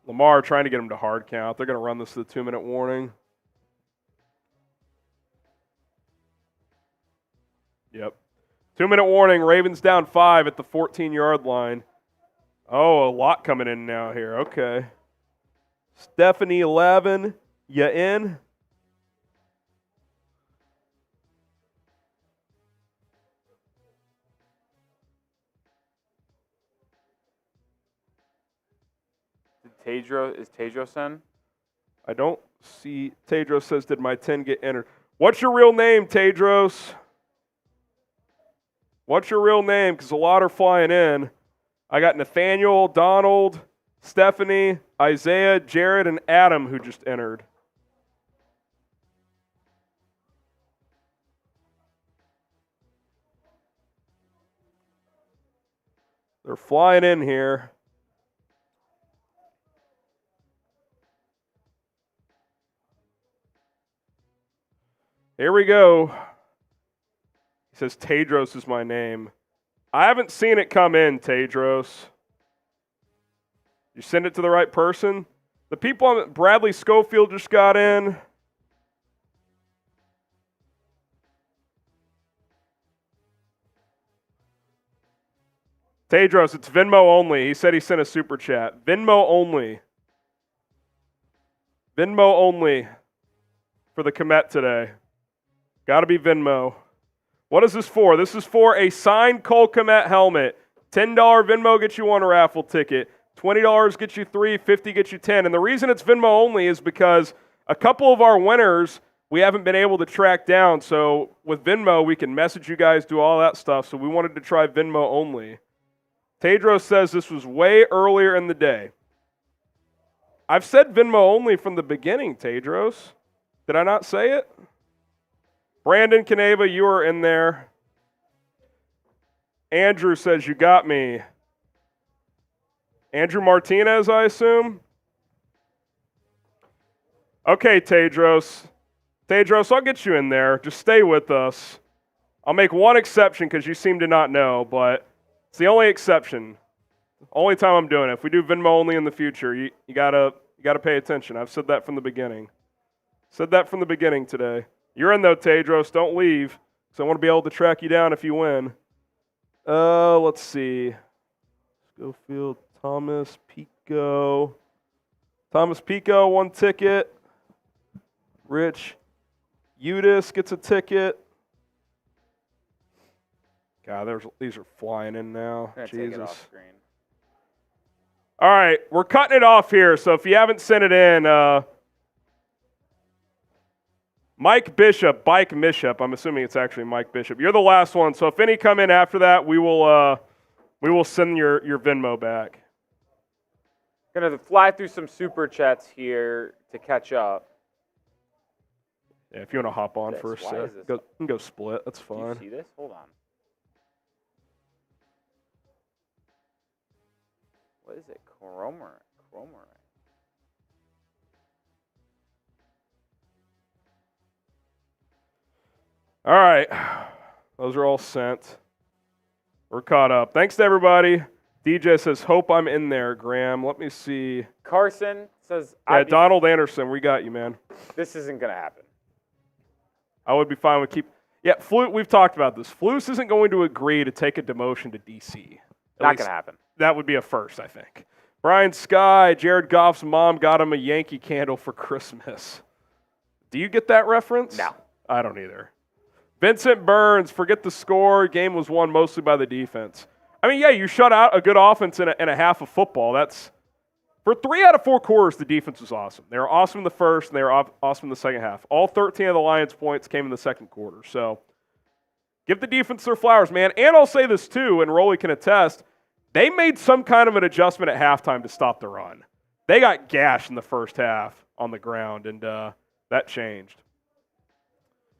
Lamar trying to get him to hard count. They're going to run this to the 2-minute warning. Yep. 2-minute warning. Ravens down 5 at the 14-yard line. Oh, a lot coming in now here. Okay. Stephanie 11. You in? Is Tedros in? I don't see. Tedros says, did my 10 get entered? What's your real name, Tedros? What's your real name? Because a lot are flying in. I got Nathaniel, Donald, Stephanie, Isaiah, Jared, and Adam who just entered. They're flying in here. Here we go. He says, Tedros is my name. I haven't seen it come in, Tedros. You send it to the right person? The people on Bradley Schofield just got in. Tedros, it's Venmo only. He said he sent a super chat. Venmo only. Venmo only for the Kmet today. Got to be Venmo. What is this for? This is for a signed Cole Kmet helmet. $10 Venmo gets you 1 raffle ticket. $20 gets you 3, $50 gets you 10. And the reason it's Venmo only is because a couple of our winners we haven't been able to track down. So with Venmo, we can message you guys, do all that stuff. So we wanted to try Venmo only. Tedros says this was way earlier in the day. I've said Venmo only from the beginning, Tedros. Did I not say it? Brandon Caneva, you are in there. Andrew says, you got me. Andrew Martinez, I assume? Okay, Tedros. Tedros, I'll get you in there. Just stay with us. I'll make one exception because you seem to not know, but it's the only exception. Only time I'm doing it. If we do Venmo only in the future, you gotta pay attention. I've said that from the beginning. Said that from the beginning today. You're in though, Tedros. Don't leave. So I want to be able to track you down if you win. Let's see. Schofield, Thomas, Pico. Thomas Pico, 1 ticket. Rich Udis gets a ticket. God, these are flying in now. Jesus. Take it off screen. All right, we're cutting it off here. So if you haven't sent it in, Mike Bishop, I'm assuming it's actually Mike Bishop. You're the last one, so if any come in after that, we will send your Venmo back. Gonna fly through some super chats here to catch up. Yeah, if you want to hop on for a Why sec, is this? go split. That's Do you fine. see this? Hold on. What is it? Chromer. All right. Those are all sent. We're caught up. Thanks to everybody. DJ says, hope I'm in there, Graham. Let me see. Carson says, Yeah, Donald Anderson, we got you, man. this isn't going to happen. I would be fine with keep. Yeah, we've talked about this. Flus isn't going to agree to take a demotion to DC. Not going to happen. That would be a first, I think. Brian Sky, Jared Goff's mom got him a Yankee candle for Christmas. Do you get that reference? No. I don't either. Vincent Burns, forget the score. Game was won mostly by the defense. I mean, yeah, you shut out a good offense in a half of football. That's for 3 out of 4 quarters, the defense was awesome. They were awesome in the first, and they were awesome in the second half. All 13 of the Lions' points came in the second quarter. So give the defense their flowers, man. And I'll say this, too, and Rolly can attest, they made some kind of an adjustment at halftime to stop the run. They got gashed in the first half on the ground, and that changed.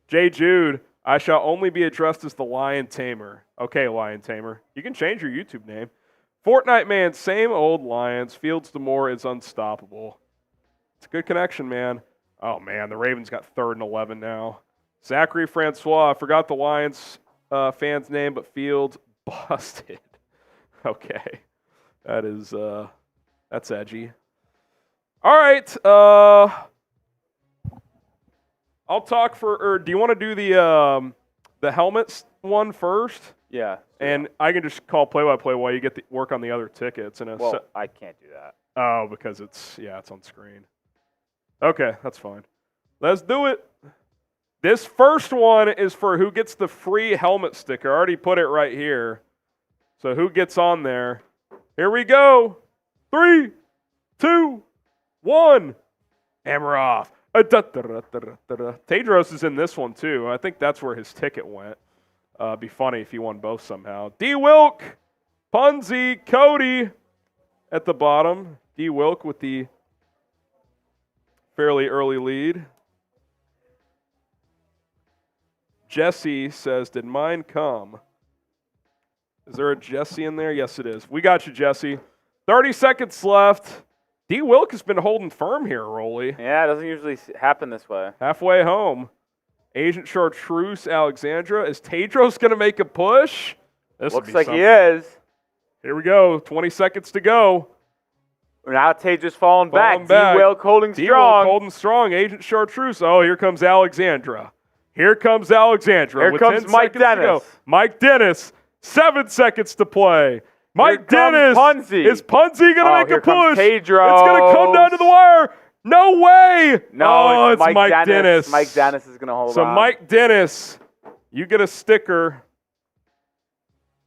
Jay Jude, I shall only be addressed as the Lion Tamer. Okay, Lion Tamer. You can change your YouTube name. Fortnite man, same old Lions. Fields Demore is unstoppable. It's a good connection, man. Oh, man, the Ravens got 3rd and 11 now. Zachary Francois, I forgot the Lions fan's name, but Fields busted. Okay. That's edgy. All right. I'll talk or do you want to do the helmets one first? Yeah. And I can just call play-by-play while you get work on the other tickets. I can't do that. Oh, because it's on screen. Okay, that's fine. Let's do it. This first one is for who gets the free helmet sticker. I already put it right here. So who gets on there? Here we go. 3, 2, 1. Hammer off. Tedros is in this one, too. I think that's where his ticket went. Be funny if he won both somehow. D. Wilk, Punzi, Cody at the bottom. D. Wilk with the fairly early lead. Jesse says, did mine come? Is there a Jesse in there? Yes, it is. We got you, Jesse. 30 seconds left. D. Wilk has been holding firm here, Rolly. Yeah, it doesn't usually happen this way. Halfway home. Agent Chartreuse, Alexandra. Is Tedros going to make a push? Looks like he is. Here we go. 20 seconds to go. Now Tedros falling back. D-Wilk holding strong. D-Wilk holding strong. Agent Chartreuse. Oh, here comes Alexandra. Here comes Alexandra. Here comes Mike Dennis. Mike Dennis. 7 seconds to play. Mike Dennis. Punzi. Is Punzi going to make a push? Tedros. It's going to come down to the wire. No way. No, it's Mike Dennis. Mike Dennis is going to hold on. So Mike Dennis, you get a sticker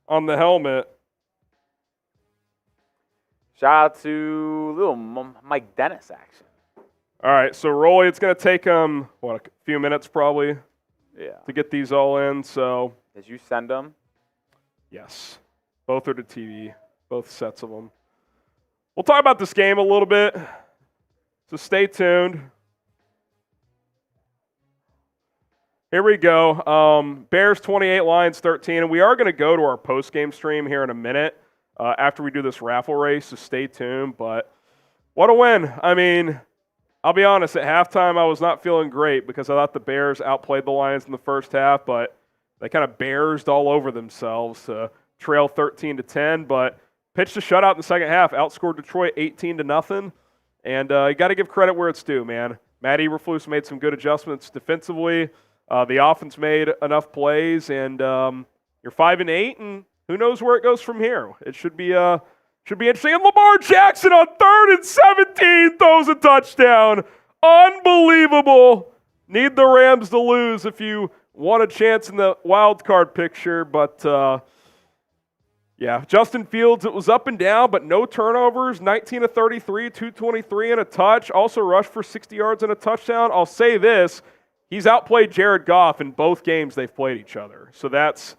on the helmet. Shout out to little Mike Dennis action. All right, so Rolly, it's going to take him, a few minutes probably to get these all in. So did you send them? Yes. Both are to TV, both sets of them. We'll talk about this game a little bit, so stay tuned. Here we go. Bears 28, Lions 13, and we are going to go to our post-game stream here in a minute after we do this raffle race, so stay tuned. But what a win. I mean, I'll be honest, at halftime I was not feeling great because I thought the Bears outplayed the Lions in the first half, but they kind of bearsed all over themselves to trail 13-10, but pitched a shutout in the second half, outscored Detroit 18-0, and you got to give credit where it's due, man. Matt Eberflus made some good adjustments defensively. The offense made enough plays, and you're 5-8, and who knows where it goes from here. It should be interesting. And Lamar Jackson on 3rd and 17 throws a touchdown. Unbelievable. Need the Rams to lose if you want a chance in the wild card picture, but yeah, Justin Fields, it was up and down, but no turnovers, 19 of 33, 223 and a touch, also rushed for 60 yards and a touchdown. I'll say this, he's outplayed Jared Goff in both games they've played each other, so that's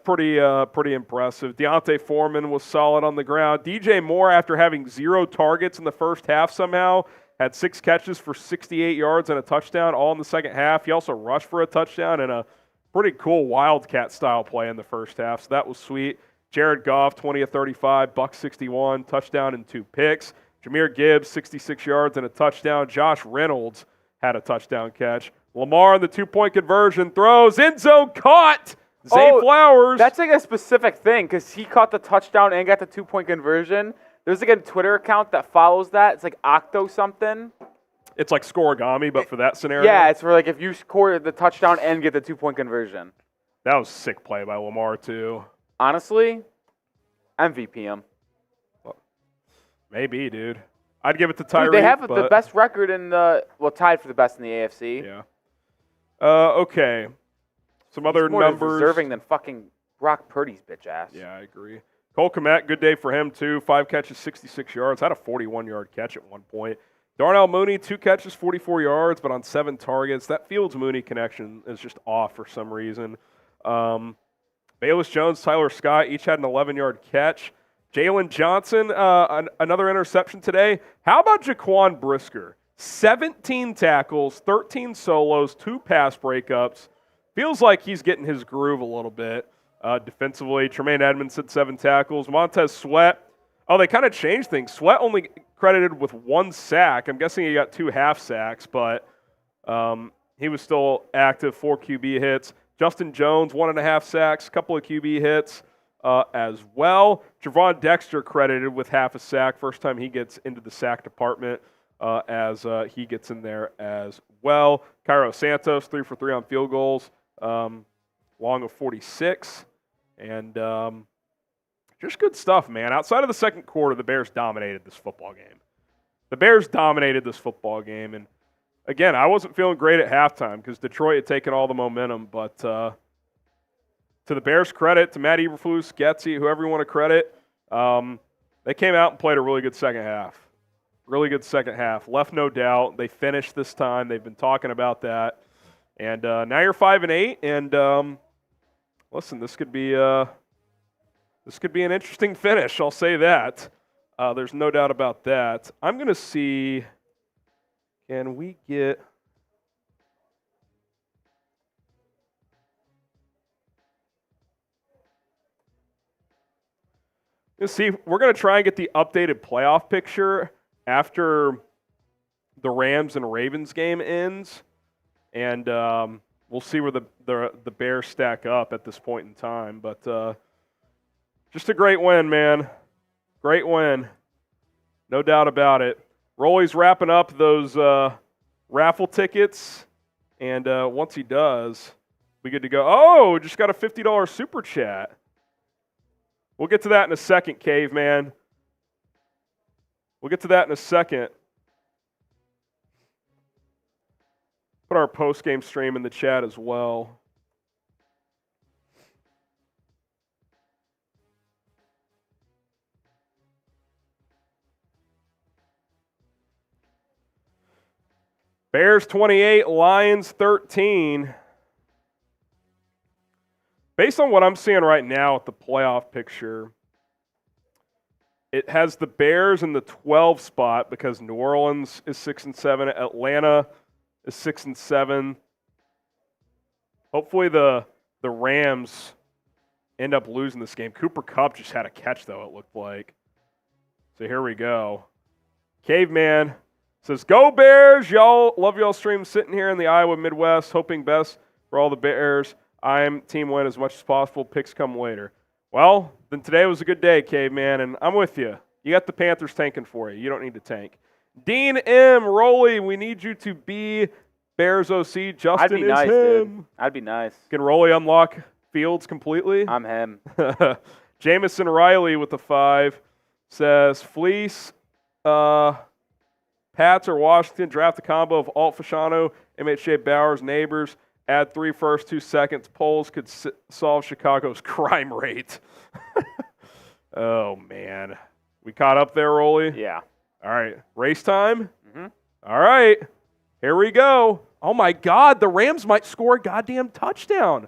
pretty impressive. Deontay Foreman was solid on the ground. DJ Moore, after having 0 targets in the first half somehow, had 6 catches for 68 yards and a touchdown, all in the second half. He also rushed for a touchdown and a pretty cool Wildcat-style play in the first half, so that was sweet. Jared Goff, 20 of 35, buck 61, touchdown and 2 picks. Jahmyr Gibbs, 66 yards and a touchdown. Josh Reynolds had a touchdown catch. Lamar on the 2-point conversion, throws, end zone, caught! Zay Flowers. That's like a specific thing because he caught the touchdown and got the 2-point conversion. There's like a Twitter account that follows that. It's like Octo something. It's like Scorigami, but for that scenario. Yeah, it's for like if you score the touchdown and get the 2-point conversion. That was a sick play by Lamar, too. Honestly, MVP him. Maybe, dude. I'd give it to Tyreek. Dude, they have the best record in the tied for the best in the AFC. Yeah. Okay. Some other He's more numbers. deserving than fucking Brock Purdy's bitch ass. Yeah, I agree. Cole Kmet, good day for him, too. 5 catches, 66 yards. Had a 41-yard catch at one point. Darnell Mooney, 2 catches, 44 yards, but on 7 targets. That Fields-Mooney connection is just off for some reason. Velus Jones, Tyler Scott, each had an 11-yard catch. Jaylon Johnson, another interception today. How about Jaquan Brisker? 17 tackles, 13 solos, 2 pass breakups. Feels like he's getting his groove a little bit defensively. Tremaine Edmonds had 7 tackles. Montez Sweat. Oh, they kind of changed things. Sweat only credited with 1 sack. I'm guessing he got 2 half sacks, but he was still active, 4 QB hits. Justin Jones, 1.5 sacks, a couple of QB hits as well. Javon Dexter credited with half a sack. First time he gets into the sack department as he gets in there as well. Cairo Santos, 3 for 3 on field goals, long of 46. And just good stuff, man. Outside of the second quarter, the Bears dominated this football game. And again, I wasn't feeling great at halftime because Detroit had taken all the momentum, but to the Bears' credit, to Matt Eberflus, Getsy, whoever you want to credit, they came out and played a really good second half. Left no doubt. They finished this time. They've been talking about that. And now you're 5-8, and listen, this could be an interesting finish. I'll say that. There's no doubt about that. I'm going to see, can we get – let's see. We're going to try and get the updated playoff picture after the Rams and Ravens game ends, and we'll see where the Bears stack up at this point in time. But just a great win, man. Great win. No doubt about it. Rolly's wrapping up those raffle tickets, and once he does, we good to go. Oh, just got a $50 super chat. We'll get to that in a second, Caveman. We'll get to that in a second. Put our post-game stream in the chat as well. Bears 28, Lions 13. Based on what I'm seeing right now at the playoff picture, it has the Bears in the 12 spot because New Orleans is 6-7, Atlanta is 6-7. Hopefully the Rams end up losing this game. Cooper Kupp just had a catch, though, it looked like. So here we go. Caveman says, "Go Bears! Y'all love y'all stream. Sitting here in the Iowa Midwest, hoping best for all the Bears. I'm team win as much as possible. Picks come later." Well, then today was a good day, Caveman, and I'm with you. You got the Panthers tanking for you. You don't need to tank. Dean M. Rolly, we need you to be Bears OC. Justin I'd be is nice, him. dude. I'd be nice. Can Rolly unlock Fields completely? I'm him. Jamison Riley with the 5 says, "Fleece, Pats or Washington, draft a combo of Alt Fashano, MHJ Bowers, Neighbors, add 3 firsts, 2 seconds. Polls could solve Chicago's crime rate." Oh, man. We caught up there, Rolly? Yeah. All right. Race time? Mm-hmm. All right. Here we go. Oh, my God. The Rams might score a goddamn touchdown.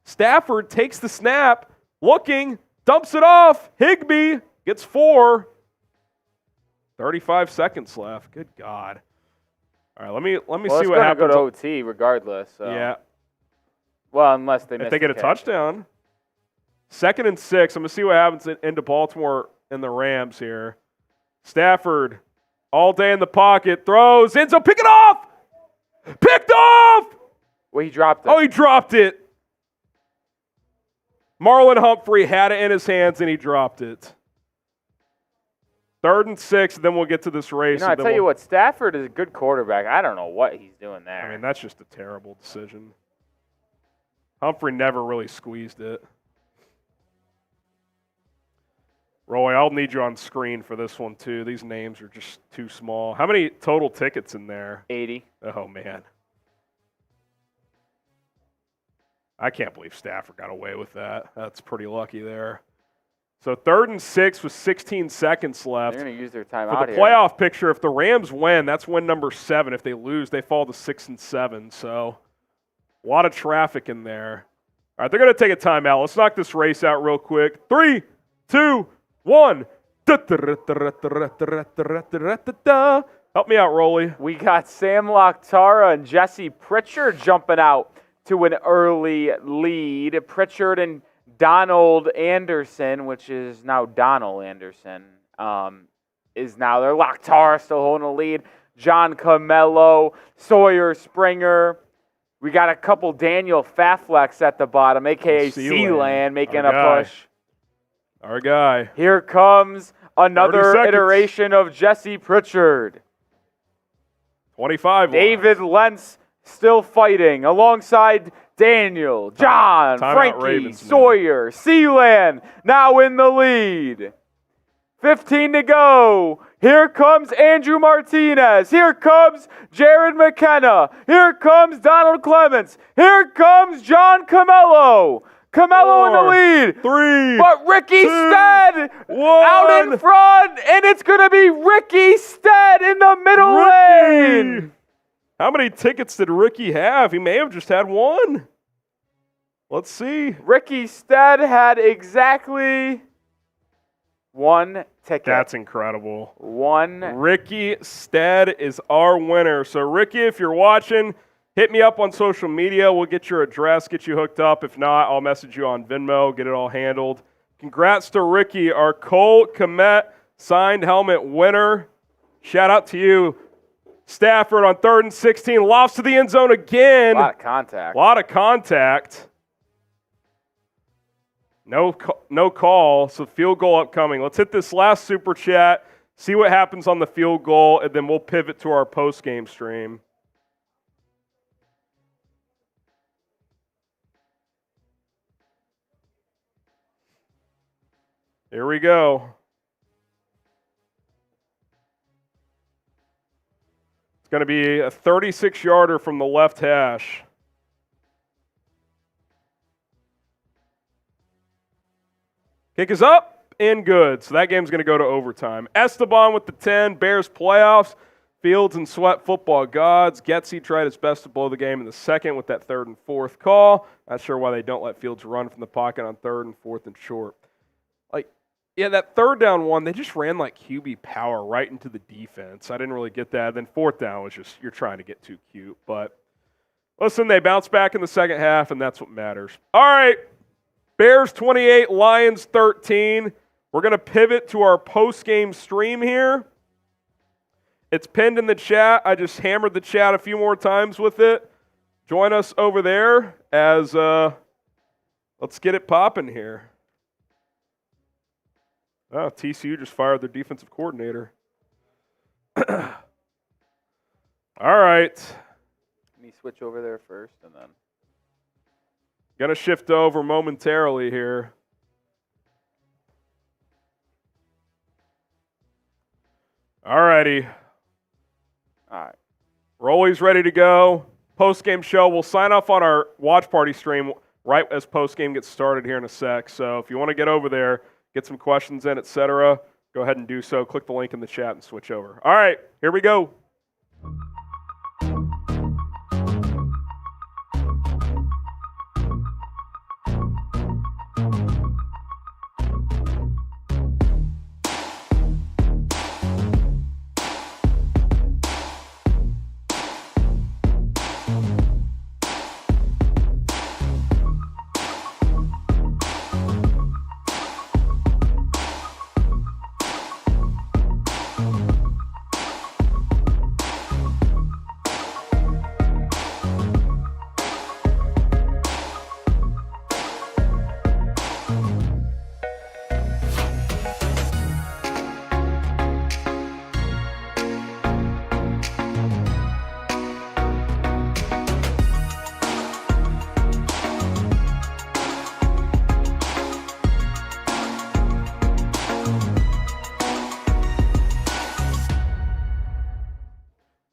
Stafford takes the snap, looking, dumps it off. Higbee gets 4. 35 seconds left. Good God. All right, let me Well, see what happens. It's going to go to OT regardless. So. Yeah. Well, unless they If miss they get a touchdown. 2nd and 6. I'm going to see what happens into Baltimore and the Rams here. Stafford, all day in the pocket, throws, ends up picking off! Picked off! Well, he dropped it. Oh, he dropped it. Marlon Humphrey had it in his hands, and he dropped it. 3rd and 6, then we'll get to this race. I tell you what, Stafford is a good quarterback. I don't know what he's doing there. I mean, that's just a terrible decision. Humphrey never really squeezed it. Roy, I'll need you on screen for this one, too. These names are just too small. How many total tickets in there? 80. Oh, man. I can't believe Stafford got away with that. That's pretty lucky there. So 3rd and 6 with 16 seconds left. They're going to use their timeout For the playoff picture, if the Rams win, that's win number 7. If they lose, they fall to 6 and 7. So a lot of traffic in there. All right, they're going to take a timeout. Let's knock this race out real quick. 3, 2, 1. Help me out, Rolly. We got Sam Loctara and Jesse Pritchard jumping out to an early lead. Pritchard and Donald Anderson, which is now Donald Anderson, is now there. Loctara still holding the lead. John Camello, Sawyer Springer. We got a couple Daniel Faflex at the bottom, a.k.a. Sealand, making a push. Our guy. Here comes another iteration of Jesse Pritchard. 25. David Lentz still fighting alongside Daniel, John, Frankie, Ravens, Sawyer, Sealand now in the lead. 15 to go. Here comes Andrew Martinez. Here comes Jared McKenna. Here comes Donald Clements. Here comes John Camello. Camello in the lead. 3. But Ricky 2, Stead 1. out in front. And it's going to be Ricky Stead in the middle lane. How many tickets did Ricky have? He may have just had one. Let's see. Ricky Stead had exactly 1 ticket. That's incredible. 1. Ricky Stead is our winner. So, Ricky, if you're watching, hit me up on social media. We'll get your address, get you hooked up. If not, I'll message you on Venmo, get it all handled. Congrats to Ricky, our Cole Kmet signed helmet winner. Shout out to you. Stafford on 3rd and 16, lofts to the end zone again. A lot of contact. No call, so field goal upcoming. Let's hit this last super chat, see what happens on the field goal, and then we'll pivot to our post-game stream. Here we go. It's going to be a 36-yarder from the left hash. Kick is up and good. So that game's going to go to overtime. Esteban with the 10. Bears playoffs. Fields and Sweat football gods. Getsy tried his best to blow the game in the second with that 3rd and 4th call. Not sure why they don't let Fields run from the pocket on 3rd and 4th and short. Yeah, that 3rd down one, they just ran like QB power right into the defense. I didn't really get that. Then 4th down was just, you're trying to get too cute. But listen, they bounced back in the second half, and that's what matters. All right, Bears 28, Lions 13. We're going to pivot to our post-game stream here. It's pinned in the chat. I just hammered the chat a few more times with it. Join us over there as let's get it popping here. Oh, TCU just fired their defensive coordinator. All right. Let me switch over there first and then. Going to shift over momentarily here. All righty. All right. Rolly's ready to go. Post-game show. We'll sign off on our watch party stream right as post-game gets started here in a sec. So if you want to get over there, get some questions in, etc., go ahead and do so. Click the link in the chat and switch over. All right, here we go.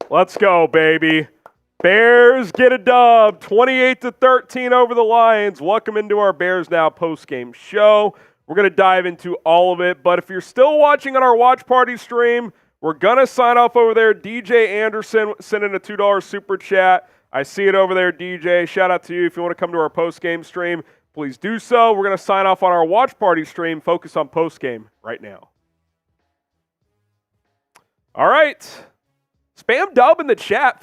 Let's go, baby. Bears get a dub, 28-13 over the Lions. Welcome into our Bears Now postgame show. We're going to dive into all of it, but if you're still watching on our watch party stream, we're going to sign off over there. DJ Anderson sent in a $2 super chat. I see it over there, DJ. Shout out to you. If you want to come to our postgame stream, please do so. We're going to sign off on our watch party stream, focus on postgame right now. All right. Spam dub in the chat.